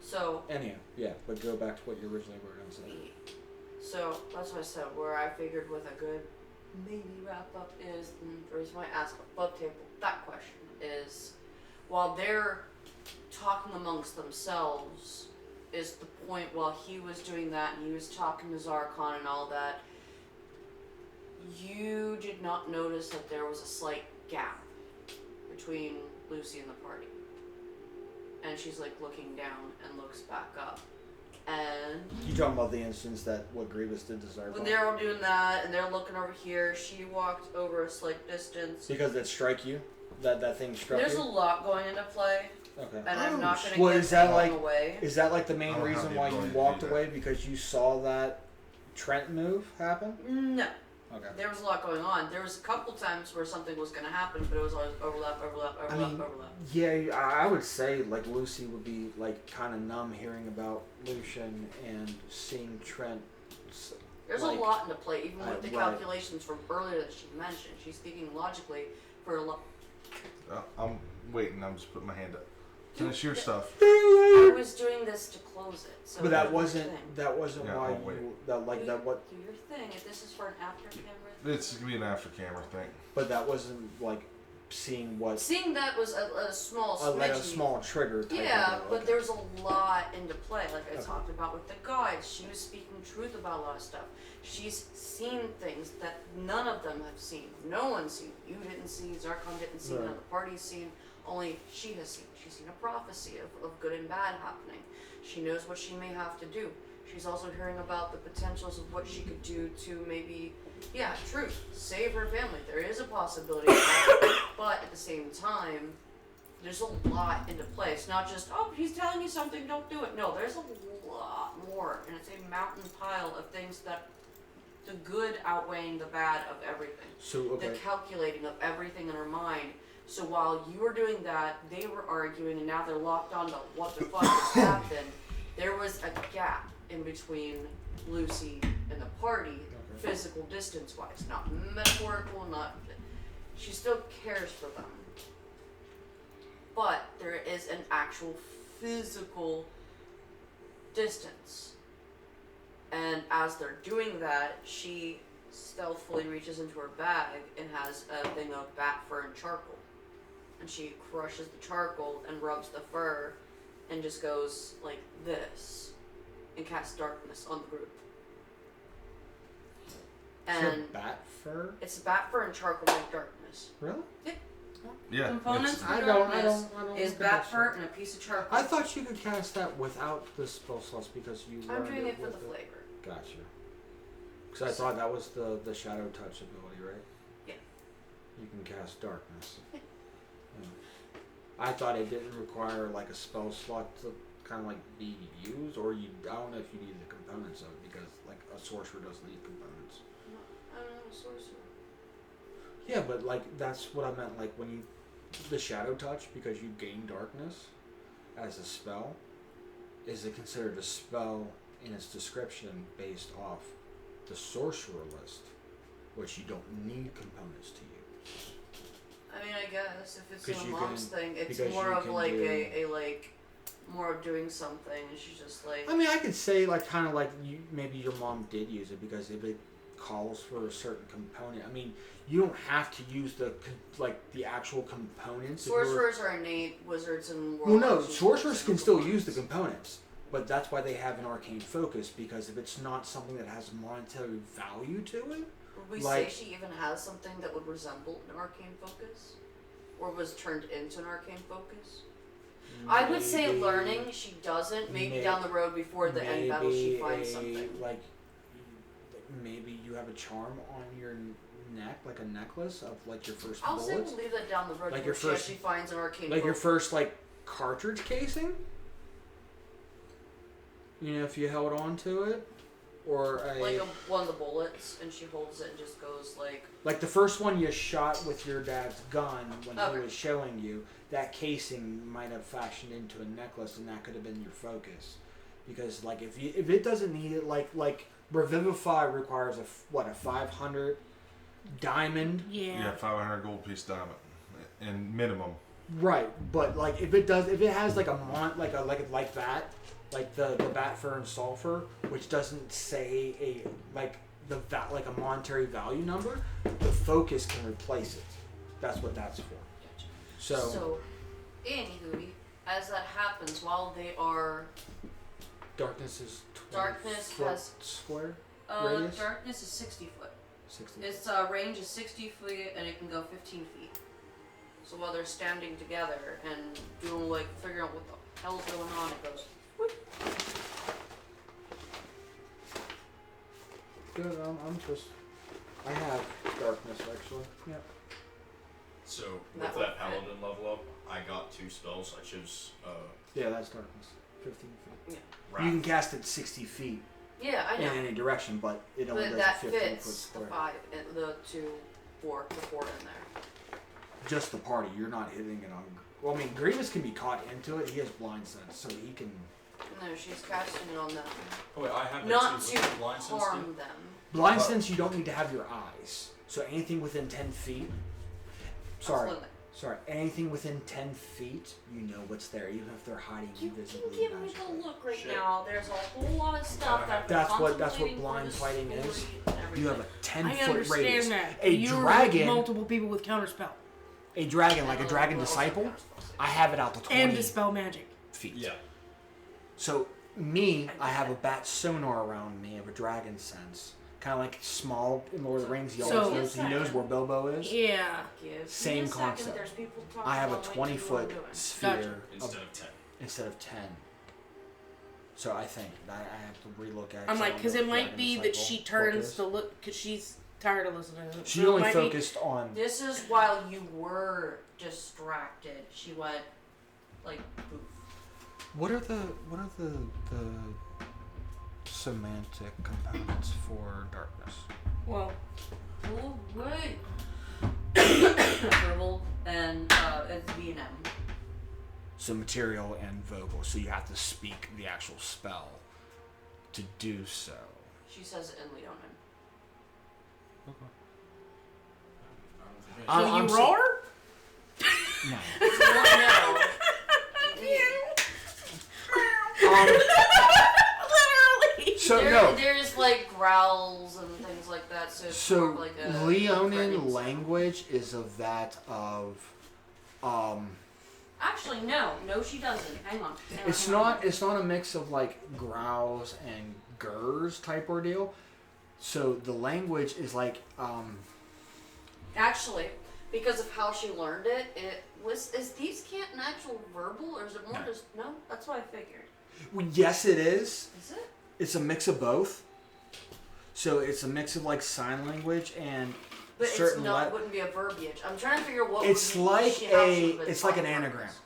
Speaker 5: So.
Speaker 2: Anyhow, yeah, but go back to what you originally were going to say.
Speaker 5: So that's what I said. Where I figured with a good maybe wrap up is, and the reason why I asked above table that question is, while they're talking amongst themselves, is the point while he was doing that and he was talking to Zarkon and all that, you did not notice that there was a slight gap between Lucy and the party. And she's like looking down and looks back up. And
Speaker 2: You talking about the instance that what Grievous did to Zarkon?
Speaker 5: when they're all doing that and they're looking over here, she walked over a slight distance.
Speaker 2: Because it strike you? That thing struck
Speaker 5: There's
Speaker 2: you?
Speaker 5: a lot going into play.
Speaker 2: Okay.
Speaker 5: And I'm not going to
Speaker 2: Well,
Speaker 5: give
Speaker 2: is that
Speaker 5: anyone
Speaker 2: like
Speaker 5: away.
Speaker 2: is that like the main
Speaker 1: I don't have
Speaker 2: reason
Speaker 1: the
Speaker 2: why you
Speaker 1: ability to
Speaker 2: walked
Speaker 1: do that.
Speaker 2: away because you saw that Trent move happen?
Speaker 5: No.
Speaker 2: Okay.
Speaker 5: There was a lot going on. There was a couple times where something was going to happen, but it was always overlap.
Speaker 2: Yeah, I would say like Lucy would be like kind of numb hearing about Lucian and seeing Trent.
Speaker 5: There's
Speaker 2: like,
Speaker 5: a lot into play, even with the
Speaker 2: right.
Speaker 5: calculations from earlier that she mentioned. She's thinking logically for a lot.
Speaker 1: I'm waiting. I'm just putting my hand up. Finish your stuff.
Speaker 5: I was doing this to close it. So
Speaker 2: But that
Speaker 5: do
Speaker 2: wasn't
Speaker 5: your
Speaker 1: Yeah,
Speaker 2: why
Speaker 1: I'll wait.
Speaker 2: you that like that what.
Speaker 5: thing. Do your thing. If this is for an after camera.
Speaker 1: It's gonna be an after camera thing.
Speaker 2: But that wasn't like seeing what
Speaker 5: Seeing that was a small
Speaker 2: like a
Speaker 5: smidgy.
Speaker 2: small trigger. Type
Speaker 5: Yeah,
Speaker 2: of deal.
Speaker 5: but
Speaker 2: Okay.
Speaker 5: there's a lot into play. Like I
Speaker 2: Okay.
Speaker 5: talked about with the guides, she was speaking truth about a lot of stuff. She's seen things that none of them have seen. No one's seen. You didn't see. Zarkon didn't see.
Speaker 2: Right.
Speaker 5: None of the party's seen. Only she has seen. She's seen a prophecy of good and bad happening. She knows what she may have to do. She's also hearing about the potentials of what she could do to maybe, truth, save her family. There is a possibility of that. But at the same time, there's a lot into play. It's not just, oh, he's telling you something, don't do it. No, there's a lot more. And it's a mountain pile of things that the good outweighing the bad of everything.
Speaker 2: So okay.
Speaker 5: The calculating of everything in her mind. So while you were doing that, they were arguing, and now they're locked on to what the fuck just happened. There was a gap in between Lucy and the party, physical distance-wise, not metaphorical, not. She still cares for them, but there is an actual physical distance. And as they're doing that, she stealthily reaches into her bag and has a thing of bat fur and charcoal. And she crushes the charcoal and rubs the fur and just goes like this and casts darkness on the group. And
Speaker 2: bat fur?
Speaker 5: it's bat fur and charcoal make darkness.
Speaker 2: Really?
Speaker 1: Yeah.
Speaker 5: Components for
Speaker 2: I
Speaker 5: darkness
Speaker 2: don't
Speaker 5: is
Speaker 2: look at
Speaker 5: bat
Speaker 2: that
Speaker 5: fur
Speaker 2: shit.
Speaker 5: and a piece of charcoal.
Speaker 2: I thought you could cast that without the spell slots because you.
Speaker 5: I'm
Speaker 2: learned
Speaker 5: doing it for
Speaker 2: with
Speaker 5: the flavor.
Speaker 2: Gotcha. Because I thought that was the shadow touch ability, right?
Speaker 5: Yeah.
Speaker 2: You can cast darkness. Yeah. I thought it didn't require like a spell slot to kind of like be used, or you. I don't know if you needed the components of it because like a sorcerer doesn't need components.
Speaker 5: I don't know, sorcerer.
Speaker 2: Yeah, but like that's what I meant. Like when you the shadow touch because you gain darkness as a spell. Is it considered a spell in its description based off the sorcerer list, which you don't need components to use?
Speaker 5: I mean, I guess if it's
Speaker 2: 'Cause
Speaker 5: a
Speaker 2: you
Speaker 5: mom's
Speaker 2: can-
Speaker 5: thing, it's
Speaker 2: because
Speaker 5: more
Speaker 2: you
Speaker 5: of
Speaker 2: can
Speaker 5: like
Speaker 2: do-
Speaker 5: a like more of doing something, and she's just like.
Speaker 2: I mean, I could say like kind of like you maybe your mom did use it because if it calls for a certain component. I mean, you don't have to use the the actual components.
Speaker 5: Sorcerers are innate, wizards and
Speaker 2: Well, no,
Speaker 5: warlocks
Speaker 2: sorcerers can still use the components, but that's why they have an arcane focus because if it's not something that has monetary value to it,
Speaker 5: Would we
Speaker 2: like,
Speaker 5: say she even has something that would resemble an arcane focus, or was turned into an arcane focus? I would say
Speaker 2: maybe-
Speaker 5: learning she doesn't. Maybe
Speaker 2: may-
Speaker 5: down the road before the end battle she
Speaker 2: maybe
Speaker 5: finds
Speaker 2: a-
Speaker 5: something.
Speaker 2: Like maybe you have a charm on your neck, like a necklace of like your first
Speaker 5: I'll say
Speaker 2: bullets.
Speaker 5: we'll leave that down the road
Speaker 2: Like
Speaker 5: before
Speaker 2: your
Speaker 5: she
Speaker 2: first-
Speaker 5: actually finds an arcane
Speaker 2: Like your
Speaker 5: focus.
Speaker 2: first like cartridge casing. You know, if you held on to it, or
Speaker 5: one of the bullets, and she holds it and just goes like
Speaker 2: the first one you shot with your dad's gun when
Speaker 5: Okay.
Speaker 2: he was showing you, that casing might have fashioned into a necklace, and that could have been your focus. Because like if it doesn't need it, like Revivify requires a 500 diamond.
Speaker 1: Yeah, 500 gold piece diamond, and minimum.
Speaker 2: Right, but like if it has like a like that, like the bat fern sulfur, which doesn't say like a monetary value number, the focus can replace it. That's what that's for.
Speaker 5: So, anywho, as that happens, while they are...
Speaker 2: Darkness is 20
Speaker 5: Darkness
Speaker 2: foot
Speaker 5: has...
Speaker 2: square radius?
Speaker 5: Darkness is 60 foot.
Speaker 2: 60.
Speaker 5: Its range is 60 feet, and it can go 15 feet. So while they're standing together and doing, like, figuring out what the hell's going on, it goes... Whoop.
Speaker 2: Good, I'm just... I have darkness, actually. Yep.
Speaker 6: So, with that paladin level up, I got 2 spells. I chose,
Speaker 2: Yeah, that's darkness. 15 feet.
Speaker 5: Yeah.
Speaker 2: You can cast it 60 feet.
Speaker 5: Yeah, I know.
Speaker 2: In any direction, but it only
Speaker 5: But
Speaker 2: does
Speaker 5: that
Speaker 2: a 15 foot
Speaker 5: fits
Speaker 2: square.
Speaker 5: the 5, and the 2, 4, the 4 in there.
Speaker 2: Just the party. You're not hitting it on. Well, I mean, Grievous can be caught into it. He has blind sense, so he can.
Speaker 5: No, she's casting it on them.
Speaker 6: Oh wait, I have that
Speaker 5: Not
Speaker 6: too.
Speaker 5: to
Speaker 6: What's the blind sense
Speaker 5: harm
Speaker 6: do?
Speaker 5: them.
Speaker 2: Blind sense, you don't need to have your eyes. So anything within 10 feet. Sorry.
Speaker 5: Absolutely.
Speaker 2: Sorry. Anything within 10 feet, you know what's there, even if they're hiding
Speaker 5: You
Speaker 2: invisibly.
Speaker 5: can give me the look right now. There's a whole lot of stuff that
Speaker 2: That's what blind fighting is. You have a 10-foot radius.
Speaker 4: That.
Speaker 2: A
Speaker 4: You're
Speaker 2: dragon.
Speaker 4: Multiple people with counterspell.
Speaker 2: A dragon, like a dragon disciple, I have it out to 20
Speaker 4: And dispel magic.
Speaker 2: feet.
Speaker 6: Yeah.
Speaker 2: So me, I have a bat sonar around me of a dragon sense. Kind of like small in Lord of the Rings. He always knows where Bilbo is.
Speaker 4: Yeah.
Speaker 2: Same concept. I have a 20-foot sphere
Speaker 6: Instead of 10.
Speaker 2: Instead of 10. So I think that I have to relook at.
Speaker 4: I'm like, because it might
Speaker 2: Dragon
Speaker 4: be that
Speaker 2: Disciple
Speaker 4: she
Speaker 2: book
Speaker 4: turns
Speaker 2: is.
Speaker 4: to look, because she's tired of listening to it.
Speaker 2: She
Speaker 4: So it
Speaker 2: only
Speaker 4: might be-
Speaker 2: focused on.
Speaker 5: This is while you were distracted. She went like poof.
Speaker 2: What are the semantic components for darkness?
Speaker 4: Well,
Speaker 5: Oh wait. Verbal and it's V&M.
Speaker 2: So material and vocal. So you have to speak the actual spell to do so.
Speaker 5: She says it in Leonin.
Speaker 4: so you roar?
Speaker 2: No.
Speaker 5: No.
Speaker 4: Literally.
Speaker 2: So no.
Speaker 5: There's like growls and things like that. So it's more
Speaker 2: So
Speaker 5: of like a
Speaker 2: Leonin
Speaker 5: threatening
Speaker 2: language is of that of
Speaker 5: Actually, no, she doesn't. Hang on.
Speaker 2: it's not a mix of like growls and gurs type ordeal. So the language is like
Speaker 5: Actually, because of how she learned it, is Thieves' Cant an actual verbal, or is it more just no? That's what I figured.
Speaker 2: well, yes it is.
Speaker 5: Is it?
Speaker 2: It's a mix of both. So it's a mix of like sign language and
Speaker 5: But
Speaker 2: certain
Speaker 5: it's not. Wouldn't be a verbiage. I'm trying to figure out what.
Speaker 2: It's
Speaker 5: would be
Speaker 2: like
Speaker 5: she actually been
Speaker 2: it's like an
Speaker 5: talking about
Speaker 2: anagram.
Speaker 5: this.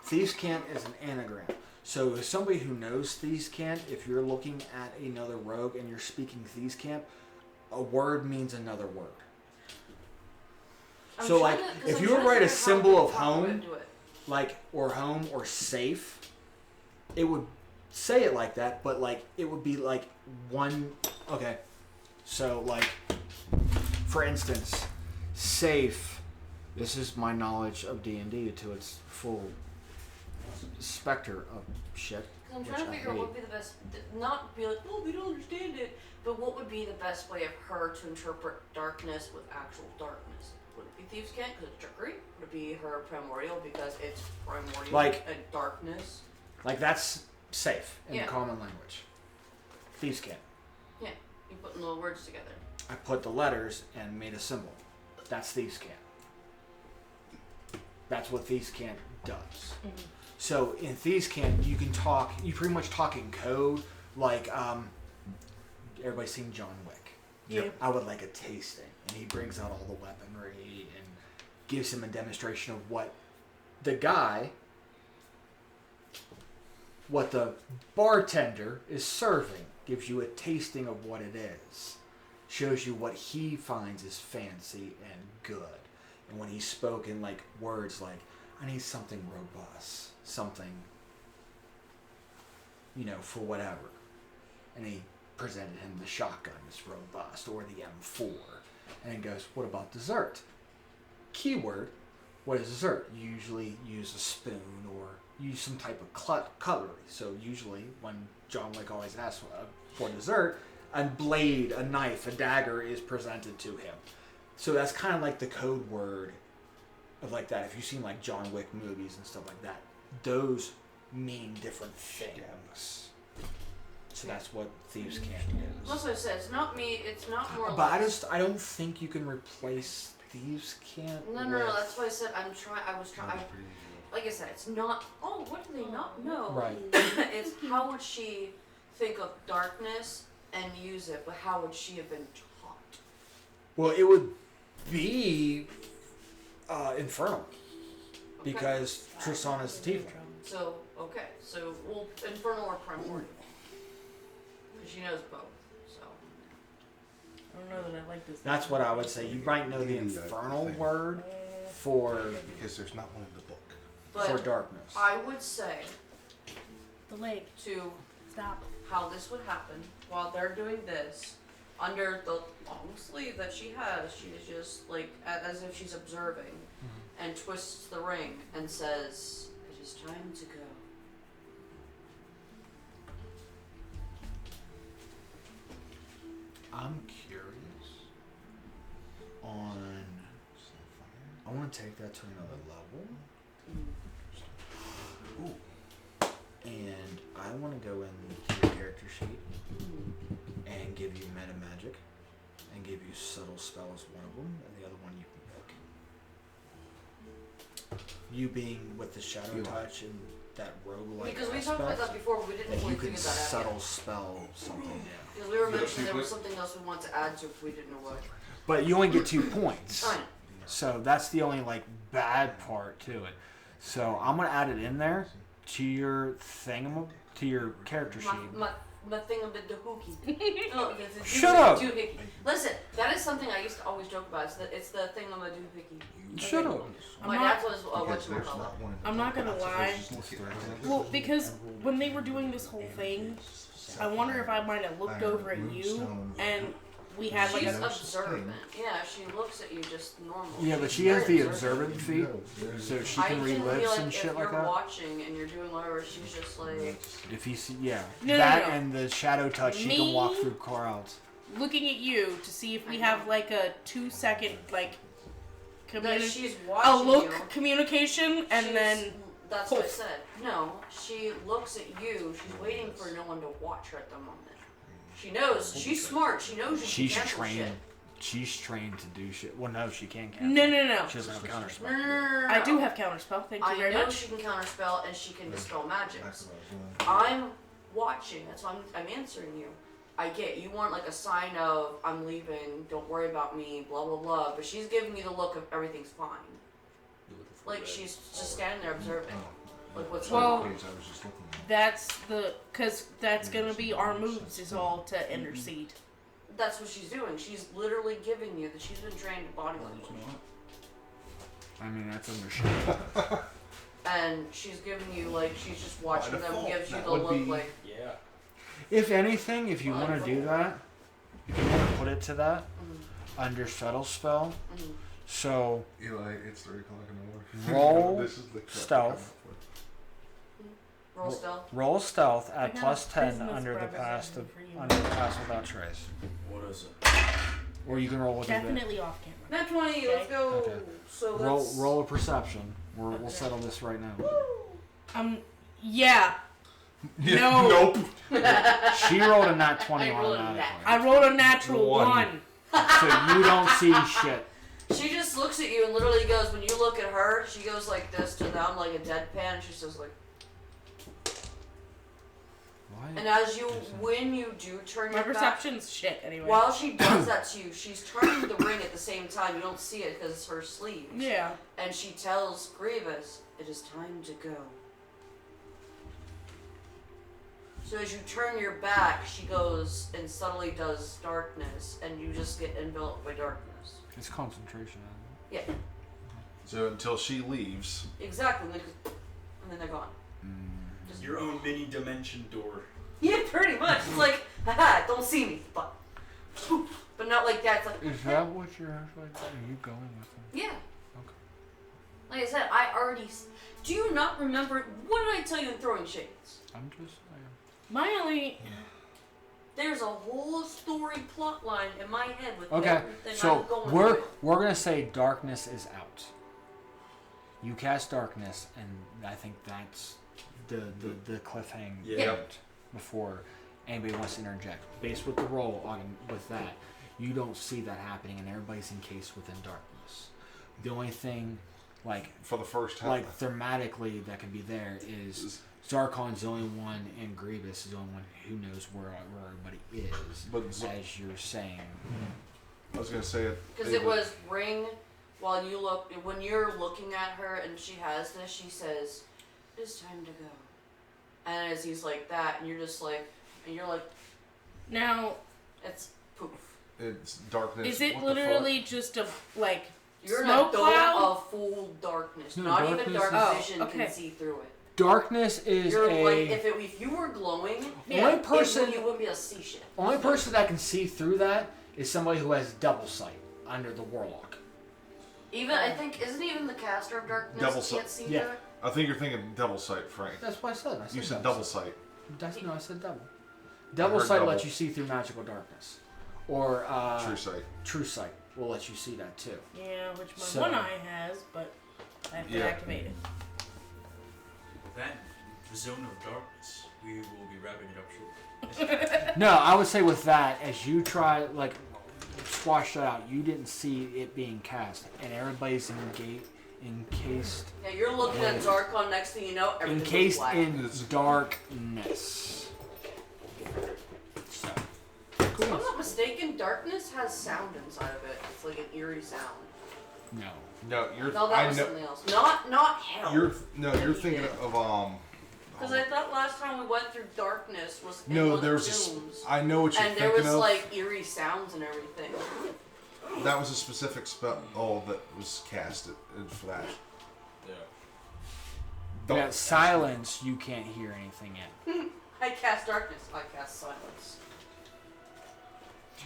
Speaker 2: Thieves' Cant is an anagram. So as somebody who knows Thieves' Cant, if you're looking at another rogue and you're speaking Thieves' Cant, a word means another word. So like if you were to write a symbol of home, like or home or safe, it would say it like that, but like it would be like one. Okay, so like for instance, safe. This is my knowledge of D&D to its full specter of shit.
Speaker 5: I'm trying to figure out what would be the best. Not be like, oh, we don't understand it, but what would be the best way of her to interpret darkness with actual darkness? Would it be Thieves' Cant because it's trickery? Would it be her primordial because it's primordial
Speaker 2: Like-
Speaker 5: and darkness?
Speaker 2: Like that's safe in
Speaker 5: Yeah.
Speaker 2: common language. Thieves' Cant.
Speaker 5: Yeah, you putting the words together.
Speaker 2: I put the letters and made a symbol. That's Thieves' Cant. That's what Thieves' Cant does. So in Thieves' Cant, you can talk. You pretty much talk in code. Like everybody's seen John Wick.
Speaker 4: Yep.
Speaker 2: I would like a tasting, and he brings out all the weaponry and gives him a demonstration of what the bartender is serving. Gives you a tasting of what it is. Shows you what he finds is fancy and good. And when he's spoken like words like, I need something robust, something, for whatever. And he presented him the shotgun is robust or the M4. And he goes, what about dessert? Keyword, what is dessert? You usually use a spoon or use some type of cutlery. So usually when John Wick always asks for dessert, a blade, a knife, a dagger is presented to him. So that's kind of like the code word of like that. If you've seen like John Wick movies and stuff like that, those mean different things. So that's what thieves' candy is.
Speaker 5: That's what I said. It's not me. It's not more.
Speaker 2: But I don't think you can replace thieves' candy.
Speaker 5: No. That's why I said I was trying. Like I said, it's not. Oh, what do they not know?
Speaker 2: Right.
Speaker 5: It's how would she think of darkness and use it, but how would she have been taught?
Speaker 2: Well, it would be infernal because Tristan is the tiefling.
Speaker 5: So well, infernal or primordial, because she knows both. So
Speaker 4: I don't know that I like this.
Speaker 2: That's what I would say. You might know the infernal word for
Speaker 1: because there's not one in the book
Speaker 2: for darkness.
Speaker 5: I would say
Speaker 4: the leg
Speaker 5: to
Speaker 4: stop.
Speaker 5: How this would happen while they're doing this under the long sleeve that she has. She's just like as if she's observing, and twists the ring and says, "It is time to go."
Speaker 2: I'm curious on. I want to take that to another level. Ooh. And I want to go into your character sheet and give you meta magic and give you subtle spell as one of them, and the other one you can pick. You being with the shadow touch and that roguelike
Speaker 5: because we talked about that before, but we didn't really figure that out.
Speaker 2: Subtle spell something.
Speaker 5: Because we were mentioning there was something else we wanted to add to if we didn't know what.
Speaker 2: But you only get 2 points.
Speaker 5: Fine.
Speaker 2: So that's the only like bad part to it. So I'm gonna add it in there to your thing, to your character sheet.
Speaker 5: My thing of the doohickey. No,
Speaker 2: Shut up.
Speaker 5: Doohickey. Listen, that is something I used to always joke about. It's the thing of a doohickey.
Speaker 2: Shut up.
Speaker 5: My dad was what's my
Speaker 4: I'm not gonna lie. Well, because when they were doing this whole thing, I wonder if I might have looked over at you and we had like
Speaker 5: She's observant. Yeah, she looks at you just normal.
Speaker 2: Yeah, but she has the observant feat, so she can relive some shit like
Speaker 5: that. If you're watching and you're doing whatever, she's just like.
Speaker 2: If you see, yeah,
Speaker 4: No.
Speaker 2: and the shadow touch, she can walk through crowds.
Speaker 4: Looking at you to see if we have like a 2-second like
Speaker 5: she's
Speaker 4: a
Speaker 5: watching
Speaker 4: look
Speaker 5: you.
Speaker 4: Communication and then.
Speaker 5: That's what I said. No, she looks at you. She's waiting for no one to watch her at the moment. She knows. She's smart. She knows she can cancel shit.
Speaker 2: She's trained to do shit. Well, no, she can't cancel.
Speaker 4: No.
Speaker 2: She doesn't have counterspell.
Speaker 5: No.
Speaker 4: I do have counterspell. Thank you very much.
Speaker 5: I know she can counterspell and she can dispel magics. I'm watching. That's why I'm answering you. I get you want like a sign of I'm leaving. Don't worry about me. Blah blah blah. But she's giving you the look of everything's fine. Like she's just standing there observing. Like what's
Speaker 4: because that's gonna be our moves is all to intercede.
Speaker 5: That's what she's doing. She's literally giving you that she's been trained in body language.
Speaker 2: I mean, that's understandable.
Speaker 5: And she's giving you like she's just watching them, gives you the look like.
Speaker 13: Yeah.
Speaker 2: If anything, if you want to do that, if you want to put it to that under subtle spell, so
Speaker 1: Eli, it's 3 o'clock in the morning.
Speaker 2: Roll
Speaker 1: This is the
Speaker 2: stealth.
Speaker 5: Roll stealth.
Speaker 2: Roll stealth at
Speaker 4: I got
Speaker 2: plus
Speaker 4: a
Speaker 2: 10
Speaker 4: business
Speaker 2: under the pass without trace.
Speaker 13: What is it?
Speaker 2: Or you can roll with
Speaker 4: Definitely off camera.
Speaker 5: Not 20. Let's go.
Speaker 2: Okay.
Speaker 5: So let's
Speaker 2: Roll a perception. We'll settle this right now.
Speaker 4: Yeah.
Speaker 1: Yeah,
Speaker 4: No.
Speaker 1: Nope.
Speaker 2: She rolled a nat 20 automatically.
Speaker 4: I rolled a natural 1.
Speaker 2: So you don't see shit.
Speaker 5: She just looks at you and literally goes, when you look at her, she goes like this to them, like a deadpan. She says like.
Speaker 2: Why?
Speaker 5: And as you, when you do turn
Speaker 4: My
Speaker 5: your back,
Speaker 4: perception's shit anyway.
Speaker 5: while she does that to you, she's turning the ring at the same time. You don't see it because it's her sleeve.
Speaker 4: Yeah.
Speaker 5: And she tells Grievous, "It is time to go." So as you turn your back, she goes and subtly does darkness, and you just get enveloped by darkness.
Speaker 2: It's concentration.
Speaker 5: Yeah,
Speaker 1: So until she leaves.
Speaker 5: exactly. And then they're gone. Just
Speaker 13: Your own mini dimension door.
Speaker 5: Yeah, pretty much. It's like, haha, don't see me, but not like that. It's like,
Speaker 2: Is that what you're actually? Are you going with them?
Speaker 5: yeah. Like I said, I already. Do you not remember? What did I tell you in Throwing Shades?
Speaker 2: I'm just saying.
Speaker 4: My only.
Speaker 5: There's a whole story plot line in my head with
Speaker 2: Okay,
Speaker 5: everything
Speaker 2: so
Speaker 5: I'm going
Speaker 2: we're
Speaker 5: through.
Speaker 2: gonna say darkness is out. You cast darkness, and I think that's the cliffhang before anybody wants to interject. Based with the roll on with that, you don't see that happening, and everybody's encased within darkness. The only thing, like
Speaker 1: for the first time,
Speaker 2: like thematically that can be there is Zarkon's the only one, and Grievous is the only one who knows where everybody is.
Speaker 1: But
Speaker 2: as you're saying,
Speaker 1: I was gonna say it
Speaker 5: Because it was ring. While you look, when you're looking at her and she has this, she says, "It's time to go." And as he's like that, and you're just like, and you're like,
Speaker 4: now,
Speaker 5: it's poof.
Speaker 1: It's darkness.
Speaker 4: Is it
Speaker 1: What the
Speaker 4: literally just a like
Speaker 5: You're
Speaker 4: smoke
Speaker 5: in a dome
Speaker 4: cloud?
Speaker 5: of full darkness.
Speaker 2: No,
Speaker 5: Not even
Speaker 2: darkness
Speaker 5: dark
Speaker 2: is-
Speaker 5: vision
Speaker 4: okay.
Speaker 5: can see through it.
Speaker 2: darkness is
Speaker 5: You're
Speaker 2: a
Speaker 5: like, if you were glowing,
Speaker 2: only person
Speaker 5: you wouldn't be able to see shit.
Speaker 2: only person that can see through that is somebody who has double sight under the warlock.
Speaker 5: Even I think isn't even the caster of darkness
Speaker 1: Double
Speaker 5: can't
Speaker 1: sight.
Speaker 5: see
Speaker 2: Yeah.
Speaker 5: through it.
Speaker 1: I think you're thinking double sight, Frank.
Speaker 2: That's what I said.
Speaker 1: You said double sight.
Speaker 2: No, I said double. Double
Speaker 1: heard
Speaker 2: sight
Speaker 1: double.
Speaker 2: lets you see through magical darkness, or
Speaker 1: True sight.
Speaker 2: True sight will let you see that too.
Speaker 4: Yeah, which my
Speaker 2: So-
Speaker 4: one eye has, but I have to activate it.
Speaker 6: Then, the zone of darkness. We will be wrapping it up shortly.
Speaker 2: No, I would say with that, as you try like squash that out, you didn't see it being cast, and everybody's encased.
Speaker 5: Yeah, you're looking at Zarkon. Next thing you know, everything goes
Speaker 2: Encased
Speaker 5: black.
Speaker 2: in darkness. So,
Speaker 5: If I'm not mistaken, darkness has sound inside of it. It's like an eerie sound.
Speaker 2: no.
Speaker 1: No, you're.
Speaker 5: No, that
Speaker 1: I
Speaker 5: was
Speaker 1: know.
Speaker 5: something else. Not hell.
Speaker 1: You're
Speaker 5: that
Speaker 1: you're
Speaker 5: he
Speaker 1: thinking
Speaker 5: did.
Speaker 1: of
Speaker 5: Because I thought last time we went through darkness was in
Speaker 1: No,
Speaker 5: one
Speaker 1: there
Speaker 5: of
Speaker 1: was.
Speaker 5: the
Speaker 1: A
Speaker 5: dooms.
Speaker 1: I know what you're
Speaker 5: And
Speaker 1: thinking
Speaker 5: there was
Speaker 1: of.
Speaker 5: like eerie sounds and everything.
Speaker 1: That was a specific spell that was casted for that.
Speaker 6: Yeah.
Speaker 2: Yeah, silence, you can't hear anything in.
Speaker 5: I cast darkness. I cast silence.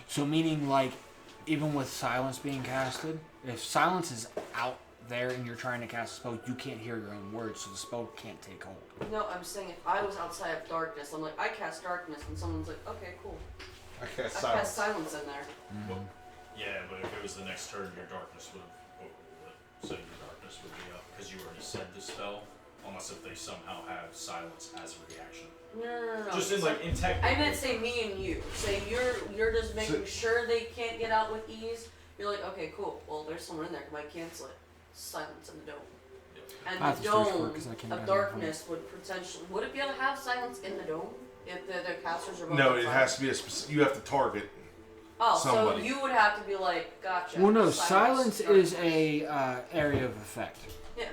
Speaker 2: So meaning like, even with silence being casted, if silence is out there and you're trying to cast a spell, you can't hear your own words, so the spell can't take hold.
Speaker 5: No, I'm saying if I was outside of darkness, I'm like, I cast darkness, and someone's like, okay, cool.
Speaker 1: I cast
Speaker 5: I
Speaker 1: silence.
Speaker 5: cast silence in there.
Speaker 6: Well, yeah, but if it was the next turn, your darkness would have overruled it. So your darkness would be up because you already said the spell. Unless if they somehow have silence as a reaction.
Speaker 5: No.
Speaker 6: Just in like in tech.
Speaker 5: I meant say me and you. Say you're just making sure they can't get out with ease. You're like, okay, cool. Well, there's someone in there. Can I cancel it? Silence in the dome. And
Speaker 2: I have
Speaker 5: the
Speaker 2: to search for it
Speaker 5: dome
Speaker 2: 'cause I can't
Speaker 5: of
Speaker 2: get it
Speaker 5: darkness would potentially. Would it be able to have silence in the dome if the casters are both
Speaker 1: No, it
Speaker 5: outside?
Speaker 1: has to be a specific. You have to target.
Speaker 5: Oh,
Speaker 1: somebody.
Speaker 5: so you would have to be like, gotcha.
Speaker 2: Well, no, silence is
Speaker 5: darkness.
Speaker 2: a area of effect.
Speaker 5: Yeah.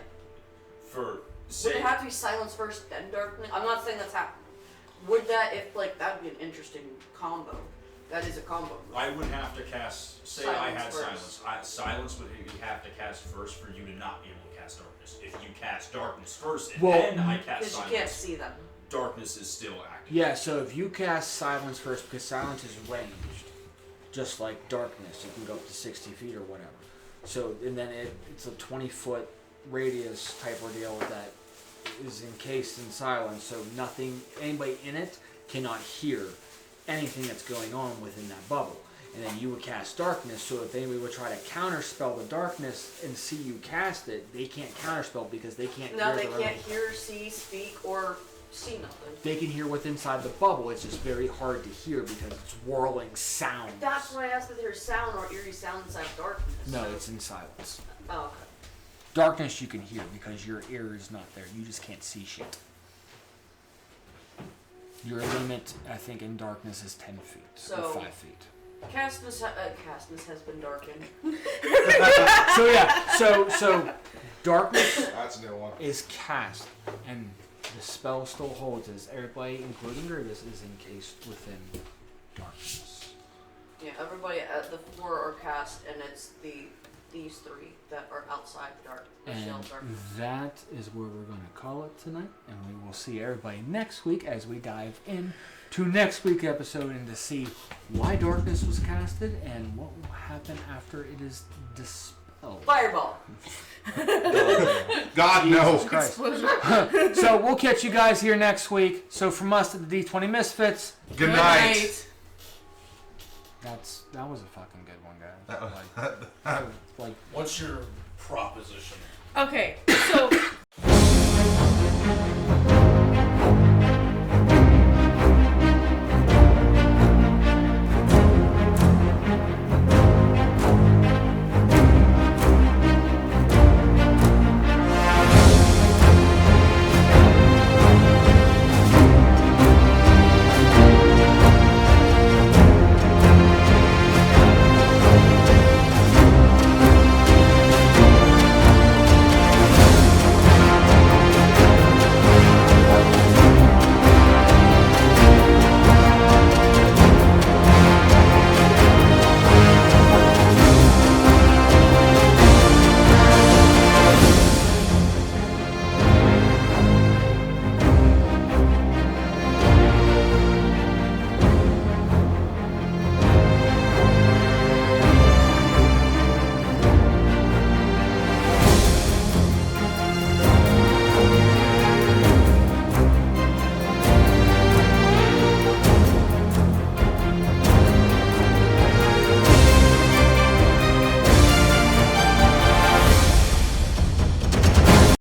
Speaker 6: For
Speaker 5: Would it have to be silence first, then darkness? I'm not saying that's happening. Would that, if like, that would be an interesting combo. That is a combo.
Speaker 6: I would have to cast. Say
Speaker 5: Silence
Speaker 6: I had
Speaker 5: first.
Speaker 6: silence. Silence would you have to cast first for you to not be able to cast darkness. If you cast darkness first and
Speaker 2: Well,
Speaker 6: then I cast
Speaker 5: Because you
Speaker 6: silence,
Speaker 5: can't see them.
Speaker 6: darkness is still active.
Speaker 2: Yeah, so if you cast silence first, because silence is ranged, just like darkness, you can go up to 60 feet or whatever. So, and then it's a 20-foot radius type ordeal that is encased in silence, so anybody in it cannot hear anything that's going on within that bubble. And then you would cast darkness, so if anybody would try to counterspell the darkness and see you cast it, they can't counterspell because they can't
Speaker 5: No,
Speaker 2: hear
Speaker 5: they
Speaker 2: their
Speaker 5: can't
Speaker 2: own.
Speaker 5: hear, see, speak, or see nothing.
Speaker 2: They can hear what's inside the bubble. It's just very hard to hear because it's whirling sound.
Speaker 5: That's why I asked if there's sound or eerie sound inside of darkness.
Speaker 2: No, it's in silence.
Speaker 5: Oh, okay.
Speaker 2: Darkness you can hear because your ear is not there. You just can't see shit. Your limit, I think, in darkness is 10 feet or
Speaker 5: So-
Speaker 2: 5 feet.
Speaker 5: Castness has been darkened.
Speaker 2: So yeah, so darkness
Speaker 1: That's a new one.
Speaker 2: is cast, and the spell still holds as everybody, including Grievous, is encased within darkness.
Speaker 5: Yeah, everybody at the floor are cast, and it's these three that are outside the dark. The shell
Speaker 2: And
Speaker 5: darkness.
Speaker 2: that is where we're going to call it tonight, and we will see everybody next week as we dive in to next week's episode and to see why darkness was casted and what will happen after it is dispelled.
Speaker 5: Fireball.
Speaker 1: God no.
Speaker 2: Christ. So we'll catch you guys here next week. So from us at the D20 Misfits.
Speaker 1: Good night.
Speaker 2: That was a fucking good one, guys. Like,
Speaker 6: what's your proposition?
Speaker 4: Okay, so